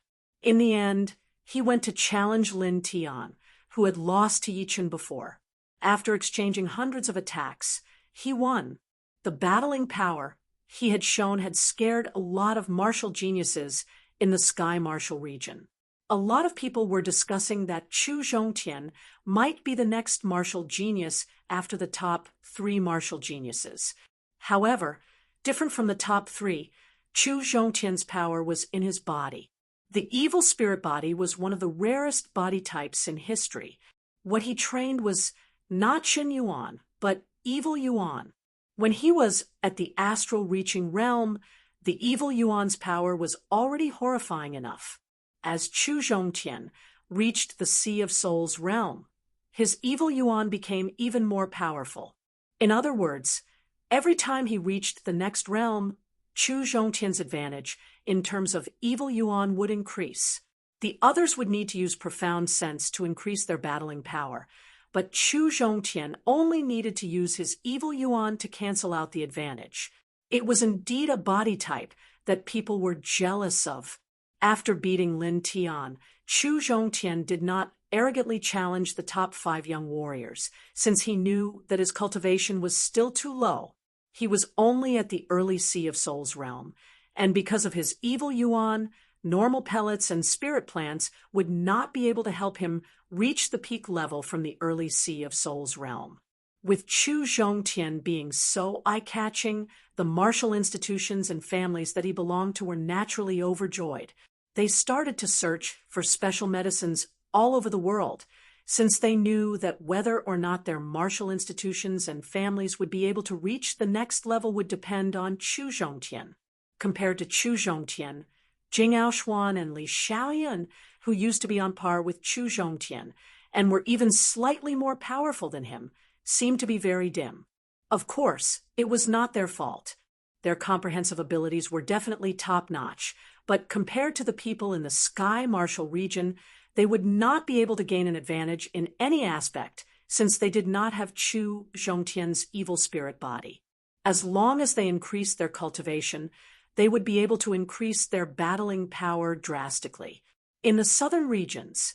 In the end, he went to challenge Lin Tian, who had lost to Yi Chen before. After exchanging hundreds of attacks, he won. The battling power he had shown had scared a lot of martial geniuses in the Sky Martial region. A lot of people were discussing that Chu Zhongtian might be the next martial genius after the top 3 martial geniuses. However, different from the top 3, Chu Zhongtian's power was in his body. The evil spirit body was one of the rarest body types in history. What he trained was not Qin Yuan, but evil Yuan. When he was at the astral reaching realm, the evil Yuan's power was already horrifying enough. As Chu Zhongtian reached the Sea of Soul's realm, his evil Yuan became even more powerful. In other words, every time he reached the next realm, Chu Zhongtian's advantage in terms of evil Yuan would increase. The others would need to use profound sense to increase their battling power, but Chu Zhongtian only needed to use his evil Yuan to cancel out the advantage. It was indeed a body type that people were jealous of. After beating Lin Tian, Chu Zhongtian did not arrogantly challenge the top 5 young warriors, since he knew that his cultivation was still too low. He was only at the early Sea of Soul's realm, and because of his evil Yuan, normal pellets and spirit plants would not be able to help him reach the peak level from the early Sea of Soul's realm. With Chu Zhongtian being so eye-catching, the martial institutions and families that he belonged to were naturally overjoyed. They started to search for special medicines all over the world, since they knew that whether or not their martial institutions and families would be able to reach the next level would depend on Chu Zhongtian. Compared to Chu Zhongtian, Jing Aoshuan and Li Xiaoyan, who used to be on par with Chu Zhongtian and were even slightly more powerful than him, seemed to be very dim. Of course, it was not their fault. Their comprehensive abilities were definitely top-notch, but compared to the people in the Sky Martial region, they would not be able to gain an advantage in any aspect, since they did not have Chu Zhongtian's evil spirit body. As long as they increased their cultivation, they would be able to increase their battling power drastically. In the southern regions,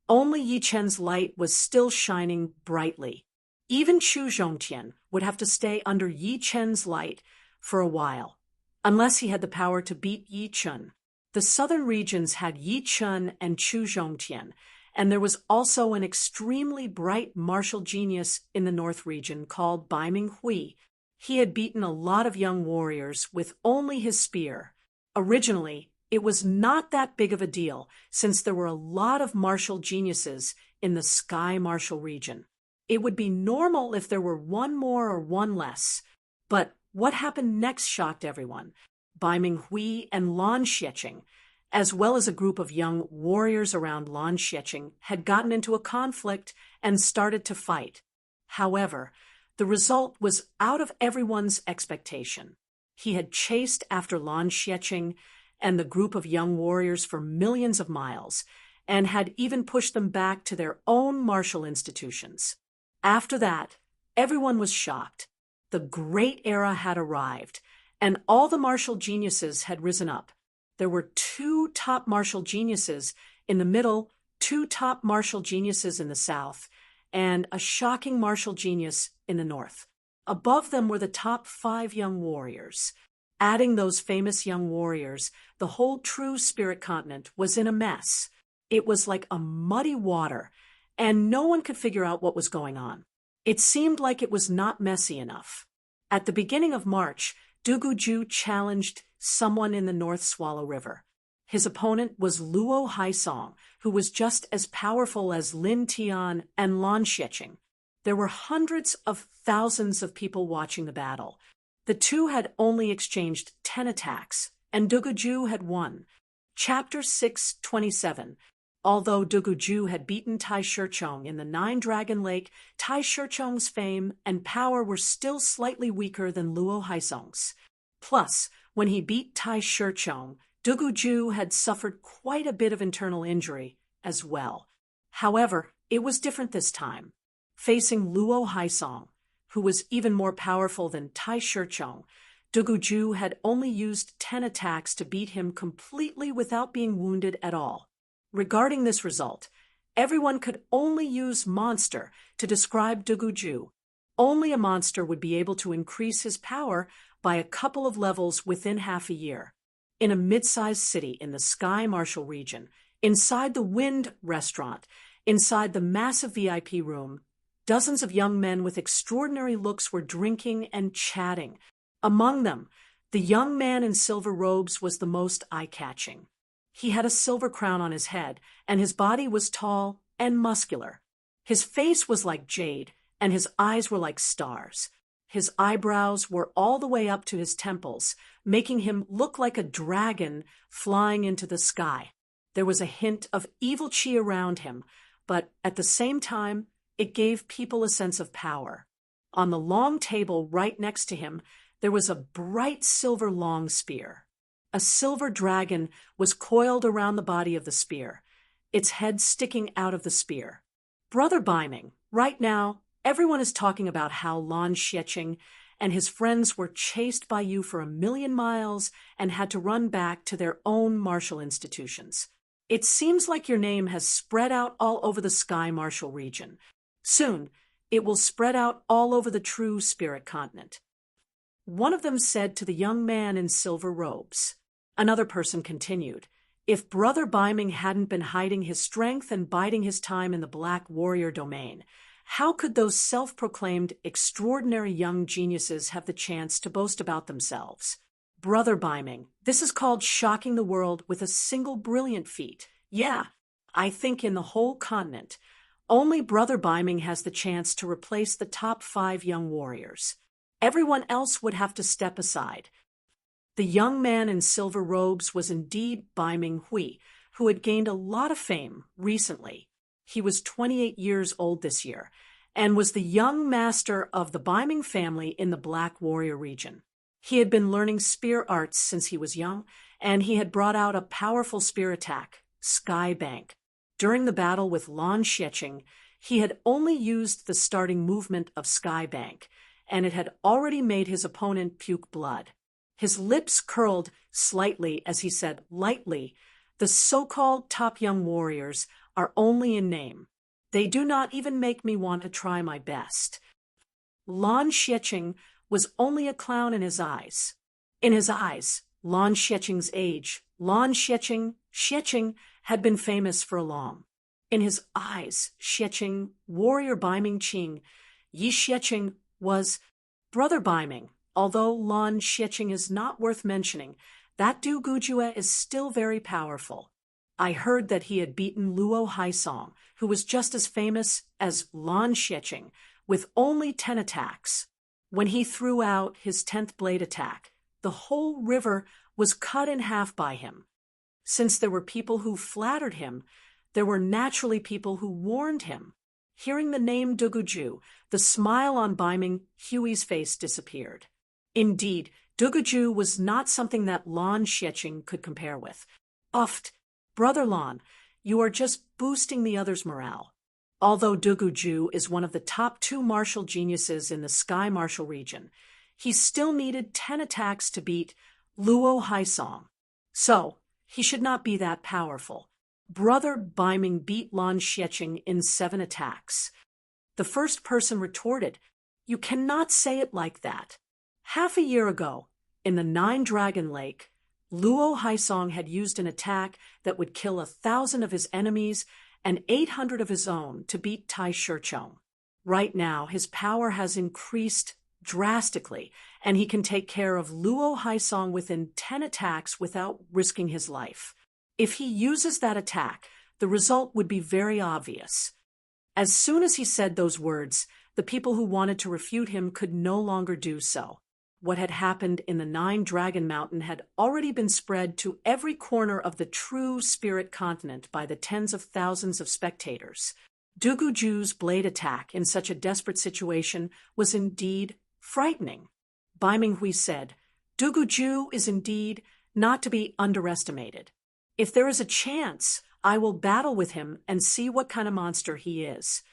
only Yi Chen's light was still shining brightly. Even Chu Zhongtian would have to stay under Yi Chen's light for a while, unless he had the power to beat Yi Chen. The southern regions had Yi Chen and Chu Zhongtian, and there was also an extremely bright martial genius in the north region called Baiming Hui. He had beaten a lot of young warriors with only his spear. Originally, it was not that big of a deal, since there were a lot of martial geniuses in the Sky Martial region. It would be normal if there were one more or one less. But what happened next shocked everyone. Baiming Hui and Lan Xieching, as well as a group of young warriors around Lan Xieching, had gotten into a conflict and started to fight. However, the result was out of everyone's expectation. He had chased after Lan Xieching and the group of young warriors for millions of miles, and had even pushed them back to their own martial institutions. After that, everyone was shocked. The great era had arrived, and all the martial geniuses had risen up. There were two top martial geniuses in the middle, two top martial geniuses in the south, and a shocking martial genius in the north. Above them were the top 5 young warriors. Adding those famous young warriors, the whole true spirit continent was in a mess. It was like a muddy water, and no one could figure out what was going on. It seemed like it was not messy enough. At the beginning of March, Duguju challenged someone in the North Swallow River. His opponent was Luo Haisong, who was just as powerful as Lin Tian and Lan Xieching. There were hundreds of thousands of people watching the battle. The two had only exchanged 10 attacks, and Duguju had won. Chapter 6:27. Although Duguju had beaten Tai Shichong in the 9-Dragon Lake, Tai Shichong's fame and power were still slightly weaker than Luo Haisong's. Plus, when he beat Tai Shichong, Duguju had suffered quite a bit of internal injury as well. However, it was different this time. Facing Luo Haisong, who was even more powerful than Tai Shichong, Duguju had only used 10 attacks to beat him completely without being wounded at all. Regarding this result, everyone could only use monster to describe Duguju. Only a monster would be able to increase his power by a couple of levels within half a year. In a mid-sized city in the Sky Martial region, inside the Wind restaurant, inside the massive VIP room, dozens of young men with extraordinary looks were drinking and chatting. Among them, the young man in silver robes was the most eye-catching. He had a silver crown on his head, and his body was tall and muscular. His face was like jade, and his eyes were like stars. His eyebrows were all the way up to his temples, making him look like a dragon flying into the sky. There was a hint of evil chi around him, but at the same time, it gave people a sense of power. On the long table right next to him, there was a bright silver long spear. A silver dragon was coiled around the body of the spear, its head sticking out of the spear. Brother Biming, right now, everyone is talking about how Lan Xieching and his friends were chased by you for 1,000,000 miles and had to run back to their own martial institutions. It seems like your name has spread out all over the Sky Martial region. Soon, it will spread out all over the true spirit continent. One of them said to the young man in silver robes. Another person continued, if Brother Biming hadn't been hiding his strength and biding his time in the Black Warrior domain, how could those self-proclaimed extraordinary young geniuses have the chance to boast about themselves? Brother Biming, this is called shocking the world with a single brilliant feat. Yeah, I think in the whole continent, only Brother Biming has the chance to replace the top 5 young warriors. Everyone else would have to step aside. The young man in silver robes was indeed Biming Hui, who had gained a lot of fame recently. He was 28 years old this year, and was the young master of the Biming family in the Black Warrior region. He had been learning spear arts since he was young, and he had brought out a powerful spear attack, Sky Bank. During the battle with Lan Xieching, he had only used the starting movement of Sky Bank, and it had already made his opponent puke blood. His lips curled slightly as he said lightly, the so-called top young warriors are only in name. They do not even make me want to try my best. Lan Xieching was only a clown in his eyes. In his eyes, Lan Xieching's age, Lan Xieching had been famous for long. In his eyes, Xieching, warrior Biming Qing, Yi Xieching was Brother Biming. Although Lan Xieching is not worth mentioning, that Duguju is still very powerful. I heard that he had beaten Luo Haisong, who was just as famous as Lan Xieching, with only 10 attacks. When he threw out his 10th blade attack, the whole river was cut in half by him. Since there were people who flattered him, there were naturally people who warned him. Hearing the name Duguju, the smile on Biming Hui's face disappeared. Indeed, Duguju was not something that Lan Xieching could compare with. Brother Lan, You are just boosting the other's morale. Although Duguju is one of the top 2 martial geniuses in the Sky Martial region, he still needed 10 attacks to beat Luo Haisong. So, he should not be that powerful. Brother Baiming beat Lan Xiecheng in 7 attacks. The first person retorted, "You cannot say it like that." Half a year ago, in the 9-Dragon Lake, Luo Haisong had used an attack that would kill 1,000 of his enemies and 800 of his own to beat Tai Shichong. Right now, his power has increased drastically, and he can take care of Luo Haisong within 10 attacks without risking his life. If he uses that attack, the result would be very obvious. As soon as he said those words, the people who wanted to refute him could no longer do so. What had happened in the 9-Dragon Mountain had already been spread to every corner of the true spirit continent by the tens of thousands of spectators. Duguju's blade attack in such a desperate situation was indeed frightening. Bai Minghui said, "Duguju is indeed not to be underestimated. If there is a chance, I will battle with him and see what kind of monster he is."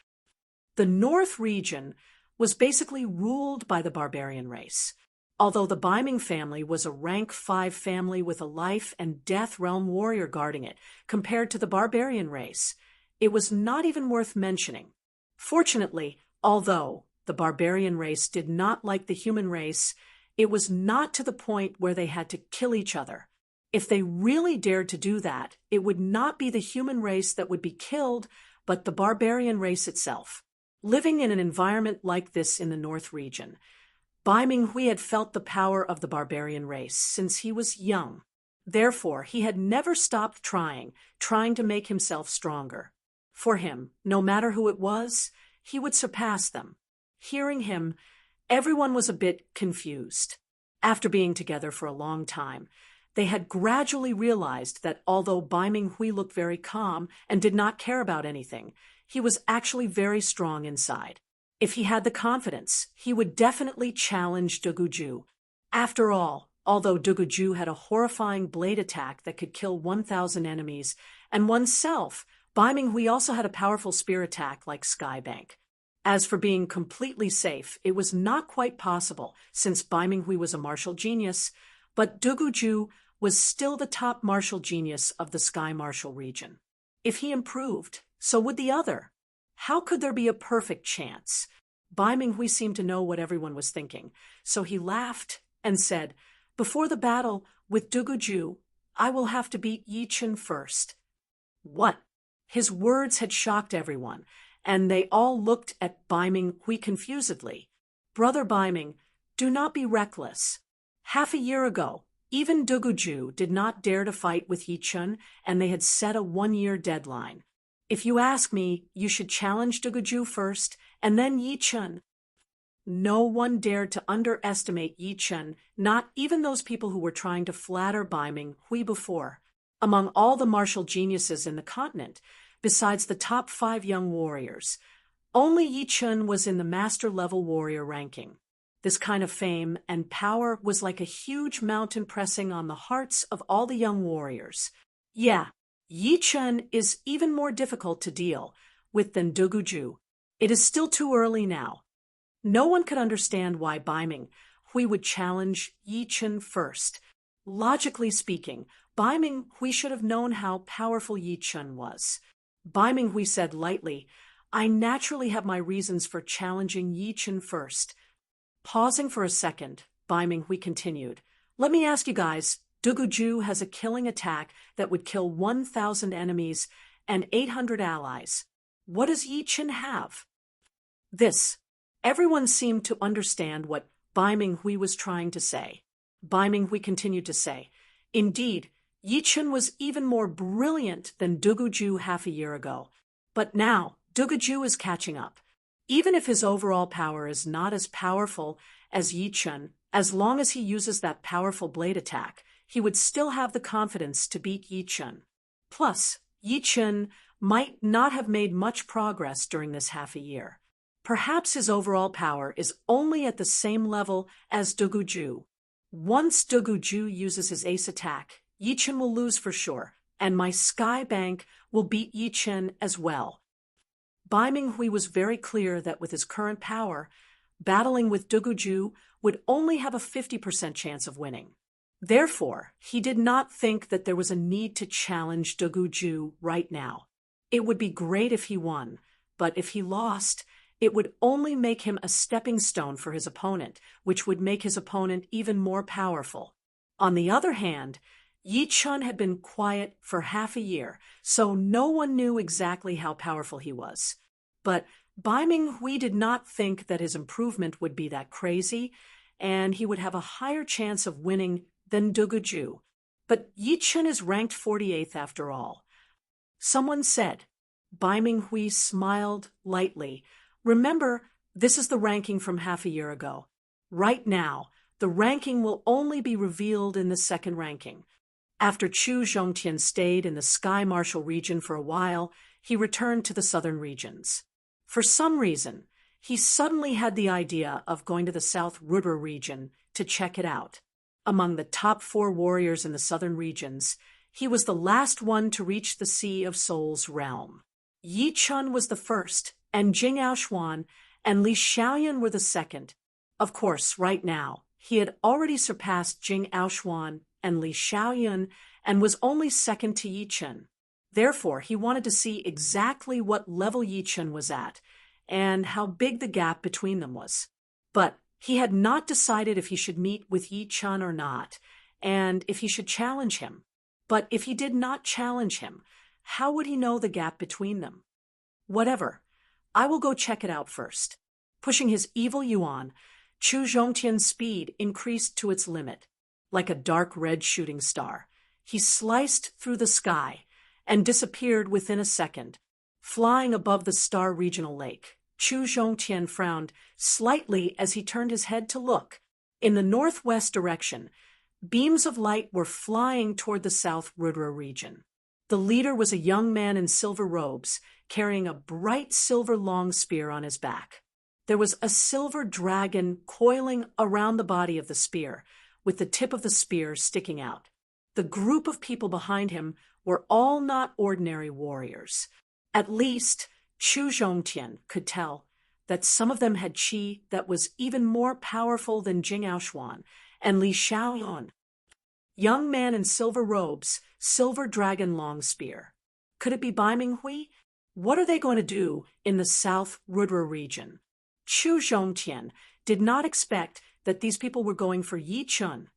The North region was basically ruled by the barbarian race. Although the Baiming family was a rank 5 family with a life and death realm warrior guarding it, compared to the barbarian race, it was not even worth mentioning. Fortunately, although the barbarian race did not like the human race, it was not to the point where they had to kill each other. If they really dared to do that, it would not be the human race that would be killed, but the barbarian race itself. Living in an environment like this in the North region, Bai Minghui had felt the power of the barbarian race since he was young. Therefore, he had never stopped trying to make himself stronger. For him, no matter who it was, he would surpass them. Hearing him, everyone was a bit confused. After being together for a long time, they had gradually realized that although Bai Minghui looked very calm and did not care about anything, he was actually very strong inside. If he had the confidence, he would definitely challenge Duguju. After all, although Duguju had a horrifying blade attack that could kill 1,000 enemies and oneself, Bai Minghui also had a powerful spear attack like Skybank. As for being completely safe, it was not quite possible since Bai Minghui was a martial genius, but Duguju was still the top martial genius of the Sky Martial region. If he improved, so would the other. How could there be a perfect chance? Bai Minghui seemed to know what everyone was thinking, so he laughed and said, "Before the battle with Duguju, I will have to beat Yichen first." What? His words had shocked everyone, and they all looked at Bai Minghui confusedly. "Brother Bai Ming, do not be reckless. Half a year ago, even Duguju did not dare to fight with Yichen, and they had set a 1-year deadline. If you ask me, you should challenge Duguju first, and then Yichen." No one dared to underestimate Yichen, not even those people who were trying to flatter Bai Minghui before. Among all the martial geniuses in the continent, besides the top 5 young warriors, only Yichen was in the master-level warrior ranking. This kind of fame and power was like a huge mountain pressing on the hearts of all the young warriors. Yeah, Yichen is even more difficult to deal with than Duguju. It is still too early now. No one could understand why Bai Minghui would challenge Yichen first. Logically speaking, Bai Minghui should have known how powerful Yichen was. Bai Minghui said lightly, "I naturally have my reasons for challenging Yichen first." Pausing for a second, Bai Minghui continued, "Let me ask you guys, Duguju has a killing attack that would kill 1,000 enemies and 800 allies. What does Yichen have?" This. Everyone seemed to understand what Bai Minghui was trying to say. Bai Minghui continued to say, "Indeed, Yichen was even more brilliant than Duguju half a year ago. But now, Duguju is catching up. Even if his overall power is not as powerful as Yichen, as long as he uses that powerful blade attack, he would still have the confidence to beat Yichen. Plus, Yichen might not have made much progress during this half a year. Perhaps his overall power is only at the same level as Duguju. Once Duguju uses his ace attack, Yichen will lose for sure. and my sky bank will beat Yi Chen as well. Bai Minghui was very clear that with his current power, battling with Duguju would only have a 50% chance of winning. Therefore, he did not think that there was a need to challenge Duguju right now. It would be great if he won, but if he lost, it would only make him a stepping stone for his opponent, which would make his opponent even more powerful. On the other hand, Yi Chun had been quiet for half a year, so no one knew exactly how powerful he was. But Bai Minghui did not think that his improvement would be that crazy, and he would have a higher chance of winning than Duguju. But Yi Chun is ranked 48th after all. Someone said. Bai Minghui smiled lightly. Remember, this is the ranking from half a year ago. Right now, the ranking will only be revealed in the second ranking. After Chu Zhongtian stayed in the Sky Martial region for a while, he returned to the southern regions. For some reason, he suddenly had the idea of going to the South Rudra region to check it out. Among the top 4 warriors in the southern regions, he was the last one to reach the Sea of Souls realm. Yi Chun was the first, and Jing Aoshuan and Li Xiaoyan were the second. Of course, right now, he had already surpassed Jing Aoshuan and Li Xiaoyan and was only second to Yi Chun. Therefore, he wanted to see exactly what level Yi Chun was at and how big the gap between them was. But he had not decided if he should meet with Yi Chun or not, and if he should challenge him. But if he did not challenge him, how would he know the gap between them? Whatever. I will go check it out first. Pushing his evil yuan, Chu Zhongtian's speed increased to its limit. Like a dark red shooting star, he sliced through the sky and disappeared within a second. Flying above the Star Regional Lake, Chu Zhongtian frowned slightly as he turned his head to look. In the northwest direction, beams of light were flying toward the South Rudra region. The leader was a young man in silver robes, carrying a bright silver long spear on his back. There was a silver dragon coiling around the body of the spear, with the tip of the spear sticking out. The group of people behind him were all not ordinary warriors. At least, Chu Zhongtian could tell that some of them had qi that was even more powerful than Jing Aoshuan and Li Xiaoyan. Young man in silver robes, silver dragon long spear. Could it be Bai Minghui? What are they going to do in the South Rudra region? Chu Zhongtian did not expect that these people were going for Yi Chun.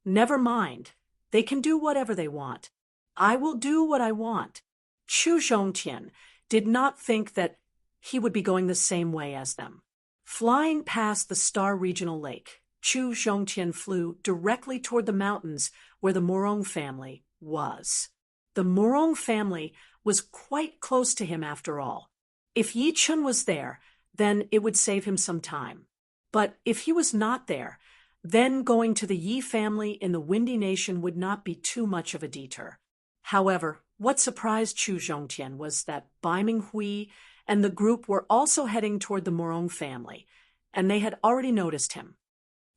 Never mind. They can do whatever they want. I will do what I want. Chu Zhongtian did not think that he would be going the same way as them. Flying past the Star Regional Lake, Chu Zhongtian flew directly toward the mountains where the Morong family was. The Morong family was quite close to him after all. If Yi Chun was there, then it would save him some time. But if he was not there, then going to the Yi family in the Windy Nation would not be too much of a detour. However, what surprised Chu Zhongtian was that Bai Minghui and the group were also heading toward the Morong family, and they had already noticed him.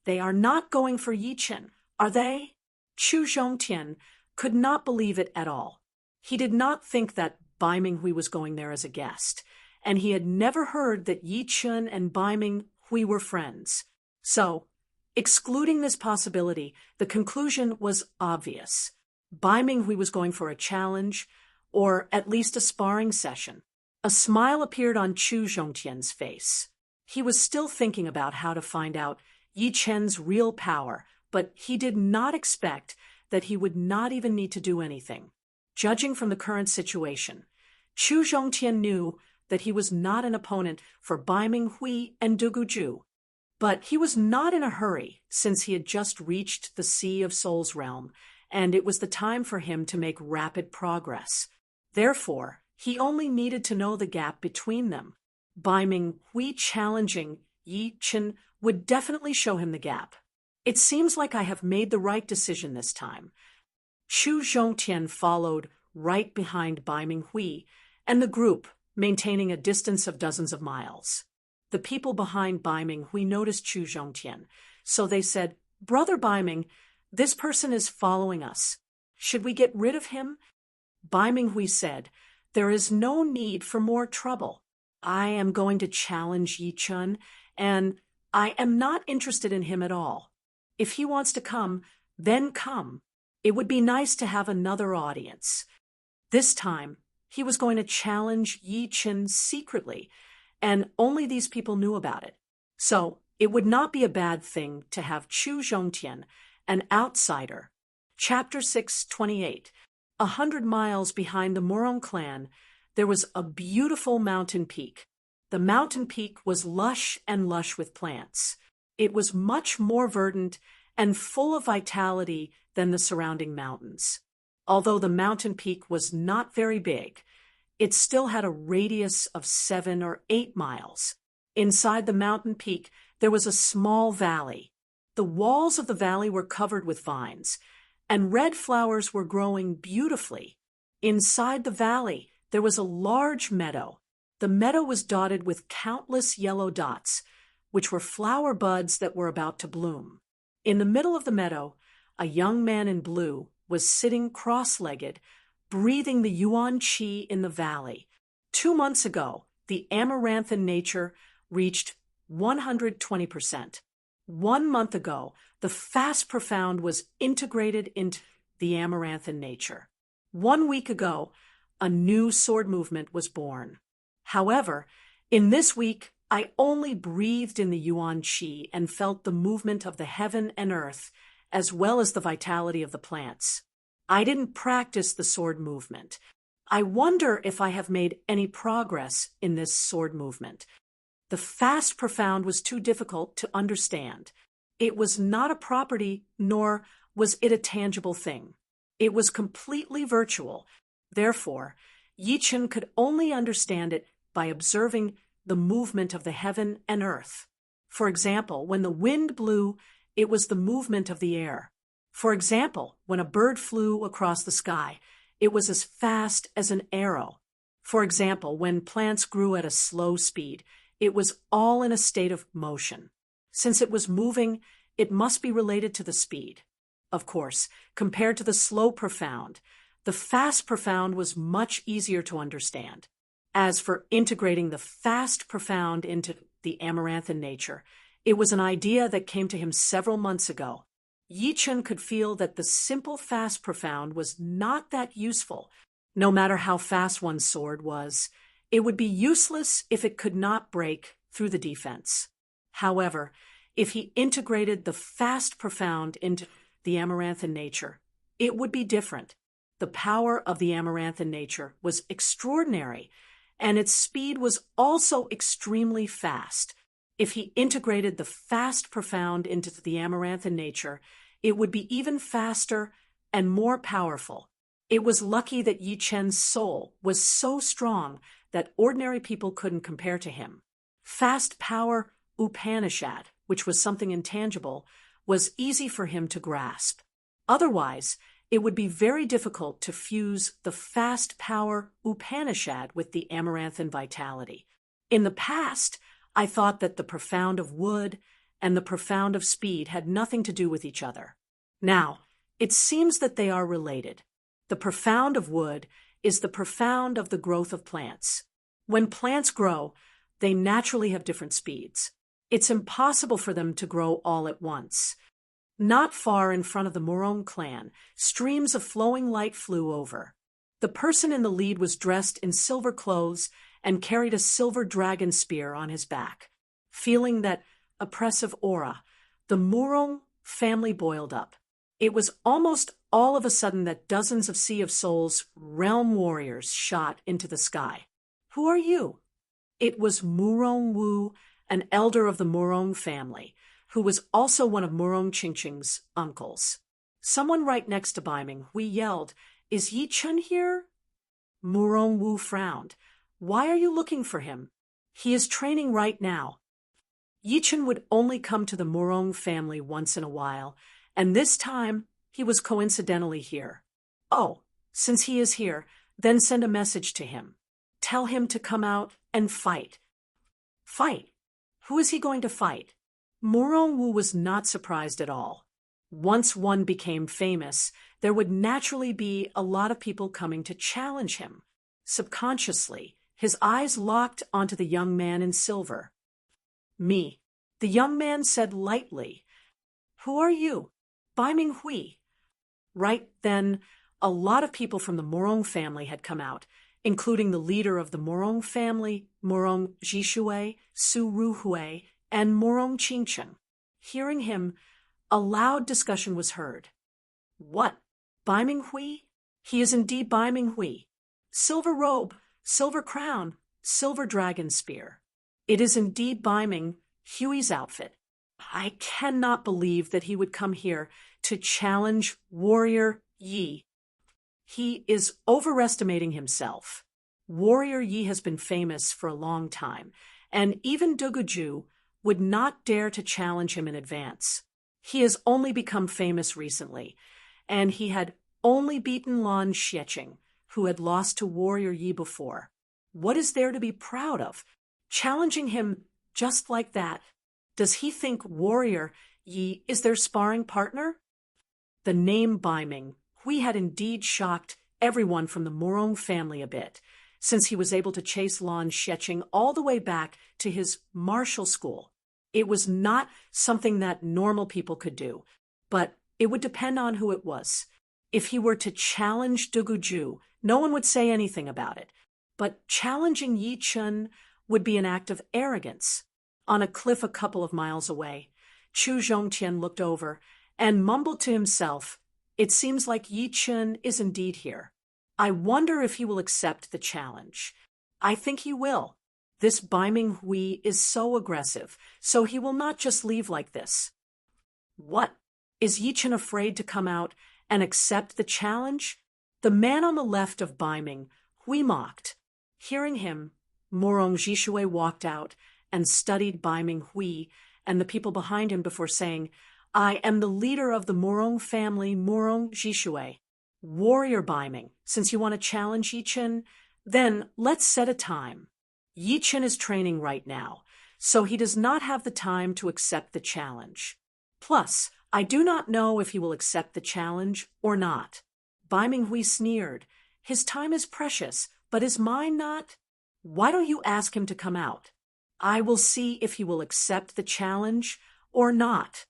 They are not going for Yi Chun, are they? Chu Zhongtian could not believe it at all. He did not think that Bai Minghui was going there as a guest, and he had never heard that Yi Chun and Bai Minghui were friends. So, excluding this possibility, the conclusion was obvious. Bai Minghui was going for a challenge, or at least a sparring session. A smile appeared on Chu Zhongtian's face. He was still thinking about how to find out Yi Chen's real power, but he did not expect that he would not even need to do anything. Judging from the current situation, Chu Zhongtian knew that he was not an opponent for Bai Minghui and Duguju. But he was not in a hurry, since he had just reached the Sea of Souls realm, and it was the time for him to make rapid progress. Therefore, he only needed to know the gap between them. Bai Minghui challenging Yi Chun would definitely show him the gap. It seems like I have made the right decision this time. Chu Zhongtian followed right behind Bai Minghui, and the group, maintaining a distance of dozens of miles. The people behind Bai Minghui noticed Chu Zhongtian, so they said, "Brother Bai Ming, this person is following us. Should we get rid of him? Bai Minghui said, "There is no need for more trouble. I am going to challenge Yi Chun, and I am not interested in him at all. If he wants to come, then come. It would be nice to have another audience." This time, he was going to challenge Yi Chun secretly, and only these people knew about it. So, it would not be a bad thing to have Chu Zhongtian, an outsider. Chapter 628. 100 miles behind the Murong clan, there was a beautiful mountain peak. The mountain peak was lush with plants. It was much more verdant and full of vitality than the surrounding mountains. Although the mountain peak was not very big, it still had a radius of 7 or 8 miles. Inside the mountain peak, there was a small valley. The walls of the valley were covered with vines, and red flowers were growing beautifully. Inside the valley, there was a large meadow. The meadow was dotted with countless yellow dots, which were flower buds that were about to bloom. In the middle of the meadow, a young man in blue was sitting cross-legged, breathing the yuan qi in the valley. 2 months ago, the amaranthan nature reached 120%. 1 month ago, the fast profound was integrated into the amaranthan nature. 1 week ago, a new sword movement was born. However, in this week, I only breathed in the yuan qi and felt the movement of the heaven and earth, as well as the vitality of the plants. I didn't practice the sword movement. I wonder if I have made any progress in this sword movement. The fast profound was too difficult to understand. It was not a property, nor was it a tangible thing. It was completely virtual. Therefore, Yi Chun could only understand it by observing the movement of the heaven and earth. For example, when the wind blew, it was the movement of the air. For example, when a bird flew across the sky, it was as fast as an arrow. For example, when plants grew at a slow speed, it was all in a state of motion. Since it was moving, it must be related to the speed. Of course, compared to the slow profound, the fast profound was much easier to understand. As for integrating the fast profound into the amaranthan nature, it was an idea that came to him several months ago. Yi Chun could feel that the simple fast profound was not that useful. No matter how fast one's sword was, it would be useless if it could not break through the defense. However, if he integrated the fast profound into the amaranthan nature, it would be different. The power of the amaranthan nature was extraordinary, and its speed was also extremely fast. If he integrated the fast profound into the amaranthan nature, it would be even faster and more powerful. It was lucky that Yi Chen's soul was so strong that ordinary people couldn't compare to him. Fast power Upanishad, which was something intangible, was easy for him to grasp. Otherwise, it would be very difficult to fuse the fast power Upanishad with the amaranthan vitality. In the past, I thought that the profound of wood and the profound of speed had nothing to do with each other. Now, it seems that they are related. The profound of wood is the profound of the growth of plants. When plants grow, they naturally have different speeds. It's impossible for them to grow all at once. Not far in front of the Murong clan, streams of flowing light flew over. The person in the lead was dressed in silver clothes and carried a silver dragon spear on his back. Feeling that oppressive aura, the Murong family boiled up. It was almost all of a sudden that dozens of Sea of Souls realm warriors shot into the sky. "Who are you?" It was Murong Wu, an elder of the Murong family, who was also one of Murong Qingqing's uncles. Someone right next to Bai Minghui yelled, "Is Yi Chun here?" Murong Wu frowned. "Why are you looking for him? He is training right now." Yi Chun would only come to the Murong family once in a while, and this time he was coincidentally here. "Oh, since he is here, then send a message to him. Tell him to come out and fight." "Fight? Who is he going to fight?" Murong Wu was not surprised at all. Once one became famous, there would naturally be a lot of people coming to challenge him. Subconsciously, his eyes locked onto the young man in silver. Me, the young man said lightly. Who are you? Bai Ming Hui. Right then, a lot of people from the Morong family had come out, including the leader of the Morong family, Morong Jishui, Su Ruhui, and Morong Qingchen. Hearing him, a loud discussion was heard. What? Bai Ming Hui? He is indeed Bai Ming Hui. Silver robe, silver crown, silver dragon spear. It is indeed Bai Ming Hui's outfit. I cannot believe that he would come here to challenge Warrior Yi. He is overestimating himself. Warrior Yi has been famous for a long time, and even Duguju would not dare to challenge him in advance. He has only become famous recently, and he had only beaten Lan Xieqing, who had lost to Warrior Yi before. What is there to be proud of? Challenging him just like that. Does he think Warrior Yi is their sparring partner? The name Bai Ming Hui had indeed shocked everyone from the Morong family a bit, since he was able to chase Lan Xieqing all the way back to his martial school. It was not something that normal people could do, but it would depend on who it was. If he were to challenge Duguju, no one would say anything about it. But challenging Yi Chun would be an act of arrogance. On a cliff a couple of miles away, Chu Zhongtian looked over and mumbled to himself, "It seems like Yi Chun is indeed here. I wonder if he will accept the challenge. I think he will. This Bai Ming Hui is so aggressive, so he will not just leave like this." What? Is Yi Chun afraid to come out and accept the challenge? The man on the left of Bai Ming Hui mocked. Hearing him, Morong Jishui walked out and studied Bai Ming Hui and the people behind him before saying, "I am the leader of the Morong family, Morong Jishui. Warrior Bai Ming, since you want to challenge Yi Chun, then let's set a time. Yi Chun is training right now, so he does not have the time to accept the challenge. Plus, I do not know if he will accept the challenge or not." Bai Ming Hui sneered. "His time is precious, but is mine not? Why don't you ask him to come out? I will see if he will accept the challenge or not."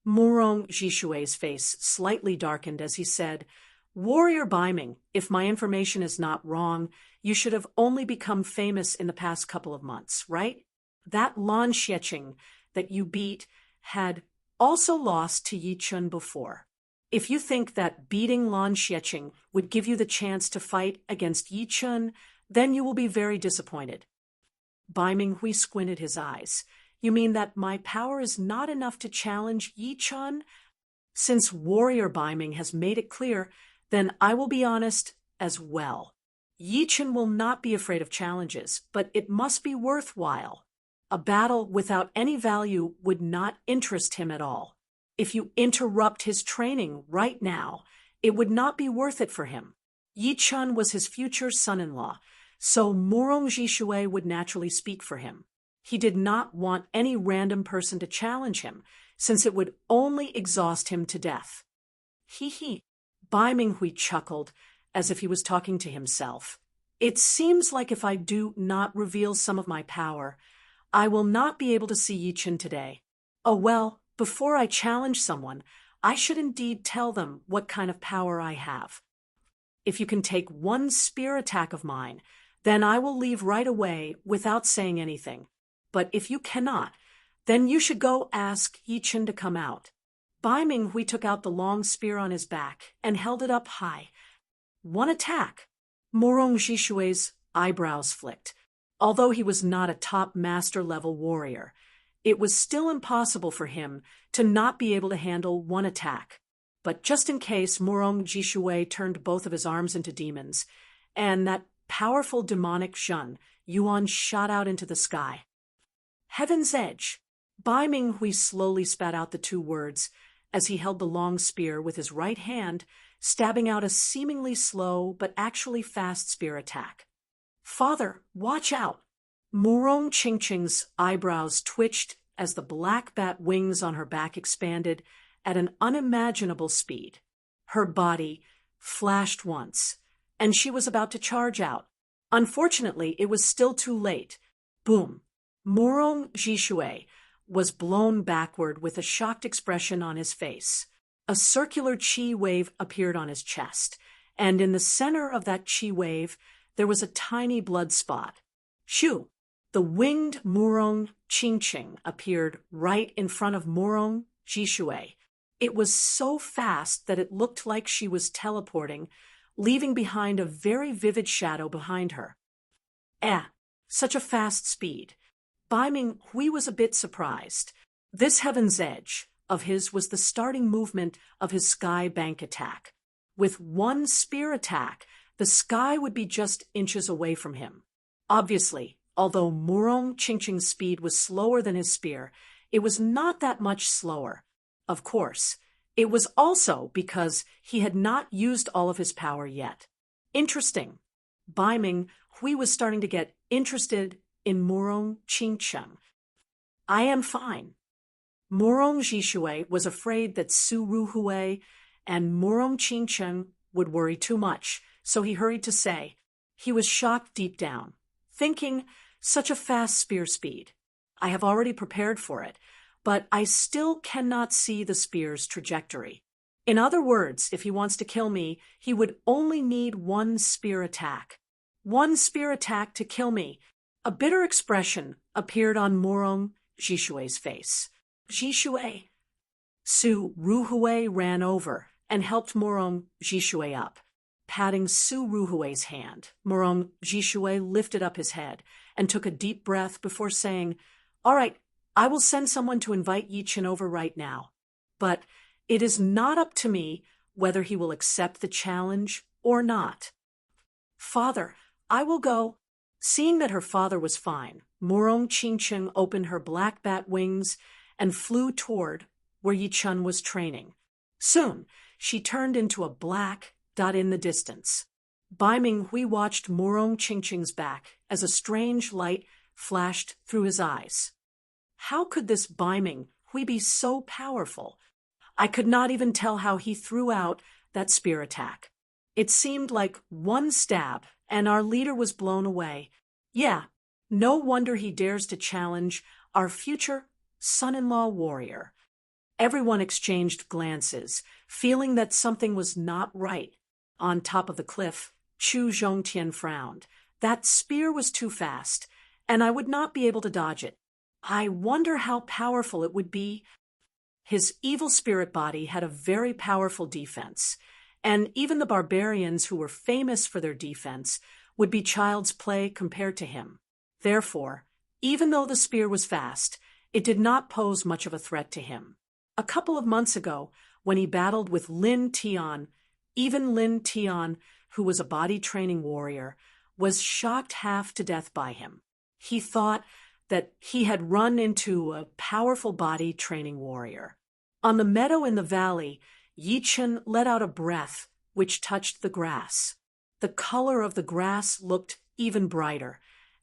Morong Jishui's face slightly darkened as he said, "Warrior Bai Ming, if my information is not wrong, you should have only become famous in the past couple of months, right? That Lan Xieqing that you beat had also lost to Yi Chun before. If you think that beating Lan Xieqing would give you the chance to fight against Yi Chun, then you will be very disappointed." Bai Ming Hui squinted his eyes. "You mean that my power is not enough to challenge Yi Chun? Since Warrior Bai Ming has made it clear, then I will be honest as well. Yi Chun will not be afraid of challenges, but it must be worthwhile. A battle without any value would not interest him at all. If you interrupt his training right now, it would not be worth it for him. Yi Chun was his future son-in-law, so Morong Jishui would naturally speak for him. He did not want any random person to challenge him, since it would only exhaust him to death." He. Bai Ming Hui chuckled, as if he was talking to himself. "It seems like if I do not reveal some of my power, I will not be able to see Yi Chun today. Oh well, before I challenge someone, I should indeed tell them what kind of power I have. If you can take one spear attack of mine, then I will leave right away without saying anything. But if you cannot, then you should go ask Yi Chun to come out." Bai Ming Hui took out the long spear on his back and held it up high. "One attack." Morong Jishui's eyebrows flicked. Although he was not a top master-level warrior, it was still impossible for him to not be able to handle one attack. But just in case, Morong Jishui turned both of his arms into demons, and that powerful demonic Shun, Yuan, shot out into the sky. "Heaven's Edge." Bai Ming Hui slowly spat out the two words as he held the long spear with his right hand, stabbing out a seemingly slow but actually fast spear attack. "Father, watch out!" Morong Qingqing's eyebrows twitched as the black bat wings on her back expanded at an unimaginable speed. Her body flashed once, and she was about to charge out. Unfortunately, it was still too late. Boom! Murong Jishui was blown backward with a shocked expression on his face. A circular chi wave appeared on his chest, and in the center of that chi wave, there was a tiny blood spot. Shoo! The winged Murong Qingqing appeared right in front of Murong Jishui. It was so fast that it looked like she was teleporting, leaving behind a very vivid shadow behind her. Such a fast speed. Bai Minghui was a bit surprised. This Heaven's Edge of his was the starting movement of his sky bank attack. With one spear attack, the sky would be just inches away from him. Obviously, although Murong Qingqing's speed was slower than his spear, it was not that much slower. Of course, it was also because he had not used all of his power yet. Interesting. Bai Minghui was starting to get interested in Murong Qingqing. I am fine. Murong Jishui was afraid that Su Ruhui and Murong Qingqing would worry too much, so he hurried to say. He was shocked deep down, thinking, such a fast spear speed. I have already prepared for it, but I still cannot see the spear's trajectory. In other words, if he wants to kill me, he would only need one spear attack. One spear attack to kill me. A bitter expression appeared on Murong Jishui's face. Jishui. Su Ruhui ran over and helped Murong Jishui up. Patting Su Ruhui's hand, Murong Jishui lifted up his head and took a deep breath before saying, "All right, I will send someone to invite Yi Chen over right now. But it is not up to me whether he will accept the challenge or not." "Father, I will go." Seeing that her father was fine, Murong Qingqing opened her black bat wings and flew toward where Yi Chen was training. Soon, she turned into a black dot in the distance. Bai Minghui watched Murong Qingqing's back as a strange light flashed through his eyes. How could this Bai Minghui be so powerful? I could not even tell how he threw out that spear attack. It seemed like one stab, and our leader was blown away. Yeah, no wonder he dares to challenge our future son-in-law warrior. Everyone exchanged glances, feeling that something was not right. On top of the cliff, Chu Zhongtian frowned. That spear was too fast, and I would not be able to dodge it. I wonder how powerful it would be. His evil spirit body had a very powerful defense, and even the barbarians who were famous for their defense would be child's play compared to him. Therefore, even though the spear was fast, it did not pose much of a threat to him. A couple of months ago, when he battled with Lin Tian, even Lin Tian, who was a body training warrior, was shocked half to death by him. He thought that he had run into a powerful body training warrior. On the meadow in the valley, Yi Chen let out a breath which touched the grass. The color of the grass looked even brighter,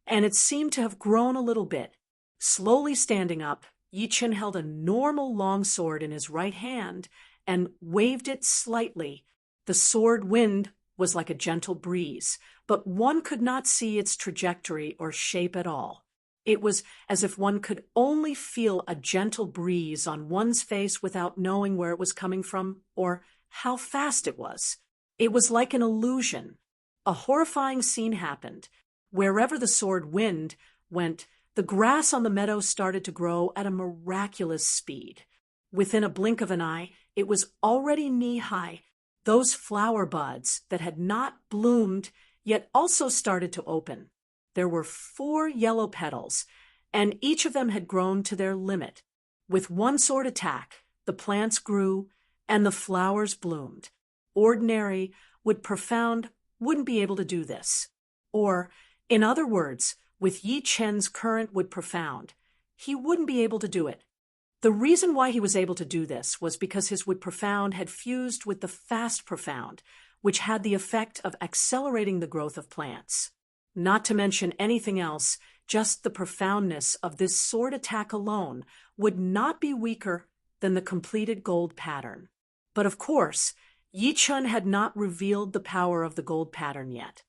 and it seemed to have grown a little bit. Slowly standing up, Yi Chen held a normal long sword in his right hand and waved it slightly. The sword wind was like a gentle breeze, but one could not see its trajectory or shape at all. It was as if one could only feel a gentle breeze on one's face without knowing where it was coming from or how fast it was. It was like an illusion. A horrifying scene happened. Wherever the sword wind went, the grass on the meadow started to grow at a miraculous speed. Within a blink of an eye, it was already knee-high. Those flower buds that had not bloomed yet also started to open. There were 4 yellow petals, and each of them had grown to their limit. With one sword attack, the plants grew and the flowers bloomed. Ordinary would profound wouldn't be able to do this. Or, in other words, with Yi Chen's current would profound, he wouldn't be able to do it. The reason why he was able to do this was because his would profound had fused with the fast profound, which had the effect of accelerating the growth of plants. Not to mention anything else, just the profoundness of this sword attack alone would not be weaker than the completed gold pattern. But of course, Yi Chun had not revealed the power of the gold pattern yet.